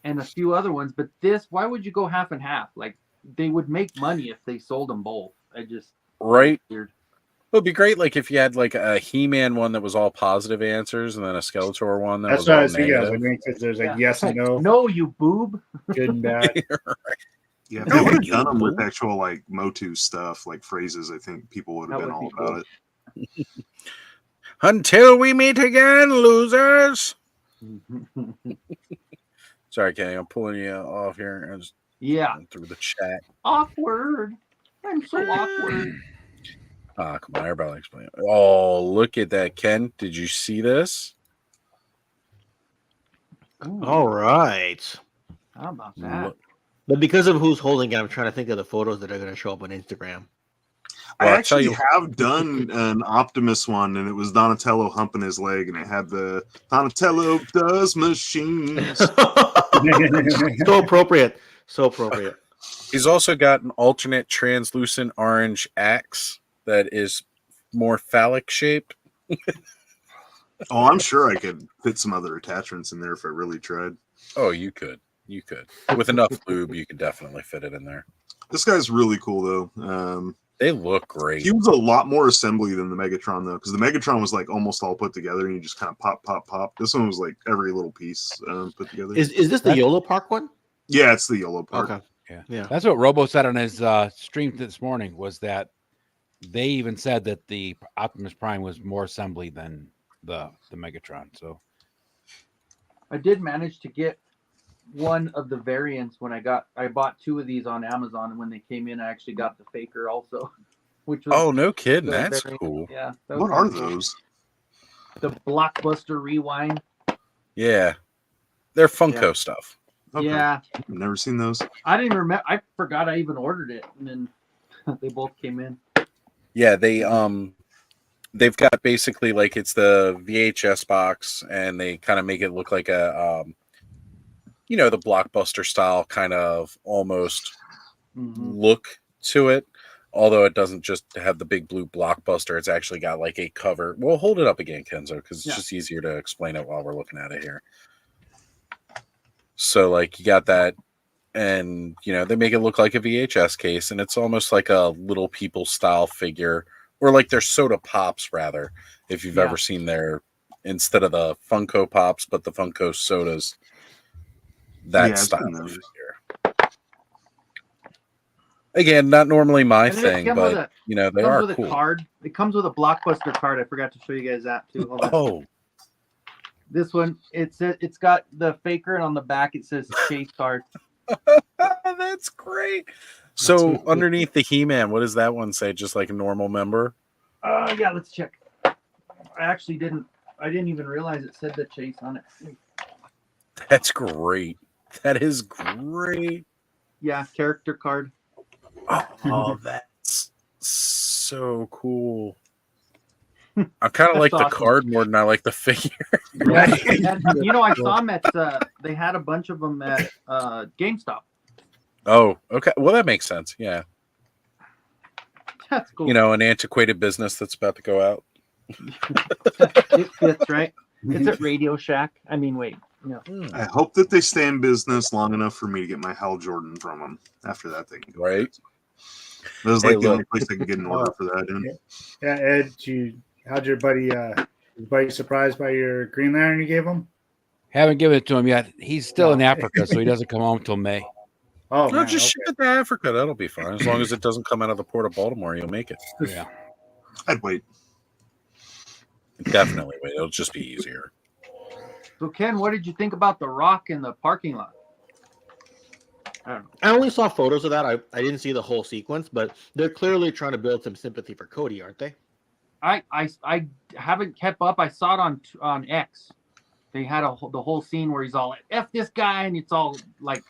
and a few other ones, but this, why would you go half and half? Like they would make money if they sold them both. I just Right. weird. It would be great, like if you had like a He-Man one that was all positive answers, and then a Skeletor one that That's was what I all was thinking. I was negative. like, because there's like Yeah. yes and no, No, you boob. good and bad. Yeah, if No, they would have you done them with fool. actual like Motu stuff, like phrases, I think people would have That been would all be about cool. it. Until we meet again, losers. Sorry, Kenny, I'm pulling you off here. I just Yeah. went through the chat. Awkward. I'm so awkward. Ah, come on, everybody explain. Oh, look at that, Ken. Did you see this? All right. How about that? Look- But because of who's holding it, I'm trying to think of the photos that are going to show up on Instagram. I Well, I'll tell actually you- have done an Optimus one, and it was Donatello humping his leg, and it had the Donatello does machines. So appropriate. So appropriate. He's also got an alternate translucent orange axe that is more phallic shaped. Oh, I'm sure I could fit some other attachments in there if I really tried. Oh, you could. You could. With enough lube, you could definitely fit it in there. This guy's really cool, though. They look great. He was a lot more assembly than the Megatron, though, because the Megatron was like almost all put together, and you just kind of pop, pop, pop. This one was like every little piece put together. Is this the YOLO Park one? Yeah, it's the yellow part. Okay. Yeah. Yeah. That's what Robo said on his stream this morning was that they even said that the Optimus Prime was more assembly than the Megatron. So I did manage to get one of the variants when I bought 2 of these on Amazon, and when they came in, I actually got the Faker also, which was Oh, no kidding. the That's variant. cool. Yeah. that was What are kinda cool. those? The Blockbuster Rewind. Yeah. They're Funko stuff. Okay. Yeah. I've never seen those. I didn't remember. I forgot I even ordered it, and then they both came in. Yeah, they've got basically like it's the VHS box, and they kind of make it look like a the Blockbuster style kind of almost look to it. Although it doesn't just have the big blue Blockbuster, it's actually got like a cover. Well, hold it up again, Kenzo, because it's just easier to explain it while we're looking at it here. So like you got that, and they make it look like a VHS case, and it's almost like a Little People style figure, or like their soda pops rather, if you've ever seen their, instead of the Funko Pops, but the Funko sodas, that I've style seen of those. figure. Again, not normally my And then it thing, came with but they comes are with cool. a card. It comes with a Blockbuster card. I forgot to show you guys that too. Hold on. Oh, This one, it's got the Faker, and on the back it says Chase card. that's great. So underneath the He-Man, what does that one say? Just like a normal member? Yeah, let's check. I didn't even realize it said the Chase on it. That's great. That is great. Yeah, character card. Oh, that's so cool. I kind of like That's the awesome. card more than I like the figure. Yeah, and, I saw them at. They had a bunch of them at GameStop. Oh, okay. Well, that makes sense. Yeah. That's cool. An antiquated business that's about to go out. It fits, right? It's at Radio Shack. I mean, wait. No. I hope that they stay in business long enough for me to get my Hal Jordan from them. After that, they can go. Right. That was Hey, like the look. only place I could get an order for that in. Yeah, Ed, how'd your buddy surprised by your Green Lantern you gave him? haven't given it to him yet. He's still in Africa, so he doesn't come home till May. Oh, No, just ship it to Africa. That'll be fine. As long as it doesn't come out of the port of Baltimore, you'll make it. Yeah. I'd wait. Definitely wait. It'll just be easier. So, Ken, what did you think about the Rock in the parking lot? I only saw photos of that. I didn't see the whole sequence, but they're clearly trying to build some sympathy for Cody, aren't they? I haven't kept up. I saw it on X. They had the whole scene where he's all like, "F this guy," and it's all like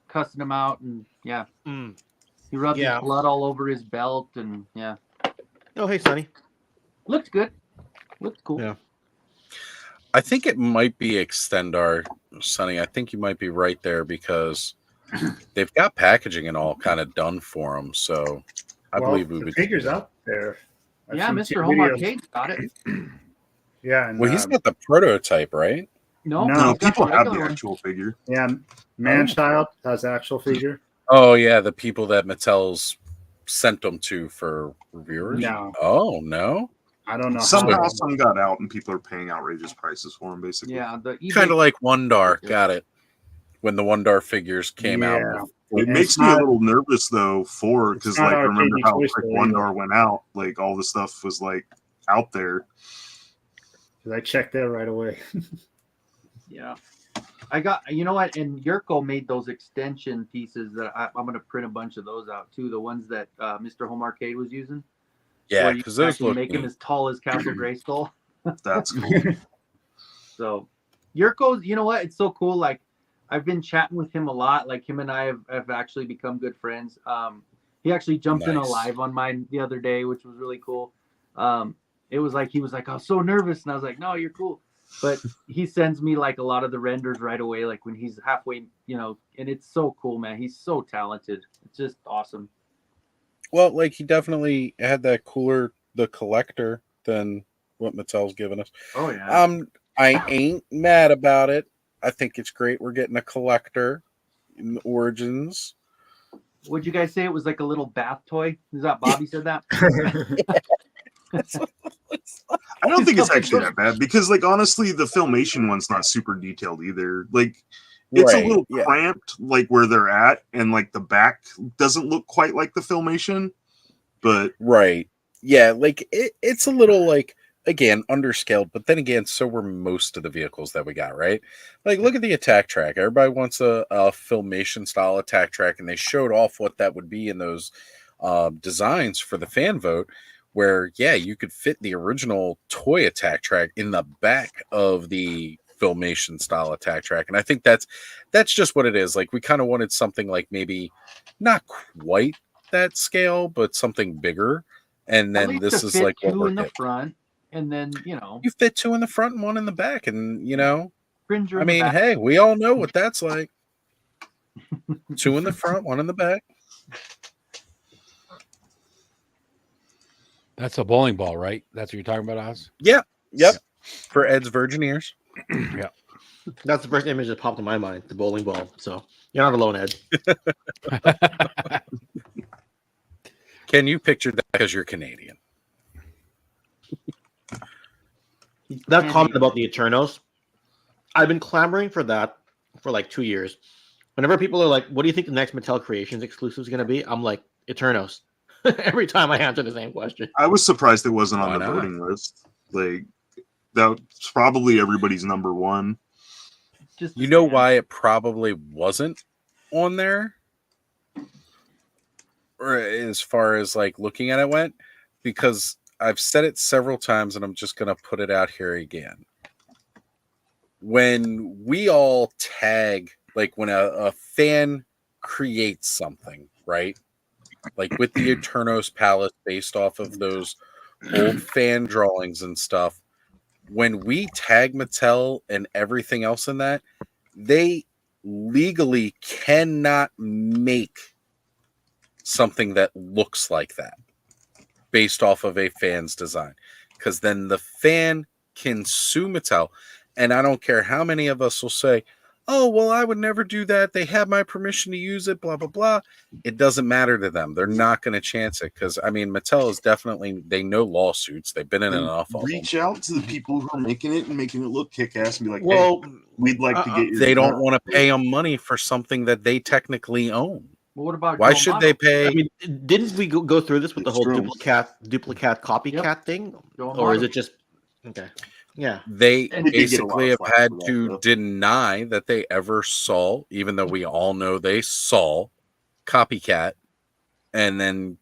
cussing him out, and yeah, he rubbed his blood all over his belt, and yeah. Oh, hey, Sonny. Looked good. Looked cool. Yeah. I think it might be Extendar, Sonny. I think you might be right there because they've got packaging and all kind of done for them. So I believe we the would. figure's out there. I've Yeah, seen Mr. two Home videos. Arcade got it. Yeah. And, Well, he's got the prototype, right? No, No, he's got people have regular the one. actual figure. Yeah, Manchild has the actual figure. Oh yeah, the people that Mattel's sent them to for reviewers. No. Oh no. I don't know. Somehow some got out and people are paying outrageous prices for them, basically. Yeah, the Kind of like Wondar. Got it. When the Wondar figures came out. It makes me a little nervous though, because not like our remember KB how Toy quick Store Wondar went out, like all the stuff was like out there. I checked that right away. Yeah. I got, you know what? And Yurko made those extension pieces that I'm going to print a bunch of those out too. The ones that Mr. Home Arcade was using. Yeah, where you because can those actually look make him neat. as tall as Castle Grayskull. That's cool. So Yurko, you know what? It's so cool. Like I've been chatting with him a lot. Like him and I have actually become good friends. He actually jumped in a Nice. live on mine the other day, which was really cool. It was like, he was like, I was so nervous. And I was like, no, you're cool. But he sends me like a lot of the renders right away. Like when he's halfway, and it's so cool, man. He's so talented. It's just awesome. Well, like he definitely had that cooler, the collector than what Mattel's given us. Oh yeah. I ain't mad about it. I think it's great. We're getting a collector in Origins. Would you guys say it was like a little bath toy? Is that Bobby said that? I don't think it's actually that bad because, like, honestly, the Filmation one's not super detailed either. Like, it's Right, a little yeah. cramped, like where they're at, and like the back doesn't look quite like the Filmation. But Right. Yeah, like it's a little like again underscaled, but then again, so were most of the vehicles that we got, right? Like look at the attack track. Everybody wants a filmation style attack track, and they showed off what that would be in those designs for the fan vote. Where yeah, you could fit the original toy attack track in the back of the filmation style attack track, and I think that's just what it is. Like we kind of wanted something like maybe not quite that scale, but something bigger. And At then least this to is fit like what two we're in the getting. front, and then you fit two in the front and one in the back, and Cringer I in the mean, back. hey, we all know what that's like. Two in the front, one in the back. That's a bowling ball, right? That's what you're talking about, Oz? Yeah. Yep. For Ed's virgin ears. Yeah. That's the first image that popped in my mind, the bowling ball. So you're not alone, Ed. Can you picture that because you're Canadian? That comment about the Eternos, I've been clamoring for that for like 2 years. Whenever people are like, what do you think the next Mattel Creations exclusive is going to be? I'm like, Eternos. Every time I answer the same question. I was surprised it wasn't on Why the not? voting list. Like, that's probably everybody's number one. You know why it probably wasn't on there? Or as far as like looking at it went, because I've said it several times and I'm just going to put it out here again. When we all tag, like when a fan creates something, right? Like with the Eternos Palace based off of those old fan drawings and stuff, when we tag Mattel and everything else in that, they legally cannot make something that looks like that based off of a fan's design, because then the fan can sue Mattel. And I don't care how many of us will say, oh, well, I would never do that. They have my permission to use it, blah, blah, blah. It doesn't matter to them. They're not going to chance it because, I mean, Mattel is definitely, they know lawsuits. They've been in And enough of them. reach out to the people who are making it and making it look kick-ass and be like, Well, hey, we'd like to get your They don't design." want to pay them money for something that they technically own. Well, what about Why Joe should Amato? they pay? I mean, didn't we go through this with the It's whole true. duplicate copycat thing? Joe Or is Amato. it just okay? Yeah. They And- They did get a lot basically of have flack had for that, to though. deny that they ever saw, even though we all know they saw copycat and then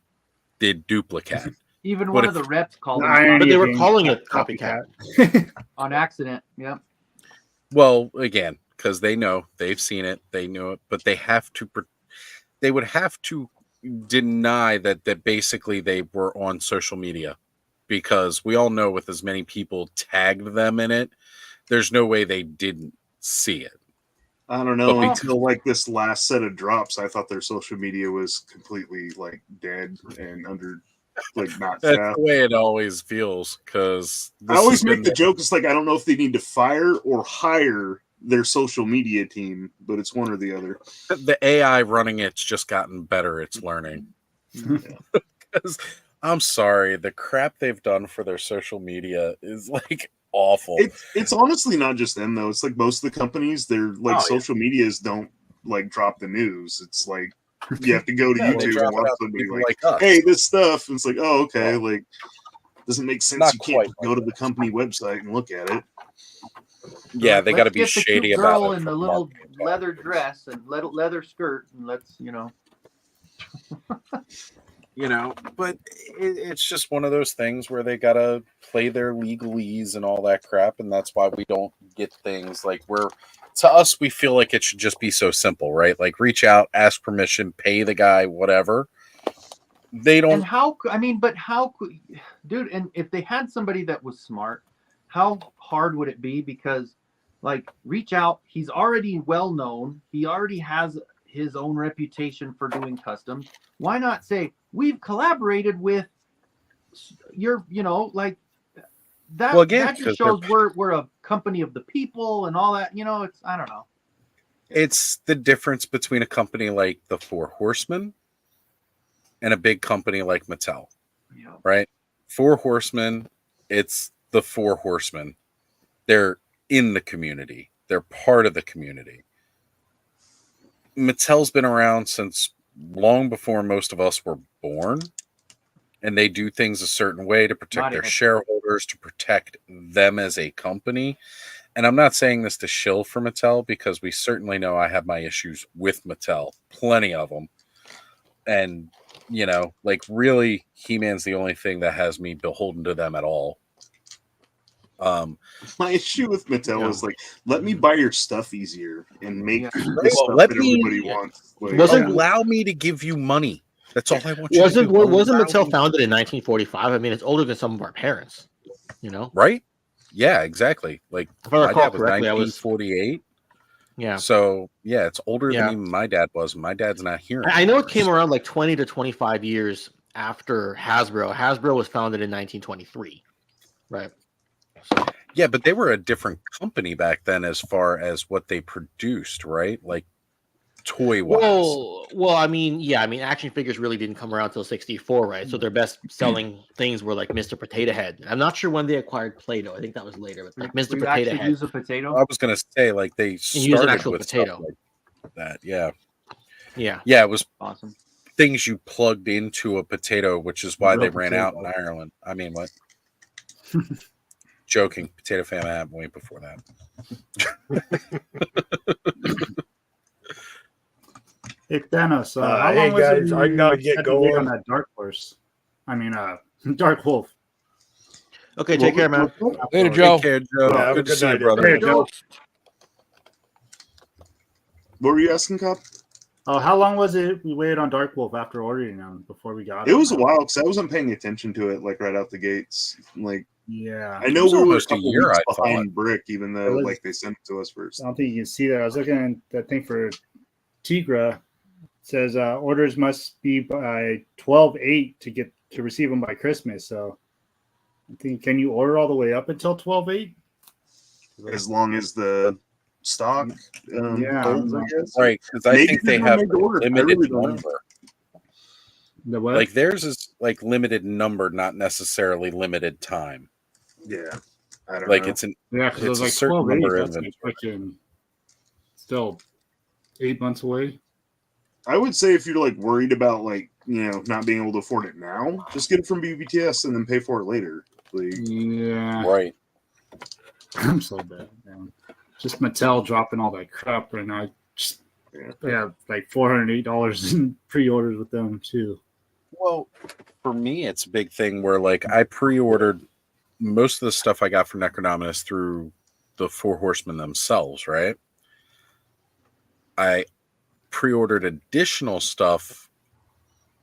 did duplicate. Even What one if- of the reps called The him irony But they of were being calling it copycat. on accident. Yep. Well, again, because they know they've seen it, they know it, but they have to. They would have to deny that basically they were on social media, because we all know with as many people tagged them in it, there's no way they didn't see it. I don't know. But Until like this last set of drops, I thought their social media was completely like dead and under like not That's staffed. the way it always feels. Because I always make the joke. It's like I don't know if they need to fire or hire their social media team, but it's one or the other. The AI running it's just gotten better. It's learning. Because I'm sorry, the crap they've done for their social media is like awful. It's honestly not just them though. It's like most of the companies, their like Oh, yeah. social medias don't like drop the news. It's like you have to go to Yeah, they YouTube drop and it watch out to somebody people like, like us. hey, this stuff. And it's like, oh, okay, like doesn't make sense. Not You can't quite just go to the company website and look at it. Yeah, they got to be Let's get the shady cute about girl it. in the for little marketing. leather dress and leather skirt, and let's But it's just one of those things where they got to play their legalese and all that crap. And that's why we don't get things like to us, we feel like it should just be so simple, right? Like reach out, ask permission, pay the guy, whatever. They don't. And how? I mean, but how could, dude? And if they had somebody that was smart, how hard would it be? Because, like, reach out. He's already well known. He already has his own reputation for doing customs. Why not say we've collaborated with your, like that? Well, again, that just 'cause shows we're a company of the people and all that. It's I don't know. It's the difference between a company like the Four Horsemen and a big company like Mattel, Yeah. right? Four Horsemen, it's the Four Horsemen. They're in the community. They're part of the community. Mattel's been around since long before most of us were born. and they do things a certain way to protect their shareholders, to protect them as a company. And I'm not saying this to shill for Mattel, because we certainly know I have my issues with Mattel, plenty of them. And, you know, like really, He-Man's the only thing that has me beholden to them at all. My issue with Mattel is like, let me buy your stuff easier and make the Well, stuff let that me everybody wants. Like, allow me to give you money. That's all I want you Wasn't to do. wasn't Allow Mattel me- founded in 1945? I mean, it's older than some of our parents. You know, right? Yeah, exactly. Like if I my recall dad was correctly, I was 1948. Yeah. So yeah, it's older Yeah. than even my dad was. My dad's not here. I know it anymore. came around like 20 to 25 years after Hasbro. Hasbro was founded in 1923, right? Yeah, but they were a different company back then as far as what they produced, right? Like toy wise. Well, I mean, yeah, I mean, action figures really didn't come around until 64, right? So their best selling things were like Mr. Potato Head. I'm not sure when they acquired Play-Doh. I think that was later, but like Mr. We Potato actually Head. use a potato. I was gonna say like they use an started actual with potato. stuff like that. Yeah. Yeah. Yeah, it was awesome. Things you plugged into a potato, which is why Real they ran potato. out in Ireland. I mean, what? Joking. Potato famine happened way before that. Hey Thanos, how hey, long was guys, it I gotta you get had to wait on going. that Dark Horse? I mean, Dark Wolf. Okay, take care, man. Later, Joe. Take care, Joe. Yeah, have a Good to good see you, night, brother. Hey, Joe. what were you asking, Cop? Oh, how long was it we waited on Dark Wolf after ordering them before we got It was a while because I wasn't paying attention to it like right out the gates. Like, Yeah. I know was we were a almost a couple year, weeks I thought. behind Brick, even though It was- like they sent it to us first. I don't think you can see that. I was looking at that thing for Tigra. It says orders must be by 12/8 to receive them by Christmas. So I think, can you order all the way up until 12/8? As long as the stock Yeah, holds, I guess. Right, because I Maybe think they they're have made to order. I limited really don't know. number. The what? Like theirs is like limited number, not necessarily limited time. Yeah, I don't Like know. it's an Yeah, because it it's was a like certain 12/8. number of That's like inventory. fucking still 8 months away. I would say if you're like worried about like not being able to afford it now, just get it from BBTS and then pay for it later. Like, Yeah, Right. I'm so bad, man. Just Mattel dropping all that crap right now. They have like $408 in pre-orders with them too. Well, for me, it's a big thing where like I pre-ordered most of the stuff I got from Necronominus through the Four Horsemen themselves, right? I pre-ordered additional stuff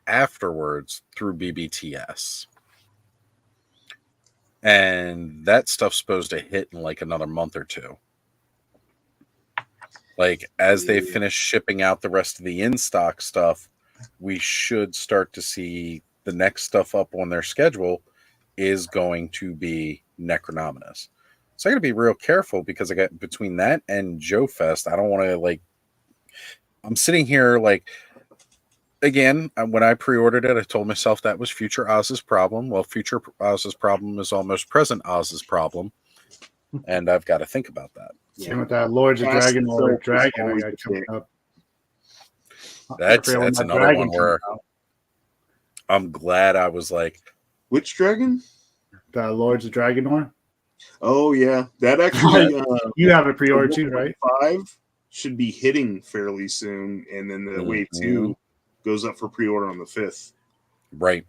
afterwards through BBTS. And that stuff's supposed to hit in like another month or two. Like as they finish shipping out the rest of the in-stock stuff, we should start to see the next stuff up on their schedule is going to be Necronominus. So I got to be real careful because I got between that and Joe Fest, I don't want to like. I'm sitting here like. Again, when I pre-ordered it, I told myself that was future Oz's problem. Well, future Oz's problem is almost present Oz's problem, and I've got to think about that. Same with that Lords of Fast Dragon or itself is Dragon I always got the coming thing. up. That's I forget when that another Dragon one where comes out. I'm glad I was like, which dragon? The Lords of Dragonor. Oh yeah, that actually. You have a pre-order too, right? 5 should be hitting fairly soon, and then the wave 2 goes up for pre-order on the 5th. Right.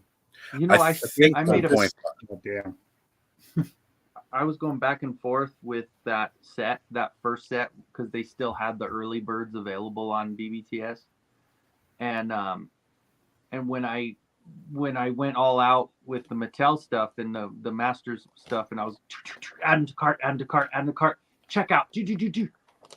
You know, I think made a damn. I was going back and forth with that first set, because they still had the early birds available on BBTS, and when I went all out with the Mattel stuff and the Masters stuff, and I was adding to cart, check out,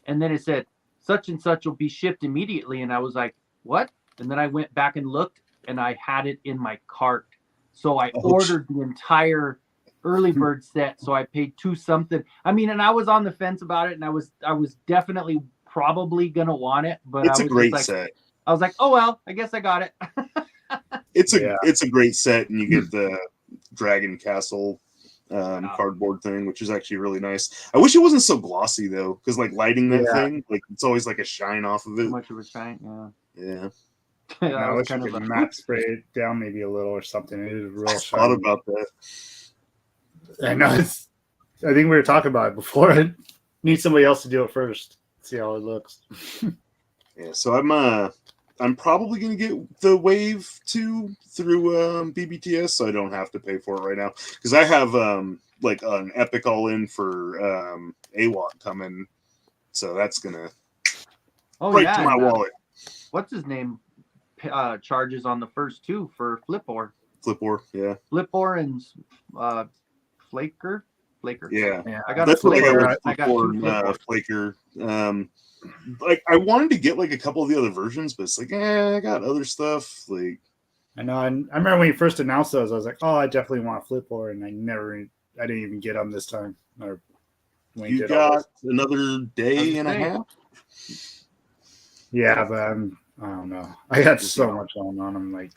and then it said such and such will be shipped immediately, and I was like, what? And then I went back and looked, and I had it in my cart, so I ordered the entire early bird set, so I paid $2 something. I mean, and I was on the fence about it, and I was definitely probably gonna want it, but It's I a was great just like, set. I was like, oh well, I guess I got it. It's a great set, and you get the Dragon Castle cardboard thing, which is actually really nice. I wish it wasn't so glossy though, because like lighting that thing, like it's always like a shine off of it. Too much of a shine, yeah. Yeah. That I was wish I kind of could a- matte spray it down maybe a little or something. It is real I shiny. thought about that. I know. I think we were talking about it before. I need somebody else to do it first. See how it looks. Yeah, so I'm probably gonna get the Wave 2 through BBTS, so I don't have to pay for it right now because I have like an Epic all in for AWOT coming, so that's gonna Oh right yeah, to my and, wallet. what's his name? Charges on the first two for Flipor. Flipor, yeah, Flipor and Flaker. yeah. I got That's a what I got Flaker. with I got two Flipor and Flipors. Flaker. Like I wanted to get like a couple of the other versions, but it's like, I got other stuff. Like I know. I remember when you first announced those, I was like, "Oh, I definitely want a Flipor," and I didn't even get them this time. Or when you did all got this. another day and a half. Yeah, but I don't know. I got so much going on. I'm like,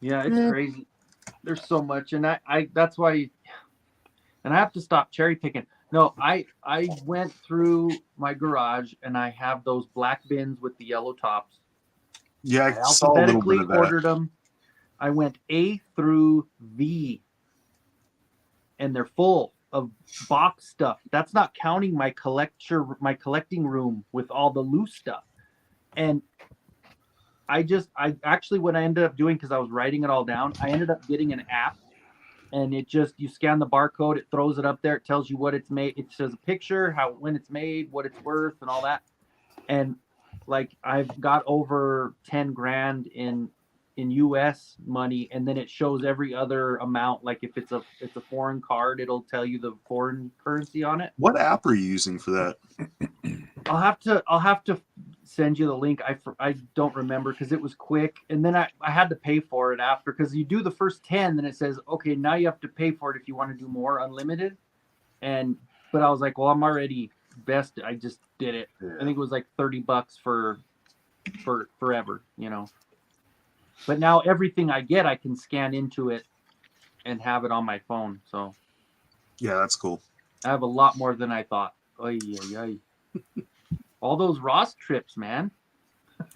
Yeah, it's crazy. There's so much, and I that's why, and I have to stop cherry picking. No, I went through my garage and I have those black bins with the yellow tops. Yeah, I I saw a little alphabetically bit of that. ordered them. I went A through V, and they're full of box stuff. That's not counting my collecting room with all the loose stuff. And I actually, what I ended up doing, because I was writing it all down, I ended up getting an app, and it just, you scan the barcode, it throws it up there, it tells you what it's made, it says a picture, when it's made, what it's worth, and all that. And like, I've got over 10 grand in US money, and then it shows every other amount. Like if it's a foreign card, it'll tell you the foreign currency on it. What app are you using for that? I'll have to send you the link. I don't remember because it was quick, and then I had to pay for it after, because you do the first 10, then it says, okay, now you have to pay for it if you want to do more unlimited. But I was like, well, I'm already vested. I just did it. I think it was like $30 for forever, you know. But now everything I get, I can scan into it and have it on my phone. So Yeah, that's cool. I have a lot more than I thought. Oy, oy, oy. All those Ross trips, man.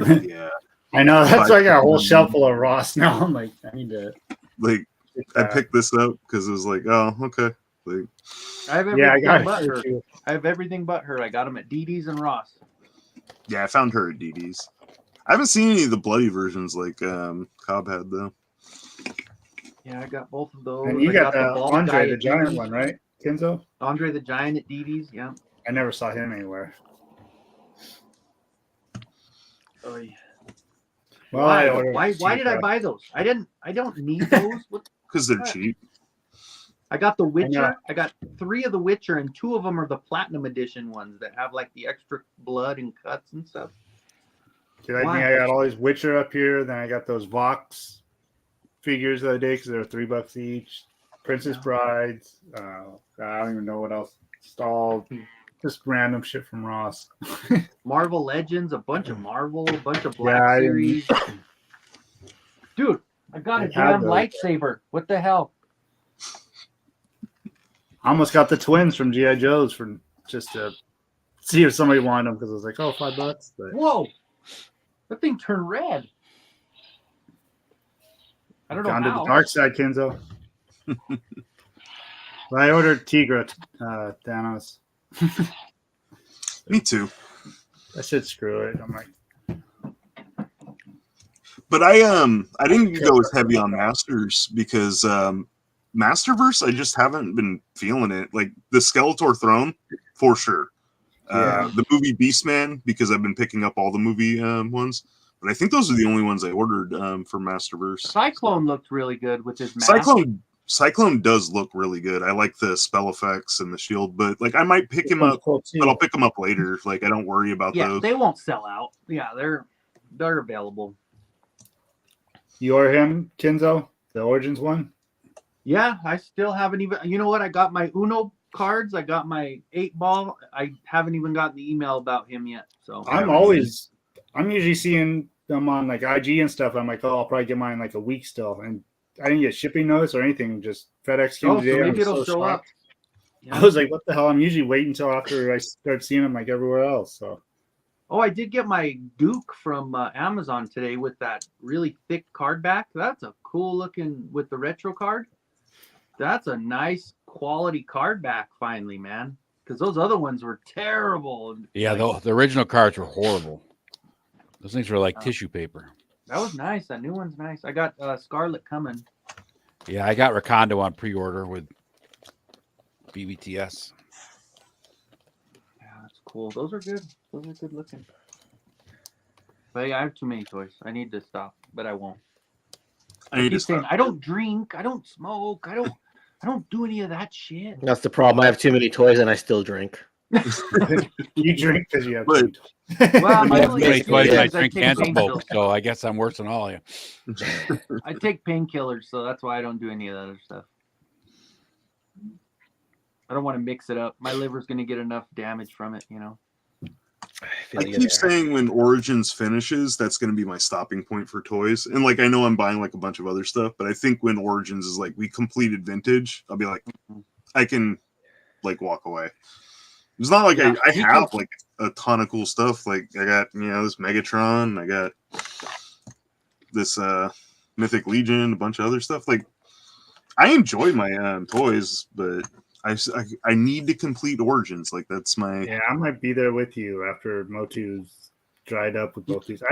Yeah, I know. That's why I got a whole shelf full of Ross now. I'm like, I need to. like I picked this up because it was like, oh, okay. Like, I have everything but her. I have everything but her. I got them at DD's and Ross. yeah, I found her at DD's. I haven't seen any of the bloody versions like Cobb had though. Yeah, I got both of those. And you I got the the bald guy Andre the at Giant DD's. one, right, Kenzo? Andre the Giant at DD's, yeah. I never saw him anywhere. Oy. Well, I Why? ordered Why did I cheap, buy those? I don't need those. Because they're cheap. I got the Witcher. know. I got 3 of the Witcher, and 2 of them are the Platinum Edition ones that have like the extra blood and cuts and stuff. Dude, I think I got all these Witcher up here. Then I got those Vox figures the other day because they're $3 each. Princess Brides. I don't even know what else. Just all just random shit from Ross. Marvel Legends, a bunch of Marvel, a bunch of Yeah, Black I didn't- Series. Dude, I got a I had damn those. lightsaber. What the hell? I almost got the twins from G.I. Joe's for just to see if somebody wanted them because I was like, oh, $5. But Whoa, that thing turned red. I don't know gone to how. the dark side, Kenzo. But I ordered Tigra, Thanos. Me too. I said screw it. I'm like, But I didn't go as heavy on Masters because Masterverse I just haven't been feeling it. Like the Skeletor Throne for sure. Yeah. The movie Beastman because I've been picking up all the movie ones. But I think those are the only ones I ordered for Masterverse. Cyclone looked really good with his mask. Cyclone does look really good. I like the spell effects and the shield, but like I might pick him up, cool but I'll pick him up later. Like I don't worry about Yeah, those. they won't sell out. Yeah, they're available. you order him, Kenzo? The Origins one? Yeah, I still haven't even. You know what? I got my Uno cards. I got my 8-ball. I haven't even gotten the email about him yet. So I'm usually seeing them on like IG and stuff. I'm like, oh, I'll probably get mine in like a week still. And I didn't get shipping notice or anything. Just FedEx came so today. I maybe was it'll so show up. shocked. I was like, what the hell? I'm usually waiting until after I start seeing them like everywhere else. So Oh, I did get my Duke from Amazon today with that really thick card back. That's a cool looking with the retro card. That's a nice quality card back finally, man. Because those other ones were terrible. Yeah, Like, the original cards were horrible. Those things were like tissue paper. that was nice. That new one's nice. I got Scarlet coming. Yeah, I got Recondo on pre-order with BBTS. Yeah, that's cool. Those are good. Those are good looking. But yeah, I have too many toys. I need to stop, but I won't. I keep saying I don't drink, I don't smoke, I don't do any of that shit. That's the problem. I have too many toys and I still drink. You drink because you have But- Well, my I only drink excuse is I drink take and smoke, painkillers. so I guess I'm worse than all of you. I take painkillers, so that's why I don't do any of that other stuff. I don't want to mix it up. My liver's going to get enough damage from it, you know. I keep saying when Origins finishes, that's going to be my stopping point for toys. And like, I know I'm buying like a bunch of other stuff, but I think when Origins is like, we completed vintage, I'll be like, I can like walk away. It's not like Yeah, I me have too. like a ton of cool stuff. Like I got, this Megatron, I got this Mythic Legion, a bunch of other stuff. Like I enjoy my toys, but I need to complete Origins. Like that's my Yeah, I might be there with you after Motu's dried up with both these.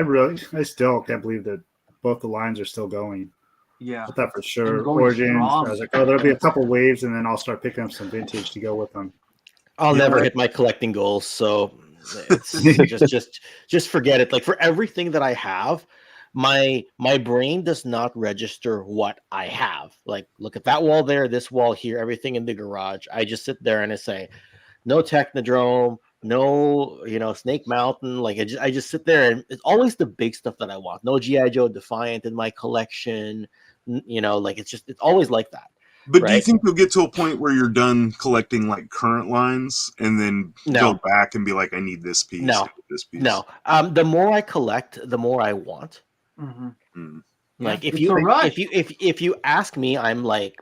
I still can't believe that both the lines are still going. Yeah. I thought for sure And going Origins. strong. I was like, oh, there'll be a couple waves, and then I'll start picking up some vintage to go with them. I'll Yeah. never hit my collecting goals, so it's just forget it. Like for everything that I have, my brain does not register what I have. Like look at that wall there, this wall here, everything in the garage. I just sit there and I say, no Technodrome, no Snake Mountain. Like I just sit there and it's always the big stuff that I want. No GI Joe Defiant in my collection. Like it's always like that. But do you right? think you'll get to a point where you're done collecting like current lines and then No. go back and be like, I need this piece, I No, need this piece? no. The more I collect, the more I want. Mm-hmm. Like Yeah, if it's you a rush. if you ask me, I'm like,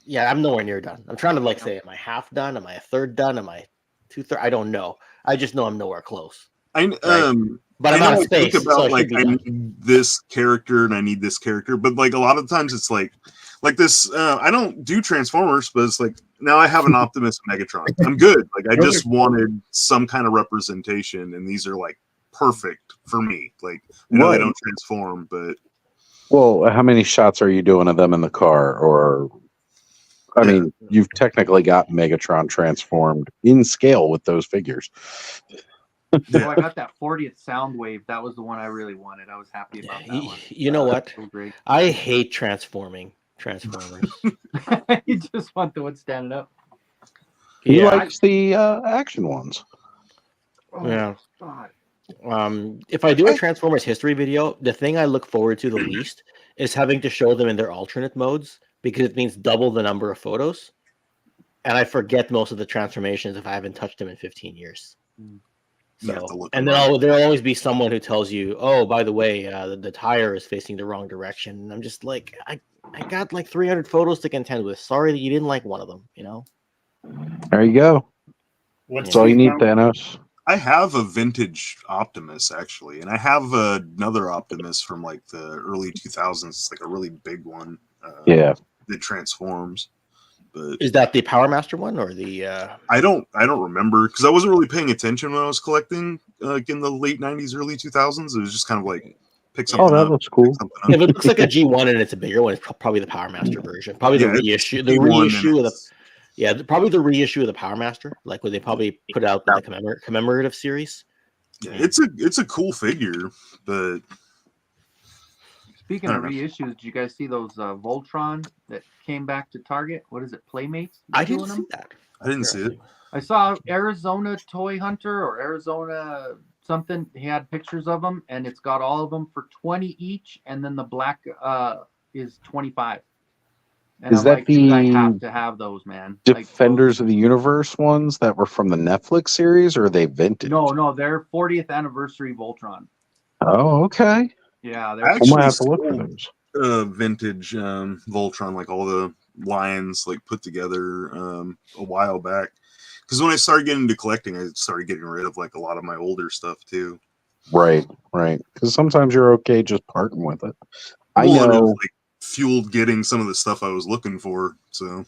yeah, I'm nowhere near done. I'm trying to like say, am I half done? Am I a third done? Am I 2/3? I don't know. I just know I'm nowhere close. I But I'm I know out of I space, think so about it like should I be done. need this character and I need this character, but like a lot of times it's like this. I don't do Transformers, but it's like now I have an Optimus Megatron. I'm good. Like I just wanted some kind of representation, and these are like perfect for me. Like I know they Right. don't transform, but Well, how many shots are you doing of them in the car? Or, I mean, you've technically got Megatron transformed in scale with those figures. Oh, I got that 40th Soundwave. That was the one I really wanted. I was happy about that one. You know what? So great. I hate transformers. You just want the one standing up. He Yeah. likes the action ones. Oh, Yeah. God. If I do a Transformers history video, the thing I look forward to the least is having to show them in their alternate modes because it means double the number of photos. And I forget most of the transformations if I haven't touched them in 15 years. You have to So, look and there'll always be someone who tells you, "Oh, by the way, the tire is facing the wrong direction." And I'm just like, I got like 300 photos to contend with. Sorry that you didn't like one of them. There you go. What's That's all you need, Thanos. I have a vintage Optimus actually, and I have another Optimus from like the early 2000s. It's like a really big one. Yeah. That transforms. But Is that the Power Master one or the? I don't remember because I wasn't really paying attention when I was collecting in the late 90s, early 2000s. It was just kind of like pick something Oh, that up. looks cool. If it looks like a G1 and it's a bigger one, it's probably the Power Master version. Probably Yeah, the it's reissue. The G1 and reissue of the probably the reissue of the Power Master, like when they probably put out the commemorative series. Yeah, it's a cool figure, but Speaking I of don't know. reissues, did you guys see those Voltron that came back to Target? What is it, Playmates? I doing didn't see that. I didn't see it. I saw Arizona Toy Hunter or Arizona something. He had pictures of them, and it's got all of them for 20 each, and then the black is 25. And Is I'm that like, dude, I the have to have those, man. Like, Defenders of the Universe ones that were from the Netflix series, or are they vintage? no, they're 40th anniversary Voltron. Oh, okay. Yeah, I they're I actually might have to look for sold those. vintage Voltron, like all the lions like put together a while back. Because when I started getting into collecting, I started getting rid of like a lot of my older stuff too. Right. Because sometimes you're okay just parting with it. I Well, and it was, know. like, fueled getting some of the stuff I was looking for. So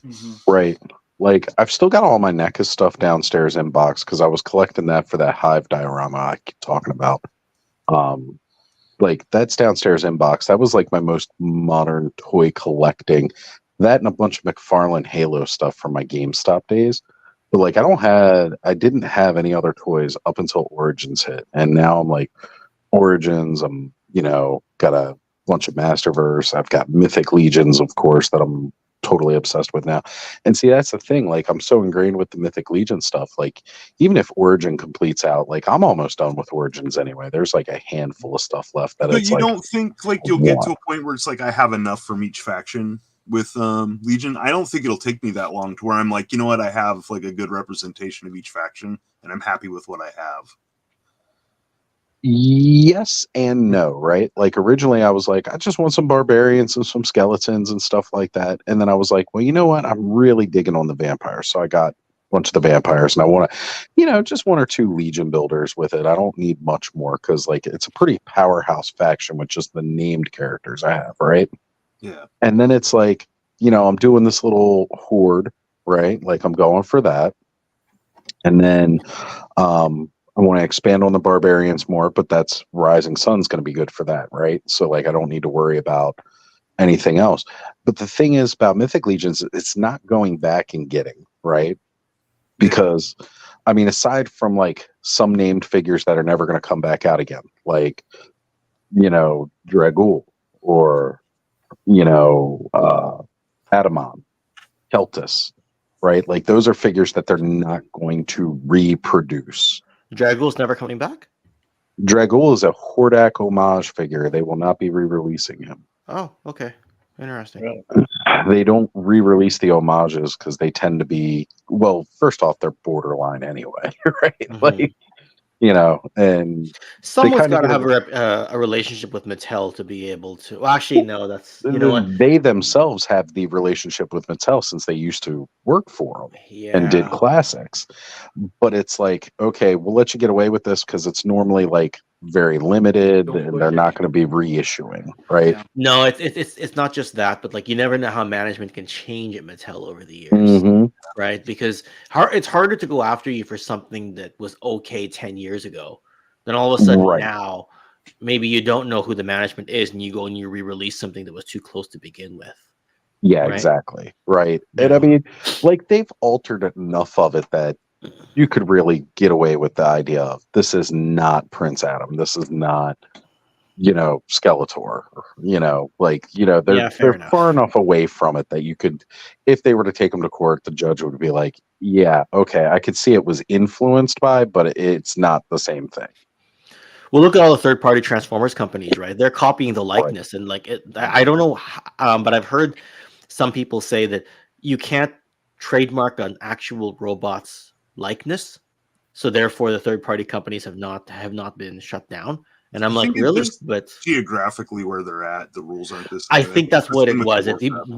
Right. Like I've still got all my NECA stuff downstairs in box because I was collecting that for that Hive diorama I keep talking about. Like that's downstairs in box. That was like my most modern toy collecting. That and a bunch of McFarlane Halo stuff from my GameStop days. But like I didn't have any other toys up until Origins hit. And now I'm like Origins, I'm, got a bunch of Masterverse. I've got Mythic Legions, of course, that I'm totally obsessed with now. And see, that's the thing. Like, I'm so ingrained with the Mythic Legion stuff. Like, even if Origin completes out, like, I'm almost done with Origins anyway. There's like a handful of stuff left that but it's you like, don't think like you'll get to a point where it's like I have enough from each faction with Legion? I don't think it'll take me that long to where I'm like, you know what, I have like a good representation of each faction and I'm happy with what I have. yes and no, right? Like originally I was like, I just want some barbarians and some skeletons and stuff like that. And then I was like, well, you know what? I'm really digging on the vampires. So I got a bunch of the vampires and I want to, just one or two Legion builders with it. I don't need much more because like it's a pretty powerhouse faction with just the named characters I have, right? Yeah. And then it's like, I'm doing this little horde, right? Like I'm going for that. And then I want to expand on the barbarians more, but that's Rising Sun's going to be good for that, right? So like I don't need to worry about anything else. But the thing is about Mythic Legions, it's not going back and getting, right? Because I mean, aside from like some named figures that are never going to come back out again, like Dragul or Adamon, Keltis, right? Like those are figures that they're not going to reproduce. Dragul's never coming back? Dragul is a Hordak homage figure. They will not be re-releasing him. Oh, okay. Interesting. They don't re-release the homages because they tend to be, well, first off, they're borderline anyway, right? Like, and Someone's got to have a relationship with Mattel to be able to. Well, actually, no. That's they themselves have the relationship with Mattel since they used to work for them and did classics. But it's like, okay, we'll let you get away with this because it's normally like very limited and they're not going to be reissuing, right? No, it's not just that, but like you never know how management can change at Mattel over the years, right? Because it's harder to go after you for something that was okay 10 years ago. Then all of a sudden now, maybe you don't know who the management is, and you go and you re-release something that was too close to begin with. Yeah, right? exactly. Right. And I mean, like they've altered enough of it that you could really get away with the idea of this is not Prince Adam. This is not, Skeletor. They're far enough away from it that you could, if they were to take them to court, the judge would be like, yeah, okay, I could see it was influenced by, but it's not the same thing. Well, look at all the third-party Transformers companies, right? They're copying the likeness, and like I don't know, but I've heard some people say that you can't trademark an actual robot's likeness, so therefore the third-party companies have not been shut down. And I'm like, really? But geographically where they're at, the rules aren't this. I think that's what it was.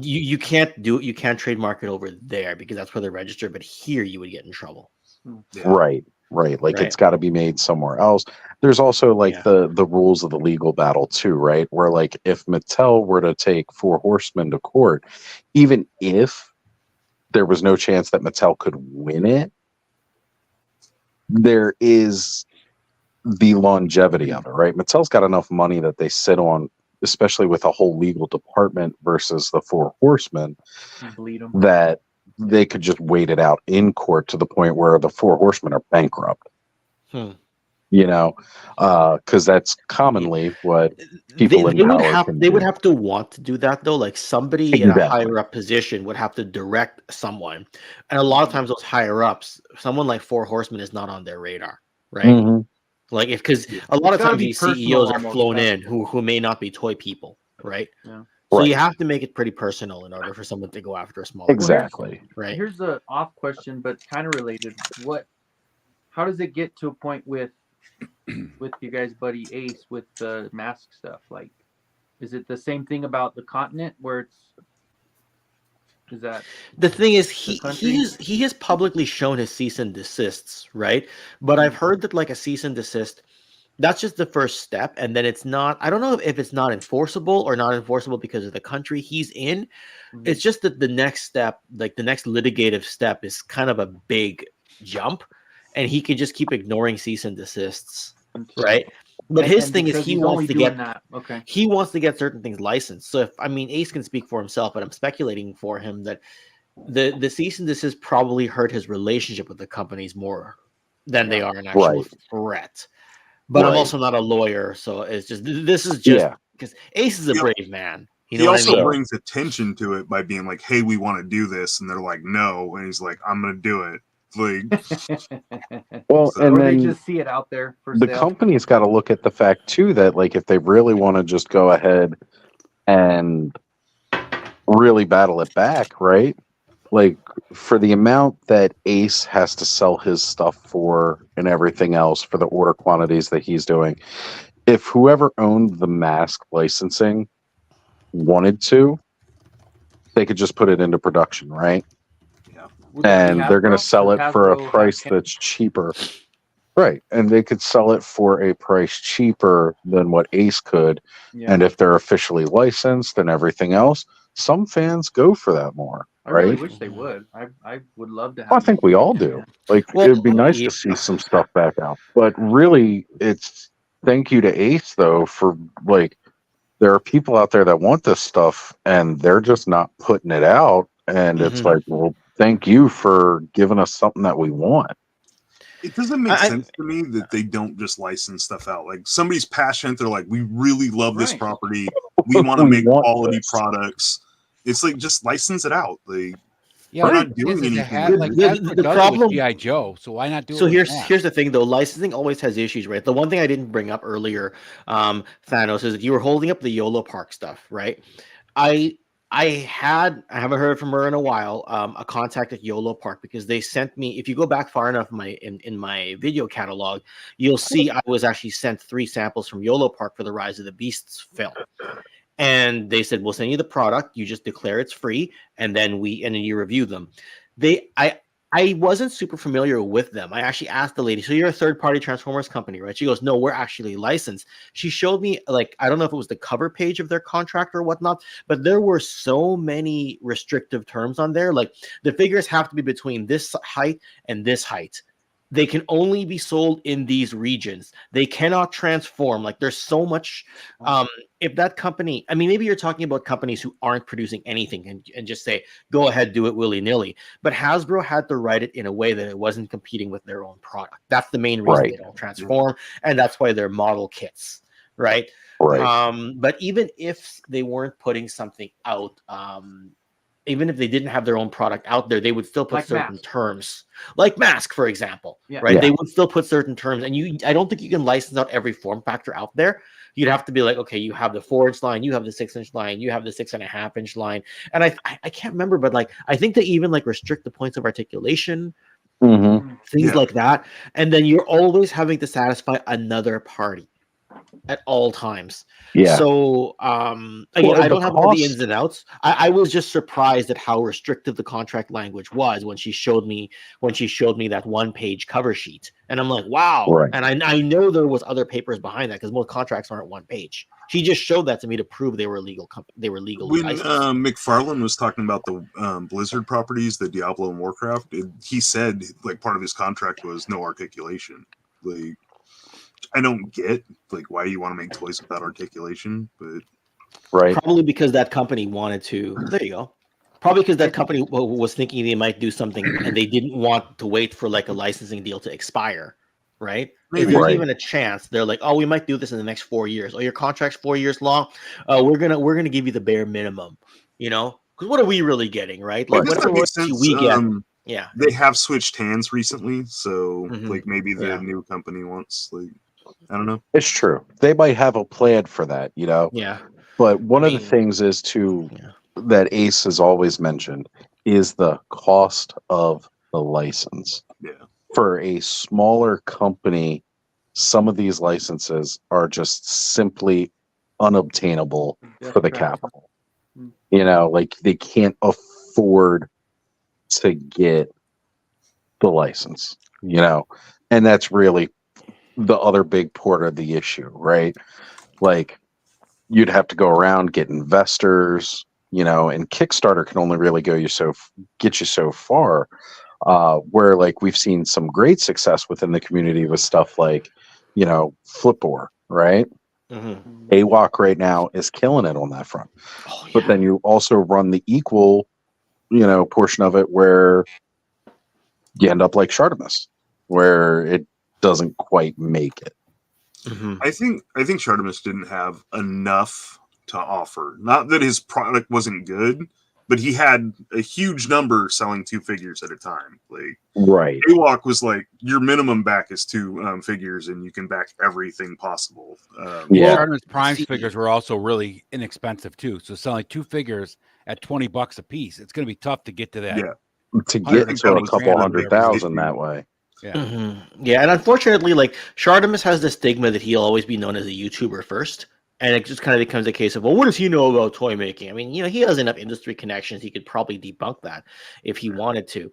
You can't do it. You can't trademark it over there because that's where they're registered. But here, you would get in trouble. Right. Like it's got to be made somewhere else. There's also like the rules of the legal battle too, right? Where like if Mattel were to take Four Horsemen to court, even if there was no chance that Mattel could win it, there is the longevity of it, right? Mattel's got enough money that they sit on, especially with a whole legal department versus the Four Horsemen, that they could just wait it out in court to the point where the Four Horsemen are bankrupt. Because that's commonly what people in power can they do. would have to want to do that though. Like somebody in a higher up position would have to direct someone, and a lot of times those higher ups, someone like Four Horsemen is not on their radar, right? Like because a lot of times these CEOs are flown in who may not be toy people, right? Yeah. So you have to make it pretty personal in order for someone to go after a small right? Here's the off question, but kind of related. How does it get to a point with your guys' buddy Ace with the mask stuff? Like, is it the same thing about the continent where it's Is that the thing is country? he has publicly shown his cease and desists, right? But I've heard that like a cease and desist, that's just the first step, and then it's not. I don't know if it's not enforceable or not enforceable because of the country he's in. It's just that the next step, like the next litigative step, is kind of a big jump, and he can just keep ignoring cease and desists, right? But And- his and thing is because he he's wants only to doing get that. Okay. he wants to get certain things licensed. So if I mean Ace can speak for himself, but I'm speculating for him that the cease and desist probably hurt his relationship with the companies more than they are an actual Right. threat. But I'm Right. also not a lawyer, so it's just this is just because Ace is a brave man. You know he what also I mean? brings attention to it by being like, "Hey, we want to do this," and they're like, "No," and he's like, "I'm gonna do it." Like, Well, and or they then just see it out there for the sale. company's got to look at the fact too that like if they really want to just go ahead and really battle it back, right? Like for the amount that Ace has to sell his stuff for and everything else for the order quantities that he's doing, if whoever owned the mask licensing wanted to, they could just put it into production, right? Would that be And they're going to Hasbro? sell Does it for a Hasbro have price that's cheaper. Right. And they could sell it for a price cheaper than what Ace could. Yeah. And if they're officially licensed and everything else, some fans go for that more. I really Right. wish they would. I would love to have. Well, I think we all do. Like, Well, it'd be nice yeah. to see some stuff back out. But really, it's thank you to Ace, though, for like, there are people out there that want this stuff and they're just not putting it out. And it's like, well, thank you for giving us something that we want. it doesn't make sense to me that they don't just license stuff out. Like somebody's passionate, they're like, "We really love this property. We want to We make want quality this." products." It's like just license it out. Like, Yeah, we're but not the doing thing is, anything. Like with it. Hasbro the does it problem- with GI Joe, so why not do So it? here's with that? here's the thing though, licensing always has issues, right? The one thing I didn't bring up earlier, Thanos, is that you were holding up the YOLO Park stuff, right? I haven't heard from her in a while, a contact at YOLO Park, because they sent me, if you go back far enough in my video catalog, you'll see I was actually sent 3 samples from YOLO Park for the Rise of the Beasts film. And they said, we'll send you the product, you just declare it's free, and then you review them. I wasn't super familiar with them. I actually asked the lady, so you're a third-party Transformers company, right? She goes, no, we're actually licensed. She showed me, like, I don't know if it was the cover page of their contract or whatnot, but there were so many restrictive terms on there. Like, the figures have to be between this height and this height. They can only be sold in these regions. They cannot transform. Like, there's so much. If that company, I mean, maybe you're talking about companies who aren't producing anything and just say, go ahead, do it willy-nilly. But Hasbro had to write it in a way that it wasn't competing with their own product. That's the main reason Right. they don't transform. And that's why they're model kits, right? Right. But even if they weren't putting something out, even if they didn't have their own product out there, they would still put Like certain Mask. terms, like Mask, for example, Yeah. right? Yeah. They would still put certain terms, and I don't think you can license out every form factor out there. You'd have to be like, okay, you have the 4-inch line, you have the 6-inch line, you have the 6.5-inch line, and I can't remember, but like I think they even like restrict the points of articulation, Mm-hmm. things Yeah. like that, and then you're always having to satisfy another party at all times. Yeah. So again, Well, I don't the have all the cost- ins and outs. I was just surprised at how restrictive the contract language was when she showed me that 1-page cover sheet, and I'm like, wow. Right. And I know there was other papers behind that because most contracts aren't 1 page. She just showed that to me to prove they were legal. They were legally When licensed. McFarlane was talking about the Blizzard properties, the Diablo and Warcraft, he said like part of his contract was no articulation. Like, I don't get like why you want to make toys without articulation, but Right. Probably because that company wanted to. There you go. Probably because that company was thinking they might do something and they didn't want to wait for like a licensing deal to expire, right? Maybe. If there's Right. even a chance, they're like, "Oh, we might do this in the next 4 years. Oh, your contract's 4 years long. We're gonna give you the bare minimum." You know, because what are we really getting, right? Well, Like, does what's that the make royalty sense? we get? Yeah. They have switched hands recently, so Mhm. like maybe the Yeah. new company wants like I don't know. It's true. They might have a plan for that, you know? Yeah. But one of the mean, things is to yeah. that Ace has always mentioned is the cost of the license. Yeah. For a smaller company, some of these licenses are just simply unobtainable for the capital. You know, like they can't afford afford to get the license, and that's really the other big part of the issue, right? Like, you'd have to go around, get investors, and Kickstarter can only really get you so far. Where like we've seen some great success within the community with stuff like, Flipboard, right? Mm-hmm. AWOC right now is killing it on that front. But then you also run the equal, portion of it where you end up like Shartimus, where it doesn't quite make it. Mm-hmm. I think Shartimus didn't have enough to offer. Not that his product wasn't good, but he had a huge number selling 2 figures at a time. Like, right. AWOC was like, your minimum back is 2 figures, and you can back everything possible. Shartimus Prime's figures were also really inexpensive too. So selling 2 figures at $20 a piece, it's going to be tough to get to that. Yeah, to get to a couple $100,000 that way. Yeah. Mm-hmm. Yeah, and unfortunately, like Shartimus has the stigma that he'll always be known as a YouTuber first. And it just kind of becomes a case of, well, what does he know about toy making? I mean, he has enough industry connections. He could probably debunk that if he wanted to,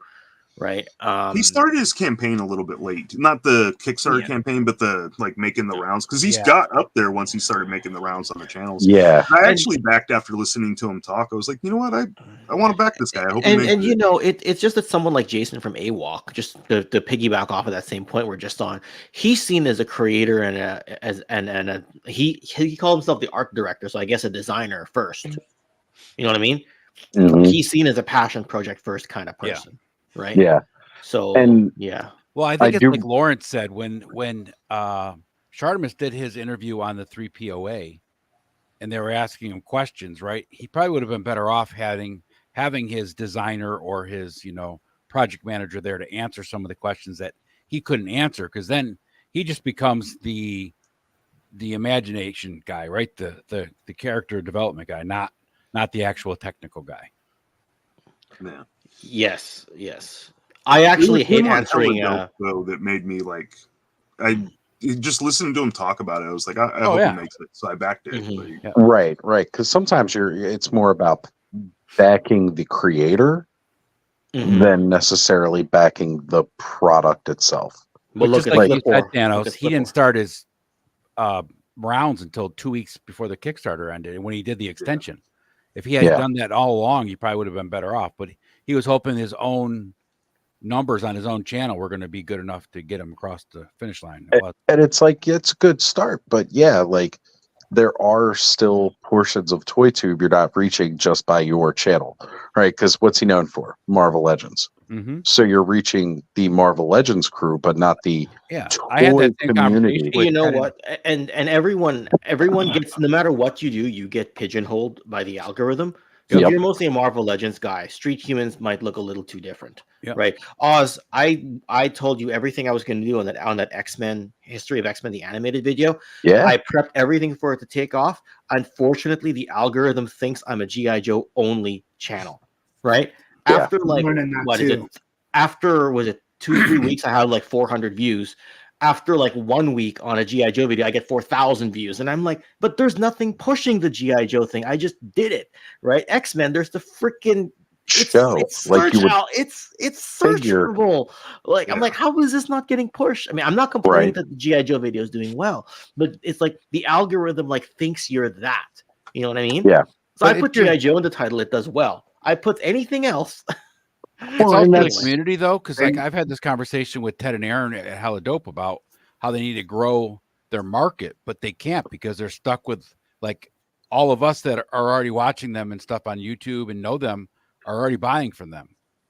right? He started his campaign a little bit late. Not the Kickstarter campaign, but the making the rounds. Because he's got up there once he started making the rounds on the channels. Yeah. I actually backed after listening to him talk. I was like, you know what? I want to back this guy. I hope it's just that someone like Jason from AWOC, just to piggyback off of that same point we're just on, he's seen as a creator and he called himself the art director, so I guess a designer first. You know what I mean? Mm-hmm. He's seen as a passion project first kind of person, right? Yeah. So yeah. Well, I think it's like Lawrence said when Shartimus did his interview on the 3POA, and they were asking him questions, right? He probably would have been better off having his designer or his, project manager there to answer some of the questions that he couldn't answer, because then he just becomes the imagination guy, right? The character development guy, not the actual technical guy. Yeah. Yes. I actually hate Him on answering. Teledope, though, that made me like, I just listened to him talk about it. I was like, I hope he makes it. So I backed it. Mm-hmm. Like, Right. Because sometimes it's more about backing the creator than necessarily backing the product itself. Well, look, like you said, Thanos, he didn't start his rounds until 2 weeks before the Kickstarter ended, and when he did the extension. If he had done that all along, he probably would have been better off. But he was hoping his own numbers on his own channel were going to be good enough to get him across the finish line. And it's like, it's a good start, but like there are still portions of ToyTube you're not reaching just by your channel, right? Because what's he known for? Marvel Legends. Mm-hmm. So you're reaching the Marvel Legends crew, but not the I had that same community. You know what? And everyone gets, no matter what you do, you get pigeonholed by the algorithm. So if you're mostly a Marvel Legends guy, Street Humans might look a little too different, right? Oz, I told you everything I was going to do on that X-Men History of X-Men the animated video. Yeah, I prepped everything for it to take off. Unfortunately, the algorithm thinks I'm a GI Joe only channel, right? After After was it 2-3 weeks, I had like 400 views. After like 1 week on a G.I. Joe video, I get 4,000 views. And I'm like, but there's nothing pushing the G.I. Joe thing. I just did it, right? X-Men, there's the freaking show. It's searchable. Like, I'm like, how is this not getting pushed? I mean, I'm not complaining that the G.I. Joe video is doing well, but it's like the algorithm like thinks you're that. You know what I mean? Yeah. So I put G.I. Joe in the title, it does well. I put anything else. It's also the community, though, because like I've had this conversation with Ted and Aaron at Hella Dope about how they need to grow their market, but they can't because they're stuck with like all of us that are already watching them and stuff on YouTube and know them are already buying from them.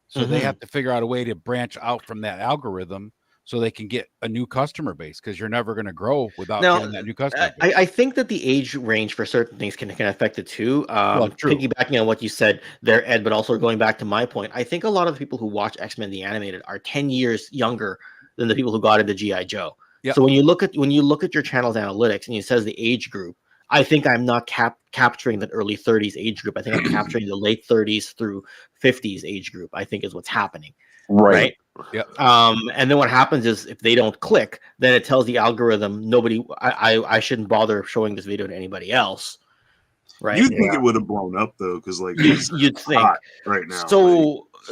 So they have to figure out a way to branch out from that algorithm so they can get a new customer base, because you're never going to grow without getting that new customer base. I think that the age range for certain things can affect it too. True. Piggybacking on what you said there, Ed, but also going back to my point, I think a lot of the people who watch X-Men the Animated are 10 years younger than the people who got into G.I. Joe. Yep. So when you look at your channel's analytics and it says the age group, I think I'm not capturing that early 30s age group. I think I'm capturing the late 30s through 50s age group, I think is what's happening. Right. Yeah. And then what happens is if they don't click, then it tells the algorithm I shouldn't bother showing this video to anybody else. right? You'd think it would have blown up though, because like you'd think hot right now.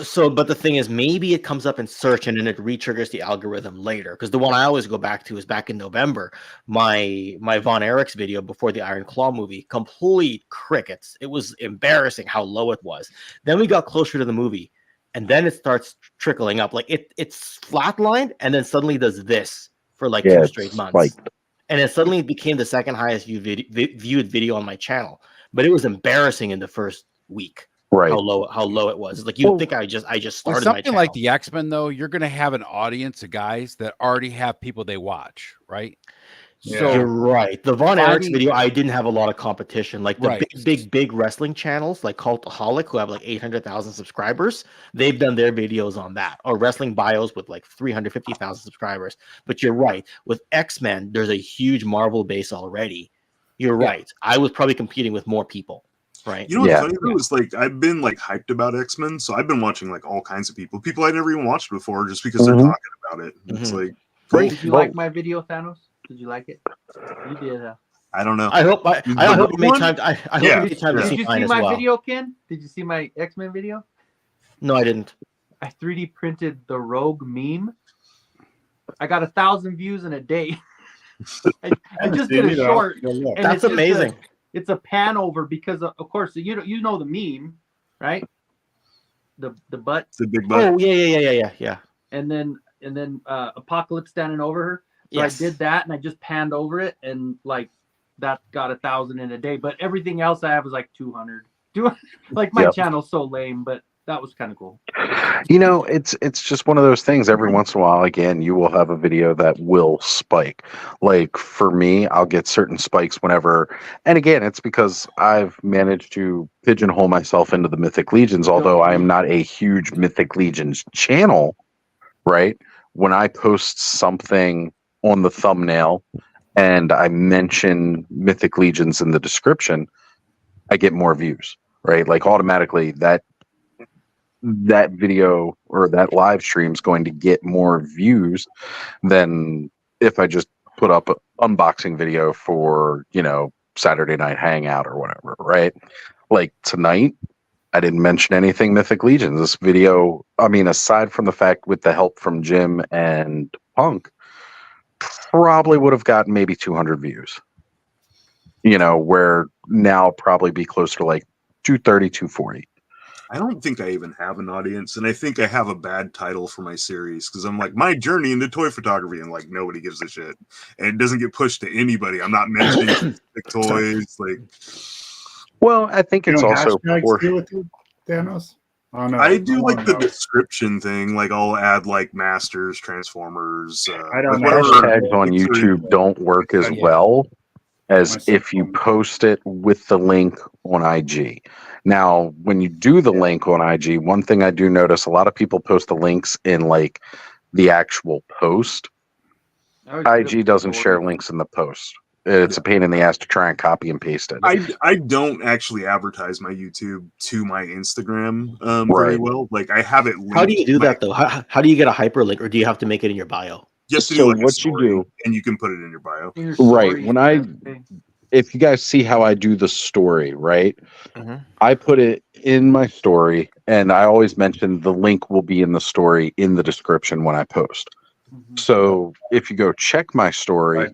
So, but the thing is, maybe it comes up in search and then it re-triggers the algorithm later. Because the one I always go back to is back in November, my Von Erichs video before the Iron Claw movie, complete crickets. It was embarrassing how low it was. Then we got closer to the movie, and then it starts trickling up. Like it's flatlined, and then suddenly does this for like 2 straight months, and it suddenly became the second highest viewed video on my channel. But it was embarrassing in the first week. Right. How low it was. Like you think I just started something my channel. like the X-Men though, you're going to have an audience of guys that already have people they watch, right? So you're right. The Von Erichs video, I didn't have a lot of competition. Like the big wrestling channels, like Cultaholic, who have like 800,000 subscribers, they've done their videos on that. Or Wrestling Bios with like 350,000 subscribers. But you're right. With X-Men, there's a huge Marvel base already. You're right. I was probably competing with more people. Right. You know what's funny though is like I've been like hyped about X-Men, so I've been watching like all kinds of people I never even watched before, just because they're talking about it. It's like, did you like my video, Thanos? Did you like it? You did. I don't know. I hope you made time. I hope you made time to see Did you mine see as my well. video, Ken? Did you see my X-Men video? No, I didn't. I 3D printed the Rogue meme. I got 1,000 views in a day. I just did a short. And That's amazing. It's a pan over because of course you know the meme, right? The butt. The big butt. Oh yeah. And then Apocalypse standing over her. So Yes. I did that and I just panned over it and like that got 1,000 in a day. But everything else I have is like 200. Like my channel's so lame, but that was kind of cool. You know, it's just one of those things. Every once in a while, again, you will have a video that will spike. Like for me, I'll get certain spikes whenever, and again, it's because I've managed to pigeonhole myself into the Mythic Legions. Although I am not a huge Mythic Legions channel, right? When I post something on the thumbnail and I mention Mythic Legions in the description, I get more views, right? Like automatically that video or that live stream is going to get more views than if I just put up an unboxing video for, Saturday Night Hangout or whatever, right? Like tonight, I didn't mention anything Mythic Legions. This video, I mean, aside from the fact with the help from Jim and Punk, probably would have gotten maybe 200 views. Where now probably be closer to like 230, 240. I don't think I even have an audience, and I think I have a bad title for my series because I'm like my journey into toy photography, and like nobody gives a shit, and it doesn't get pushed to anybody. I'm not mentioning specific toys, like. Well, I think it's also with you, Thanos. Oh, no, I do like the description thing, like I'll add like Masters, Transformers. I don't know. Hashtags on YouTube don't work as well as if you post it with the link on IG. Now, when you do the link on IG, one thing I do notice, a lot of people post the links in like the actual post. IG doesn't share links in the post. It's a pain in the ass to try and copy and paste it. I don't actually advertise my YouTube to my Instagram very well. Like I have it linked. How do you do that though? How do you get a hyperlink, or do you have to make it in your bio? Just to So do like what you do, and you can put it in your bio. right? If you guys see how I do the story, right? I put it in my story, and I always mention the link will be in the story in the description when I post. So if you go check my story,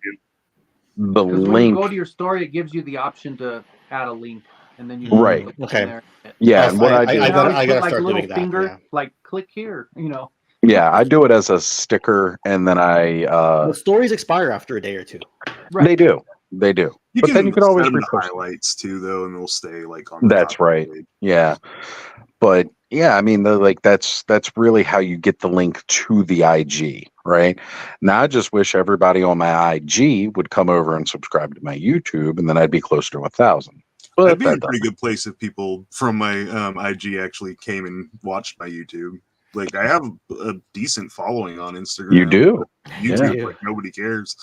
the When you link. go to your story, it gives you the option to add a link, and then you Right. click Okay. in there. Yeah, and what I do, I gotta Put, like, start little doing that. finger, Yeah. like click here. yeah, I do it as a sticker, and then The stories expire after a day or two. they do. But then you can always send them repost. highlights too, though, and they'll stay like on. That's right. Yeah, but yeah, I mean, that's really how you get the link to the IG, right? Now, I just wish everybody on my IG would come over and subscribe to my YouTube, and then I'd be closer to 1,000. But I'd be in a that pretty good place if people from my IG actually came and watched my YouTube. Like I have a decent following on Instagram. You do? YouTube, Yeah. like nobody cares.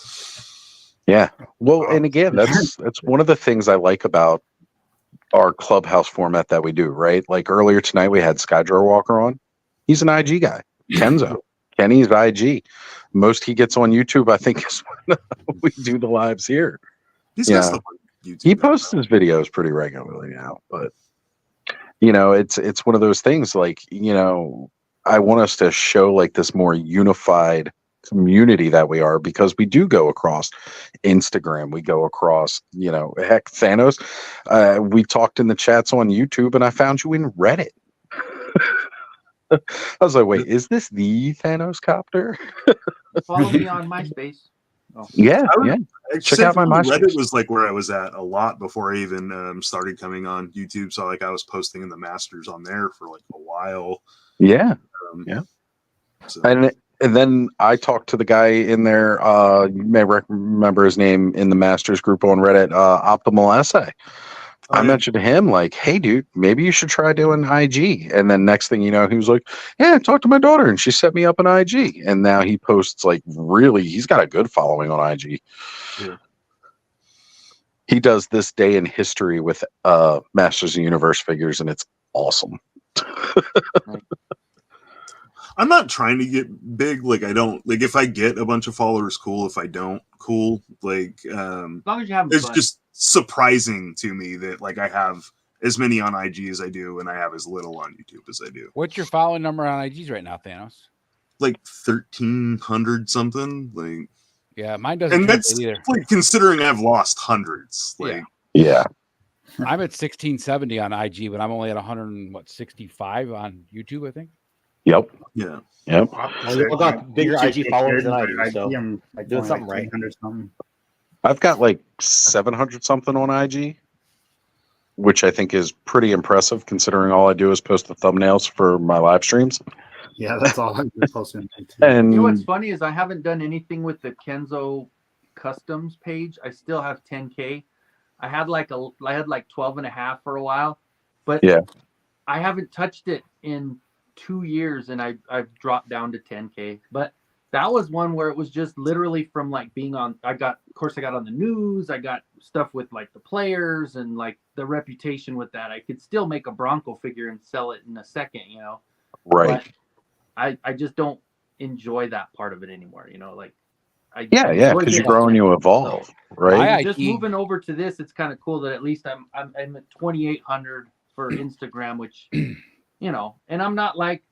Yeah. Well, and again, that's one of the things I like about our clubhouse format that we do, right? Like earlier tonight, we had Skydrow Walker on. He's an IG guy. Kenzo. Kenny's IG. Most he gets on YouTube, I think, is when we do the lives here. He's Yeah. got stuff on YouTube. He posts his videos pretty regularly now, but you know, it's one of those things. Like, you know, I want us to show like this more unified community that we are, because we do go across Instagram, we go across, you know, heck, Thanos. We talked in the chats on YouTube, and I found you in Reddit. I was like, wait, is this the Thanos copter? Follow me on MySpace. Oh. Yeah, I check out my MySpace. Reddit was like where I was at a lot before I even started coming on YouTube. So like I was posting in the Masters on there for like a while. Yeah, yeah. So. And then I talked to the guy in there. You may remember his name in the Masters group on Reddit, Optimal Essay. I mentioned to him, like, hey, dude, maybe you should try doing IG. And then next thing you know, he was like, yeah, I talked to my daughter and she set me up an IG. And now he posts, like, really, he's got a good following on IG. Yeah. He does this day in history with Masters of the Universe figures, and it's awesome. I'm not trying to get big. Like, I don't, like, if I get a bunch of followers, cool. If I don't, cool. Like, as long as you have it's fun. just surprising to me that, like, I have as many on IG as I do, and I have as little on YouTube as I do. What's your following number on IGs right now, Thanos? Like 1,300 something. Like, yeah, mine doesn't. And that's either. like considering I've lost hundreds. Like, yeah. I'm at 1670 on IG, but I'm only at 165 on YouTube, I think. Yep. Yeah. Yep. Well, I've got bigger IG followers than I do, so I'm like doing only something like right. 300 something. I've got like 700 something on IG, which I think is pretty impressive considering all I do is post the thumbnails for my live streams. Yeah, that's all I'm posting. And You know what's funny is I haven't done anything with the Kenzo Customs page. I still have 10K. I had like 12 and a half for a while, but yeah, I haven't touched it in 2 years, and I've dropped down to 10K. But that was one where it was just literally from like being on. I got on the news. I got stuff with like the players and like the reputation with that. I could still make a Bronco figure and sell it in a second, you know. right. But I just don't enjoy that part of it anymore, you know. Like Yeah, because you grow and you evolve, right? Just moving over to this, it's kind of cool that at least I'm at 2,800 for Instagram, which, you know, and I'm not like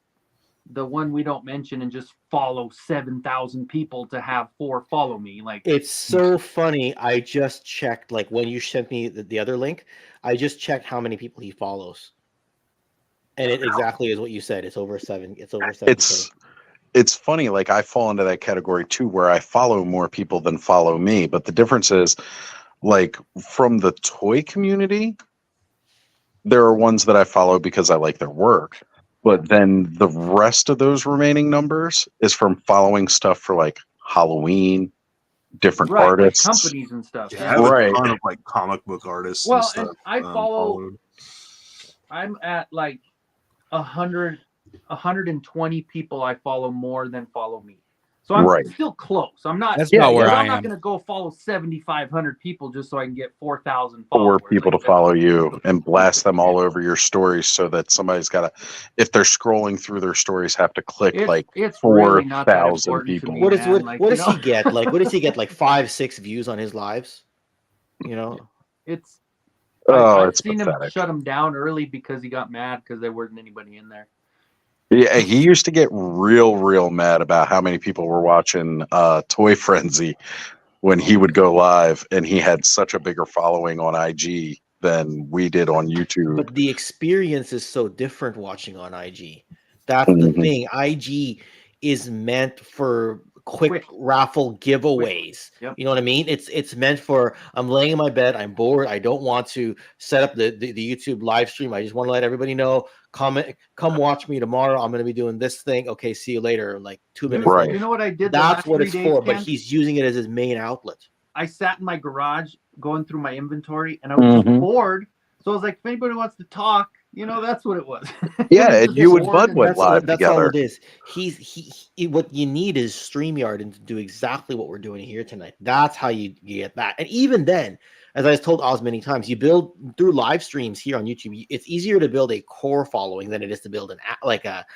the one we don't mention and just follow 7,000 people to have 4 follow me. Like, it's so funny. I just checked, like when you sent me the other link, I just checked how many people he follows, and it exactly is what you said. It's over 7. It's over 7. It's funny, like I fall into that category too, where I follow more people than follow me. But the difference is, like, from the toy community, there are ones that I follow because I like their work. But then the rest of those remaining numbers is from following stuff for like Halloween, different right, artists, like companies and stuff. Yeah, I have a ton of like comic book artists. Well, and stuff, and I follow. followed. I'm at like 120 people I follow more than follow me. So I'm Right. still close. I'm not. That's about where I I'm not am. going to go follow 7,500 people just so I can get 4,000 or followers. people to follow you and blast them all over your stories so that somebody's got to, if they're scrolling through their stories, have to click like it's really not that 4,000 important to people. me. What does man, like, what you does know? he get? Like, what does he get? Like 5-6 views on his lives? You know, It's. Oh, I've it's seen him pathetic. shut him down early because he got mad because there wasn't anybody in there. Yeah, he used to get real mad about how many people were watching Toy Frenzy when he would go live, and he had such a bigger following on IG than we did on YouTube. but the experience is so different watching on IG. That's the Mhm. thing. IG is meant for quick raffle giveaways. Yep. You know what I mean? It's meant for, I'm laying in my bed, I'm bored, I don't want to set up the YouTube live stream. I just want to let everybody know, come watch me tomorrow. I'm going to be doing this thing. Okay, see you later. Like 2 minutes Right. later. You know what I did? the That's last what 3 it's days, for, but Ken? he's using it as his main outlet. I sat in my garage going through my inventory, and I was just bored. So I was like, if anybody wants to talk, you know, that's what it was. Yeah, and you and Bud went That's live that's all together. it is. He what you need is StreamYard and to do exactly what we're doing here tonight. That's how you get that. And even then, as I told Oz many times, you build through live streams here on YouTube. It's easier to build a core following than it is to build like a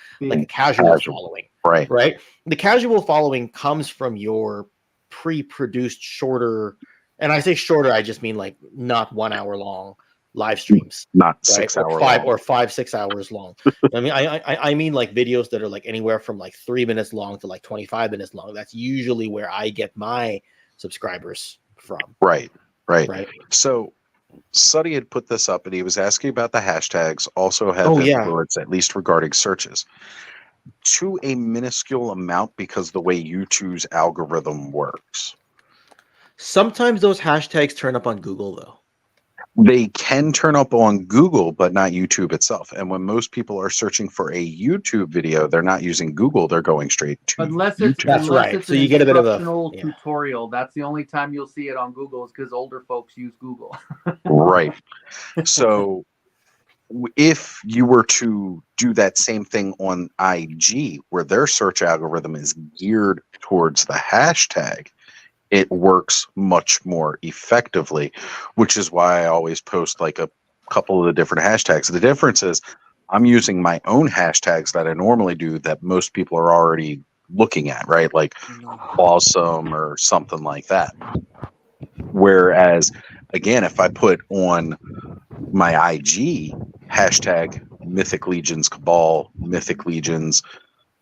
casual following. Right. The casual following comes from your pre-produced shorter And I say shorter, I just mean like not 1 hour long live streams, not right? 6 hour or long. 6 hours long. I mean, I mean like videos that are like anywhere from like 3 minutes long to like 25 minutes long. That's usually where I get my subscribers from. Right. Right. So Suddy had put this up and he was asking about the hashtags also have Oh, yeah. influence, at least regarding searches, to a minuscule amount because the way YouTube's algorithm works. Sometimes those hashtags turn up on Google though. They can turn up on Google, but not YouTube itself. And when most people are searching for a YouTube video, they're not using Google, they're going straight to Unless it's YouTube. unless it's So an you get a bit of a- instructional yeah. tutorial. That's the only time you'll see it on Google is because older folks use Google. Right. So if you were to do that same thing on IG, where their search algorithm is geared towards the hashtag, it works much more effectively, which is why I always post like a couple of the different hashtags. The difference is I'm using my own hashtags that I normally do that most people are already looking at, right? Like awesome or something like that. Whereas, again, if I put on my IG hashtag Mythic Legions Cabal, Mythic Legions,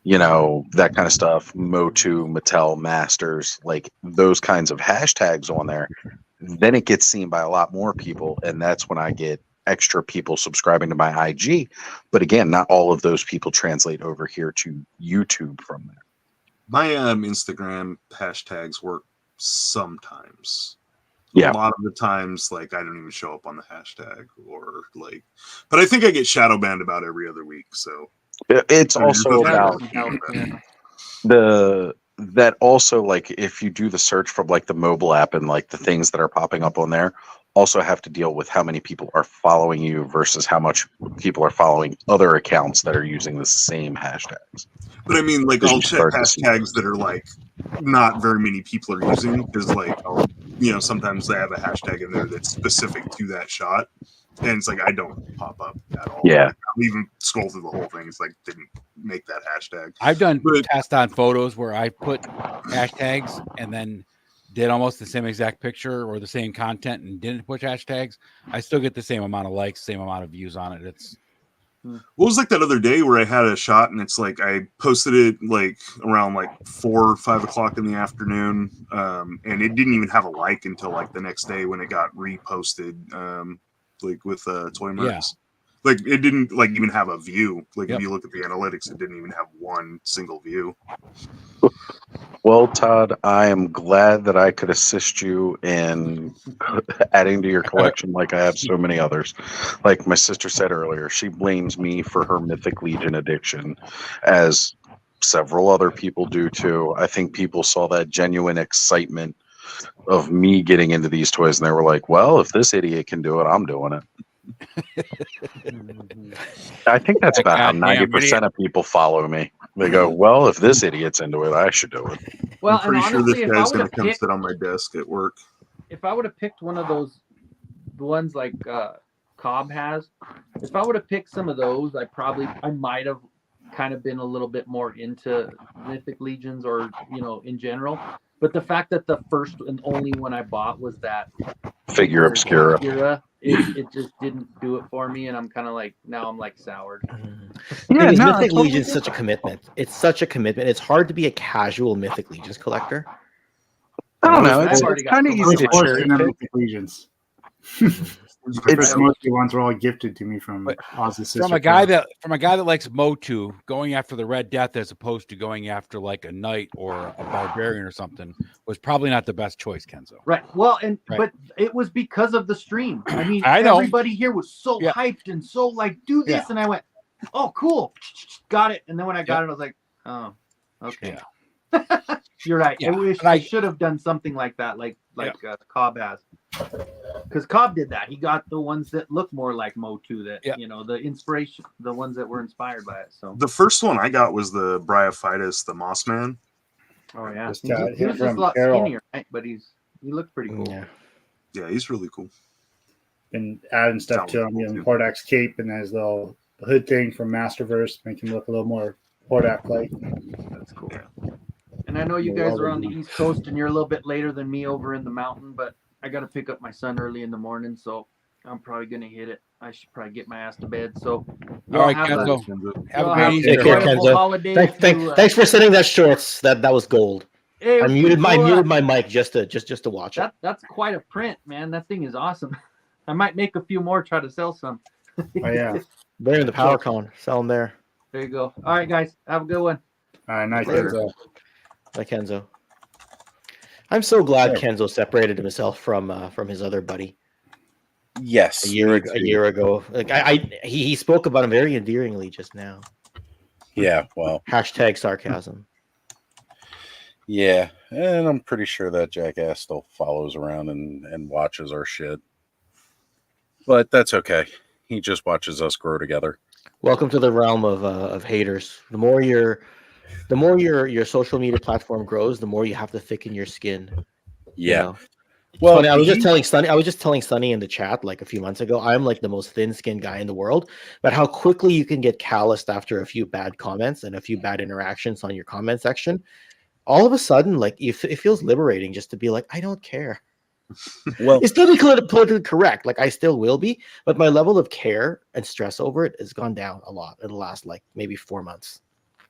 that kind of stuff, Motu, Mattel, Masters, like those kinds of hashtags on there, then it gets seen by a lot more people. And that's when I get extra people subscribing to my IG. But again, not all of those people translate over here to YouTube from there. My Instagram hashtags work sometimes. Yeah. A lot of the times, like I don't even show up on the hashtag or like, but I think I get shadow banned about every other week. So it's also about that also, like if you do the search from like the mobile app and like the things that are popping up on there, also have to deal with how many people are following you versus how much people are following other accounts that are using the same hashtags. But I mean, like I'll check hashtags that are like not very many people are using because like sometimes they have a hashtag in there that's specific to that shot. And it's like I don't pop up at all. Yeah. Like, I'll even scroll through the whole thing. It's like didn't make that hashtag. I've done test on photos where I put hashtags and then did almost the same exact picture or the same content and didn't put hashtags. I still get the same amount of likes, same amount of views on it. It's What was like that other day where I had a shot and it's like I posted it like around like 4 or 5 o'clock in the afternoon, and it didn't even have a like until like the next day when it got reposted, like with Toy Mercs. Yeah. Like it didn't like even have a view. Like if you look at the analytics, it didn't even have one single view. Well, Todd, I am glad that I could assist you in adding to your collection like I have so many others. Like my sister said earlier, she blames me for her Mythic Legion addiction, as several other people do too. I think people saw that genuine excitement of me getting into these toys and they were like, well, if this idiot can do it, I'm doing it. I think that's about how 90% of people follow me. They go, well, if this idiot's into it, I should do it. Well, I'm pretty and sure honestly, this if I guy's gonna would've come picked- sit on my desk at work. If I would have picked one of those, the ones like Cobb has, if I would have picked some of those, I might have kind of been a little bit more into Mythic Legions or in general. But the fact that the first and only one I bought was that Figure Obscura. It just didn't do it for me, and I'm kind of like now I'm like soured. Yeah, Mythic Legion is such a commitment. It's such a commitment. It's hard to be a casual Mythic Legions collector. I don't know. I've It's already got kind of some. easy to I was forced cherry in them pick. Mythic Legions. It's- Most of the ones were all gifted to me from Oz's sister. from a guy that likes Motu, going after the Red Death as opposed to going after like a knight or a barbarian or something was probably not the best choice, Kenzo. Right. Well, Right. but it was because of the stream. I mean, I know. everybody here was so hyped and so like, do this, Yeah. and I went, oh, cool, got it. And then when I got it, I was like, oh, okay. You're right. Yeah. I should have done something like that, like Cobb has, because Cobb did that. He got the ones that look more like Motu, that the inspiration, the ones that were inspired by it. So The first one I got was the Bryophytus, the Moss Man. oh yeah, Just, he was just a from lot Carol. skinnier, right? But he looked pretty cool. Yeah, he's really cool. And adding stuff to him, Hordak's cape and his little hood thing from Masterverse, make him look a little more Hordak-like. That's cool. And I know you guys are on the East Coast and you're a little bit later than me over in the mountain, but I got to pick up my son early in the morning, so I'm probably gonna hit it. I should probably get my ass to bed. So, All right, have Kenzo. Have a y'all great have Easter. Take care, enjoyable Kenzo. holidays Thanks for sending that shorts. That was gold. Hey, it I was muted pretty cool. my mic just to watch it. That's quite a print, man. That thing is awesome. I might make a few more, try to sell some. Oh yeah. They're in the PowerCon. Sell them there. There you go. All right, guys. Have a good one. All right, nice. Later. Bye, Kenzo. I'm so glad Kenzo separated himself from his other buddy. Yes, a year ago. Like he spoke about him very endearingly just now. Yeah, well, hashtag sarcasm. Yeah, and I'm pretty sure that jackass still follows around and watches our shit. But that's okay. He just watches us grow together. Welcome to the realm of haters. The more your social media platform grows, the more you have to thicken your skin. Yeah. You know? Well, funny, I was just telling Sunny in the chat like a few months ago, I'm like the most thin-skinned guy in the world, but how quickly you can get calloused after a few bad comments and a few bad interactions on your comment section. All of a sudden, like it feels liberating just to be like, I don't care. Well, it's still be politically correct. Like I still will be, but my level of care and stress over it has gone down a lot in the last like maybe 4 months.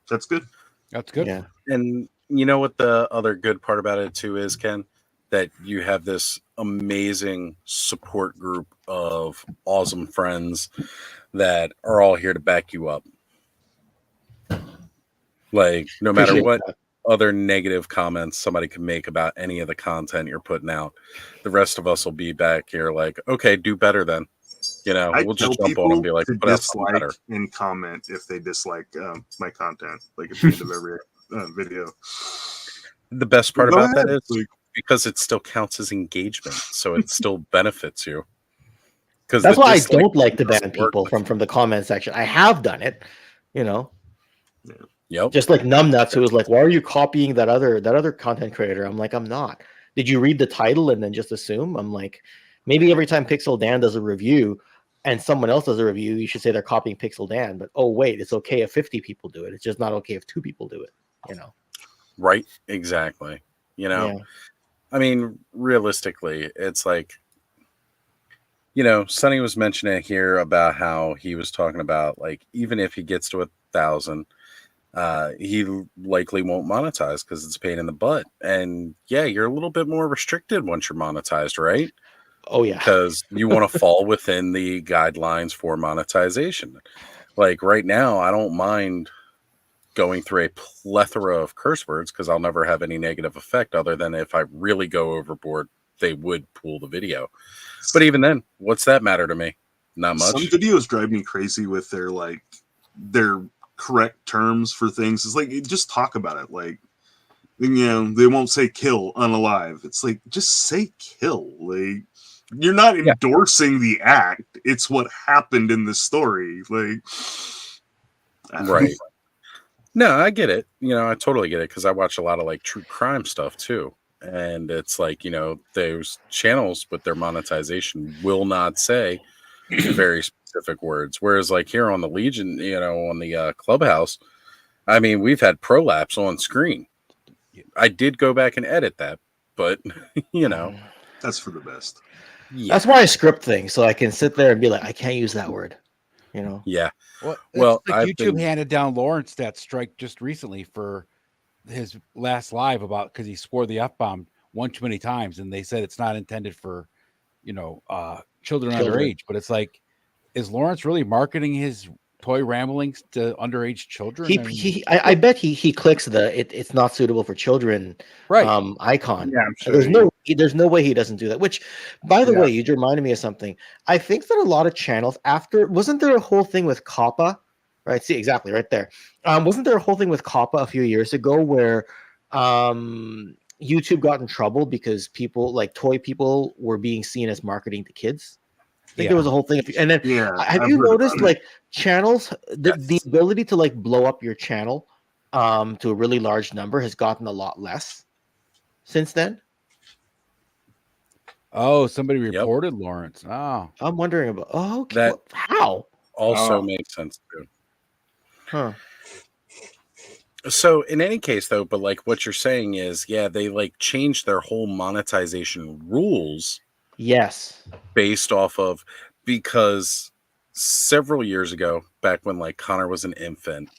That's good. That's good. Yeah. And you know what the other good part about it too is, Ken? That you have this amazing support group of awesome friends that are all here to back you up. Like, no matter Appreciate what that. other negative comments somebody can make about any of the content you're putting out, the rest of us will be back here like, okay, do better then. You know, I we'll tell just jump on and be like, to put out something dislike better. and comment if they dislike my content, like at the end of every video. The best part Go about that ahead. is because it still counts as engagement, so it still benefits you. Because That's why I don't like to ban people from the comment section. I have done it, you know. Yep. Just like Numbnuts, who was like, "Why are you copying that other content creator?" I'm like, "I'm not." Did you read the title and then just assume? I'm like, maybe every time Pixel Dan does a review and someone else does a review, you should say they're copying Pixel Dan. But oh wait, it's okay if 50 people do it. It's just not okay if 2 people do it. You know. Right. Exactly. You know. Yeah. I mean, realistically, it's like, you know, Sonny was mentioning here about how he was talking about like even if he gets to 1,000, he likely won't monetize because it's a pain in the butt. And yeah, you're a little bit more restricted once you're monetized, right? Oh yeah, because you want to fall within the guidelines for monetization. Like right now, I don't mind going through a plethora of curse words because I'll never have any negative effect other than if I really go overboard, they would pull the video. But even then, what's that matter to me? Not much. Some videos drive me crazy with their correct terms for things. It's like, just talk about it. Like, you know, they won't say kill unalive. It's like, just say kill. Like, you're not endorsing the act. It's what happened in the story. Like, I don't know. Right. No, I get it. You know, I totally get it because I watch a lot of like true crime stuff too. And it's like, you know, those channels with their monetization will not say very specific words. Whereas like here on the Legion, you know, on the Clubhouse, I mean, we've had prolapse on screen. I did go back and edit that, but you know, that's for the best. Yeah. That's why I script things so I can sit there and be like, I can't use that word. You know. Yeah. Well, like YouTube handed down Lawrence that strike just recently for his last live about because he swore the F-bomb one too many times, and they said it's not intended for, you know, children underage. But it's like, is Lawrence really marketing his toy ramblings to underage children? I bet he clicks it's not suitable for children icon. Yeah, I'm sure there's no way he doesn't do that. Which, by the way, you just reminded me of something. I think that a lot of channels wasn't there a whole thing with COPPA? Right, see exactly right there. Wasn't there a whole thing with COPPA a few years ago where YouTube got in trouble because people like toy people were being seen as marketing to kids? I think there was a whole thing. And then have you noticed like channels, the ability to like blow up your channel to a really large number has gotten a lot less since then? Oh, somebody reported Lawrence. Oh, I'm wondering about. Oh, okay. That how? Also makes sense too. Huh. So in any case though, but like what you're saying is, yeah, they like changed their whole monetization rules. Yes. Based off of, because several years ago, back when like Connor was an infant,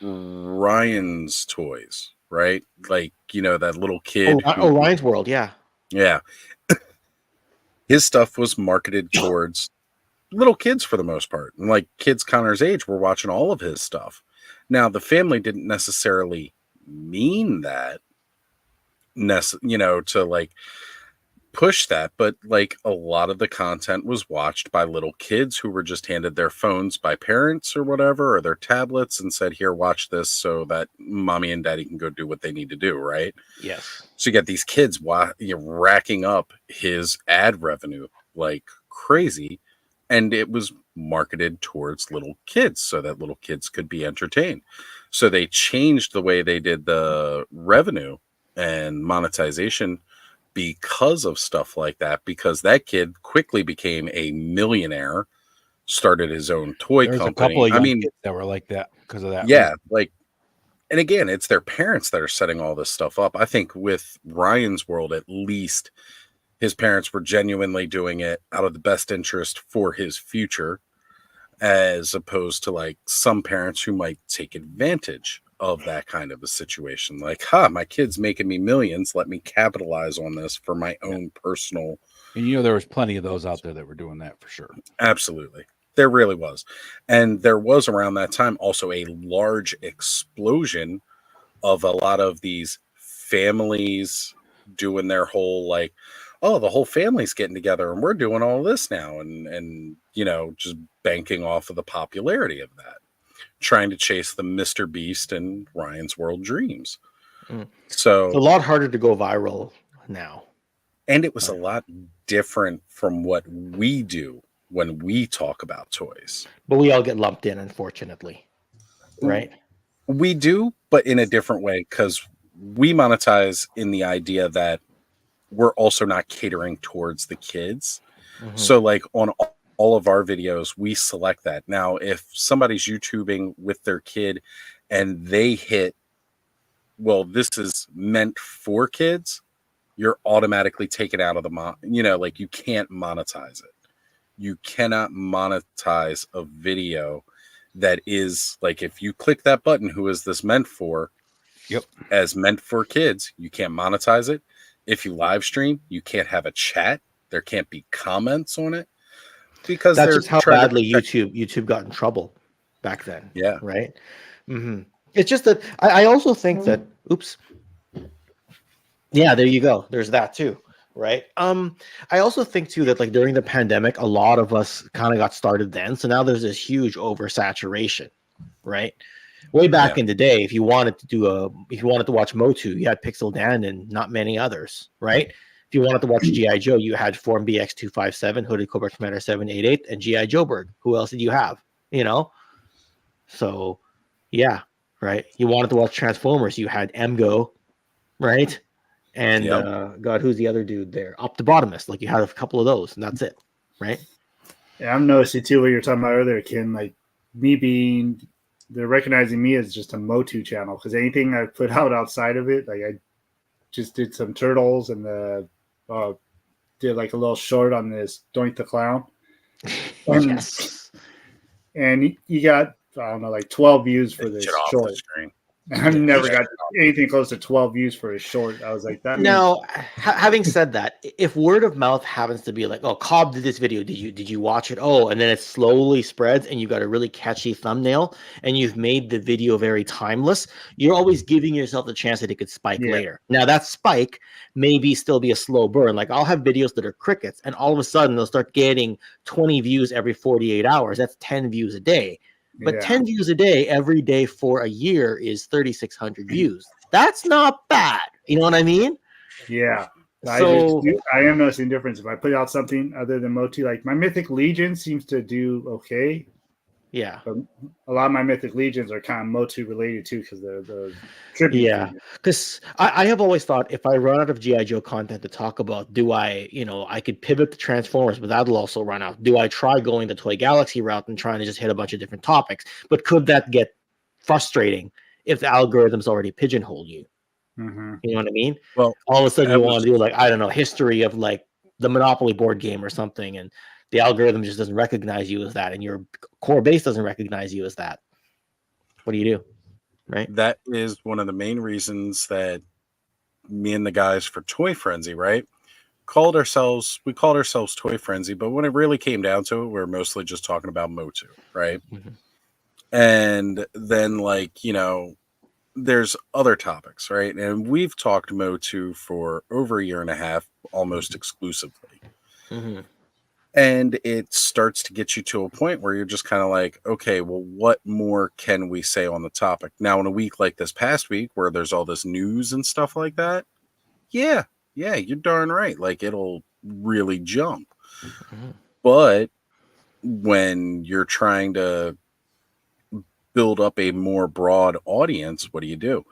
Ryan's Toys, right? Like, you know, that little kid. Ryan's World, yeah. Yeah. His stuff was marketed towards little kids for the most part. And like kids Connor's age were watching all of his stuff. Now, the family didn't necessarily mean that, you know, to like push that, but like a lot of the content was watched by little kids who were just handed their phones by parents or whatever, or their tablets, and said, here, watch this so that mommy and daddy can go do what they need to do, right? Yes. So you get these kids racking up his ad revenue like crazy, and it was marketed towards little kids so that little kids could be entertained. So they changed the way they did the revenue and monetization because of stuff like that, because that kid quickly became a millionaire, started his own toy There's company. a couple of I young mean, kids that were like that because of that. yeah, like, and again, it's their parents that are setting all this stuff up. I think with Ryan's World, at least his parents were genuinely doing it out of the best interest for his future, as opposed to like some parents who might take advantage of that kind of a situation. Like, my kid's making me millions. Let me capitalize on this for my own personal. And you know, there was plenty of those out there that were doing that for sure. Absolutely. There really was. And there was around that time also a large explosion of a lot of these families doing their whole like, oh, the whole family's getting together and we're doing all this now. And you know, just banking off of the popularity of that, trying to chase the Mr. Beast and Ryan's World dreams. So It's a lot harder to go viral now. And it was a lot different from what we do when we talk about toys. But we all get lumped in, unfortunately. Right? We do, but in a different way, because we monetize in the idea that we're also not catering towards the kids. Mhm. So like on all of our videos, we select that. Now, if somebody's YouTubing with their kid and they hit, well, this is meant for kids, you're automatically taken out of the like you can't monetize it. You cannot monetize a video that is like, if you click that button, who is this meant for? Yep. As meant for kids, you can't monetize it. If you live stream, you can't have a chat. There can't be comments on it, because that's they're just how trying to badly protect- YouTube got in trouble back then. Yeah. Right. Mm-hmm. It's just that I also think that. Oops. Yeah, there you go. There's that too. Right. I also think too that like during the pandemic, a lot of us kind of got started then. So now there's this huge oversaturation. Right. Way back in the day, if you wanted to watch Motu, you had Pixel Dan and not many others. Right. If you wanted to watch G.I. Joe, you had Form BX 257, Hooded Cobra Commander 788, and G.I. Joeberg. Who else did you have? You know? So, yeah, right. You wanted to watch Transformers, you had MGO, right? And God, who's the other dude there? Optibotomist. Like you had a couple of those, and that's it, right? Yeah, I'm noticing too what you were talking about earlier, Ken. Like me they're recognizing me as just a Motu channel, because anything I put out outside of it, like I just did some turtles and did like a little short on this Doink the Clown. Yes. And you got, I don't know, like 12 views for this short. I've never got anything close to 12 views for a short. I was like, that. Now, having said that, if word of mouth happens to be like, oh, Cobb did this video, did you watch it? Oh, and then it slowly spreads and you got a really catchy thumbnail and you've made the video very timeless, you're always giving yourself the chance that it could spike later. Now that spike maybe still be a slow burn. Like I'll have videos that are crickets and all of a sudden they'll start getting 20 views every 48 hours. That's 10 views a day. But 10 views a day every day for a year is 3,600 views. That's not bad. You know what I mean? Yeah. So I am noticing a difference. If I put out something other than Motu, like my Mythic Legion seems to do okay. Yeah. But a lot of my Mythic Legions are kind of Motu related too, because they're the tribute. Yeah. Because I have always thought if I run out of G.I. Joe content to talk about, I could pivot to Transformers, but that'll also run out. Do I try going the Toy Galaxy route and trying to just hit a bunch of different topics? But could that get frustrating if the algorithms already pigeonhole you. Mm-hmm. You know what I mean? Well, all of a sudden you that want was- to do like, I don't know, history of like the Monopoly board game or something, and the algorithm just doesn't recognize you as that, and your core base doesn't recognize you as that. What do you do? Right. That is one of the main reasons that me and the guys for Toy Frenzy, right, called ourselves Toy Frenzy, but when it really came down to it, we are mostly just talking about Motu, right? Mm-hmm. And then, like, you know, there's other topics, right? And we've talked Motu for over a year and a half, almost exclusively. Mm-hmm. And it starts to get you to a point where you're just kind of like, okay, well, what more can we say on the topic? Now, in a week like this past week, where there's all this news and stuff like that, yeah, you're darn right. Like, it'll really jump. Mm-hmm. But when you're trying to build up a more broad audience, what do?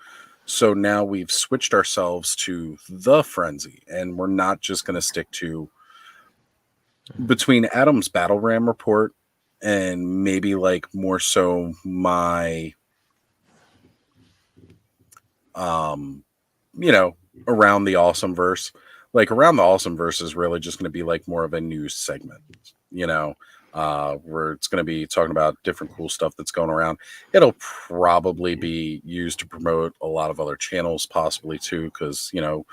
So now we've switched ourselves to the Frenzy, and we're not just going to stick to between Adam's Battle Ram report and maybe like more so my you know, around the Awesome Verse. Like, around the Awesome Verse is really just going to be like more of a news segment, you know, where it's going to be talking about different cool stuff that's going around. It'll probably be used to promote a lot of other channels, possibly too, because, you know,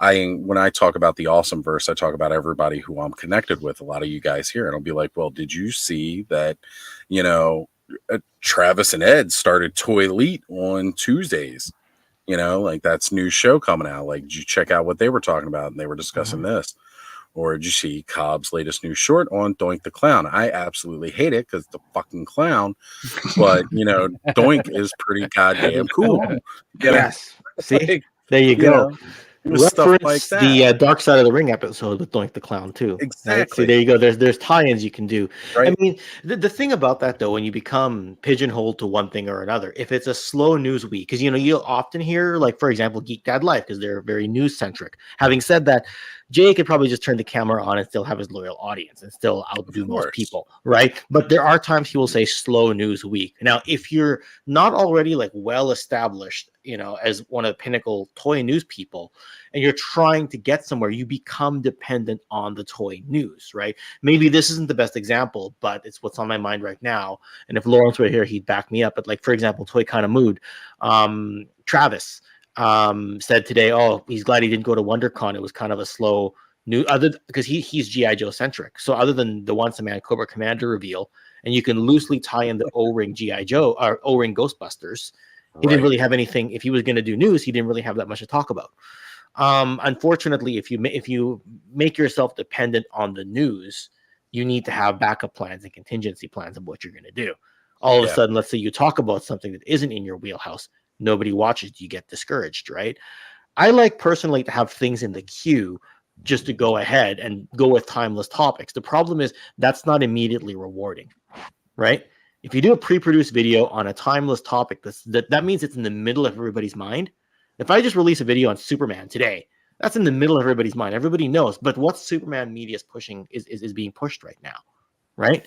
when I talk about the Awesome Verse, I talk about everybody who I'm connected with, a lot of you guys here, and I'll be like, well, did you see that, you know, Travis and Ed started Toy Elite on Tuesdays? You know, like, that's new show coming out. Like, did you check out what they were talking about? And they were discussing this. Or did you see Cobb's latest new short on Doink the Clown? I absolutely hate it because the fucking clown, but, you know, Doink is pretty goddamn cool. You know? Yes. See, Like, there you go. stuff Reference like that. the Dark Side of the Ring episode with Doink the Clown too. Right? Exactly. See, there you go. There's tie-ins you can do. Right. I mean, the thing about that though, when you become pigeonholed to one thing or another, if it's a slow news week, because you know you'll often hear, like, for example, Geek Dad Life, because they're very news centric. Having said that, Jay could probably just turn the camera on and still have his loyal audience and still outdo most people, right? But there are times he will say slow news week. Now, if you're not already like well established, you know, as one of the pinnacle toy news people, and you're trying to get somewhere, you become dependent on the toy news, right? Maybe this isn't the best example, but it's what's on my mind right now. And if Lawrence were here, he'd back me up. But like, for example, Toy Kind of Mood, Travis said today, oh, he's glad he didn't go to WonderCon. It was kind of a slow new, because he's GI Joe centric. So other than the Once a Man Cobra Commander reveal, and you can loosely tie in the O-Ring GI Joe or O-Ring Ghostbusters, he didn't really have anything. If he was going to do news, he didn't really have that much to talk about. Unfortunately, if you make yourself dependent on the news, you need to have backup plans and contingency plans of what you're going to do. All of a sudden, let's say you talk about something that isn't in your wheelhouse, nobody watches, you get discouraged, right? I like personally to have things in the queue just to go ahead and go with timeless topics. The problem is that's not immediately rewarding, right? If you do a pre-produced video on a timeless topic, that means it's in the middle of everybody's mind. If I just release a video on Superman today, that's in the middle of everybody's mind. Everybody knows, but what Superman media is pushing is being pushed right now, right?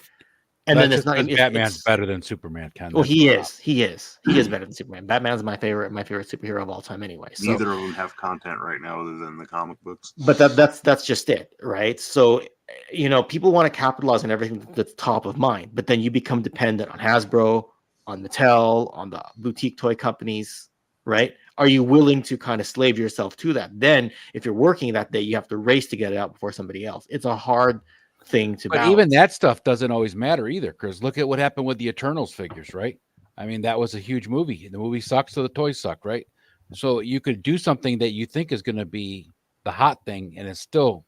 And That's then it's just not. 'cause Batman's better than Superman. Ken. Well, That's he the is. He is better than Superman. Batman's my favorite superhero of all time, anyway. So. Neither of them have content right now other than the comic books. But that's just it, right? So, you know, people want to capitalize on everything that's top of mind, but then you become dependent on Hasbro, on Mattel, on the boutique toy companies, right? Are you willing to kind of slave yourself to that? Then, if you're working that day, you have to race to get it out before somebody else. It's a hard thing to But balance. even that stuff doesn't always matter either, because look at what happened with the Eternals figures, right? I mean, that was a huge movie. The movie sucks, so the toys suck, right? So you could do something that you think is going to be the hot thing, and it's still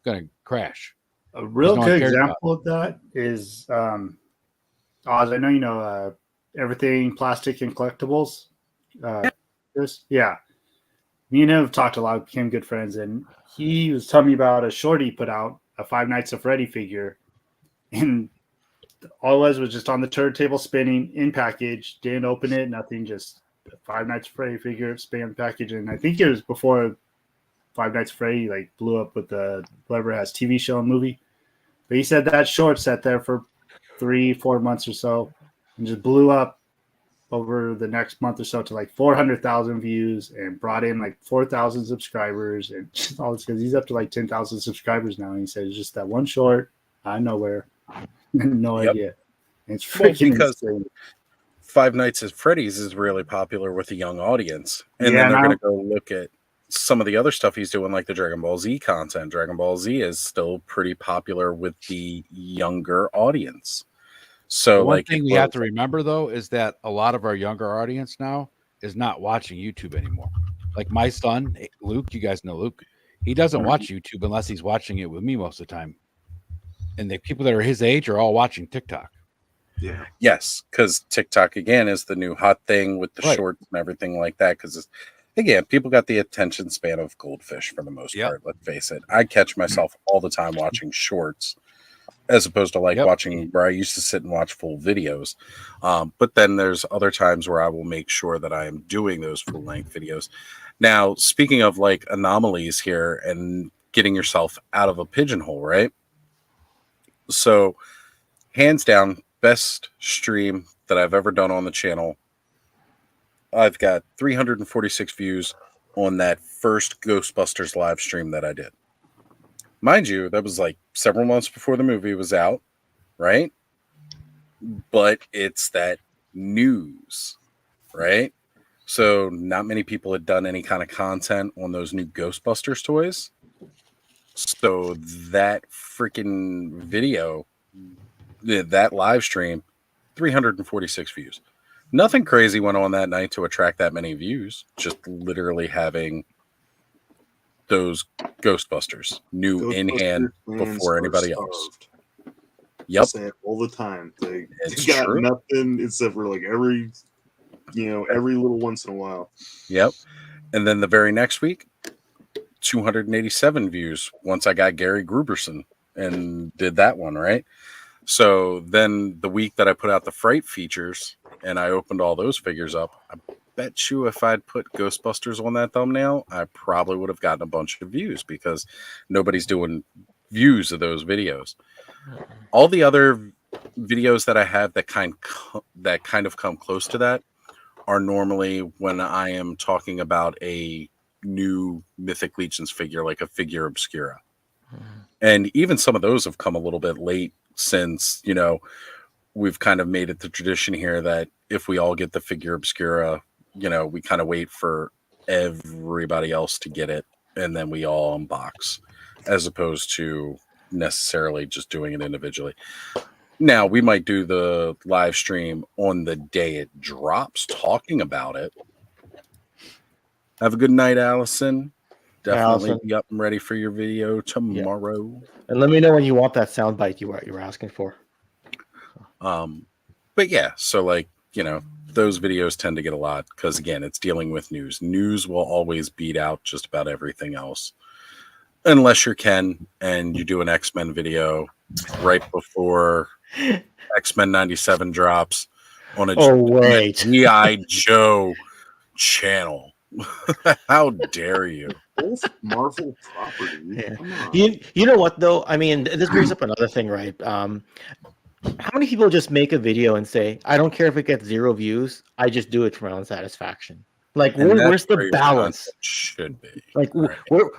going to crash. A real no one good cares about example of that is Oz. I know you know everything plastic and collectibles. Yeah. Me and him have talked a lot, became good friends, and he was telling me about a short he put out, a Five Nights at Freddy figure, and all it was just on the turntable spinning in package. Didn't open it, nothing. Just a Five Nights at Freddy figure, spinning the package, and I think it was before Five Nights at Freddy like blew up with the whoever has TV show and movie. But he said that short sat there for 3-4 months or so, and just blew up. over the next month or so to like 400,000 views and brought in like 4,000 subscribers and just all this because he's up to like 10,000 subscribers now. And he said it's just that one short out of nowhere, no idea. And it's freaking because insane. Five Nights at Freddy's is really popular with a young audience, and Yeah, then they're and going to go look at some of the other stuff he's doing, like the Dragon Ball Z content. Dragon Ball Z is still pretty popular with the younger audience. So, One like, thing we have to remember though is that a lot of our younger audience now is not watching YouTube anymore. Like my son, Luke, you guys know Luke, he doesn't watch YouTube unless he's watching it with me most of the time. And the people that are his age are all watching TikTok. Yeah. Yes, because TikTok again is the new hot thing with the Right. shorts and everything like that. Because again, people got the attention span of goldfish for the most part. Let's face it. I catch myself all the time watching shorts, as opposed to like watching where I used to sit and watch full videos. But then there's other times where I will make sure that I am doing those full length videos. Now, speaking of like anomalies here and getting yourself out of a pigeonhole, right? So, hands down, best stream that I've ever done on the channel. I've got 346 views on that first Ghostbusters live stream that I did. Mind you, that was like several months before the movie was out, right? But it's that news, right? So not many people had done any kind of content on those new Ghostbusters toys. So that freaking video, that live stream, 346 views. Nothing crazy went on that night to attract that many views. Just literally having those Ghostbusters new in hand before anybody else. Yep. Say it all the time. They It's got true. nothing except for like every little once in a while. Yep. And then the very next week, 287 views once I got Gary Gruberson and did that one, right? So then the week that I put out the Fright features and I opened all those figures up, I bet you if I'd put Ghostbusters on that thumbnail, I probably would have gotten a bunch of views because nobody's doing views of those videos. All the other videos that I have that kind of come close to that are normally when I am talking about a new Mythic Legions figure, like a figure obscura. And even some of those have come a little bit late since, we've kind of made it the tradition here that if we all get the figure obscura, we kind of wait for everybody else to get it and then we all unbox, as opposed to necessarily just doing it individually. Now, we might do the live stream on the day it drops, talking about it. Have a good night, Allison. Definitely Allison. be up and ready for your video tomorrow. And let me know when you want that sound bite you were asking for. But yeah, so like, those videos tend to get a lot because again, it's dealing with news. News will always beat out just about everything else. Unless you're Ken and you do an X-Men video right before X-Men 97 drops on a G.I. Joe channel. How dare you? Both Marvel property. Yeah. You know what though? I mean, this brings up another thing, right? How many people just make a video and say, "I don't care if it gets 0 views. I just do it for my own satisfaction." Like, where's the balance? Should be like,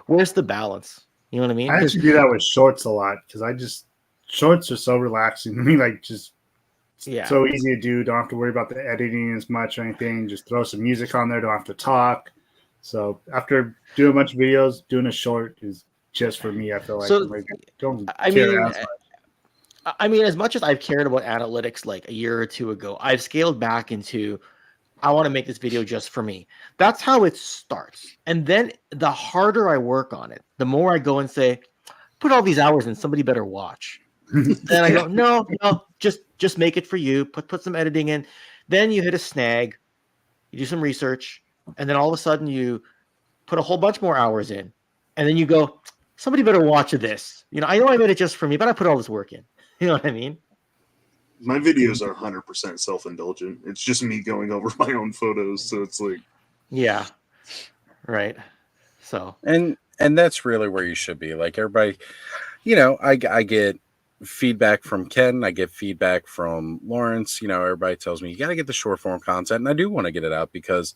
where's the balance? You know what I mean? I actually do that with shorts a lot because shorts are so relaxing to me. Like, just so easy to do. Don't have to worry about the editing as much or anything. Just throw some music on there. Don't have to talk. So after doing a bunch of videos, doing a short is just for me. I feel like I mean, as much as I've cared about analytics like a year or two ago, I've scaled back into I want to make this video just for me. That's how it starts. And then the harder I work on it, the more I go and say, put all these hours in, somebody better watch. Then I go, no, just make it for you. Put some editing in. Then you hit a snag, you do some research, and then all of a sudden you put a whole bunch more hours in. And then you go, somebody better watch this. I know I made it just for me, but I put all this work in. You know what I mean? My videos are 100% self-indulgent. It's just me going over my own photos, so it's like, yeah, right. So and that's really where you should be. Like everybody, I get feedback from Ken. I get feedback from Lawrence. You know, everybody tells me you got to get the short form content, and I do want to get it out because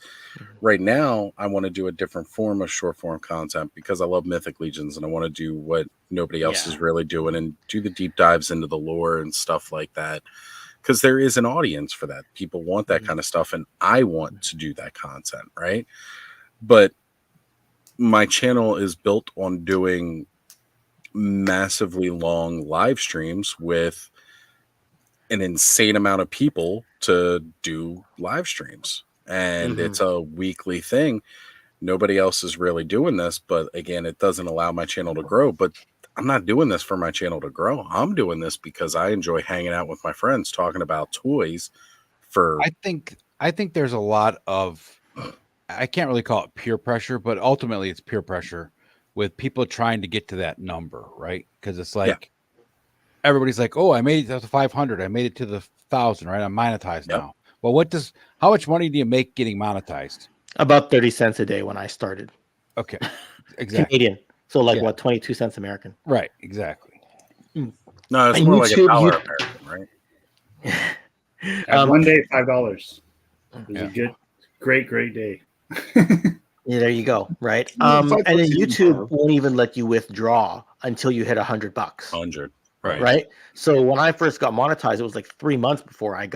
right now I want to do a different form of short form content because I love Mythic Legions and I want to do what nobody else is really doing and do the deep dives into the lore and stuff like that. Because there is an audience for that. People want that kind of stuff, and I want to do that content, right? But my channel is built on doing massively long live streams with an insane amount of people to do live streams. And it's a weekly thing. Nobody else is really doing this, but again, it doesn't allow my channel to grow. But I'm not doing this for my channel to grow. I'm doing this because I enjoy hanging out with my friends talking about toys for I think there's a lot of, I can't really call it peer pressure, but ultimately it's peer pressure with people trying to get to that number, right? Because it's like everybody's like, oh, I made it to 500, I made it to the 1,000, right? I'm monetized now. Well, how much money do you make getting monetized? About 30 cents a day when I started. Okay, exactly. Canadian. So like what, 22 cents American? Right, exactly. No, it's And more like YouTube, $1 American, right? One day, $5. It was a good, great day. Yeah, there you go. Right. Yeah, And $5 then isn't YouTube bad. won't even let you withdraw until you hit $100. 100. Right. So when I first got monetized, it was like 3 months before I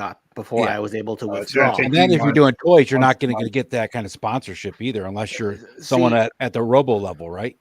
was able to withdraw. And then if you're doing toys, you're not going to get that kind of sponsorship either, unless you're someone at the robo level, right?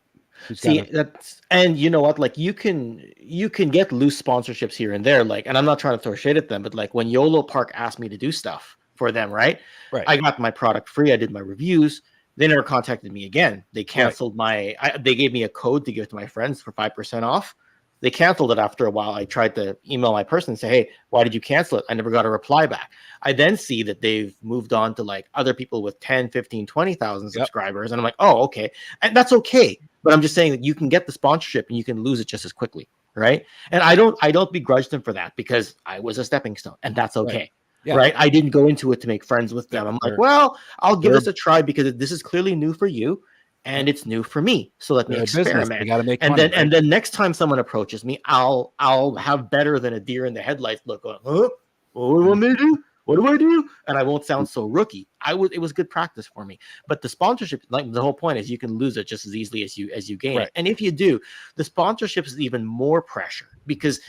See, that's, and you know what, like you can get loose sponsorships here and there, like, and I'm not trying to throw shade at them, but like when YOLO Park asked me to do stuff for them, right? I got my product free, I did my reviews, they never contacted me again. They canceled they gave me a code to give to my friends for 5% off. They canceled it after a while. I tried to email my person and say, hey, why did you cancel it? I never got a reply back. I then see that they've moved on to like other people with 10, 15, 20,000 subscribers. And I'm like, oh, okay. And that's okay. But I'm just saying that you can get the sponsorship and you can lose it just as quickly. Right. And I don't begrudge them for that because I was a stepping stone and that's okay. Right. Yeah. Right. I didn't go into it to make friends with them. I'm like, well, I'll give this a try because this is clearly new for you. And it's new for me, so let me experiment. And then next time someone approaches me, I'll have better than a deer in the headlights look. Going, huh? What do you want me to do? What do I do? And I won't sound so rookie. It was good practice for me. But the sponsorship, like the whole point is, you can lose it just as easily as you gain it. And if you do, the sponsorship is even more pressure because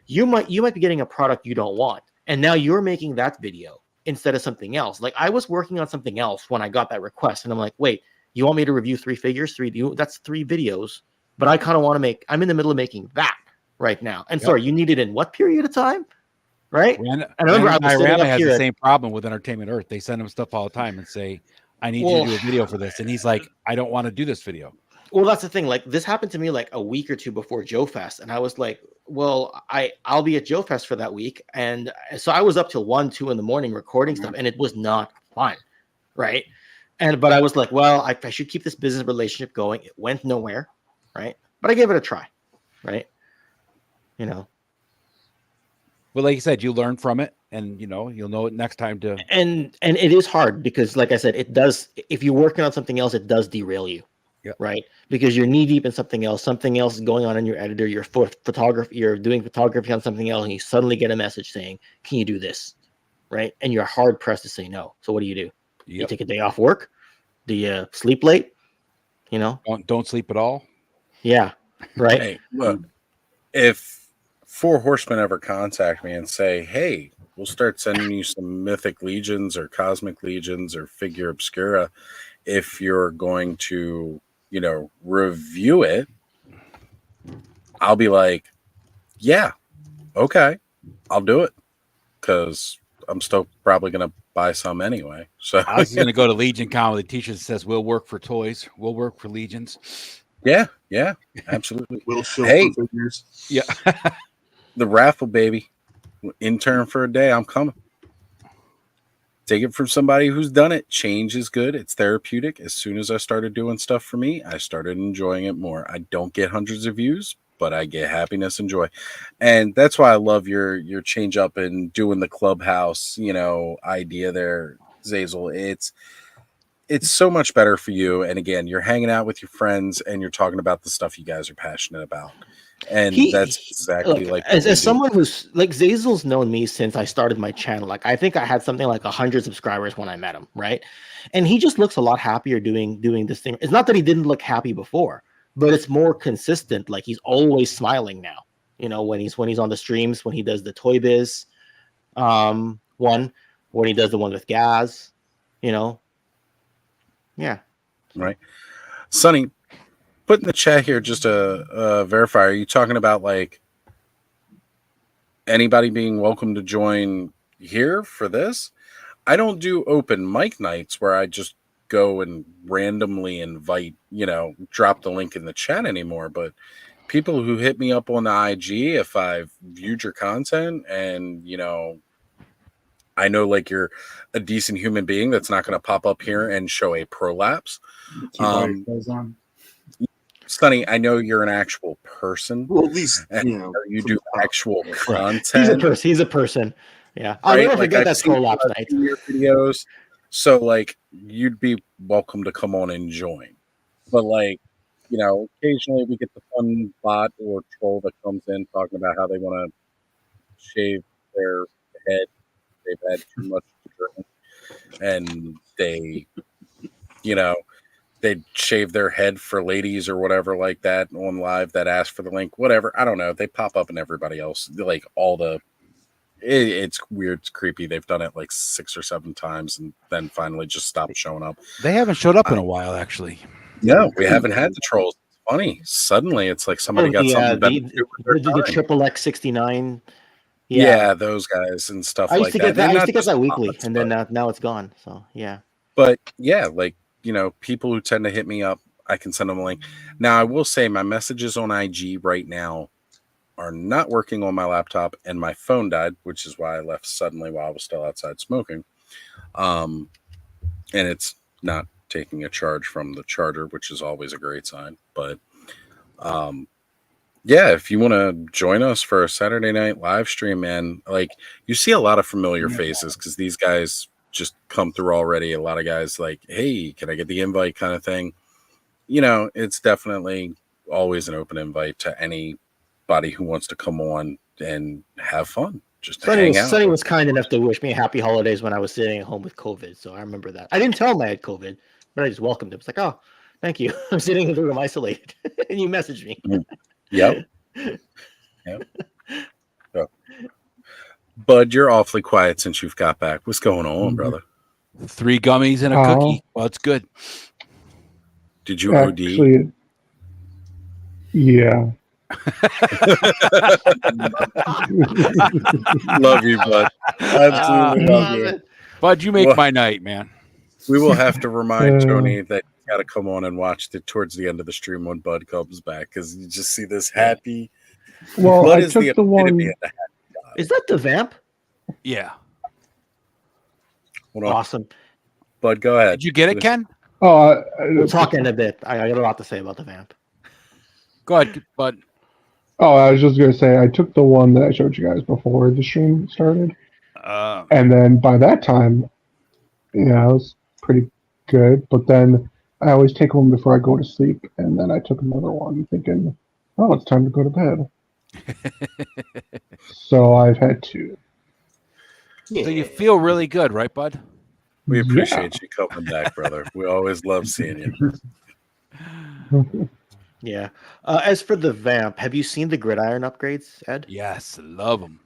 you might be getting a product you don't want, and now you're making that video instead of something else. Like I was working on something else when I got that request, and I'm like, wait. You want me to review 3 figures? That's 3 videos. But I kind of want to I'm in the middle of making that right now. And sorry, you need it in what period of time? Right? And I remember Irama has the same problem with Entertainment Earth. They send him stuff all the time and say, I need you to do a video for this. And he's like, I don't want to do this video. Well, that's the thing. Like this happened to me like a week or two before Joe Fest. And I was like, well, I'll be at Joe Fest for that week. And so I was up till 1, 2 in the morning recording stuff, and it was not fun. Right. But I was like, well, I should keep this business relationship going. It went nowhere, right? But I gave it a try, right? You know. Well, like you said, you learn from it, and you'll know it next time to. And it is hard because, like I said, it does. If you're working on something else, it does derail you, right? Because you're knee deep in something else is going on in your editor. You're doing photography on something else, and you suddenly get a message saying, "Can you do this?" Right? And you're hard pressed to say no. So what do? You take a day off work? Do you sleep late? Don't sleep at all. Yeah, right. Hey, look, if 4 Horsemen ever contact me and say, "Hey, we'll start sending you some Mythic Legions or Cosmic Legions or Figure Obscura, if you're going to, review it," I'll be like, "Yeah, okay, I'll do it," because I'm still probably going to buy some anyway. So I was going to go to Legion Con with a t-shirt that says, "We'll work for toys. We'll work for Legions." Yeah, absolutely. We'll show for figures. Yeah. The raffle, baby. Intern for a day. I'm coming. Take it from somebody who's done it. Change is good. It's therapeutic. As soon as I started doing stuff for me, I started enjoying it more. I don't get hundreds of views, but I get happiness and joy. And that's why I love your change up and doing the clubhouse, idea there, Zazel. it's so much better for you. And again, you're hanging out with your friends and you're talking about the stuff you guys are passionate about. And that's exactly Look, like as someone who's like Zazel's known me since I started my channel. Like I think I had something like 100 subscribers when I met him, right? And he just looks a lot happier doing this thing. It's not that he didn't look happy before, but it's more consistent. Like he's always smiling now. You know, when he's on the streams, when he does the Toy Biz one, when he does the one with Gaz, you know. Yeah. Right. Sonny, put in the chat here just a verify. Are you talking about like anybody being welcome to join here for this? I don't do open mic nights where I just go and randomly invite, you know, drop the link in the chat anymore. But people who hit me up on the IG, if I've viewed your content and, you know, I know like you're a decent human being that's not going to pop up here and show a prolapse. Sonny, I know you're an actual person. Well, at least and you do actual content. He's a person. Yeah, I'll Right? never Like, forget I've that seen prolapse a night. few of your videos, so like you'd be welcome to come on and join. But like, you know, occasionally we get the fun bot or troll that comes in talking about how they want to shave their head. They've had too much to drink, and they, you know, they'd shave their head for ladies or whatever like that on live that ask for the link, whatever. I don't know. They pop up and everybody else, like all the, it's weird. It's creepy. They've done it like 6 or 7 times and then finally just stopped showing up. They haven't showed up in a while, actually. No, we haven't had the trolls. It's funny. Suddenly it's like somebody got something better to do with their the time. triple X69. Yeah, those guys and stuff I used like to that. get that. I And used not to get just that weekly, bots, and then now it's gone. So yeah. But yeah, like, you know, people who tend to hit me up, I can send them a link. Now, I will say my messages on IG right now are not working on my laptop, and my phone died, which is why I left suddenly while I was still outside smoking. And it's not taking a charge from the charger, which is always a great sign. But yeah, if you want to join us for a Saturday night live stream, man, like you see a lot of familiar faces because these guys just come through already. A lot of guys like, hey, can I get the invite kind of thing? You know, it's definitely always an open invite to anybody who wants to come on and have fun. Just to hang out. Sonny was kind enough to wish me happy holidays when I was sitting at home with COVID. So I remember that. I didn't tell him I had COVID, but I just welcomed him. It's like, oh, thank you. I'm sitting in the room isolated. And you messaged me. Yep. Yep. So, Bud, you're awfully quiet since you've got back. What's going on, brother? 3 gummies and a cookie. Well, it's good. Did you OD? Actually, yeah. Love you, Bud. Absolutely love you. Bud, you make my night, man. We will have to remind Tony that you got to come on and watch towards the end of the stream when Bud comes back because you just see this happy. Well, Bud I is took the one. epitome of the happy guy. Is that the vamp? Yeah. Hold on. Awesome. Bud, go ahead. Did you get it, Ken? Oh, We'll talk in a bit. I got a lot to say about the vamp. Go ahead, Bud. Oh, I was just gonna say I took the one that I showed you guys before the stream started, and then by that time, yeah, it was pretty good. But then I always take one before I go to sleep, and then I took another one thinking, oh, it's time to go to bed. So I've had 2. So you feel really good, right, Bud? We appreciate you coming back, brother. We always love seeing you. Yeah. As for the vamp, have you seen the gridiron upgrades, Ed? Yes, love them.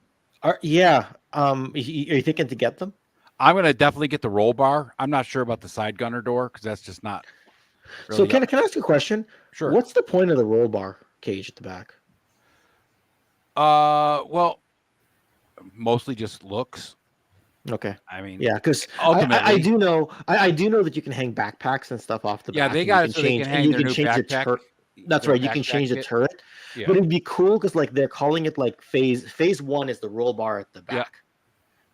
Yeah. Are you thinking to get them? I'm gonna definitely get the roll bar. I'm not sure about the side gunner door because that's just not. So can I ask you a question? Sure. What's the point of the roll bar cage at the back? Well, mostly just looks. Okay. I mean, yeah, because ultimately, I do know that you can hang backpacks and stuff off the back. Yeah, they and got you it so can they can change- hang and their you new can change the backpack. turret. That's Their right. You can change the backpack kit. turret, Yeah. but it'd be cool because like they're calling it like phase 1 is the roll bar at the back,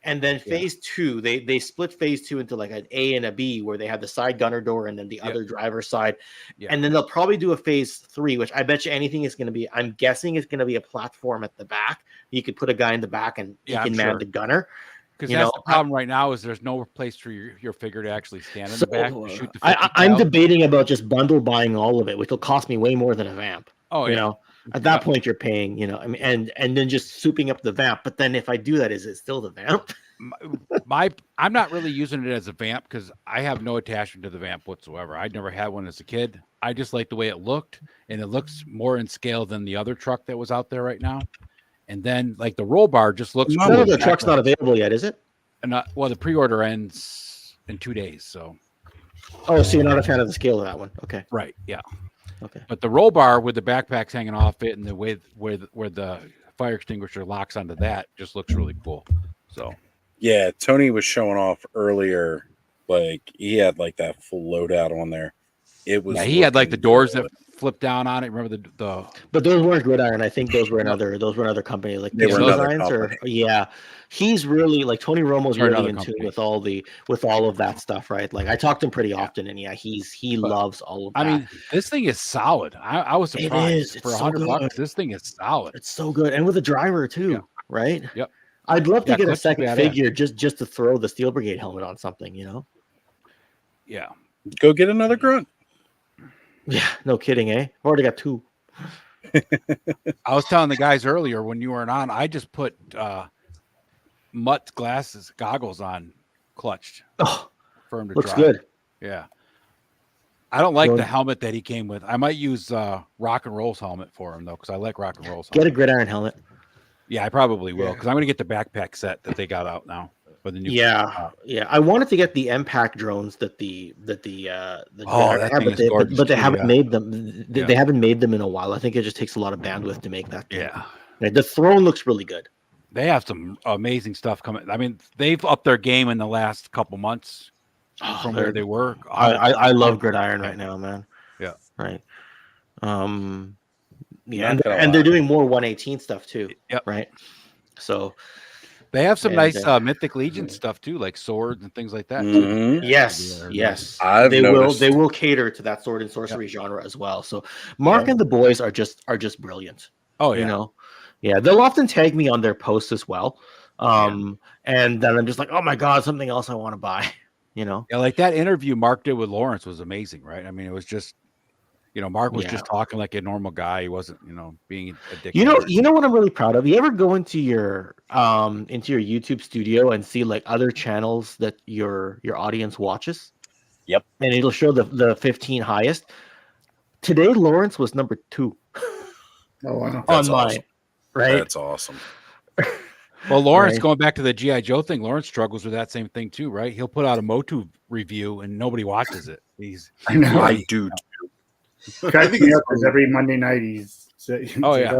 and then phase 2 they split phase 2 into like an A and a B where they have the side gunner door and then the other driver's side, and then they'll probably do a phase 3, which I bet you anything is going to be. I'm guessing it's going to be a platform at the back. You could put a guy in the back and he Yeah, can I'm man sure. the gunner. Because You that's know, the problem right now is there's no place for your figure to actually stand in the back to shoot the 50 I'm cal. debating about just bundle buying all of it, which will cost me way more than a vamp. Oh, you yeah. know, at that point you're paying, you know, I mean, and then just souping up the vamp. But then if I do that, is it still the vamp? I'm not really using it as a vamp because I have no attachment to the vamp whatsoever. I never had one as a kid. I just like the way it looked, and it looks more in scale than the other truck that was out there right now. And then like the roll bar just looks cool. No, the truck's not available yet, is it? And well, the pre-order ends in 2 days, so. Oh, so you're not a fan of the scale of that one? Okay. Right. Yeah. Okay. But the roll bar with the backpacks hanging off it and the way where the fire extinguisher locks onto that just looks really cool. So. Yeah, Tony was showing off earlier. Like he had like that full loadout on there. It was. Yeah, he had like the doors that flip down on it. Remember the. But those weren't Gridiron. I think those were another company. Like They were another company. Yeah, he's really like Tony Romo's Or really another in tune company. with all of that stuff, right? Like I talk to him pretty often, and yeah, he loves all of that. I mean, this thing is solid. I was It surprised is. It's for so $100. good. This thing is solid. It's so good, and with a driver too, right? Yep. I'd love to Yeah, get a Clutch is second badass. figure just to throw the Steel Brigade helmet on something, you know? Yeah. Go get another grunt. Yeah, no kidding, eh? I've already got 2. I was telling the guys earlier when you weren't on, I just put Mutt goggles on Clutch for him to looks try. good. Yeah. I don't like Well- the helmet that he came with. I might use Rock and Roll's helmet for him though, because I like Rock and Roll's Get a helmet. Gridiron helmet. Yeah, I probably will, because I'm gonna get the backpack set that they got out now for the new. Yeah, yeah. I wanted to get the MPAC drones that the that Gridiron have, thing is gorgeous but they too, haven't yeah. made them. They Yeah. haven't made them in a while. I think it just takes a lot of bandwidth to make that. Thing. Yeah. Right, the throne looks really good. They have some amazing stuff coming. I mean, they've upped their game in the last couple months from where they were. I love Gridiron right now, man. Yeah. Right. Yeah, Not and, gonna and they're lie. doing more 118 stuff too. Yep. Right. So They have some And, nice Mythic Legion stuff too, like swords and things like that. Mhm. yes, yes, I've they noticed. will cater to that sword and sorcery genre as well. So Mark and the boys are just brilliant. Oh yeah. You know, yeah, they'll often tag me on their posts as well. And then I'm just like, oh my god, something else I want to buy. You know, Yeah, like that interview Mark did with Lawrence was amazing, right? I mean, it was just, Mark was Yeah. just talking like a normal guy. He wasn't, being a dick. you know what I'm really proud of. You ever go into your YouTube studio and see like other channels that your audience watches? Yep. And it'll show the 15 highest. Today, Lawrence was number 2 Oh wow. on That's mine. awesome. Right. That's awesome. Well, Lawrence, Right. going back to the G.I. Joe thing, Lawrence struggles with that same thing too, right? He'll put out a Motu review and nobody watches it. I know. I do. Cracks me up because every Monday night he's Oh, yeah.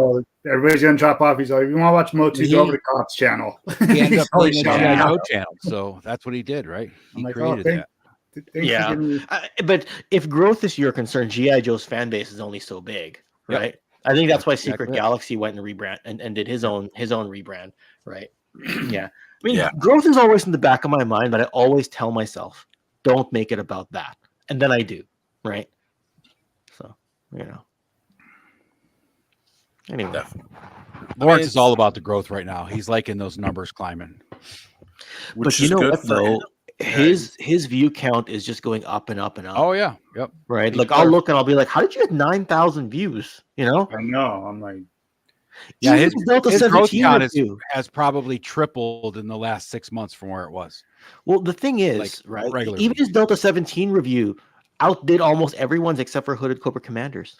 everybody's gonna drop off. He's like, "You want to watch Motu? He- Go over to Cops channel." He ended up Oh, putting the yeah. G.I. Joe channel, so that's what he did, right? He I'm like, created thank- that. thanks for Yeah. giving me- But if growth is your concern, GI Joe's fan base is only so big, Yep. right? I think that's why That's Secret exactly it. Galaxy went and rebrand and did his own rebrand, right? Yeah. I mean, Yeah. growth is always in the back of my mind, but I always tell myself, don't make it about that. And then I do, right? So, Anyway. Definitely. Lawrence is all about the growth right now. He's liking those numbers climbing. But you know what though? His view count is just going up and up and up. Oh yeah. Yep. Right. He's Like I'll look and I'll be like, how did you get 9,000 views? You know? I know. I'm like, Yeah, Even his, the Delta his growth 17 count review. has probably tripled in the last 6 months from where it was. Well, the thing is, Like, right? regularly. Even his Delta 17 review outdid almost everyone's except for Hooded Cobra Commanders.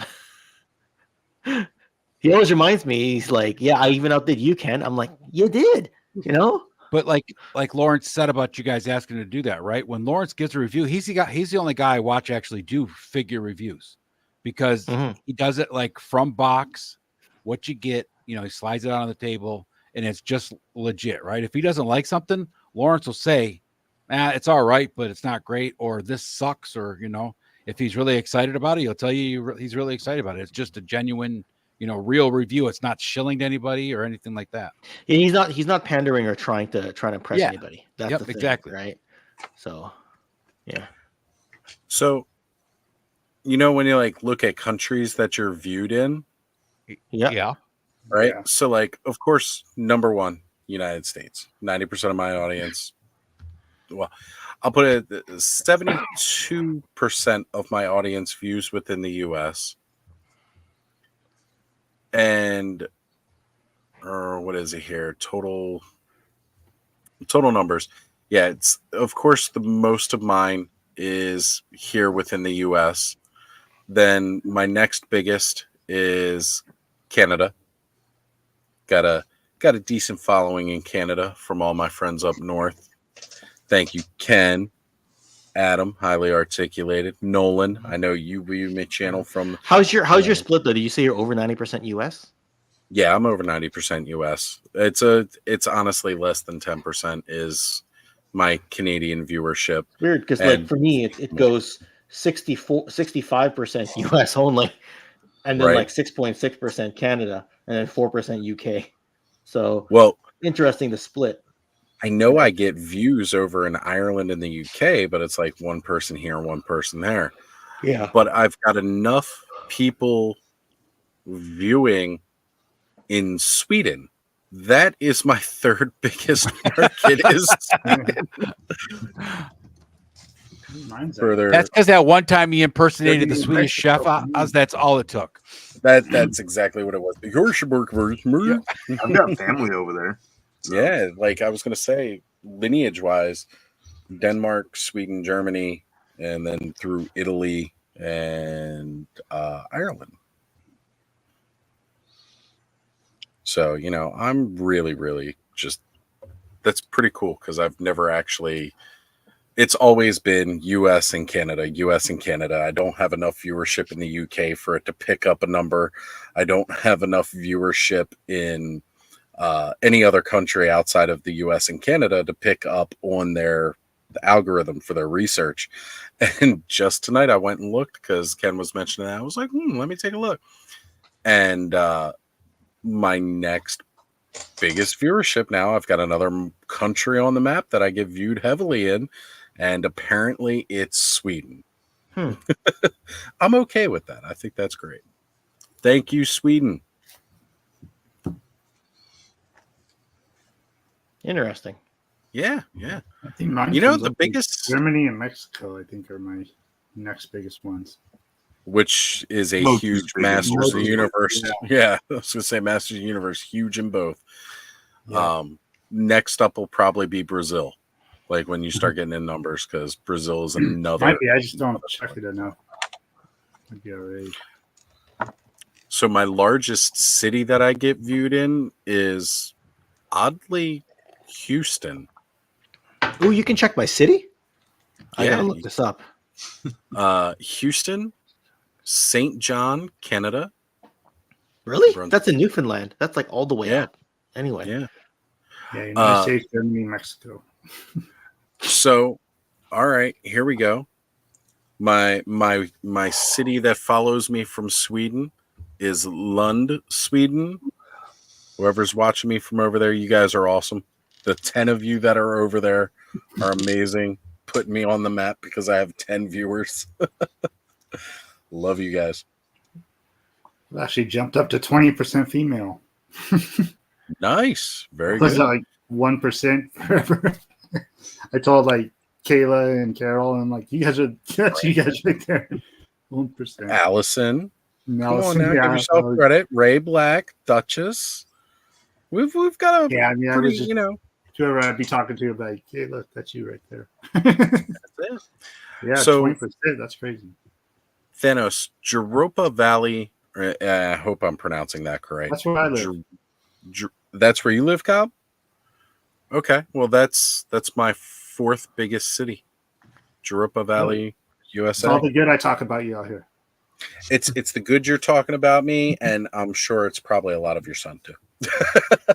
He always reminds me, he's like, yeah, I even outdid you, Ken. I'm like, you did, you know? But like Lawrence said about you guys asking to do that, right? When Lawrence gives a review, he's the only guy I watch actually do figure reviews because he does it like from box, what you get, he slides it out on the table and it's just legit, right? If he doesn't like something, Lawrence will say, it's all right, but it's not great, or this sucks, or if he's really excited about it, he'll tell you he's really excited about it. It's just a genuine, real review. It's not shilling to anybody or anything like that. Yeah, he's not pandering or trying to impress Yeah. anybody. That's Yep, the thing, exactly. right? So, yeah. So, when you like look at countries that you're viewed in, Yeah. right? Yeah. So, like, of course, number one, United States. 90% of my audience. Well, I'll put it 72% of my audience views within the US. And what is it here? Total numbers. Yeah, it's of course the most of mine is here within the US. Then my next biggest is Canada. Got a decent following in Canada from all my friends up north. Thank you, Ken, Adam, highly articulated, Nolan. I know you my channel from. How's your split though? Do you say you're over 90% US? Yeah, I'm over 90% US. It's honestly less than 10% is my Canadian viewership. Weird, because like for me, it goes 65% US only, and then Right. like 6.6% Canada, and then 4% UK. So Well, interesting to split. I know I get views over in Ireland and the UK, but it's like one person here and one person there. Yeah. But I've got enough people viewing in Sweden. That is my third biggest market is Sweden. Further, That's because that one time he impersonated the Swedish chef. That's all it took. that's exactly what it was. I've got family over there. Yeah, like I was gonna say, lineage wise, Denmark, Sweden, Germany, and then through Italy and Ireland. So, I'm really, really just that's pretty cool because I've never actually it's always been US and Canada, US and Canada. I don't have enough viewership in the UK for it to pick up a number. I don't have enough viewership in any other country outside of the US and Canada to pick up on the algorithm for their research. And just tonight I went and looked because Ken was mentioning that. I was like, let me take a look. And my next biggest viewership now, I've got another country on the map that I get viewed heavily in, and apparently it's Sweden. I'm okay with that. I think that's great. Thank you, Sweden. Interesting. Yeah. I think mine the biggest Germany and Mexico, I think, are my next biggest ones. Which is a Most huge big Masters of the ones. Universe. Yeah, I was gonna say Masters of the Universe, huge in both. Next up will probably be Brazil. Like when you start getting in numbers, because Brazil is another. Might be. I just don't check it enough. Might be already. So my largest city that I get viewed in is oddly Houston. Oh, you can check my city? I Yeah. gotta look this up. Houston, St. John, Canada. Really? That's in Newfoundland. That's like all the way up. Anyway. Yeah. Yeah, United States, Germany, Mexico. So, all right, here we go. My city that follows me from Sweden is Lund, Sweden. Whoever's watching me from over there, you guys are awesome. The 10 of you that are over there are amazing. Putting me on the map because I have 10 viewers. Love you guys. I've actually jumped up to 20% female. Nice. Very Was good. like 1% forever. I told like Kayla and Carol, and I'm like, you guys are you guys right there. 1%. Allison. Come on Allison, now, yeah, give yourself credit. Ray Black, Duchess. We've got a I mean, I pretty, was just, whoever I'd be talking to, I'd be like, hey, look, that's you right there. That's it. Yeah, So- 20%. That's crazy. Thanos, Europa Valley. I hope I'm pronouncing that correct. That's where I live. That's where you live, Cobb? Okay. Well, that's my fourth biggest city. Europa Valley, It's USA. all the good I talk about you out here. It's the good you're talking about me, and I'm sure it's probably a lot of your son too.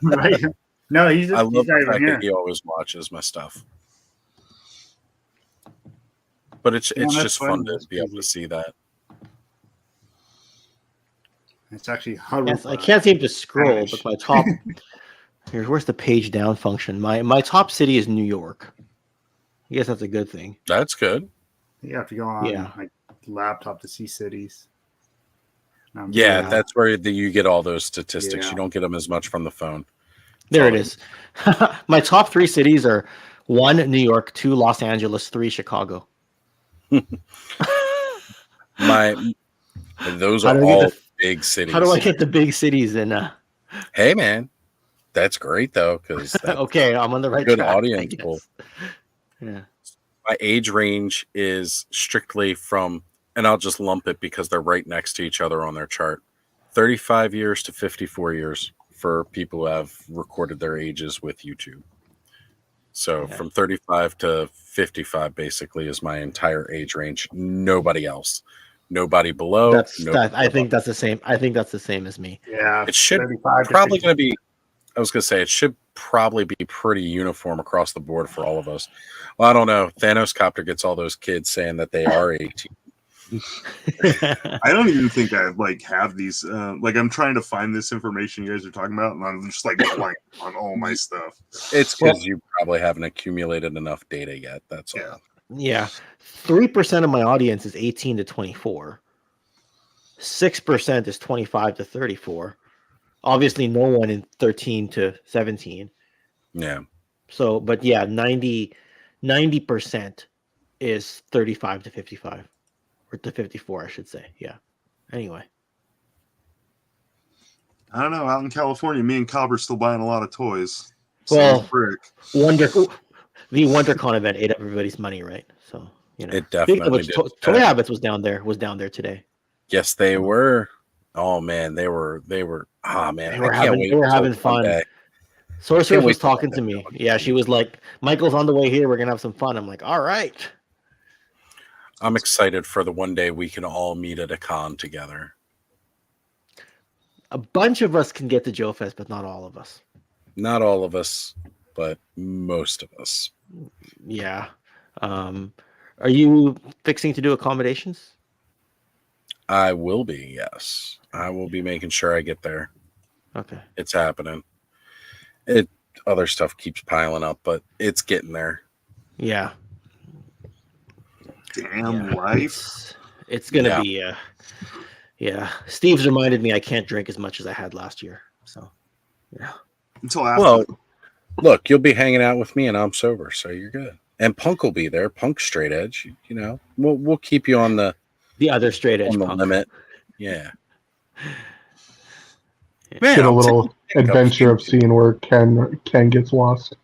Right? No, he's I love he's the not even fact here. that he always watches my stuff. But it's Yeah, that's just fun. fun to That's be able to see that. It's actually Yes, I can't seem to scroll, but my top where's the page down function? My top city is New York. I guess that's a good thing. That's good. You have to go on Yeah. like laptop to see cities. Yeah, that's where you get all those statistics. Yeah. You don't get them as much from the phone. There it is. My top 3 cities are 1, New York, 2, Los Angeles, 3, Chicago. Those How are do I get all the- big cities. How do I get the big cities in? Hey, man, that's great though, because Okay, I'm on the right good track, I audience guess. pool. Yeah. My age range is strictly from, and I'll just lump it because they're right next to each other on their chart, 35 years to 54 years for people who have recorded their ages with YouTube. So from 35 to 55 basically is my entire age range. Nobody else. Nobody below. I think that's the same. I think that's the same as me. Yeah, It should 35 to probably 50. going to be, I was going to say, it should probably be pretty uniform across the board for all of us. Well, I don't know. Thanos Copter gets all those kids saying that they are 18. I don't even think I like have these. Like I'm trying to find this information you guys are talking about, and I'm just like blank on all my stuff. It's because you probably haven't accumulated enough data yet. That's all. Yeah. 3% of my audience is 18 to 24. 6% is 25 to 34. Obviously, no one in 13 to 17. Yeah. So, but yeah, 90% is 35 to 55. Or to 54, I should say. Yeah. Anyway. I don't know. Out in California, me and Cobb are still buying a lot of toys. Well, Same brick. the WonderCon event ate everybody's money, right? So, you know. It definitely Speaking of which, Toy Habits was down there today. Yes, they were. Oh man, they were. Ah man, They were I can't having, wait they were until having fun. Monday. Sorceress Can't was wait till talking to me. Yeah, she was like, Michael's on the way here. We're going to have some fun. I'm like, all right. I'm excited for the one day we can all meet at a con together. A bunch of us can get to Joe Fest, but not all of us. Not all of us, but most of us. Yeah. Are you fixing to do accommodations? I will be, yes. I will be making sure I get there. Okay. It's happening. Other stuff keeps piling up, but it's getting there. Yeah. Damn life. It's gonna be yeah. Steve's reminded me I can't drink as much as I had last year. So yeah. Until after. Well, look, you'll be hanging out with me and I'm sober, so you're good. And Punk will be there. Punk straight edge. You know, we'll keep you on the other straight edge on the Punk. limit. Yeah. Man, get a little adventure of seeing where Ken gets lost.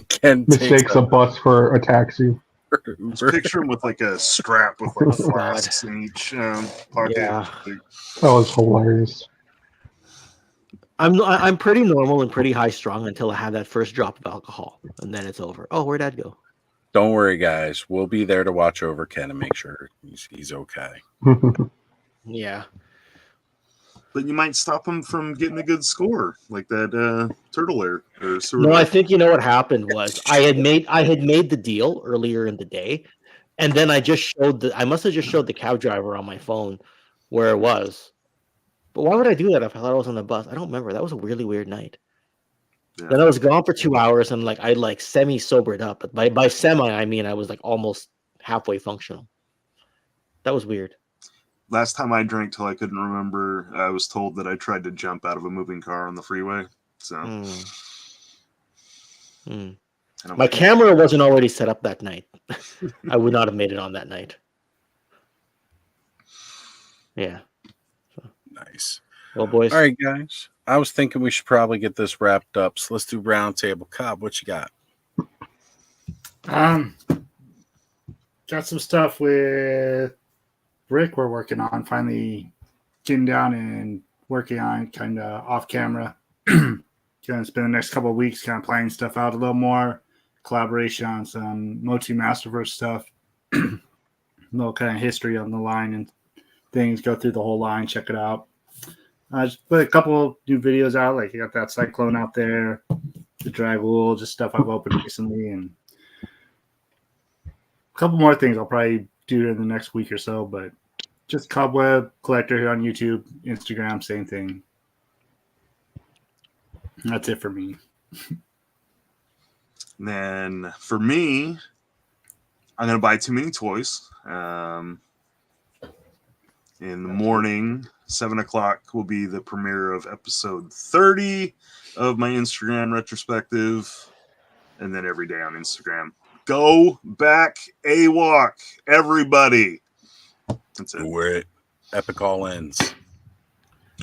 Ken Mistakes a bus for a taxi. Just picture him with like a strap with like flasks in each pocket. Yeah. That was hilarious. I'm pretty normal and pretty high strung until I have that first drop of alcohol, and then it's over. Oh, where'd that go? Don't worry, guys. We'll be there to watch over Ken and make sure he's okay. Yeah. But you might stop him from getting a good score, like that turtle air. No, I think you know what happened was I had made the deal earlier in the day, and then I must have just showed the cab driver on my phone where it was. But why would I do that if I thought I was on the bus? I don't remember. That was a really weird night. Yeah. Then I was gone for 2 hours and I semi sobered up. But by semi I mean I was like almost halfway functional. That was weird. Last time I drank till I couldn't remember, I was told that I tried to jump out of a moving car on the freeway. So my camera wasn't already set up that night. I would not have made it on that night. Yeah. So. Nice. Well, boys. All right, guys. I was thinking we should probably get this wrapped up. So let's do round table. Cobb, what you got? Got some stuff with Rick we're working on, finally getting down and working on kind of off camera. Gonna spend the next couple of weeks kind of playing stuff out a little more, collaboration on some Motu Masterverse stuff, a little kind of history on the line and things, go through the whole line, check it out. Just put a couple of new videos out, like you got that Cyclone out there, the Dragul, just stuff I've opened recently, and a couple more things I'll probably do in the next week or so, but just Cobweb Collector here on YouTube, Instagram, same thing. That's it for me. And then for me, I'm gonna buy too many toys. In the morning, 7 o'clock will be the premiere of episode 30 of my Instagram retrospective. And then every day on Instagram. Go back AWOC, everybody. That's it. Where it Epic All Ends.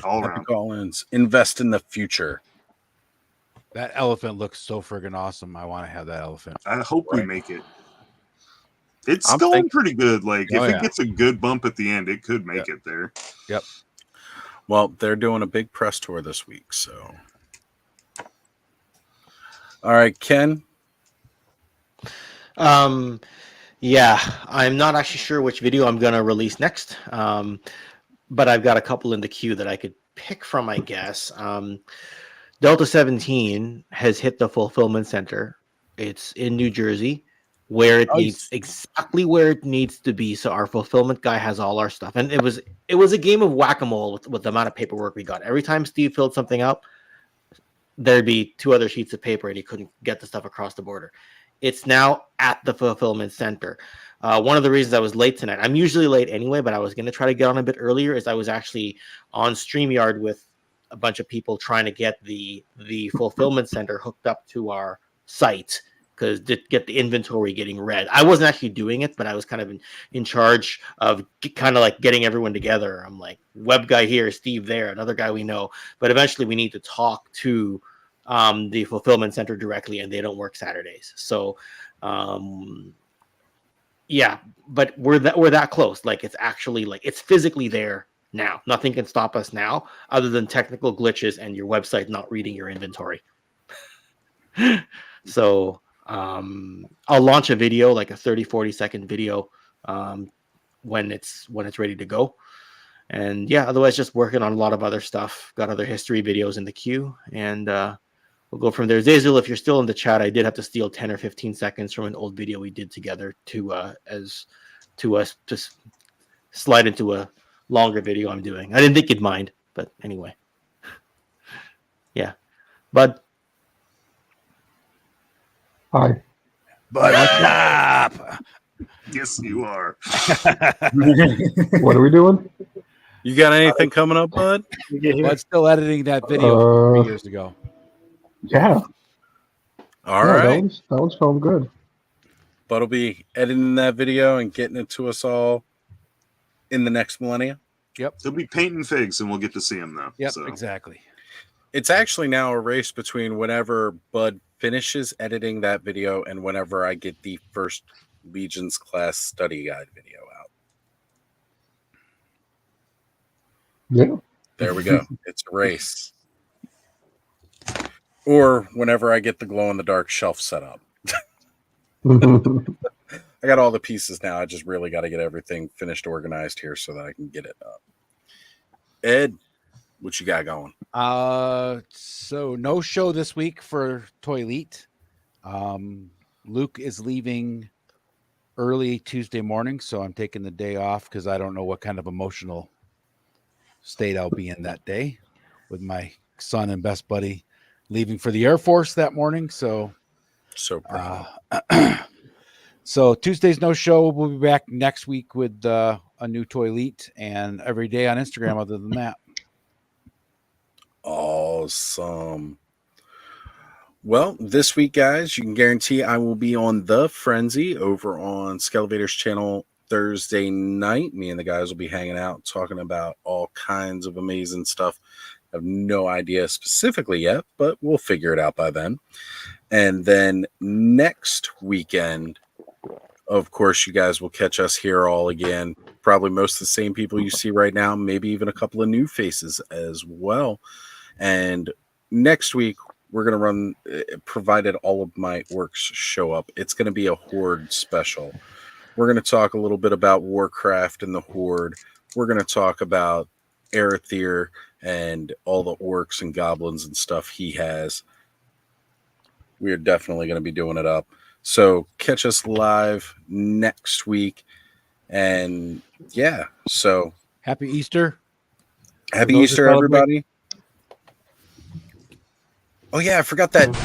All around. Epic All Ends. Invest in the future. That elephant looks so friggin' awesome. I want to have that elephant. I hope we make it. It's I'm going thinking- pretty good. Like, Oh, if yeah. it gets a good bump at the end, it could make it there. Yep. Well, they're doing a big press tour this week, so. All right, Ken. Yeah, I'm not actually sure which video I'm gonna release next. But I've got a couple in the queue that I could pick from, I guess. Delta 17 has hit the fulfillment center. It's in New Jersey, where it needs exactly where it needs to be. So our fulfillment guy has all our stuff, and it was a game of whack-a-mole with the amount of paperwork we got. Every time Steve filled something out, there'd be 2 other sheets of paper, and he couldn't get the stuff across the border. It's now at the fulfillment center. One of the reasons I was late tonight, I'm usually late anyway, but I was going to try to get on a bit earlier, is I was actually on StreamYard with a bunch of people trying to get the fulfillment center hooked up to our site, because to get the inventory getting read. I wasn't actually doing it, but I was kind of in charge of kind of like getting everyone together. I'm like, web guy here, Steve there, another guy we know. But eventually we need to talk to the fulfillment center directly, and they don't work Saturdays. So yeah, but we're that close. Like, it's actually, like, it's physically there now. Nothing can stop us now other than technical glitches and your website not reading your inventory. So I'll launch a video, like a 30-40 second video, when it's ready to go. And yeah, otherwise just working on a lot of other stuff. Got other history videos in the queue, and we'll go from there. Zazel, if you're still in the chat, I did have to steal 10 or 15 seconds from an old video we did together to just slide into a longer video I'm doing. I didn't think you'd mind, but anyway. Yeah. Bud. Hi. But what's up? Yes, you are. What are we doing? You got anything coming up, bud? Bud's still editing that video 3 years ago. Yeah. All Yeah, right. That one's going good. Bud will be editing that video and getting it to us all in the next millennia. Yep. He'll be painting figs, and we'll get to see him though. Yep, So. exactly. It's actually now a race between whenever Bud finishes editing that video and whenever I get the first Legion's class study guide video out. Yeah. There we go. It's a race. Or whenever I get the glow in the dark shelf set up. I got all the pieces now. I just really got to get everything finished, organized here so that I can get it up. Ed, what you got going? So no show this week for Toy Elite. Luke is leaving early Tuesday morning, so I'm taking the day off because I don't know what kind of emotional state I'll be in that day with my son and best buddy leaving for the Air Force that morning. So proud. So Tuesday's no show. We'll be back next week with a new Toy Elite and every day on Instagram other than that. Awesome. Well, this week, guys, you can guarantee I will be on The Frenzy over on Skelevator's channel Thursday night. Me and the guys will be hanging out, talking about all kinds of amazing stuff. I have no idea specifically yet, but we'll figure it out by then. And then next weekend, of course, you guys will catch us here all again. Probably most of the same people you see right now, maybe even a couple of new faces as well. And next week, we're going to run, provided all of my works show up, it's going to be a Horde special. We're going to talk a little bit about Warcraft and the Horde. We're going to talk about Arethyr and all the orcs and goblins and stuff he has. We're definitely going to be doing it up. So catch us live next week. And yeah, so happy Easter. Happy For those who Easter, celebrate. everybody. Oh, yeah, I forgot that